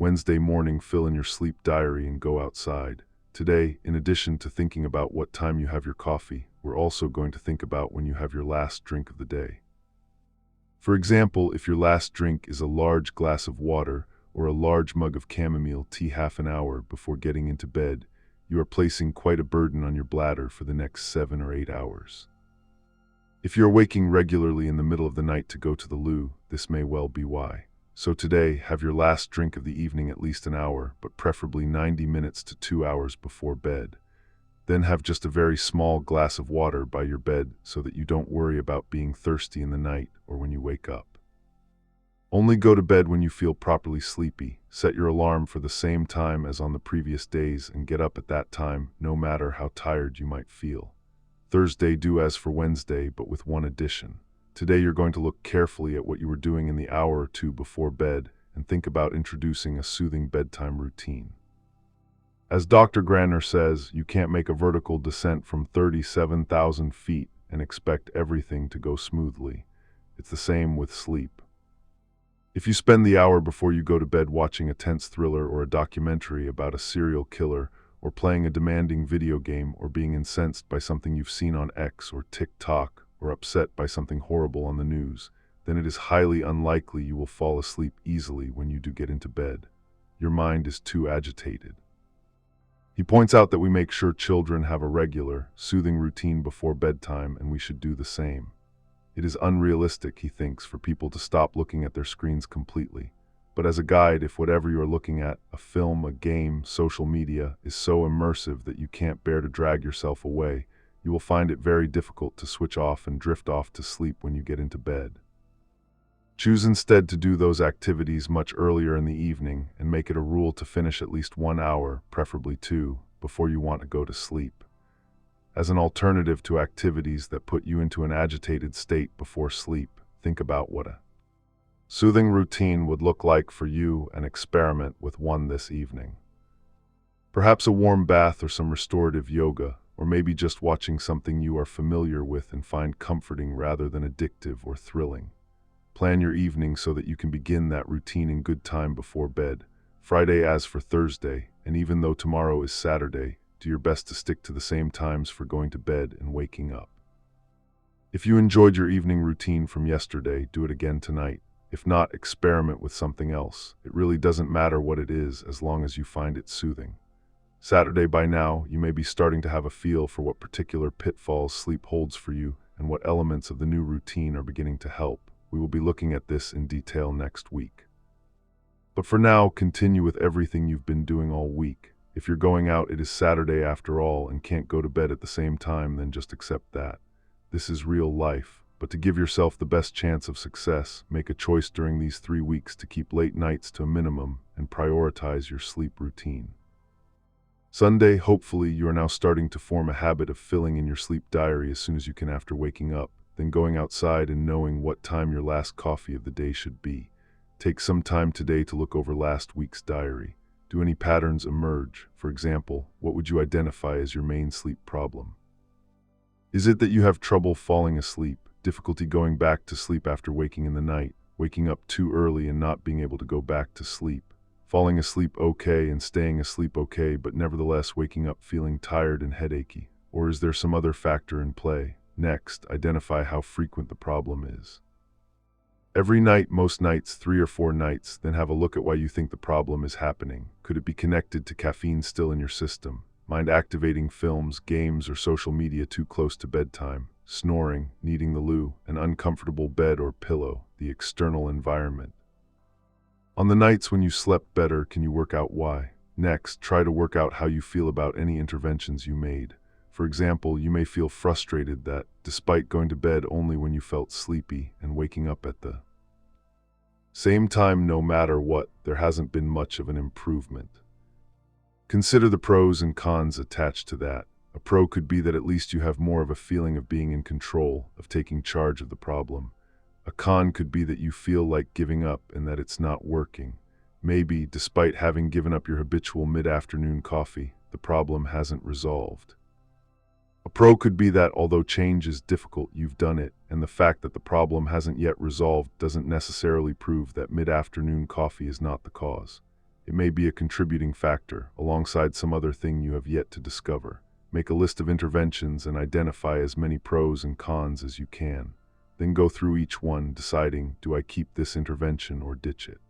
Wednesday morning, fill in your sleep diary and go outside. Today, in addition to thinking about what time you have your coffee, we're also going to think about when you have your last drink of the day. For example, if your last drink is a large glass of water or a large mug of chamomile tea half an hour before getting into bed, you are placing quite a burden on your bladder for the next 7 or 8 hours. If you're waking regularly in the middle of the night to go to the loo, this may well be why. So today, have your last drink of the evening at least an hour, but preferably 90 minutes to 2 hours before bed. Then have just a very small glass of water by your bed so that you don't worry about being thirsty in the night or when you wake up. Only go to bed when you feel properly sleepy. Set your alarm for the same time as on the previous days and get up at that time, no matter how tired you might feel. Thursday, do as for Wednesday, but with one addition. Today you're going to look carefully at what you were doing in the hour or two before bed and think about introducing a soothing bedtime routine. As Dr. Granner says, you can't make a vertical descent from 37,000 feet and expect everything to go smoothly. It's the same with sleep. If you spend the hour before you go to bed watching a tense thriller or a documentary about a serial killer, or playing a demanding video game, or being incensed by something you've seen on X or TikTok, or upset by something horrible on the news, then it is highly unlikely you will fall asleep easily when you do get into bed. Your mind is too agitated. He points out that we make sure children have a regular, soothing routine before bedtime, and we should do the same. It is unrealistic, he thinks, for people to stop looking at their screens completely. But as a guide, if whatever you are looking at, a film, a game, social media, is so immersive that you can't bear to drag yourself away, you will find it very difficult to switch off and drift off to sleep when you get into bed. Choose instead to do those activities much earlier in the evening and make it a rule to finish at least 1 hour, preferably 2, before you want to go to sleep. As an alternative to activities that put you into an agitated state before sleep, think about what a soothing routine would look like for you and experiment with one this evening. Perhaps a warm bath or some restorative yoga, or maybe just watching something you are familiar with and find comforting rather than addictive or thrilling. Plan your evening so that you can begin that routine in good time before bed. Friday as for Thursday, and even though tomorrow is Saturday, do your best to stick to the same times for going to bed and waking up. If you enjoyed your evening routine from yesterday, do it again tonight. If not, experiment with something else. It really doesn't matter what it is as long as you find it soothing. Saturday by now, you may be starting to have a feel for what particular pitfalls sleep holds for you and what elements of the new routine are beginning to help. We will be looking at this in detail next week. But for now, continue with everything you've been doing all week. If you're going out, it is Saturday after all and can't go to bed at the same time, then just accept that. This is real life. But to give yourself the best chance of success, make a choice during these 3 weeks to keep late nights to a minimum and prioritize your sleep routine. Sunday, hopefully you are now starting to form a habit of filling in your sleep diary as soon as you can after waking up, then going outside and knowing what time your last coffee of the day should be. Take some time today to look over last week's diary. Do any patterns emerge? For example, what would you identify as your main sleep problem? Is it that you have trouble falling asleep, difficulty going back to sleep after waking in the night, waking up too early and not being able to go back to sleep, falling asleep okay and staying asleep okay, but nevertheless waking up feeling tired and headachy? Or is there some other factor in play? Next, identify how frequent the problem is. Every night, most nights, 3 or 4 nights, then have a look at why you think the problem is happening. Could it be connected to caffeine still in your system? Mind-activating films, games, or social media too close to bedtime? Snoring, needing the loo, an uncomfortable bed or pillow, the external environment? On the nights when you slept better, can you work out why? Next, try to work out how you feel about any interventions you made. For example, you may feel frustrated that, despite going to bed only when you felt sleepy and waking up at the same time no matter what, there hasn't been much of an improvement. Consider the pros and cons attached to that. A pro could be that at least you have more of a feeling of being in control, of taking charge of the problem. A con could be that you feel like giving up and that it's not working. Maybe, despite having given up your habitual mid-afternoon coffee, the problem hasn't resolved. A pro could be that although change is difficult, you've done it, and the fact that the problem hasn't yet resolved doesn't necessarily prove that mid-afternoon coffee is not the cause. It may be a contributing factor, alongside some other thing you have yet to discover. Make a list of interventions and identify as many pros and cons as you can. Then go through each one, deciding, do I keep this intervention or ditch it?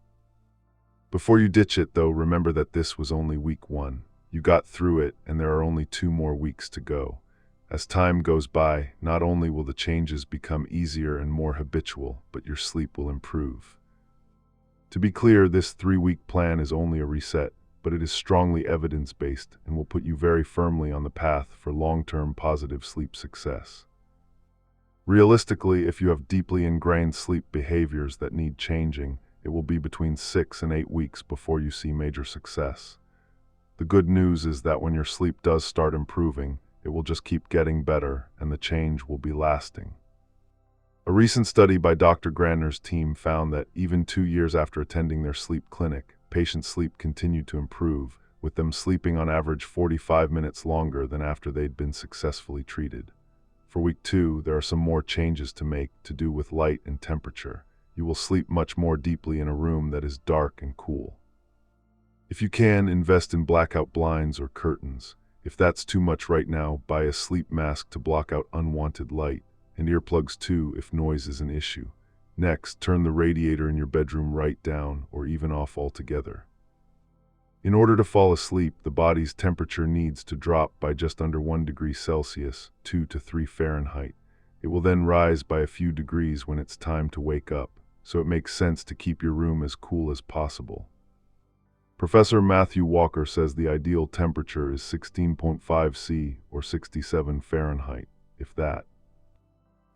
Before you ditch it, though, remember that this was only week 1. You got through it, and there are only 2 more weeks to go. As time goes by, not only will the changes become easier and more habitual, but your sleep will improve. To be clear, this 3-week plan is only a reset, but it is strongly evidence-based and will put you very firmly on the path for long-term positive sleep success. Realistically, if you have deeply ingrained sleep behaviors that need changing, it will be between 6 and 8 weeks before you see major success. The good news is that when your sleep does start improving, it will just keep getting better and the change will be lasting. A recent study by Dr. Granner's team found that even 2 years after attending their sleep clinic, patients' sleep continued to improve, with them sleeping on average 45 minutes longer than after they'd been successfully treated. For week 2, there are some more changes to make to do with light and temperature. You will sleep much more deeply in a room that is dark and cool. If you can, invest in blackout blinds or curtains. If that's too much right now, buy a sleep mask to block out unwanted light, and earplugs too if noise is an issue. Next, turn the radiator in your bedroom right down or even off altogether. In order to fall asleep, the body's temperature needs to drop by just under 1 degree Celsius, 2 to 3 Fahrenheit. It will then rise by a few degrees when it's time to wake up, so it makes sense to keep your room as cool as possible. Professor Matthew Walker says the ideal temperature is 16.5 C or 67 Fahrenheit, if that.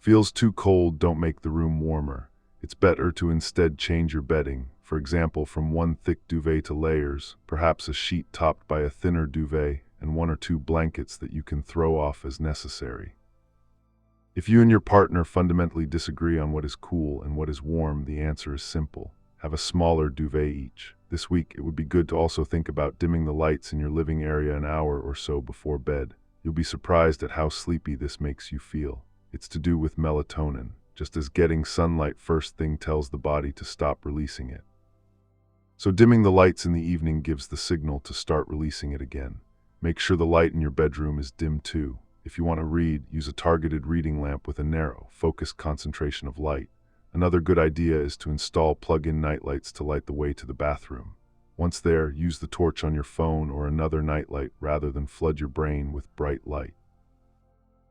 Feels too cold, don't make the room warmer. It's better to instead change your bedding, for example from one thick duvet to layers, perhaps a sheet topped by a thinner duvet, and 1 or 2 blankets that you can throw off as necessary. If you and your partner fundamentally disagree on what is cool and what is warm, the answer is simple. Have a smaller duvet each. This week, it would be good to also think about dimming the lights in your living area an hour or so before bed. You'll be surprised at how sleepy this makes you feel. It's to do with melatonin, just as getting sunlight first thing tells the body to stop releasing it. So dimming the lights in the evening gives the signal to start releasing it again. Make sure the light in your bedroom is dim too. If you want to read, use a targeted reading lamp with a narrow, focused concentration of light. Another good idea is to install plug-in nightlights to light the way to the bathroom. Once there, use the torch on your phone or another nightlight rather than flood your brain with bright light.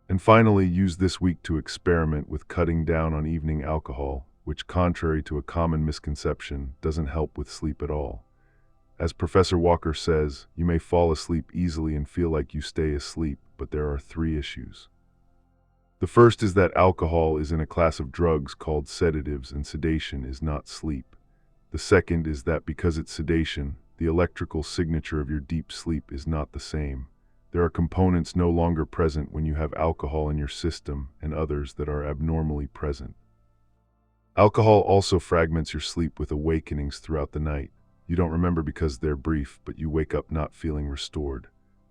And finally, use this week to experiment with cutting down on evening alcohol, which, contrary to a common misconception, doesn't help with sleep at all. As Professor Walker says, you may fall asleep easily and feel like you stay asleep, but there are 3 issues. The first is that alcohol is in a class of drugs called sedatives, and sedation is not sleep. The second is that because it's sedation, the electrical signature of your deep sleep is not the same. There are components no longer present when you have alcohol in your system and others that are abnormally present. Alcohol also fragments your sleep with awakenings throughout the night. You don't remember because they're brief, but you wake up not feeling restored.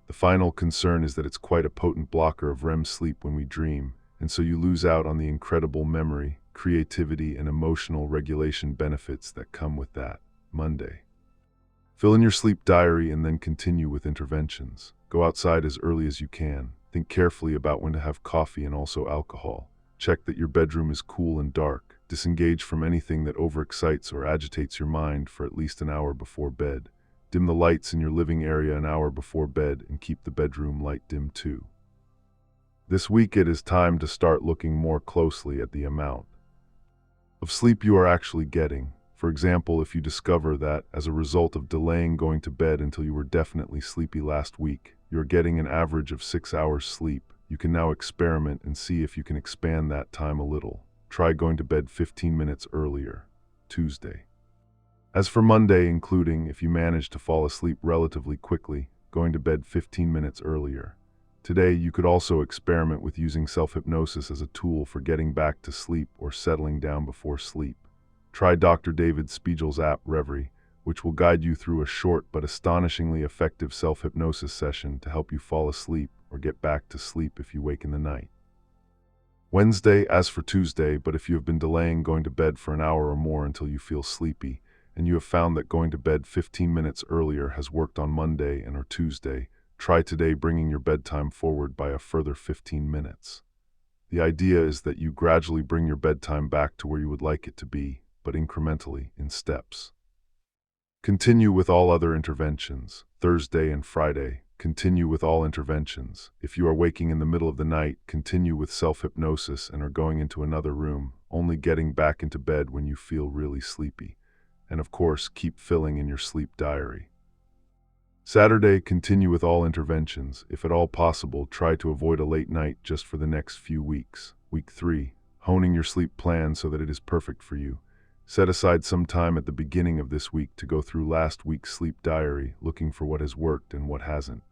The final concern is that it's quite a potent blocker of REM sleep when we dream, and so you lose out on the incredible memory, creativity, and emotional regulation benefits that come with that. Monday. Fill in your sleep diary and then continue with interventions. Go outside as early as you can. Think carefully about when to have coffee and also alcohol. Check that your bedroom is cool and dark. Disengage from anything that overexcites or agitates your mind for at least an hour before bed. Dim the lights in your living area an hour before bed and keep the bedroom light dim too. This week it is time to start looking more closely at the amount of sleep you are actually getting. For example, if you discover that, as a result of delaying going to bed until you were definitely sleepy last week, you're getting an average of 6 hours sleep, you can now experiment and see if you can expand that time a little. Try going to bed 15 minutes earlier. Tuesday. As for Monday, including, if you manage to fall asleep relatively quickly, going to bed 15 minutes earlier. Today, you could also experiment with using self-hypnosis as a tool for getting back to sleep or settling down before sleep. Try Dr. David Spiegel's app, Reverie, which will guide you through a short but astonishingly effective self-hypnosis session to help you fall asleep or get back to sleep if you wake in the night. Wednesday, as for Tuesday, but if you have been delaying going to bed for an hour or more until you feel sleepy, and you have found that going to bed 15 minutes earlier has worked on Monday and or Tuesday, try today bringing your bedtime forward by a further 15 minutes. The idea is that you gradually bring your bedtime back to where you would like it to be, but incrementally, in steps. Continue with all other interventions. Thursday and Friday, continue with all interventions. If you are waking in the middle of the night, continue with self-hypnosis and are going into another room, only getting back into bed when you feel really sleepy. And of course, keep filling in your sleep diary. Saturday, continue with all interventions. If at all possible, try to avoid a late night just for the next few weeks. Week 3, honing your sleep plan so that it is perfect for you. Set aside some time at the beginning of this week to go through last week's sleep diary, looking for what has worked and what hasn't.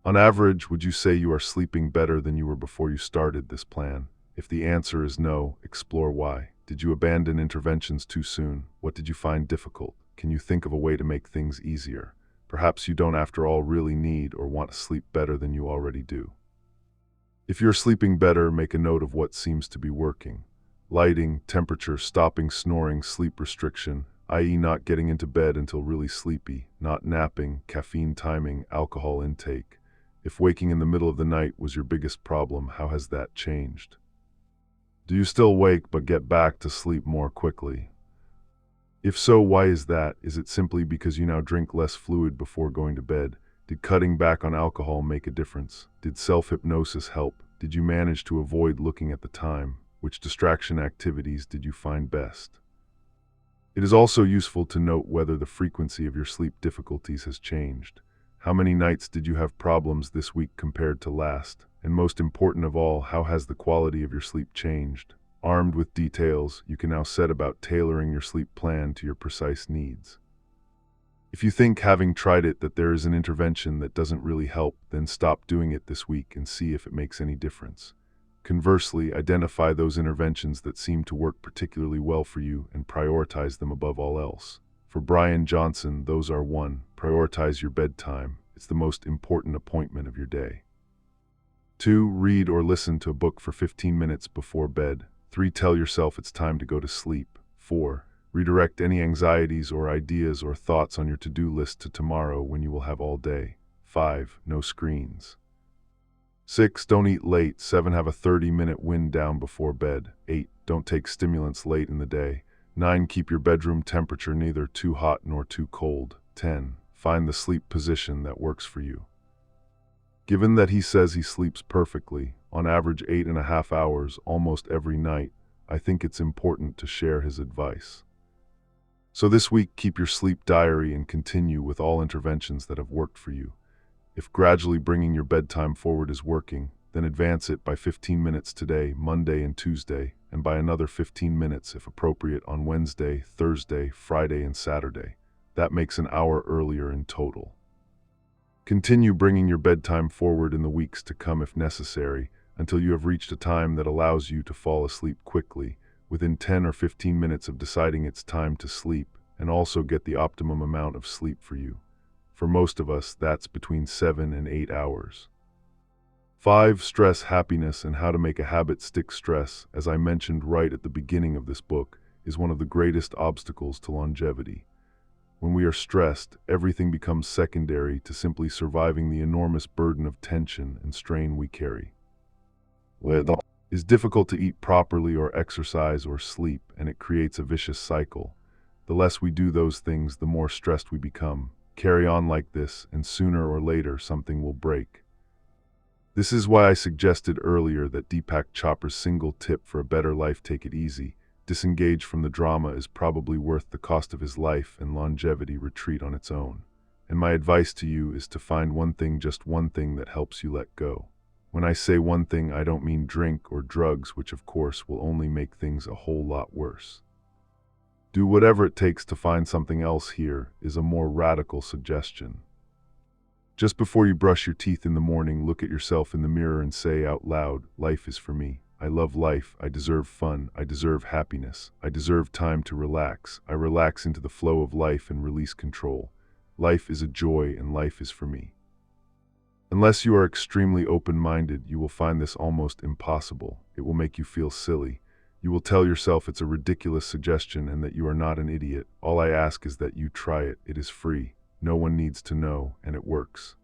On average, would you say you are sleeping better than you were before you started this plan? If the answer is no, explore why. Did you abandon interventions too soon? What did you find difficult? Can you think of a way to make things easier? Perhaps you don't after all really need or want to sleep better than you already do. If you're sleeping better, make a note of what seems to be working. Lighting, temperature, stopping snoring, sleep restriction, i.e. not getting into bed until really sleepy, not napping, caffeine timing, alcohol intake. If waking in the middle of the night was your biggest problem, how has that changed? Do you still wake but get back to sleep more quickly? If so, why is that? Is it simply because you now drink less fluid before going to bed? Did cutting back on alcohol make a difference? Did self-hypnosis help? Did you manage to avoid looking at the time? Which distraction activities did you find best? It is also useful to note whether the frequency of your sleep difficulties has changed. How many nights did you have problems this week compared to last? And most important of all, how has the quality of your sleep changed? Armed with details, you can now set about tailoring your sleep plan to your precise needs. If you think, having tried it, that there is an intervention that doesn't really help, then stop doing it this week and see if it makes any difference. Conversely, identify those interventions that seem to work particularly well for you and prioritize them above all else. For Brian Johnson, those are 1. Prioritize your bedtime. It's the most important appointment of your day. 2. Read or listen to a book for 15 minutes before bed. 3. Tell yourself it's time to go to sleep. 4. Redirect any anxieties or ideas or thoughts on your to-do list to tomorrow when you will have all day. 5. No screens. 6. Don't eat late. 7. Have a 30-minute wind down before bed. 8. Don't take stimulants late in the day. 9. Keep your bedroom temperature neither too hot nor too cold. 10. Find the sleep position that works for you. Given that he says he sleeps perfectly, on average 8.5 hours almost every night, I think it's important to share his advice. So this week, keep your sleep diary and continue with all interventions that have worked for you. If gradually bringing your bedtime forward is working, then advance it by 15 minutes today, Monday and Tuesday, and by another 15 minutes if appropriate on Wednesday, Thursday, Friday, and Saturday. That makes an hour earlier in total. Continue bringing your bedtime forward in the weeks to come if necessary, until you have reached a time that allows you to fall asleep quickly, within 10 or 15 minutes of deciding it's time to sleep, and also get the optimum amount of sleep for you. For most of us, that's between 7 and 8 hours. 5. Stress, happiness, and how to make a habit stick. Stress, as I mentioned right at the beginning of this book, is one of the greatest obstacles to longevity. When we are stressed, everything becomes secondary to simply surviving the enormous burden of tension and strain we carry. It is difficult to eat properly or exercise or sleep, and it creates a vicious cycle. The less we do those things, the more stressed we become. Carry on like this, and sooner or later something will break. This is why I suggested earlier that Deepak Chopra's single tip for a better life: take it easy. Disengage from the drama is probably worth the cost of his life and longevity retreat on its own. And my advice to you is to find one thing, just one thing, that helps you let go. When I say one thing, I don't mean drink or drugs, which of course will only make things a whole lot worse. Do whatever it takes to find something else. Here is a more radical suggestion. Just before you brush your teeth in the morning, look at yourself in the mirror and say out loud, "Life is for me. I love life. I deserve fun. I deserve happiness. I deserve time to relax. I relax into the flow of life and release control. Life is a joy and life is for me." Unless you are extremely open-minded, you will find this almost impossible. It will make you feel silly. You will tell yourself it's a ridiculous suggestion and that you are not an idiot. All I ask is that you try it. It is free. No one needs to know, and it works.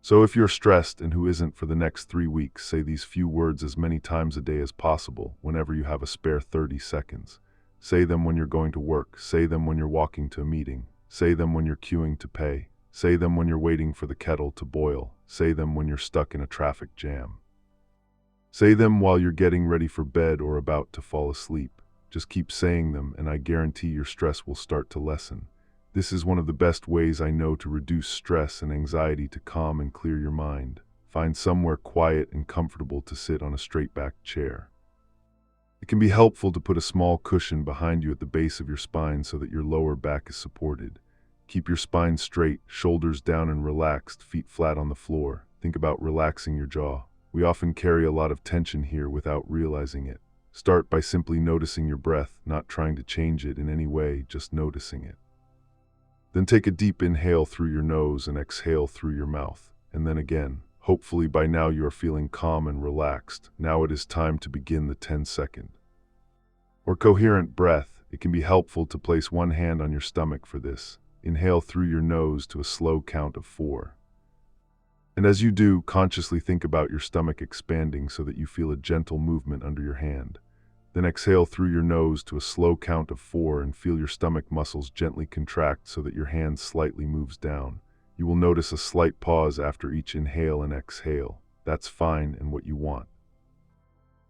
So if you're stressed, and who isn't, for the next 3 weeks, say these few words as many times a day as possible, whenever you have a spare 30 seconds. Say them when you're going to work. Say them when you're walking to a meeting. Say them when you're queuing to pay. Say them when you're waiting for the kettle to boil. Say them when you're stuck in a traffic jam. Say them while you're getting ready for bed or about to fall asleep. Just keep saying them, and I guarantee your stress will start to lessen. This is one of the best ways I know to reduce stress and anxiety, to calm and clear your mind. Find somewhere quiet and comfortable to sit on a straight-backed chair. It can be helpful to put a small cushion behind you at the base of your spine so that your lower back is supported. Keep your spine straight, shoulders down and relaxed, feet flat on the floor. Think about relaxing your jaw. We often carry a lot of tension here without realizing it. Start by simply noticing your breath, not trying to change it in any way, just noticing it. Then take a deep inhale through your nose and exhale through your mouth, and then again. Hopefully by now you are feeling calm and relaxed. Now it is time to begin the 10-second or coherent breath. It can be helpful to place one hand on your stomach for this. Inhale through your nose to a slow count of 4. And as you do, consciously think about your stomach expanding so that you feel a gentle movement under your hand. Then exhale through your nose to a slow count of 4 and feel your stomach muscles gently contract so that your hand slightly moves down. You will notice a slight pause after each inhale and exhale. That's fine and what you want.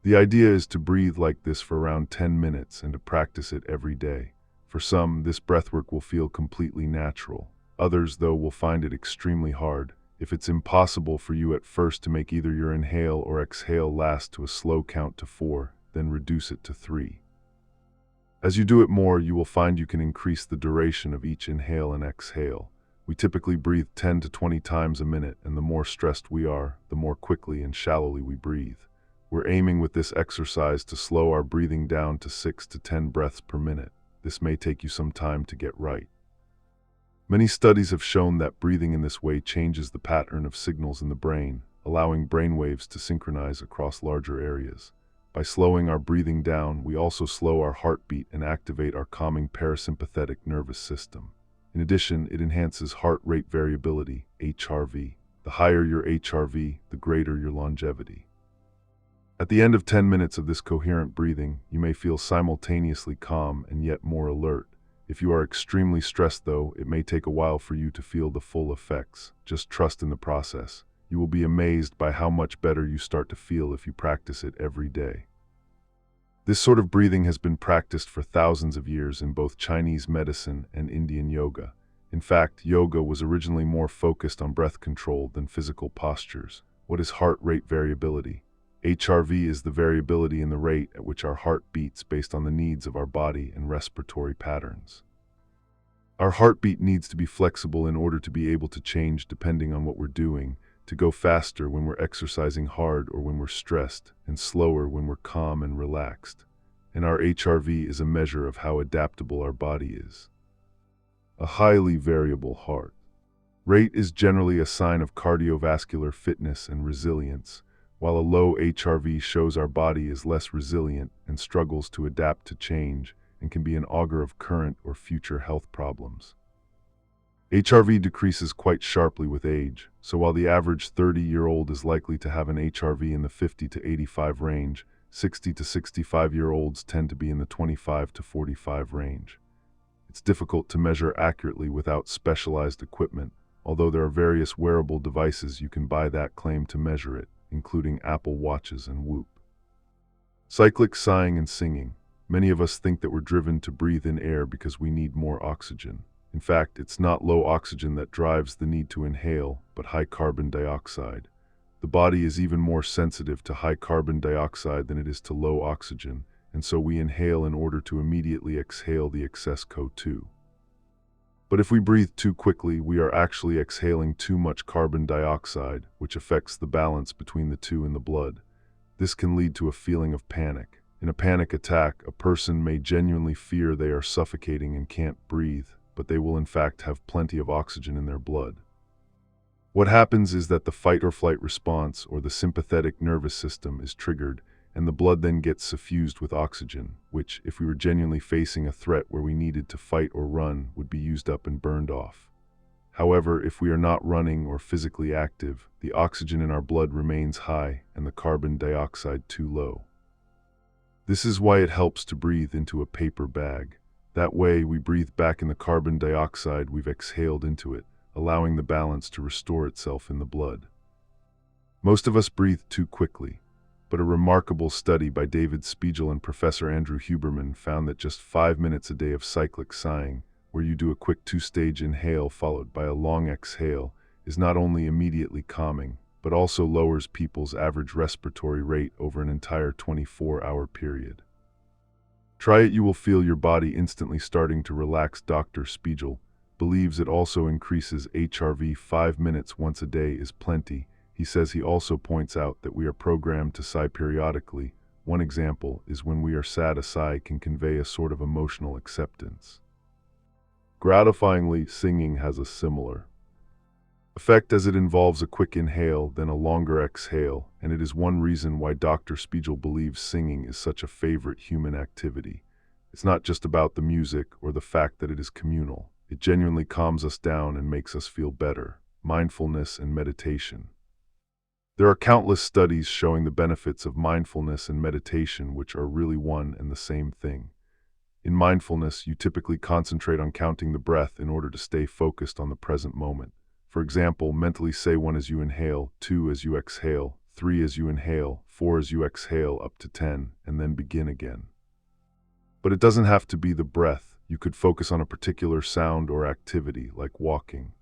The idea is to breathe like this for around 10 minutes and to practice it every day. For some, this breathwork will feel completely natural. Others, though, will find it extremely hard. If it's impossible for you at first to make either your inhale or exhale last to a slow count to 4, then reduce it to 3. As you do it more, you will find you can increase the duration of each inhale and exhale. We typically breathe 10 to 20 times a minute, and the more stressed we are, the more quickly and shallowly we breathe. We're aiming with this exercise to slow our breathing down to 6 to 10 breaths per minute. This may take you some time to get right. Many studies have shown that breathing in this way changes the pattern of signals in the brain, allowing brain waves to synchronize across larger areas. By slowing our breathing down, we also slow our heartbeat and activate our calming parasympathetic nervous system. In addition, it enhances heart rate variability, HRV. The higher your HRV, the greater your longevity. At the end of 10 minutes of this coherent breathing, you may feel simultaneously calm and yet more alert. If you are extremely stressed, though, it may take a while for you to feel the full effects. Just trust in the process. You will be amazed by how much better you start to feel if you practice it every day. This sort of breathing has been practiced for thousands of years in both Chinese medicine and Indian yoga. In fact, yoga was originally more focused on breath control than physical postures. What is heart rate variability? HRV is the variability in the rate at which our heart beats based on the needs of our body and respiratory patterns. Our heartbeat needs to be flexible in order to be able to change depending on what we're doing, to go faster when we're exercising hard or when we're stressed, and slower when we're calm and relaxed. And our HRV is a measure of how adaptable our body is. A highly variable heart rate is generally a sign of cardiovascular fitness and resilience, while a low HRV shows our body is less resilient and struggles to adapt to change and can be an augur of current or future health problems. HRV decreases quite sharply with age, so while the average 30-year-old is likely to have an HRV in the 50 to 85 range, 60 to 65-year-olds tend to be in the 25 to 45 range. It's difficult to measure accurately without specialized equipment, although there are various wearable devices you can buy that claim to measure it, including Apple Watches and Whoop. Cyclic sighing and singing. Many of us think that we're driven to breathe in air because we need more oxygen. In fact, it's not low oxygen that drives the need to inhale, but high carbon dioxide. The body is even more sensitive to high carbon dioxide than it is to low oxygen, and so we inhale in order to immediately exhale the excess CO2. But if we breathe too quickly, we are actually exhaling too much carbon dioxide, which affects the balance between the two in the blood. This can lead to a feeling of panic. In a panic attack, a person may genuinely fear they are suffocating and can't breathe, but they will in fact have plenty of oxygen in their blood. What happens is that the fight or flight response, or the sympathetic nervous system, is triggered, and the blood then gets suffused with oxygen, which, if we were genuinely facing a threat where we needed to fight or run, would be used up and burned off. However, if we are not running or physically active, the oxygen in our blood remains high and the carbon dioxide too low. This is why it helps to breathe into a paper bag. That way, we breathe back in the carbon dioxide we've exhaled into it, allowing the balance to restore itself in the blood. Most of us breathe too quickly, but a remarkable study by David Spiegel and Professor Andrew Huberman found that just 5 minutes a day of cyclic sighing, where you do a quick 2-stage inhale followed by a long exhale, is not only immediately calming, but also lowers people's average respiratory rate over an entire 24-hour period. Try it, you will feel your body instantly starting to relax. Dr. Spiegel believes it also increases HRV. 5 minutes once a day is plenty. He says he also points out that we are programmed to sigh periodically. One example is when we are sad, a sigh can convey a sort of emotional acceptance. Gratifyingly, singing has a similar effect, as it involves a quick inhale, then a longer exhale, and it is one reason why Dr. Spiegel believes singing is such a favorite human activity. It's not just about the music or the fact that it is communal. It genuinely calms us down and makes us feel better. Mindfulness and meditation. There are countless studies showing the benefits of mindfulness and meditation, which are really one and the same thing. In mindfulness, you typically concentrate on counting the breath in order to stay focused on the present moment. For example, mentally say 1 as you inhale, 2 as you exhale, 3 as you inhale, 4 as you exhale, up to 10, and then begin again. But it doesn't have to be the breath. You could focus on a particular sound or activity, like walking.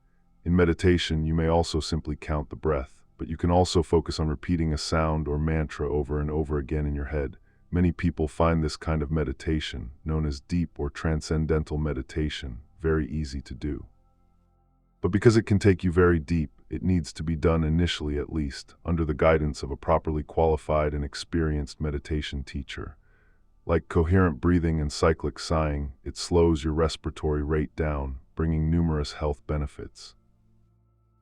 In meditation, you may also simply count the breath, but you can also focus on repeating a sound or mantra over and over again in your head. Many people find this kind of meditation, known as deep or transcendental meditation, very easy to do. But because it can take you very deep, it needs to be done initially, at least, under the guidance of a properly qualified and experienced meditation teacher. Like coherent breathing and cyclic sighing, it slows your respiratory rate down, bringing numerous health benefits.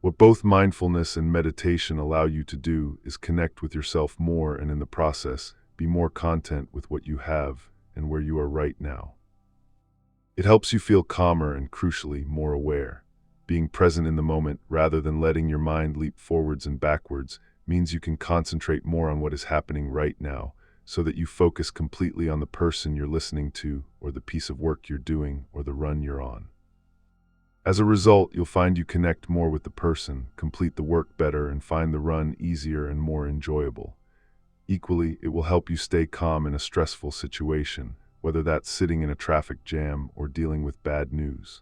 What both mindfulness and meditation allow you to do is connect with yourself more, and in the process, be more content with what you have and where you are right now. It helps you feel calmer and, crucially, more aware. Being present in the moment rather than letting your mind leap forwards and backwards means you can concentrate more on what is happening right now, so that you focus completely on the person you're listening to, or the piece of work you're doing, or the run you're on. As a result, you'll find you connect more with the person, complete the work better, and find the run easier and more enjoyable. Equally, it will help you stay calm in a stressful situation, whether that's sitting in a traffic jam or dealing with bad news.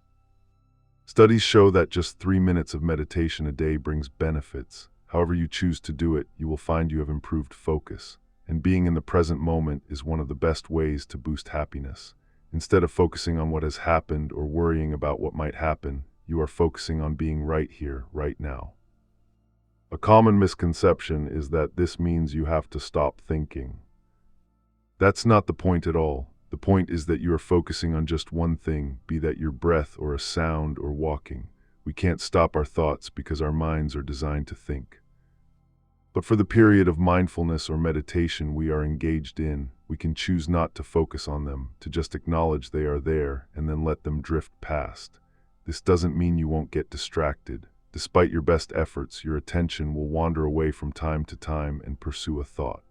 Studies show that just 3 minutes of meditation a day brings benefits. However you choose to do it, you will find you have improved focus. And being in the present moment is one of the best ways to boost happiness. Instead of focusing on what has happened or worrying about what might happen, you are focusing on being right here, right now. A common misconception is that this means you have to stop thinking. That's not the point at all. The point is that you are focusing on just one thing, be that your breath or a sound or walking. We can't stop our thoughts because our minds are designed to think. But for the period of mindfulness or meditation we are engaged in, we can choose not to focus on them, to just acknowledge they are there and then let them drift past. This doesn't mean you won't get distracted. Despite your best efforts, your attention will wander away from time to time and pursue a thought.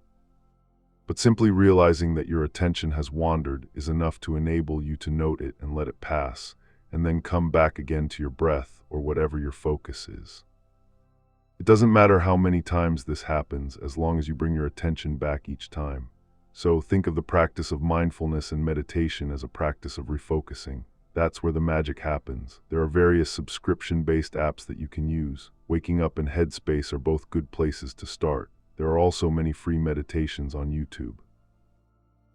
But simply realizing that your attention has wandered is enough to enable you to note it and let it pass, and then come back again to your breath or whatever your focus is. It doesn't matter how many times this happens, as long as you bring your attention back each time. So think of the practice of mindfulness and meditation as a practice of refocusing. That's where the magic happens. There are various subscription-based apps that you can use. Waking Up and Headspace are both good places to start. There are also many free meditations on YouTube.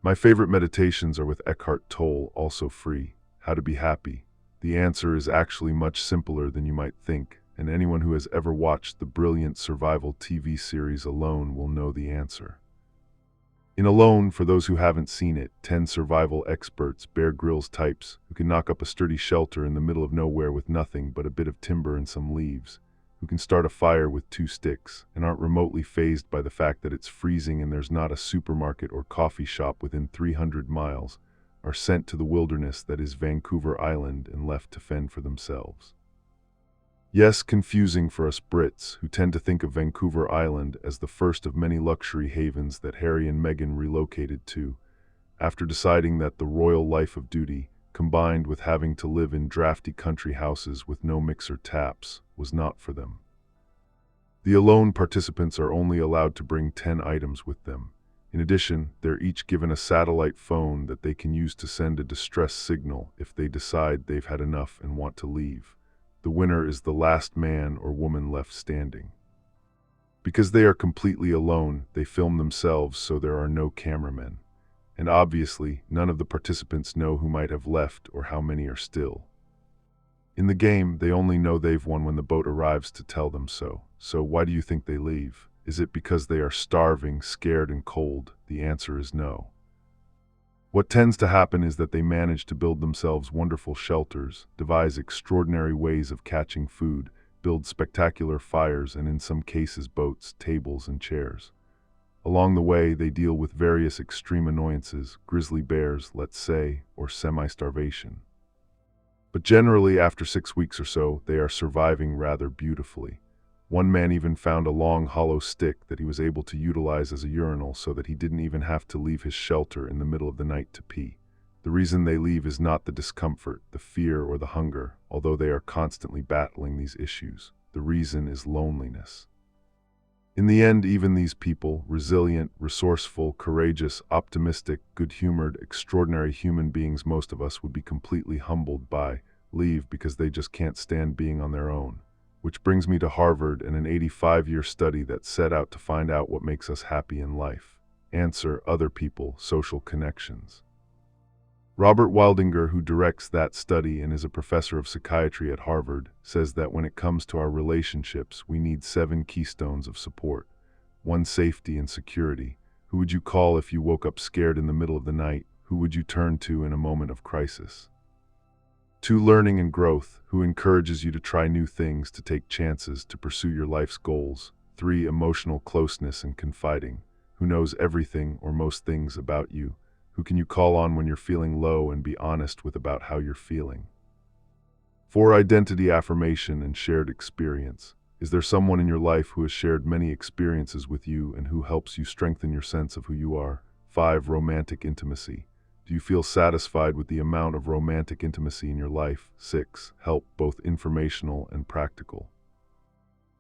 My favorite meditations are with Eckhart Tolle, also free. How to be happy. The answer is actually much simpler than you might think, and anyone who has ever watched the brilliant survival TV series Alone will know the answer. In Alone, for those who haven't seen it, 10 survival experts, Bear Grylls types, who can knock up a sturdy shelter in the middle of nowhere with nothing but a bit of timber and some leaves, who can start a fire with 2 sticks and aren't remotely fazed by the fact that it's freezing and there's not a supermarket or coffee shop within 300 miles, are sent to the wilderness that is Vancouver Island and left to fend for themselves. Yes, confusing for us Brits, who tend to think of Vancouver Island as the first of many luxury havens that Harry and Meghan relocated to, after deciding that the royal life of duty, combined with having to live in drafty country houses with no mixer taps, was not for them. The alone participants are only allowed to bring 10 items with them. In addition, they're each given a satellite phone that they can use to send a distress signal if they decide they've had enough and want to leave. The winner is the last man or woman left standing. Because they are completely alone, they film themselves so there are no cameramen. And obviously, none of the participants know who might have left or how many are still. In the game, they only know they've won when the boat arrives to tell them so. So why do you think they leave? Is it because they are starving, scared, and cold? The answer is no. What tends to happen is that they manage to build themselves wonderful shelters, devise extraordinary ways of catching food, build spectacular fires, and in some cases boats, tables, and chairs. Along the way, they deal with various extreme annoyances, grizzly bears, let's say, or semi-starvation. But generally, after 6 weeks or so, they are surviving rather beautifully. One man even found a long hollow stick that he was able to utilize as a urinal so that he didn't even have to leave his shelter in the middle of the night to pee. The reason they leave is not the discomfort, the fear, or the hunger, although they are constantly battling these issues. The reason is loneliness. In the end, even these people, resilient, resourceful, courageous, optimistic, good-humored, extraordinary human beings most of us would be completely humbled by, leave because they just can't stand being on their own. Which brings me to Harvard and an 85-year study that set out to find out what makes us happy in life. Answer: other people, social connections. Robert Wildinger, who directs that study and is a professor of psychiatry at Harvard, says that when it comes to our relationships, we need 7 keystones of support. 1, safety and security. Who would you call if you woke up scared in the middle of the night? Who would you turn to in a moment of crisis? 2, learning and growth. Who encourages you to try new things, to take chances, to pursue your life's goals? 3, emotional closeness and confiding. Who knows everything or most things about you? Who can you call on when you're feeling low and be honest with about how you're feeling? 4, identity affirmation and shared experience. Is there someone in your life who has shared many experiences with you and who helps you strengthen your sense of who you are? 5, romantic intimacy. Do you feel satisfied with the amount of romantic intimacy in your life? 6, help, both informational and practical.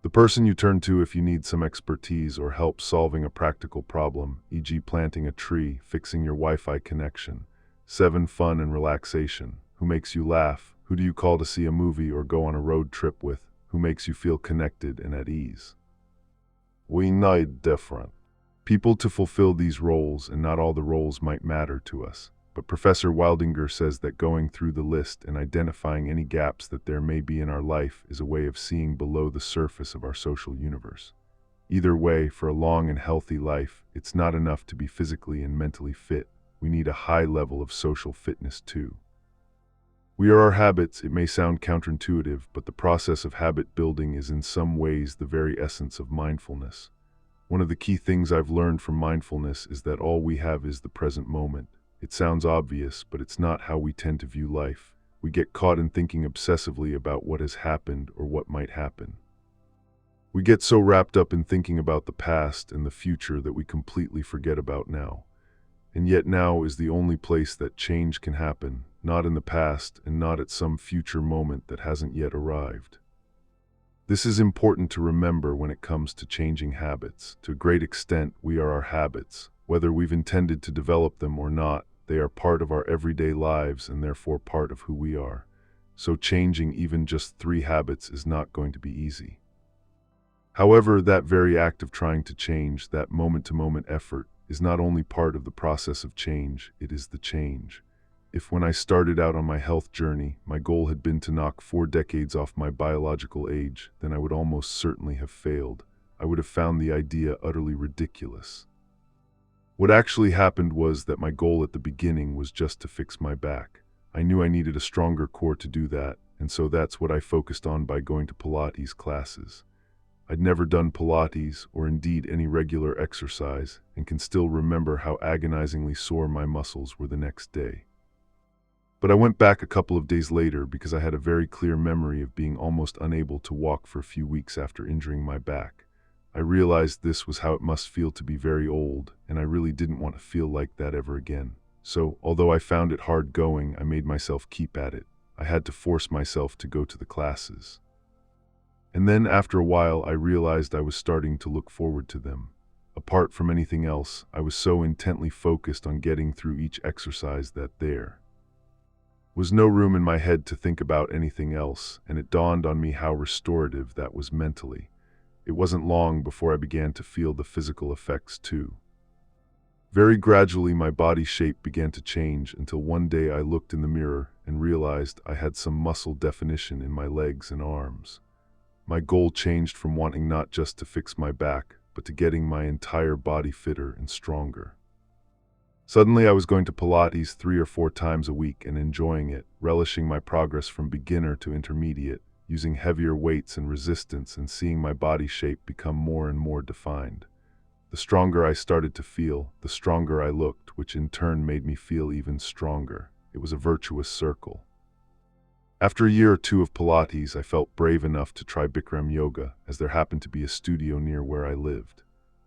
The person you turn to if you need some expertise or help solving a practical problem, e.g. planting a tree, fixing your Wi-Fi connection. 7, fun and relaxation. Who makes you laugh? Who do you call to see a movie or go on a road trip with? Who makes you feel connected and at ease? We need different people to fulfill these roles, and not all the roles might matter to us. But Professor Wildinger says that going through the list and identifying any gaps that there may be in our life is a way of seeing below the surface of our social universe. Either way, for a long and healthy life, it's not enough to be physically and mentally fit. We need a high level of social fitness too. We are our habits. It may sound counterintuitive, but the process of habit building is in some ways the very essence of mindfulness. One of the key things I've learned from mindfulness is that all we have is the present moment. It sounds obvious, but it's not how we tend to view life. We get caught in thinking obsessively about what has happened or what might happen. We get so wrapped up in thinking about the past and the future that we completely forget about now. And yet now is the only place that change can happen, not in the past and not at some future moment that hasn't yet arrived. This is important to remember when it comes to changing habits. To a great extent, we are our habits. Whether we've intended to develop them or not, they are part of our everyday lives and therefore part of who we are. So changing even just 3 habits is not going to be easy. However, that very act of trying to change, that moment-to-moment effort, is not only part of the process of change, it is the change. If when I started out on my health journey, my goal had been to knock 4 decades off my biological age, then I would almost certainly have failed. I would have found the idea utterly ridiculous. What actually happened was that my goal at the beginning was just to fix my back. I knew I needed a stronger core to do that, and so that's what I focused on by going to Pilates classes. I'd never done Pilates or indeed any regular exercise and can still remember how agonizingly sore my muscles were the next day. But I went back a couple of days later because I had a very clear memory of being almost unable to walk for a few weeks after injuring my back. I realized this was how it must feel to be very old, and I really didn't want to feel like that ever again. So, although I found it hard going, I made myself keep at it. I had to force myself to go to the classes. And then, after a while, I realized I was starting to look forward to them. Apart from anything else, I was so intently focused on getting through each exercise that there was no room in my head to think about anything else, and it dawned on me how restorative that was mentally. It wasn't long before I began to feel the physical effects too. Very gradually my body shape began to change until one day I looked in the mirror and realized I had some muscle definition in my legs and arms. My goal changed from wanting not just to fix my back, but to getting my entire body fitter and stronger. Suddenly I was going to Pilates 3 or 4 times a week and enjoying it, relishing my progress from beginner to intermediate, using heavier weights and resistance and seeing my body shape become more and more defined. The stronger I started to feel, the stronger I looked, which in turn made me feel even stronger. It was a virtuous circle. After a year or two of Pilates, I felt brave enough to try Bikram yoga, as there happened to be a studio near where I lived.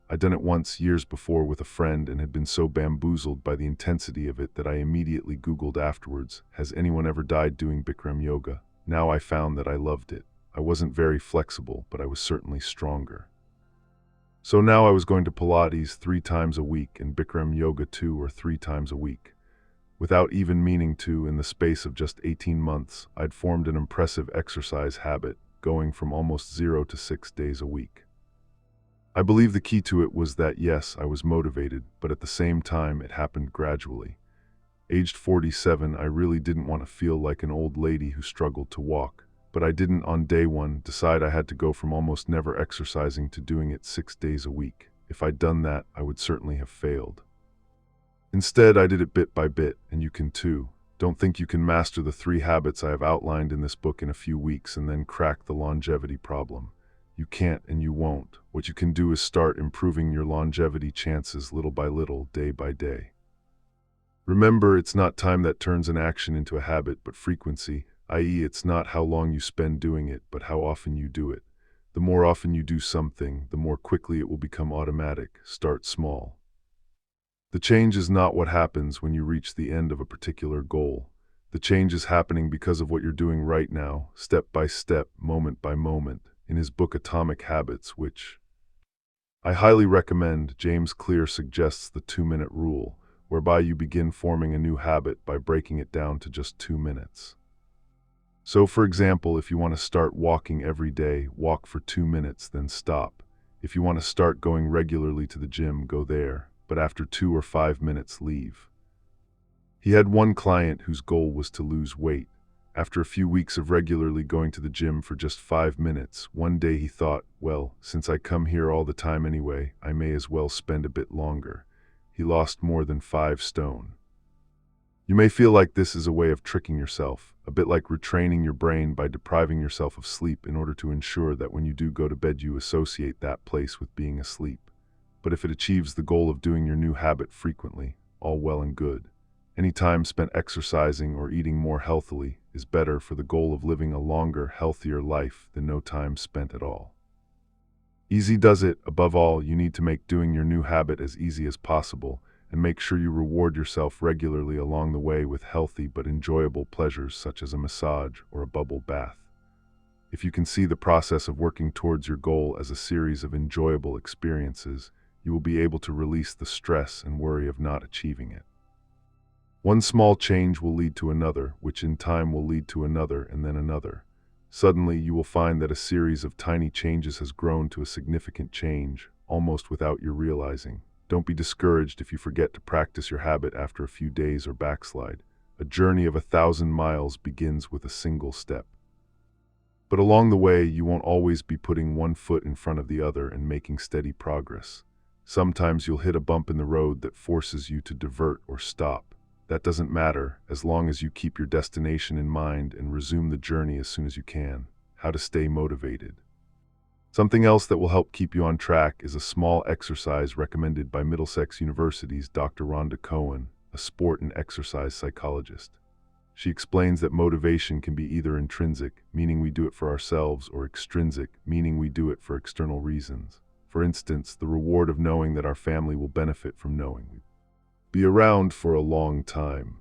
I'd done it once years before with a friend and had been so bamboozled by the intensity of it that I immediately Googled afterwards, has anyone ever died doing Bikram yoga? Now I found that I loved it. I wasn't very flexible, but I was certainly stronger. So now I was going to Pilates 3 times a week and Bikram yoga 2 or 3 times a week. Without even meaning to, in the space of just 18 months, I'd formed an impressive exercise habit, going from almost 0 to 6 days a week. I believe the key to it was that yes, I was motivated, but at the same time it happened gradually. Aged 47, I really didn't want to feel like an old lady who struggled to walk, but I didn't on day one decide I had to go from almost never exercising to doing it 6 days a week. If I'd done that, I would certainly have failed. Instead, I did it bit by bit, and you can too. Don't think you can master the 3 habits I have outlined in this book in a few weeks and then crack the longevity problem. You can't and you won't. What you can do is start improving your longevity chances little by little, day by day. Remember, it's not time that turns an action into a habit, but frequency, i.e. it's not how long you spend doing it, but how often you do it. The more often you do something, the more quickly it will become automatic. Start small. The change is not what happens when you reach the end of a particular goal. The change is happening because of what you're doing right now, step by step, moment by moment. In his book Atomic Habits, which I highly recommend, James Clear suggests the 2-minute rule, whereby you begin forming a new habit by breaking it down to just 2 minutes. So, for example, if you want to start walking every day, walk for 2 minutes, then stop. If you want to start going regularly to the gym, go there, but after 2 or 5 minutes, leave. He had one client whose goal was to lose weight. After a few weeks of regularly going to the gym for just 5 minutes, one day he thought, well, since I come here all the time anyway, I may as well spend a bit longer. He lost more than 5 stone. You may feel like this is a way of tricking yourself, a bit like retraining your brain by depriving yourself of sleep in order to ensure that when you do go to bed you associate that place with being asleep. But if it achieves the goal of doing your new habit frequently, all well and good. Any time spent exercising or eating more healthily is better for the goal of living a longer, healthier life than no time spent at all. Easy does it. Above all, you need to make doing your new habit as easy as possible and make sure you reward yourself regularly along the way with healthy but enjoyable pleasures such as a massage or a bubble bath. If you can see the process of working towards your goal as a series of enjoyable experiences, you will be able to release the stress and worry of not achieving it. One small change will lead to another, which in time will lead to another and then another. Suddenly, you will find that a series of tiny changes has grown to a significant change, almost without your realizing. Don't be discouraged if you forget to practice your habit after a few days or backslide. A journey of 1,000 miles begins with a single step. But along the way, you won't always be putting one foot in front of the other and making steady progress. Sometimes you'll hit a bump in the road that forces you to divert or stop. That doesn't matter, as long as you keep your destination in mind and resume the journey as soon as you can. How to stay motivated. Something else that will help keep you on track is a small exercise recommended by Middlesex University's Dr. Rhonda Cohen, a sport and exercise psychologist. She explains that motivation can be either intrinsic, meaning we do it for ourselves, or extrinsic, meaning we do it for external reasons. For instance, the reward of knowing that our family will benefit from knowing we'll be around for a long time.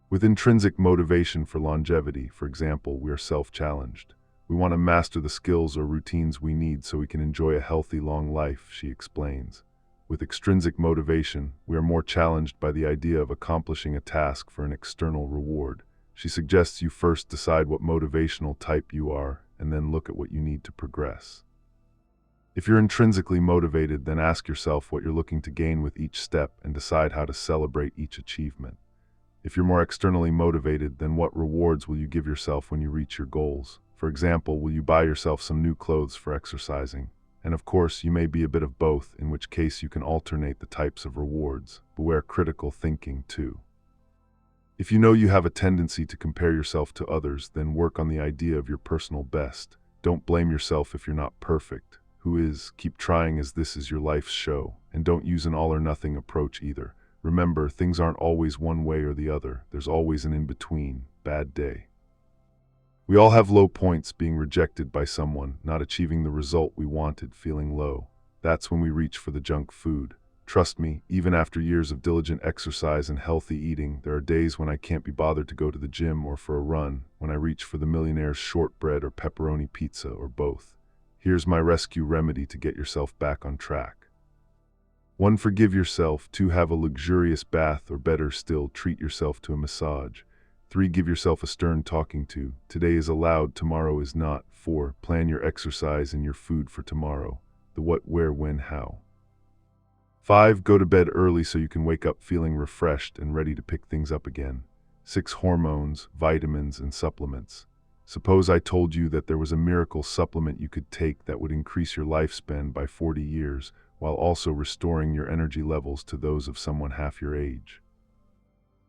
With intrinsic motivation for longevity, for example, we are self-challenged. We want to master the skills or routines we need so we can enjoy a healthy, long life, she explains. With extrinsic motivation, we are more challenged by the idea of accomplishing a task for an external reward. She suggests you first decide what motivational type you are, and then look at what you need to progress. If you're intrinsically motivated, then ask yourself what you're looking to gain with each step and decide how to celebrate each achievement. If you're more externally motivated, then what rewards will you give yourself when you reach your goals? For example, will you buy yourself some new clothes for exercising? And of course, you may be a bit of both, in which case you can alternate the types of rewards. Beware critical thinking too. If you know you have a tendency to compare yourself to others, then work on the idea of your personal best. Don't blame yourself if you're not perfect. Who is? Keep trying, as this is your life's show. And don't use an all-or-nothing approach either. Remember, things aren't always one way or the other. There's always an in-between, bad day. We all have low points, being rejected by someone, not achieving the result we wanted, feeling low. That's when we reach for the junk food. Trust me, even after years of diligent exercise and healthy eating, there are days when I can't be bothered to go to the gym or for a run, when I reach for the millionaire's shortbread or pepperoni pizza or both. Here's my rescue remedy to get yourself back on track. 1. Forgive yourself. 2. Have a luxurious bath, or better still, treat yourself to a massage. 3. Give yourself a stern talking to. Today is allowed, tomorrow is not. 4. Plan your exercise and your food for tomorrow. The what, where, when, how. 5. Go to bed early so you can wake up feeling refreshed and ready to pick things up again. 6. Hormones, vitamins, and supplements. Suppose I told you that there was a miracle supplement you could take that would increase your lifespan by 40 years, while also restoring your energy levels to those of someone half your age.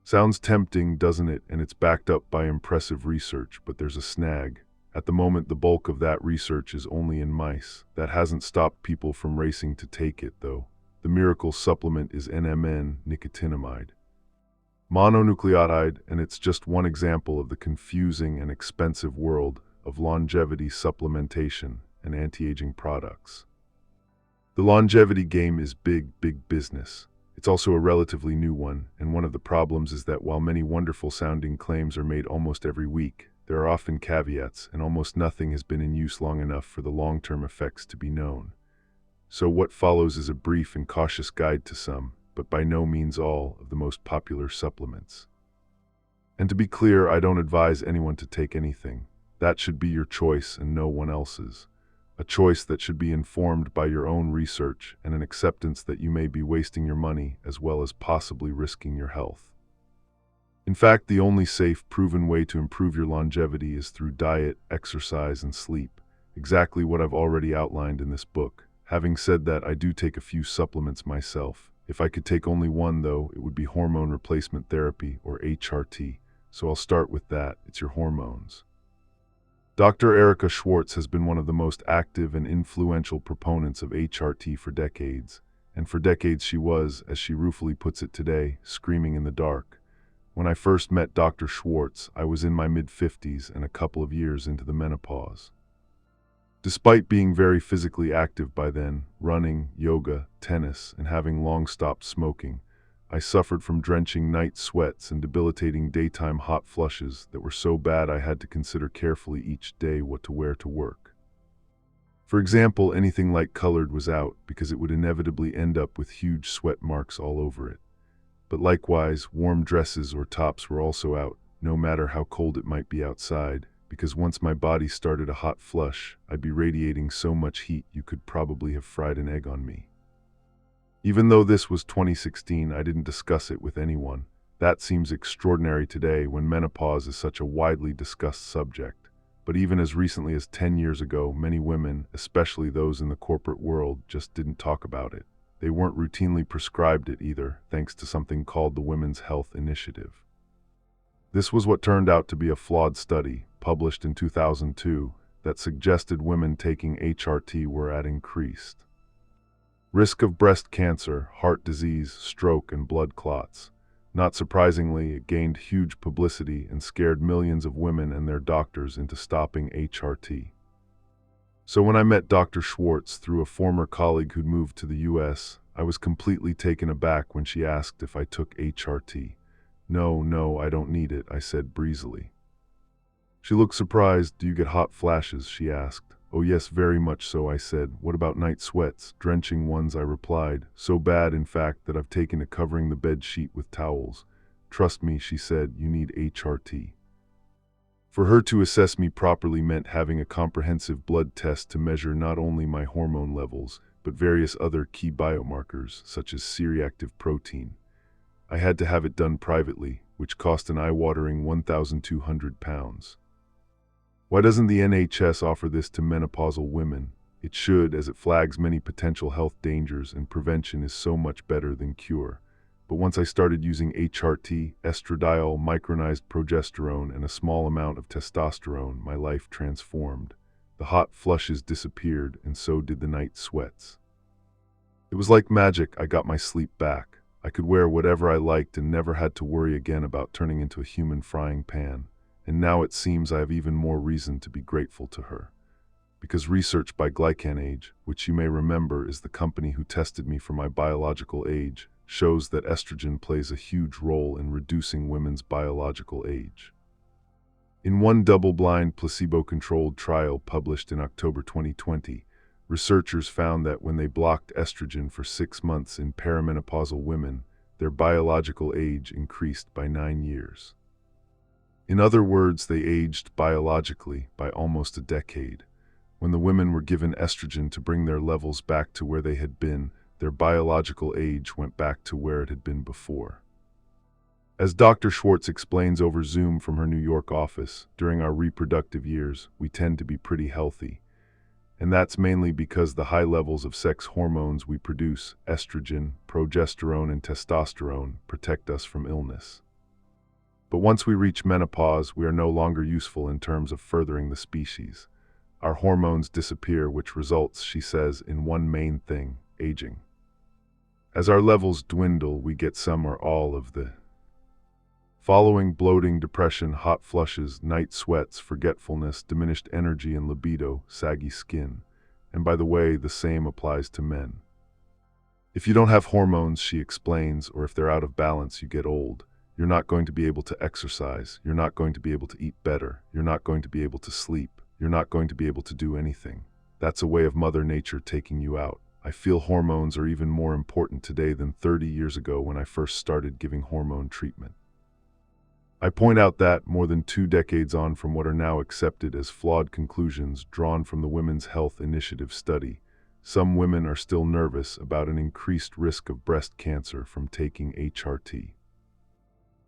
Sounds tempting, doesn't it? And it's backed up by impressive research, but there's a snag. At the moment, the bulk of that research is only in mice. That hasn't stopped people from racing to take it, though. The miracle supplement is NMN, nicotinamide mononucleotide, and it's just one example of the confusing and expensive world of longevity supplementation and anti-aging products. The longevity game is big, big business. It's also a relatively new one, and one of the problems is that while many wonderful-sounding claims are made almost every week, there are often caveats, and almost nothing has been in use long enough for the long-term effects to be known. So what follows is a brief and cautious guide to some, but by no means all, of the most popular supplements. And to be clear, I don't advise anyone to take anything. That should be your choice and no one else's. A choice that should be informed by your own research and an acceptance that you may be wasting your money as well as possibly risking your health. In fact, the only safe, proven way to improve your longevity is through diet, exercise, and sleep. Exactly what I've already outlined in this book. Having said that, I do take a few supplements myself. If I could take only one, though, it would be hormone replacement therapy, or HRT. So I'll start with that. It's your hormones. Dr. Erica Schwartz has been one of the most active and influential proponents of HRT for decades. And for decades she was, as she ruefully puts it today, screaming in the dark. When I first met Dr. Schwartz, I was in my mid-50s and a couple of years into the menopause. Despite being very physically active by then, running, yoga, tennis, and having long stopped smoking, I suffered from drenching night sweats and debilitating daytime hot flushes that were so bad I had to consider carefully each day what to wear to work. For example, anything light-colored was out because it would inevitably end up with huge sweat marks all over it. But likewise, warm dresses or tops were also out, no matter how cold it might be outside, because once my body started a hot flush, I'd be radiating so much heat you could probably have fried an egg on me. Even though this was 2016, I didn't discuss it with anyone. That seems extraordinary today when menopause is such a widely discussed subject. But even as recently as 10 years ago, many women, especially those in the corporate world, just didn't talk about it. They weren't routinely prescribed it either, thanks to something called the Women's Health Initiative. This was what turned out to be a flawed study, published in 2002, that suggested women taking HRT were at increased risk of breast cancer, heart disease, stroke, and blood clots. Not surprisingly, it gained huge publicity and scared millions of women and their doctors into stopping HRT. So when I met Dr. Schwartz through a former colleague who'd moved to the US, I was completely taken aback when she asked if I took HRT. No, I don't need it, I said breezily. She looked surprised. Do you get hot flashes? She asked. Oh yes, very much so, I said. What about night sweats? Drenching ones, I replied. So bad, in fact, that I've taken to covering the bed sheet with towels. Trust me, she said, you need HRT. For her to assess me properly meant having a comprehensive blood test to measure not only my hormone levels, but various other key biomarkers, such as C-reactive protein. I had to have it done privately, which cost an eye-watering £1,200. Why doesn't the NHS offer this to menopausal women? It should, as it flags many potential health dangers, and prevention is so much better than cure. But once I started using HRT, estradiol, micronized progesterone, and a small amount of testosterone, my life transformed. The hot flushes disappeared, and so did the night sweats. It was like magic. I got my sleep back. I could wear whatever I liked and never had to worry again about turning into a human frying pan. And now it seems I have even more reason to be grateful to her. Because research by GlycanAge, which you may remember is the company who tested me for my biological age, shows that estrogen plays a huge role in reducing women's biological age. In one double-blind, placebo-controlled trial published in October 2020, researchers found that when they blocked estrogen for 6 months in perimenopausal women, their biological age increased by 9 years. In other words, they aged biologically by almost a decade. When the women were given estrogen to bring their levels back to where they had been, their biological age went back to where it had been before. As Dr. Schwartz explains over Zoom from her New York office, during our reproductive years, we tend to be pretty healthy. And that's mainly because the high levels of sex hormones we produce, estrogen, progesterone, and testosterone, protect us from illness. But once we reach menopause, we are no longer useful in terms of furthering the species. Our hormones disappear, which results, she says, in one main thing: aging. As our levels dwindle, we get some or all of the following: bloating, depression, hot flushes, night sweats, forgetfulness, diminished energy and libido, saggy skin. And by the way, the same applies to men. If you don't have hormones, she explains, or if they're out of balance, you get old. You're not going to be able to exercise. You're not going to be able to eat better. You're not going to be able to sleep. You're not going to be able to do anything. That's a way of Mother Nature taking you out. I feel hormones are even more important today than 30 years ago when I first started giving hormone treatment. I point out that, more than 2 decades on from what are now accepted as flawed conclusions drawn from the Women's Health Initiative study, some women are still nervous about an increased risk of breast cancer from taking HRT.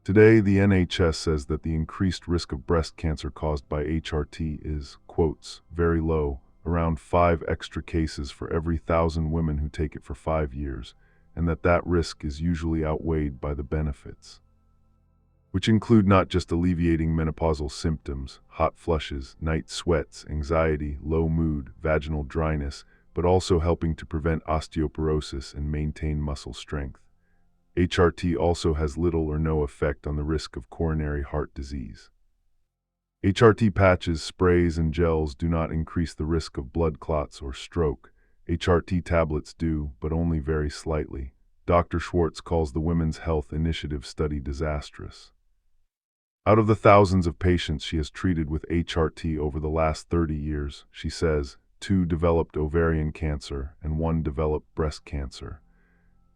Today, the NHS says that the increased risk of breast cancer caused by HRT is, quotes, very low, around 5 extra cases for every 1,000 women who take it for 5 years, and that risk is usually outweighed by the benefits, which include not just alleviating menopausal symptoms, hot flushes, night sweats, anxiety, low mood, vaginal dryness, but also helping to prevent osteoporosis and maintain muscle strength. HRT also has little or no effect on the risk of coronary heart disease. HRT patches, sprays, and gels do not increase the risk of blood clots or stroke. HRT tablets do, but only very slightly. Dr. Schwartz calls the Women's Health Initiative study disastrous. Out of the thousands of patients she has treated with HRT over the last 30 years, she says, 2 developed ovarian cancer and 1 developed breast cancer.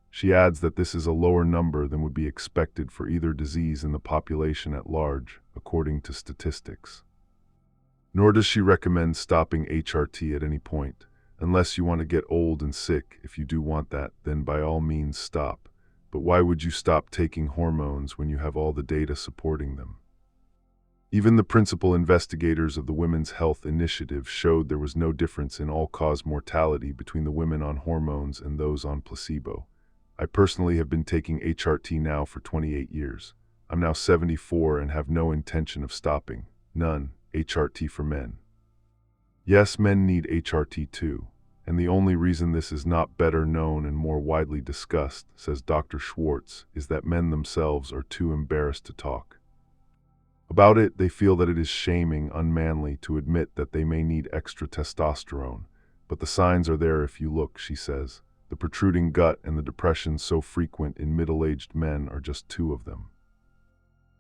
She adds that this is a lower number than would be expected for either disease in the population at large, according to statistics. Nor does she recommend stopping HRT at any point. Unless you want to get old and sick, if you do want that, then by all means stop. But why would you stop taking hormones when you have all the data supporting them? Even the principal investigators of the Women's Health Initiative showed there was no difference in all-cause mortality between the women on hormones and those on placebo. I personally have been taking HRT now for 28 years. I'm now 74 and have no intention of stopping. None. HRT for men. Yes, men need HRT too, and the only reason this is not better known and more widely discussed, says Dr. Schwartz, is that men themselves are too embarrassed to talk about it. They feel that it is shaming, unmanly, to admit that they may need extra testosterone. But the signs are there if you look, she says. The protruding gut and the depression so frequent in middle-aged men are just two of them.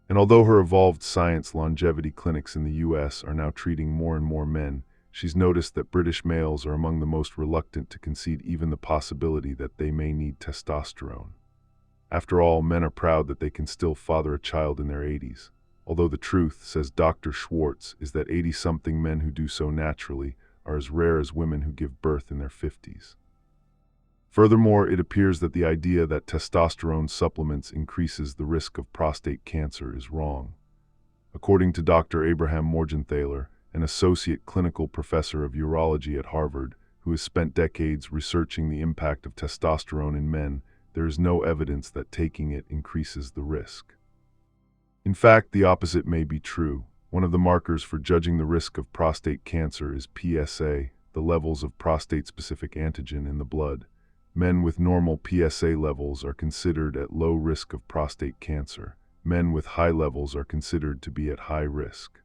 And although her evolved science longevity clinics in the US are now treating more and more men, she's noticed that British males are among the most reluctant to concede even the possibility that they may need testosterone. After all, men are proud that they can still father a child in their 80s. Although the truth, says Dr. Schwartz, is that 80-something men who do so naturally are as rare as women who give birth in their 50s. Furthermore, it appears that the idea that testosterone supplements increases the risk of prostate cancer is wrong. According to Dr. Abraham Morgenthaler, an associate clinical professor of urology at Harvard, who has spent decades researching the impact of testosterone in men, there is no evidence that taking it increases the risk. In fact, the opposite may be true. One of the markers for judging the risk of prostate cancer is PSA, the levels of prostate-specific antigen in the blood. Men with normal PSA levels are considered at low risk of prostate cancer. Men with high levels are considered to be at high risk.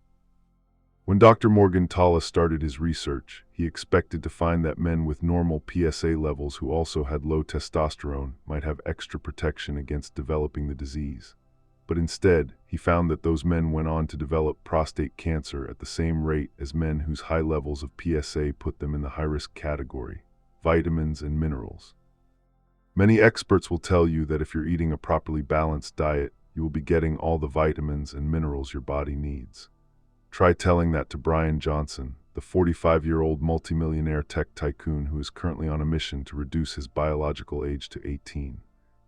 When Dr. Morgenthaler started his research, he expected to find that men with normal PSA levels who also had low testosterone might have extra protection against developing the disease. But instead, he found that those men went on to develop prostate cancer at the same rate as men whose high levels of PSA put them in the high-risk category: vitamins and minerals. Many experts will tell you that if you're eating a properly balanced diet, you will be getting all the vitamins and minerals your body needs. Try telling that to Brian Johnson, the 45-year-old multimillionaire tech tycoon who is currently on a mission to reduce his biological age to 18.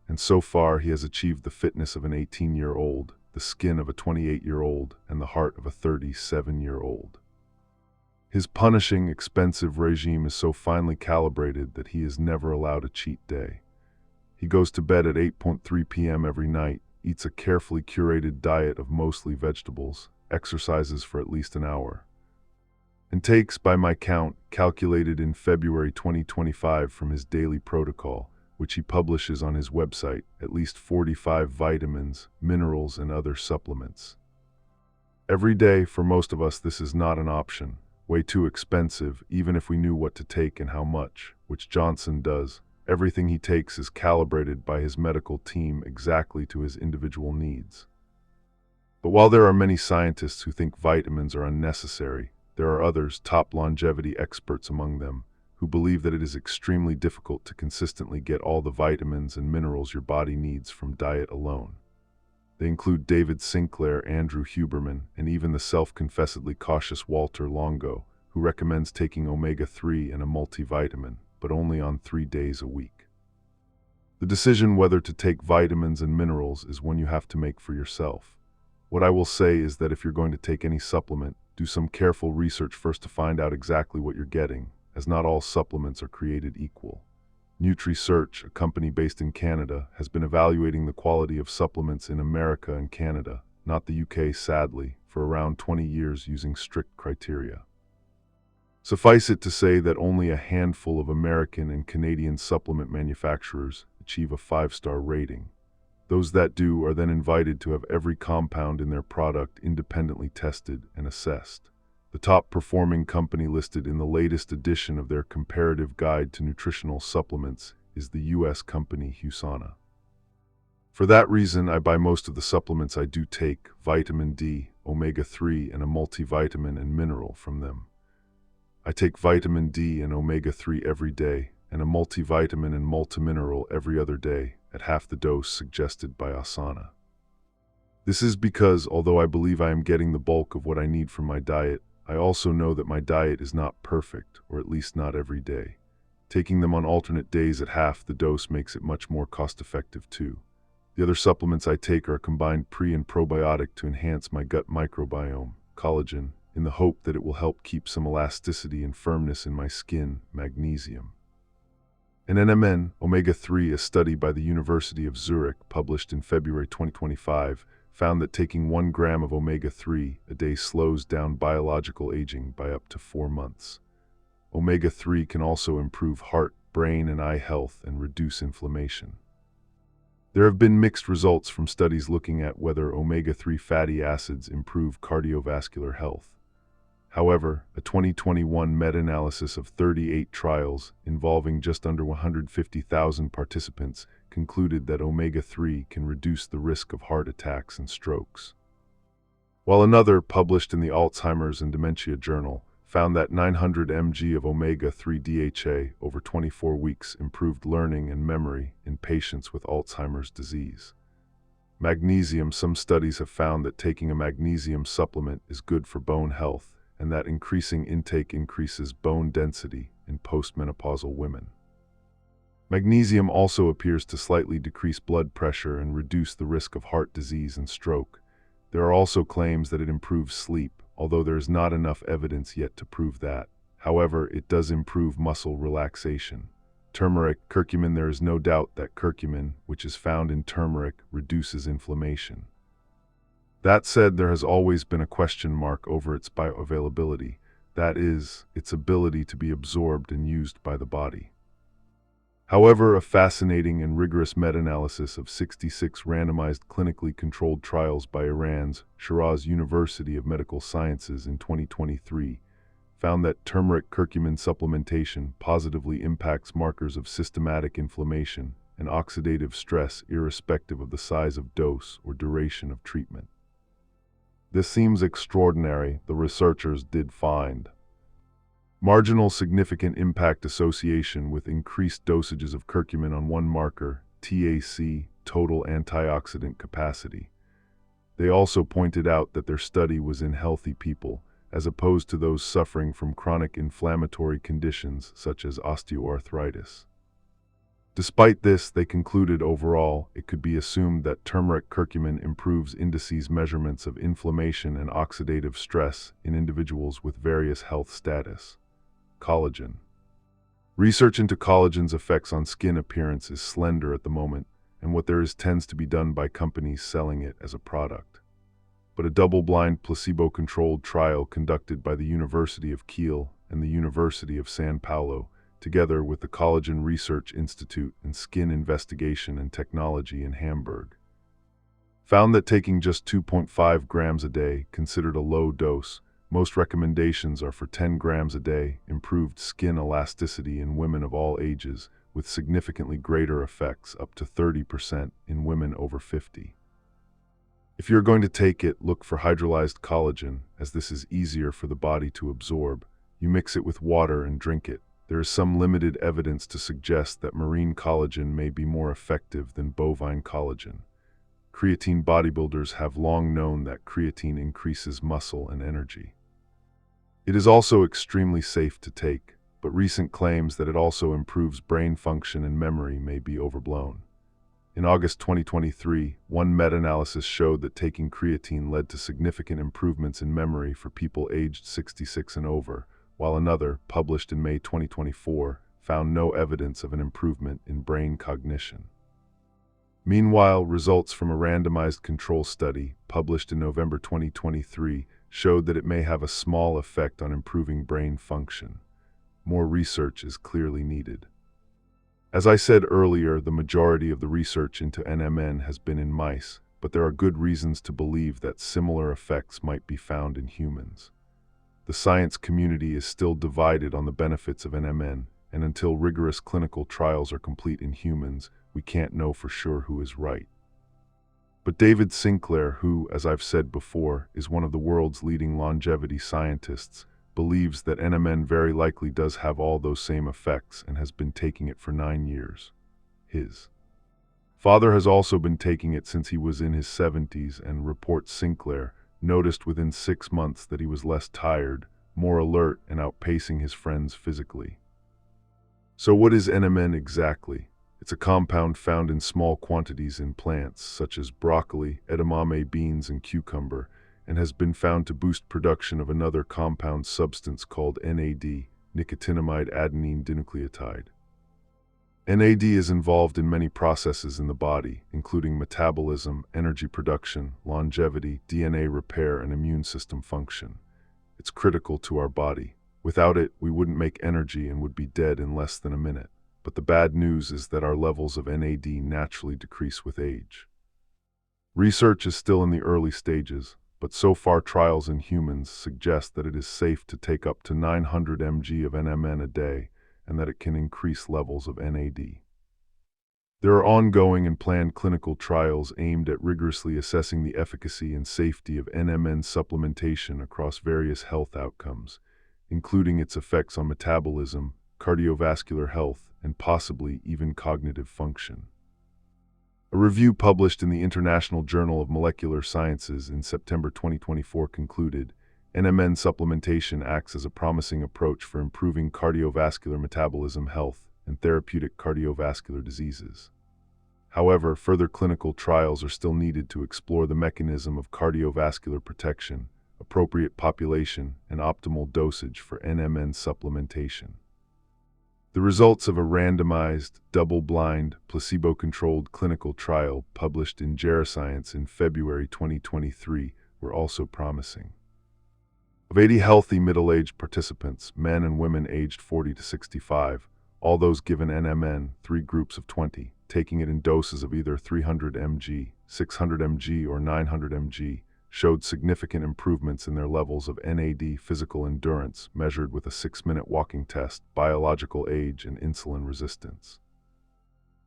And so far, he has achieved the fitness of an 18-year-old, the skin of a 28-year-old, and the heart of a 37-year-old. His punishing, expensive regime is so finely calibrated that he is never allowed a cheat day. He goes to bed at 8:3 p.m. every night, eats a carefully curated diet of mostly vegetables, exercises for at least an hour, and takes, by my count, calculated in February 2025 from his daily protocol, which he publishes on his website, at least 45 vitamins, minerals, and other supplements. Every day, for most of us, this is not an option. Way too expensive, even if we knew what to take and how much, which Johnson does. Everything he takes is calibrated by his medical team exactly to his individual needs. But while there are many scientists who think vitamins are unnecessary, there are others, top longevity experts among them, who believe that it is extremely difficult to consistently get all the vitamins and minerals your body needs from diet alone. They include David Sinclair, Andrew Huberman, and even the self-confessedly cautious Walter Longo, who recommends taking omega-3 and a multivitamin, but only on 3 days a week. The decision whether to take vitamins and minerals is one you have to make for yourself. What I will say is that if you're going to take any supplement, do some careful research first to find out exactly what you're getting, as not all supplements are created equal. NutriSearch, a company based in Canada, has been evaluating the quality of supplements in America and Canada, not the UK sadly, for around 20 years using strict criteria. Suffice it to say that only a handful of American and Canadian supplement manufacturers achieve a 5-star rating. Those that do are then invited to have every compound in their product independently tested and assessed. The top performing company listed in the latest edition of their comparative guide to nutritional supplements is the US company Husana. For that reason, I buy most of the supplements I do take, vitamin D, omega-3, and a multivitamin and mineral from them. I take vitamin D and omega-3 every day, and a multivitamin and multimineral every other day, at half the dose suggested by Asana. This is because, although I believe I am getting the bulk of what I need from my diet, I also know that my diet is not perfect, or at least not every day. Taking them on alternate days at half the dose makes it much more cost-effective too. The other supplements I take are a combined pre- and probiotic to enhance my gut microbiome, collagen, in the hope that it will help keep some elasticity and firmness in my skin, magnesium. An NMN, omega-3, a study by the University of Zurich published in February 2025, found that taking 1 gram of omega-3 a day slows down biological aging by up to 4 months. omega-3 can also improve heart, brain, and eye health and reduce inflammation. There have been mixed results from studies looking at whether omega-3 fatty acids improve cardiovascular health. However, a 2021 meta-analysis of 38 trials involving just under 150,000 participants concluded that omega-3 can reduce the risk of heart attacks and strokes. While another, published in the Alzheimer's and Dementia Journal, found that 900 mg of omega-3 DHA over 24 weeks improved learning and memory in patients with Alzheimer's disease. Magnesium. Some studies have found that taking a magnesium supplement is good for bone health, and that increasing intake increases bone density in postmenopausal women. Magnesium also appears to slightly decrease blood pressure and reduce the risk of heart disease and stroke. There are also claims that it improves sleep, although there is not enough evidence yet to prove that. However, it does improve muscle relaxation. Turmeric, curcumin. There is no doubt that curcumin, which is found in turmeric, reduces inflammation. That said, there has always been a question mark over its bioavailability, that is, its ability to be absorbed and used by the body. However, a fascinating and rigorous meta-analysis of 66 randomized clinically controlled trials by Iran's Shiraz University of Medical Sciences in 2023 found that turmeric curcumin supplementation positively impacts markers of systematic inflammation and oxidative stress irrespective of the size of dose or duration of treatment. This seems extraordinary, the researchers did find. Marginal significant impact association with increased dosages of curcumin on one marker, TAC, total antioxidant capacity. They also pointed out that their study was in healthy people, as opposed to those suffering from chronic inflammatory conditions such as osteoarthritis. Despite this, they concluded overall, it could be assumed that turmeric curcumin improves indices measurements of inflammation and oxidative stress in individuals with various health status. Collagen. Research into collagen's effects on skin appearance is slender at the moment, and what there is tends to be done by companies selling it as a product. But a double-blind placebo-controlled trial conducted by the University of Kiel and the University of São Paulo, together with the Collagen Research Institute and Skin Investigation and Technology in Hamburg, found that taking just 2.5 grams a day, considered a low dose, most recommendations are for 10 grams a day, improved skin elasticity in women of all ages, with significantly greater effects up to 30% in women over 50. If you're going to take it, look for hydrolyzed collagen, as this is easier for the body to absorb. You mix it with water and drink it. There is some limited evidence to suggest that marine collagen may be more effective than bovine collagen. Creatine. Bodybuilders have long known that creatine increases muscle and energy. It is also extremely safe to take, but recent claims that it also improves brain function and memory may be overblown. In August 2023, one meta-analysis showed that taking creatine led to significant improvements in memory for people aged 66 and over, while another, published in May 2024, found no evidence of an improvement in brain cognition. Meanwhile, results from a randomized control study, published in November 2023, showed that it may have a small effect on improving brain function. More research is clearly needed. As I said earlier, the majority of the research into NMN has been in mice, but there are good reasons to believe that similar effects might be found in humans. The science community is still divided on the benefits of NMN, and until rigorous clinical trials are complete in humans, we can't know for sure who is right. But David Sinclair, who, as I've said before, is one of the world's leading longevity scientists, believes that NMN very likely does have all those same effects and has been taking it for 9 years. His father has also been taking it since he was in his 70s, and reports Sinclair noticed within 6 months that he was less tired, more alert, and outpacing his friends physically. So what is NMN exactly? It's a compound found in small quantities in plants, such as broccoli, edamame beans, and cucumber, and has been found to boost production of another compound substance called NAD, nicotinamide adenine dinucleotide. NAD is involved in many processes in the body, including metabolism, energy production, longevity, DNA repair, and immune system function. It's critical to our body. Without it, we wouldn't make energy and would be dead in less than a minute. But the bad news is that our levels of NAD naturally decrease with age. Research is still in the early stages, but so far trials in humans suggest that it is safe to take up to 900 mg of NMN a day and that it can increase levels of NAD. There are ongoing and planned clinical trials aimed at rigorously assessing the efficacy and safety of NMN supplementation across various health outcomes, including its effects on metabolism, cardiovascular health, and possibly even cognitive function. A review published in the International Journal of Molecular Sciences in September 2024 concluded, NMN supplementation acts as a promising approach for improving cardiovascular metabolism health and therapeutic cardiovascular diseases. However, further clinical trials are still needed to explore the mechanism of cardiovascular protection, appropriate population, and optimal dosage for NMN supplementation. The results of a randomized, double-blind, placebo-controlled clinical trial published in Geroscience in February 2023 were also promising. Of 80 healthy middle-aged participants, men and women aged 40 to 65, all those given NMN, 3 groups of 20, taking it in doses of either 300 mg, 600 mg, or 900 mg, showed significant improvements in their levels of NAD physical endurance measured with a 6-minute walking test, biological age, and insulin resistance.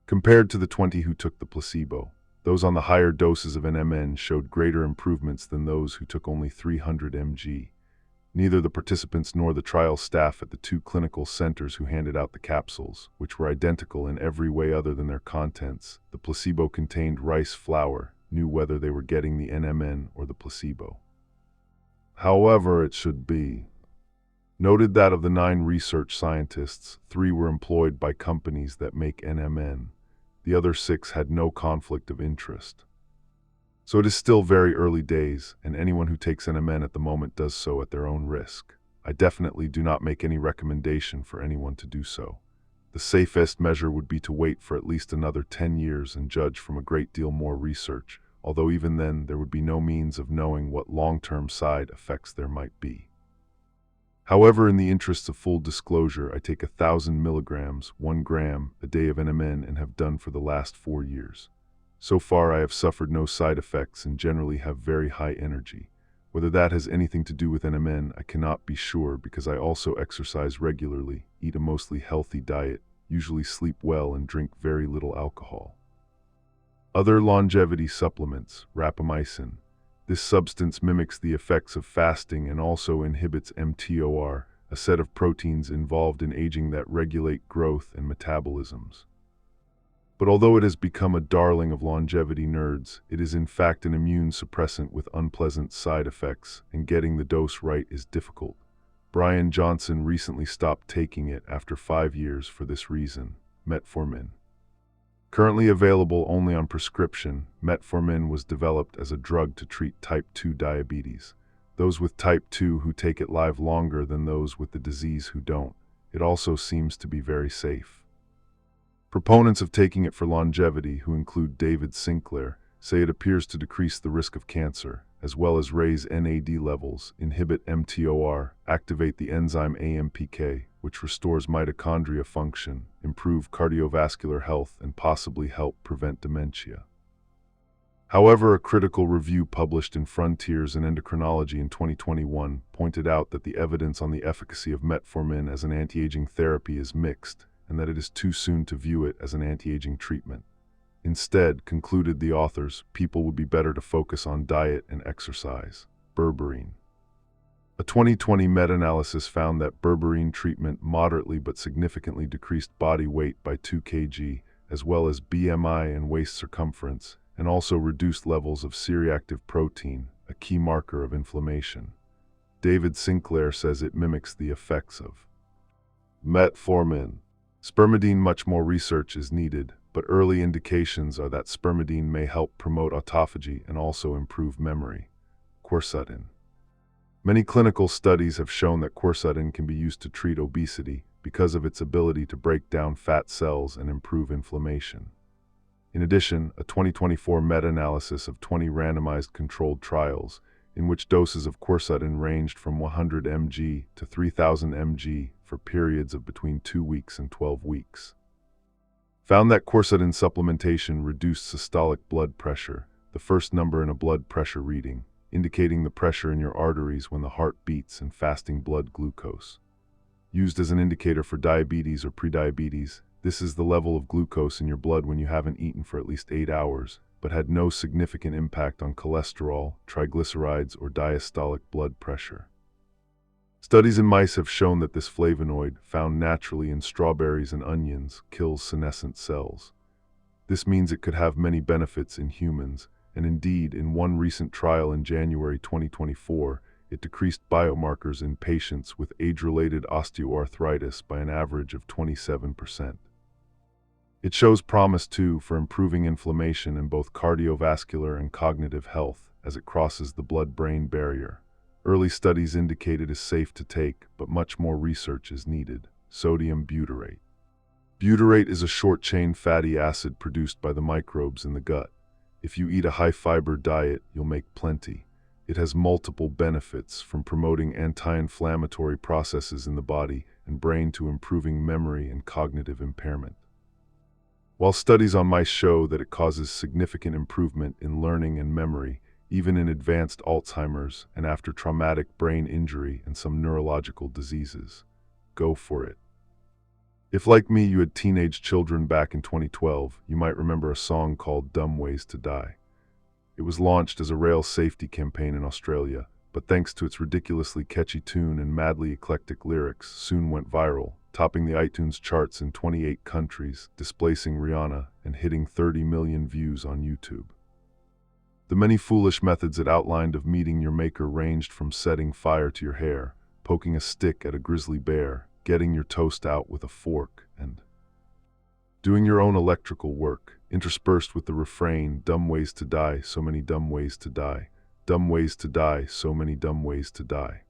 Compared to the 20 who took the placebo, those on the higher doses of NMN showed greater improvements than those who took only 300 mg. Neither the participants nor the trial staff at the 2 clinical centers who handed out the capsules, which were identical in every way other than their contents, the placebo-contained rice flour, knew whether they were getting the NMN or the placebo. However, it should be noted that of the 9 research scientists, 3 were employed by companies that make NMN. The other 6 had no conflict of interest. So it is still very early days, and anyone who takes NMN at the moment does so at their own risk. I definitely do not make any recommendation for anyone to do so. The safest measure would be to wait for at least another 10 years and judge from a great deal more research, although even then there would be no means of knowing what long-term side effects there might be. However, in the interests of full disclosure, I take 1,000 milligrams, 1 gram, a day of NMN and have done for the last 4 years. So far, I have suffered no side effects and generally have very high energy. Whether that has anything to do with NMN, I cannot be sure because I also exercise regularly, eat a mostly healthy diet, usually sleep well, and drink very little alcohol. Other longevity supplements, rapamycin. This substance mimics the effects of fasting and also inhibits mTOR, a set of proteins involved in aging that regulate growth and metabolisms. But although it has become a darling of longevity nerds, it is in fact an immune suppressant with unpleasant side effects, and getting the dose right is difficult. Brian Johnson recently stopped taking it after 5 years for this reason. Metformin. Currently available only on prescription, metformin was developed as a drug to treat type 2 diabetes. Those with type 2 who take it live longer than those with the disease who don't. It also seems to be very safe. Proponents of taking it for longevity, who include David Sinclair, say it appears to decrease the risk of cancer, as well as raise NAD levels, inhibit mTOR, activate the enzyme AMPK, which restores mitochondria function, improve cardiovascular health, and possibly help prevent dementia. However, a critical review published in Frontiers in Endocrinology in 2021 pointed out that the evidence on the efficacy of metformin as an anti-aging therapy is mixed, and that it is too soon to view it as an anti-aging treatment. Instead, concluded the authors, people would be better to focus on diet and exercise. Berberine. A 2020 meta-analysis found that berberine treatment moderately but significantly decreased body weight by 2 kg, as well as BMI and waist circumference, and also reduced levels of C-reactive protein, a key marker of inflammation. David Sinclair says it mimics the effects of metformin. Spermidine. Much more research is needed, but early indications are that spermidine may help promote autophagy and also improve memory. Quercetin. Many clinical studies have shown that quercetin can be used to treat obesity because of its ability to break down fat cells and improve inflammation. In addition, a 2024 meta-analysis of 20 randomized controlled trials in which doses of quercetin ranged from 100 mg to 3000 mg for periods of between 2 weeks and 12 weeks. Found that quercetin supplementation reduced systolic blood pressure, the first number in a blood pressure reading, indicating the pressure in your arteries when the heart beats, and fasting blood glucose. Used as an indicator for diabetes or prediabetes, this is the level of glucose in your blood when you haven't eaten for at least 8 hours, but had no significant impact on cholesterol, triglycerides, or diastolic blood pressure. Studies in mice have shown that this flavonoid, found naturally in strawberries and onions, kills senescent cells. This means it could have many benefits in humans, and indeed, in one recent trial in January 2024, it decreased biomarkers in patients with age-related osteoarthritis by an average of 27%. It shows promise, too, for improving inflammation in both cardiovascular and cognitive health as it crosses the blood-brain barrier. Early studies indicate it is safe to take, but much more research is needed. Sodium butyrate. Butyrate is a short-chain fatty acid produced by the microbes in the gut. If you eat a high-fiber diet, you'll make plenty. It has multiple benefits, from promoting anti-inflammatory processes in the body and brain to improving memory and cognitive impairment. While studies on mice show that it causes significant improvement in learning and memory, even in advanced Alzheimer's and after traumatic brain injury and some neurological diseases. Go for it. If, like me, you had teenage children back in 2012, you might remember a song called "Dumb Ways to Die." It was launched as a rail safety campaign in Australia, but thanks to its ridiculously catchy tune and madly eclectic lyrics, soon went viral, topping the iTunes charts in 28 countries, displacing Rihanna, and hitting 30 million views on YouTube. The many foolish methods it outlined of meeting your maker ranged from setting fire to your hair, poking a stick at a grizzly bear, getting your toast out with a fork, and doing your own electrical work, interspersed with the refrain, "Dumb ways to die, so many dumb ways to die. Dumb ways to die, so many dumb ways to die."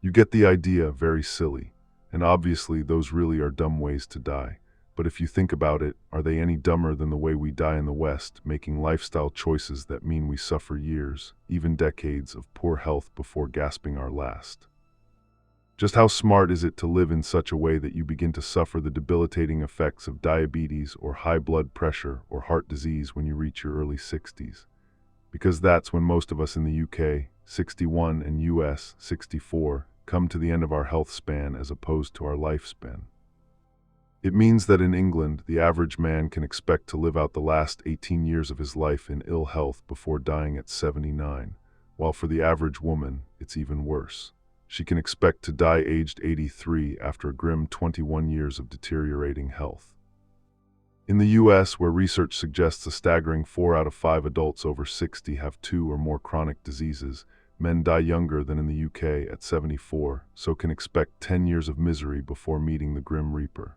You get the idea, very silly. And obviously those really are dumb ways to die. But if you think about it, are they any dumber than the way we die in the West, making lifestyle choices that mean we suffer years, even decades, of poor health before gasping our last? Just how smart is it to live in such a way that you begin to suffer the debilitating effects of diabetes or high blood pressure or heart disease when you reach your early 60s? Because that's when most of us in the UK, 61, and US, 64, come to the end of our health span as opposed to our lifespan. It means that in England, the average man can expect to live out the last 18 years of his life in ill health before dying at 79, while for the average woman, it's even worse. She can expect to die aged 83 after a grim 21 years of deteriorating health. In the US, where research suggests a staggering 4 out of 5 adults over 60 have 2 or more chronic diseases, men die younger than in the UK at 74, so can expect 10 years of misery before meeting the Grim Reaper.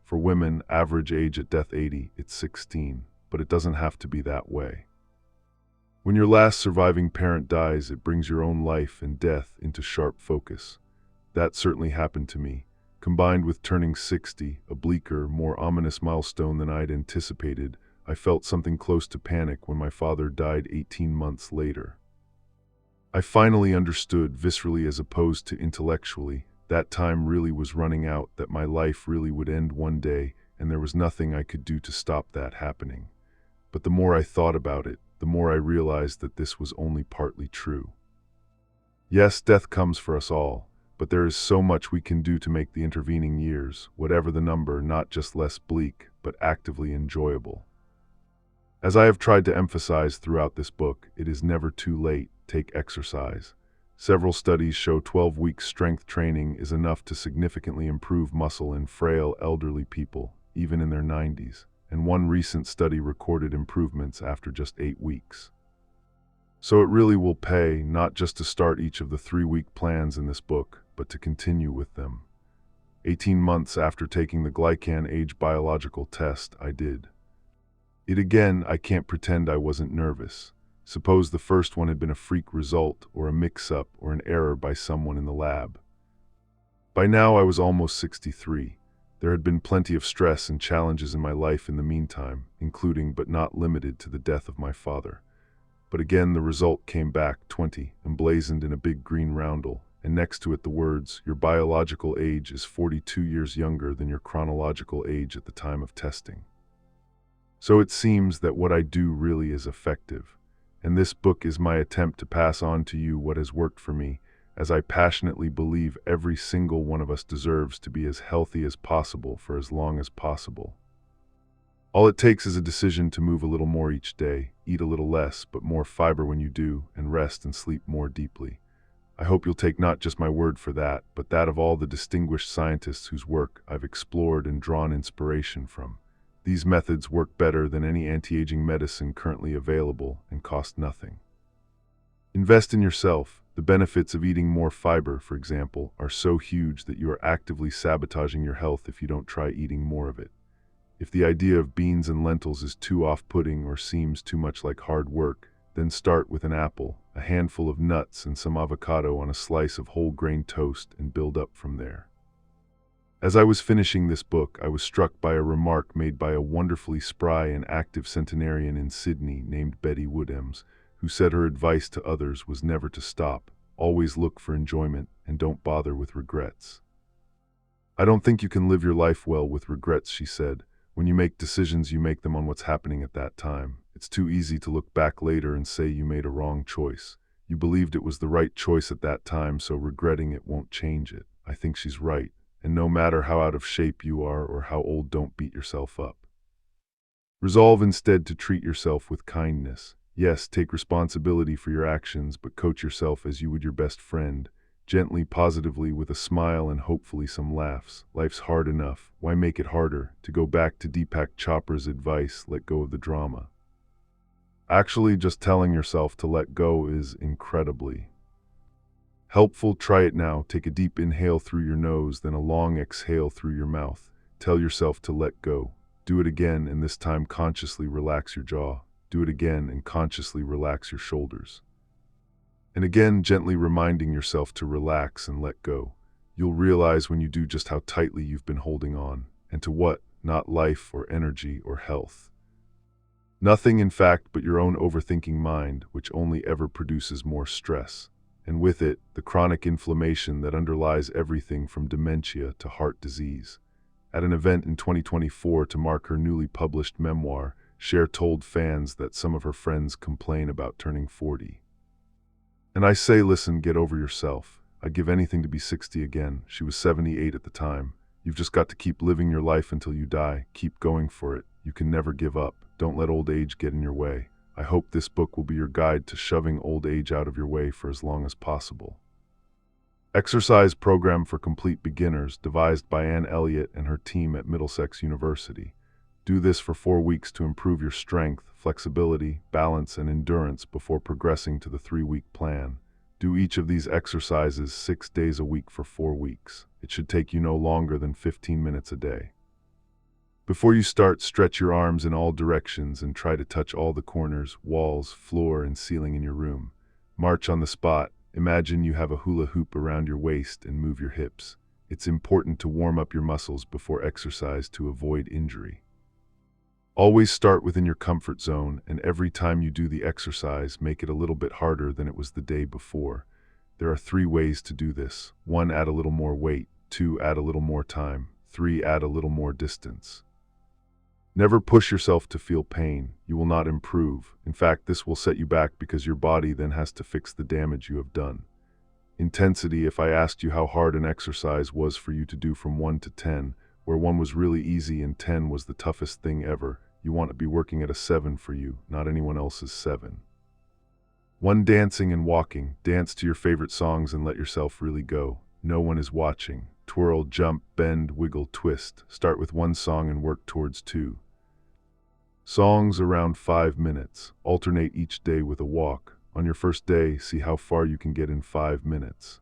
For women, average age at death 80, it's 16, but it doesn't have to be that way. When your last surviving parent dies, it brings your own life and death into sharp focus. That certainly happened to me. Combined with turning 60, a bleaker, more ominous milestone than I'd anticipated, I felt something close to panic when my father died 18 months later. I finally understood, viscerally as opposed to intellectually, that time really was running out, that my life really would end one day, and there was nothing I could do to stop that happening. But the more I thought about it, the more I realized that this was only partly true. Yes, death comes for us all, but there is so much we can do to make the intervening years, whatever the number, not just less bleak, but actively enjoyable. As I have tried to emphasize throughout this book, it is never too late. Take exercise. Several studies show 12 weeks strength training is enough to significantly improve muscle in frail elderly people, even in their 90s, and one recent study recorded improvements after just 8 weeks. So it really will pay not just to start each of the 3-week plans in this book, but to continue with them. 18 months after taking the Glycan Age biological test, I did it again. I can't pretend I wasn't nervous. Suppose the first one had been a freak result, or a mix-up, or an error by someone in the lab. By now I was almost 63. There had been plenty of stress and challenges in my life in the meantime, including but not limited to the death of my father. But again, the result came back 20, emblazoned in a big green roundel, and next to it the words, "Your biological age is 42 years younger than your chronological age at the time of testing." So it seems that what I do really is effective, and this book is my attempt to pass on to you what has worked for me, as I passionately believe every single one of us deserves to be as healthy as possible for as long as possible. All it takes is a decision to move a little more each day, eat a little less, but more fiber when you do, and rest and sleep more deeply. I hope you'll take not just my word for that, but that of all the distinguished scientists whose work I've explored and drawn inspiration from. These methods work better than any anti-aging medicine currently available and cost nothing. Invest in yourself. The benefits of eating more fiber, for example, are so huge that you are actively sabotaging your health if you don't try eating more of it. If the idea of beans and lentils is too off-putting or seems too much like hard work, then start with an apple, a handful of nuts, and some avocado on a slice of whole grain toast and build up from there. As I was finishing this book, I was struck by a remark made by a wonderfully spry and active centenarian in Sydney named Betty Woodhams, who said her advice to others was never to stop, always look for enjoyment, and don't bother with regrets. "I don't think you can live your life well with regrets," she said. "When you make decisions, you make them on what's happening at that time. It's too easy to look back later and say you made a wrong choice. You believed it was the right choice at that time, so regretting it won't change it." I think she's right. And no matter how out of shape you are or how old, don't beat yourself up. Resolve instead to treat yourself with kindness. Yes, take responsibility for your actions, but coach yourself as you would your best friend, gently, positively, with a smile and hopefully some laughs. Life's hard enough. Why make it harder? To go back to Deepak Chopra's advice, let go of the drama. Actually, just telling yourself to let go is incredibly helpful. Try it now. Take a deep inhale through your nose, then a long exhale through your mouth. Tell yourself to let go. Do it again, and this time consciously relax your jaw. Do it again and consciously relax your shoulders. And again, gently reminding yourself to relax and let go. You'll realize when you do just how tightly you've been holding on, and to what? Not life or energy or health. Nothing, in fact, but your own overthinking mind, which only ever produces more stress. And with it, the chronic inflammation that underlies everything from dementia to heart disease. At an event in 2024 to mark her newly published memoir, Cher told fans that some of her friends complain about turning 40. And I say, listen, get over yourself. I'd give anything to be 60 again. She was 78 at the time. You've just got to keep living your life until you die. Keep going for it. You can never give up. Don't let old age get in your way. I hope this book will be your guide to shoving old age out of your way for as long as possible. Exercise Program for Complete Beginners, devised by Anne Elliott and her team at Middlesex University. Do this for 4 weeks to improve your strength, flexibility, balance, and endurance before progressing to the 3-week plan. Do each of these exercises 6 days a week for 4 weeks. It should take you no longer than 15 minutes a day. Before you start, stretch your arms in all directions and try to touch all the corners, walls, floor, and ceiling in your room. March on the spot. Imagine you have a hula hoop around your waist and move your hips. It's important to warm up your muscles before exercise to avoid injury. Always start within your comfort zone, and every time you do the exercise, make it a little bit harder than it was the day before. There are 3 ways to do this. 1, add a little more weight. 2, add a little more time. 3, add a little more distance. Never push yourself to feel pain. You will not improve. In fact, this will set you back because your body then has to fix the damage you have done. Intensity. If I asked you how hard an exercise was for you to do from 1 to 10, where 1 was really easy and 10 was the toughest thing ever, you want to be working at a 7 for you, not anyone else's 7. 1, dancing and walking. Dance to your favorite songs and let yourself really go. No one is watching. Twirl, jump, bend, wiggle, twist. Start with 1 song and work towards 2 songs around 5 minutes. Alternate each day with a walk. On your first day, see how far you can get in 5 minutes.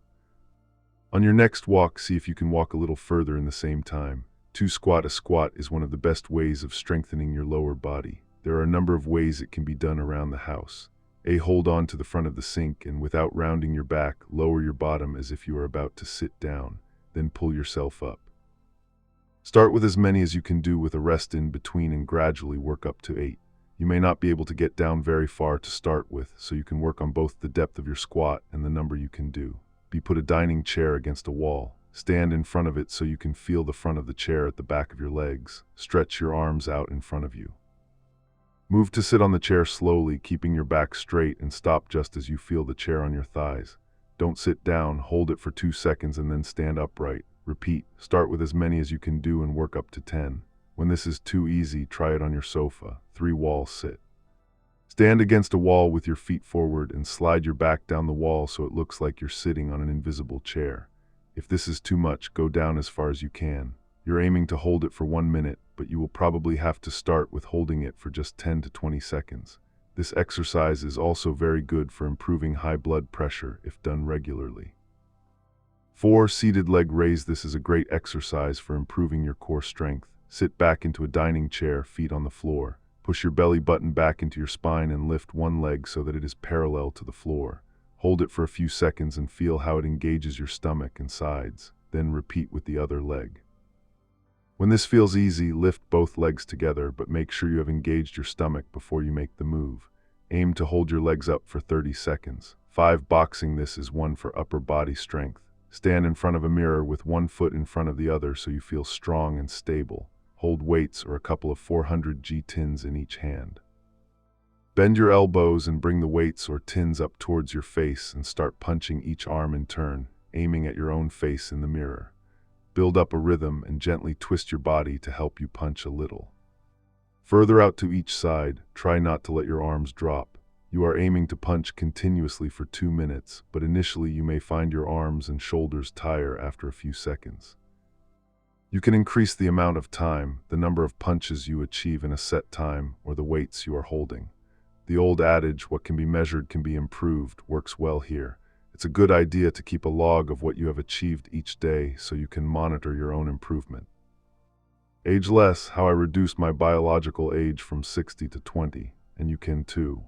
On your next walk, see if you can walk a little further in the same time. 2, squat. A squat is one of the best ways of strengthening your lower body. There are a number of ways it can be done around the house. A, hold on to the front of the sink and without rounding your back, lower your bottom as if you are about to sit down. Then pull yourself up. Start with as many as you can do with a rest in between and gradually work up to 8. You may not be able to get down very far to start with, so you can work on both the depth of your squat and the number you can do. Put a dining chair against a wall. Stand in front of it so you can feel the front of the chair at the back of your legs. Stretch your arms out in front of you. Move to sit on the chair slowly, keeping your back straight, and stop just as you feel the chair on your thighs. Don't sit down, hold it for 2 seconds and then stand upright. Repeat. Start with as many as you can do and work up to 10. When this is too easy, try it on your sofa. 3-wall sit. Stand against a wall with your feet forward and slide your back down the wall so it looks like you're sitting on an invisible chair. If this is too much, go down as far as you can. You're aiming to hold it for 1 minute, but you will probably have to start with holding it for just 10 to 20 seconds. This exercise is also very good for improving high blood pressure if done regularly. 4. Seated leg raise. This is a great exercise for improving your core strength. Sit back into a dining chair, feet on the floor. Push your belly button back into your spine and lift one leg so that it is parallel to the floor. Hold it for a few seconds and feel how it engages your stomach and sides. Then repeat with the other leg. When this feels easy, lift both legs together, but make sure you have engaged your stomach before you make the move. Aim to hold your legs up for 30 seconds. 5. Boxing. This is one for upper body strength. Stand in front of a mirror with one foot in front of the other so you feel strong and stable. Hold weights or a couple of 400g tins in each hand. Bend your elbows and bring the weights or tins up towards your face and start punching each arm in turn, aiming at your own face in the mirror. Build up a rhythm and gently twist your body to help you punch a little. Further out to each side, try not to let your arms drop. You are aiming to punch continuously for 2 minutes, but initially you may find your arms and shoulders tire after a few seconds. You can increase the amount of time, the number of punches you achieve in a set time, or the weights you are holding. The old adage, what can be measured can be improved, works well here. It's a good idea to keep a log of what you have achieved each day so you can monitor your own improvement. Age less, how I reduced my biological age from 60 to 20, and you can too.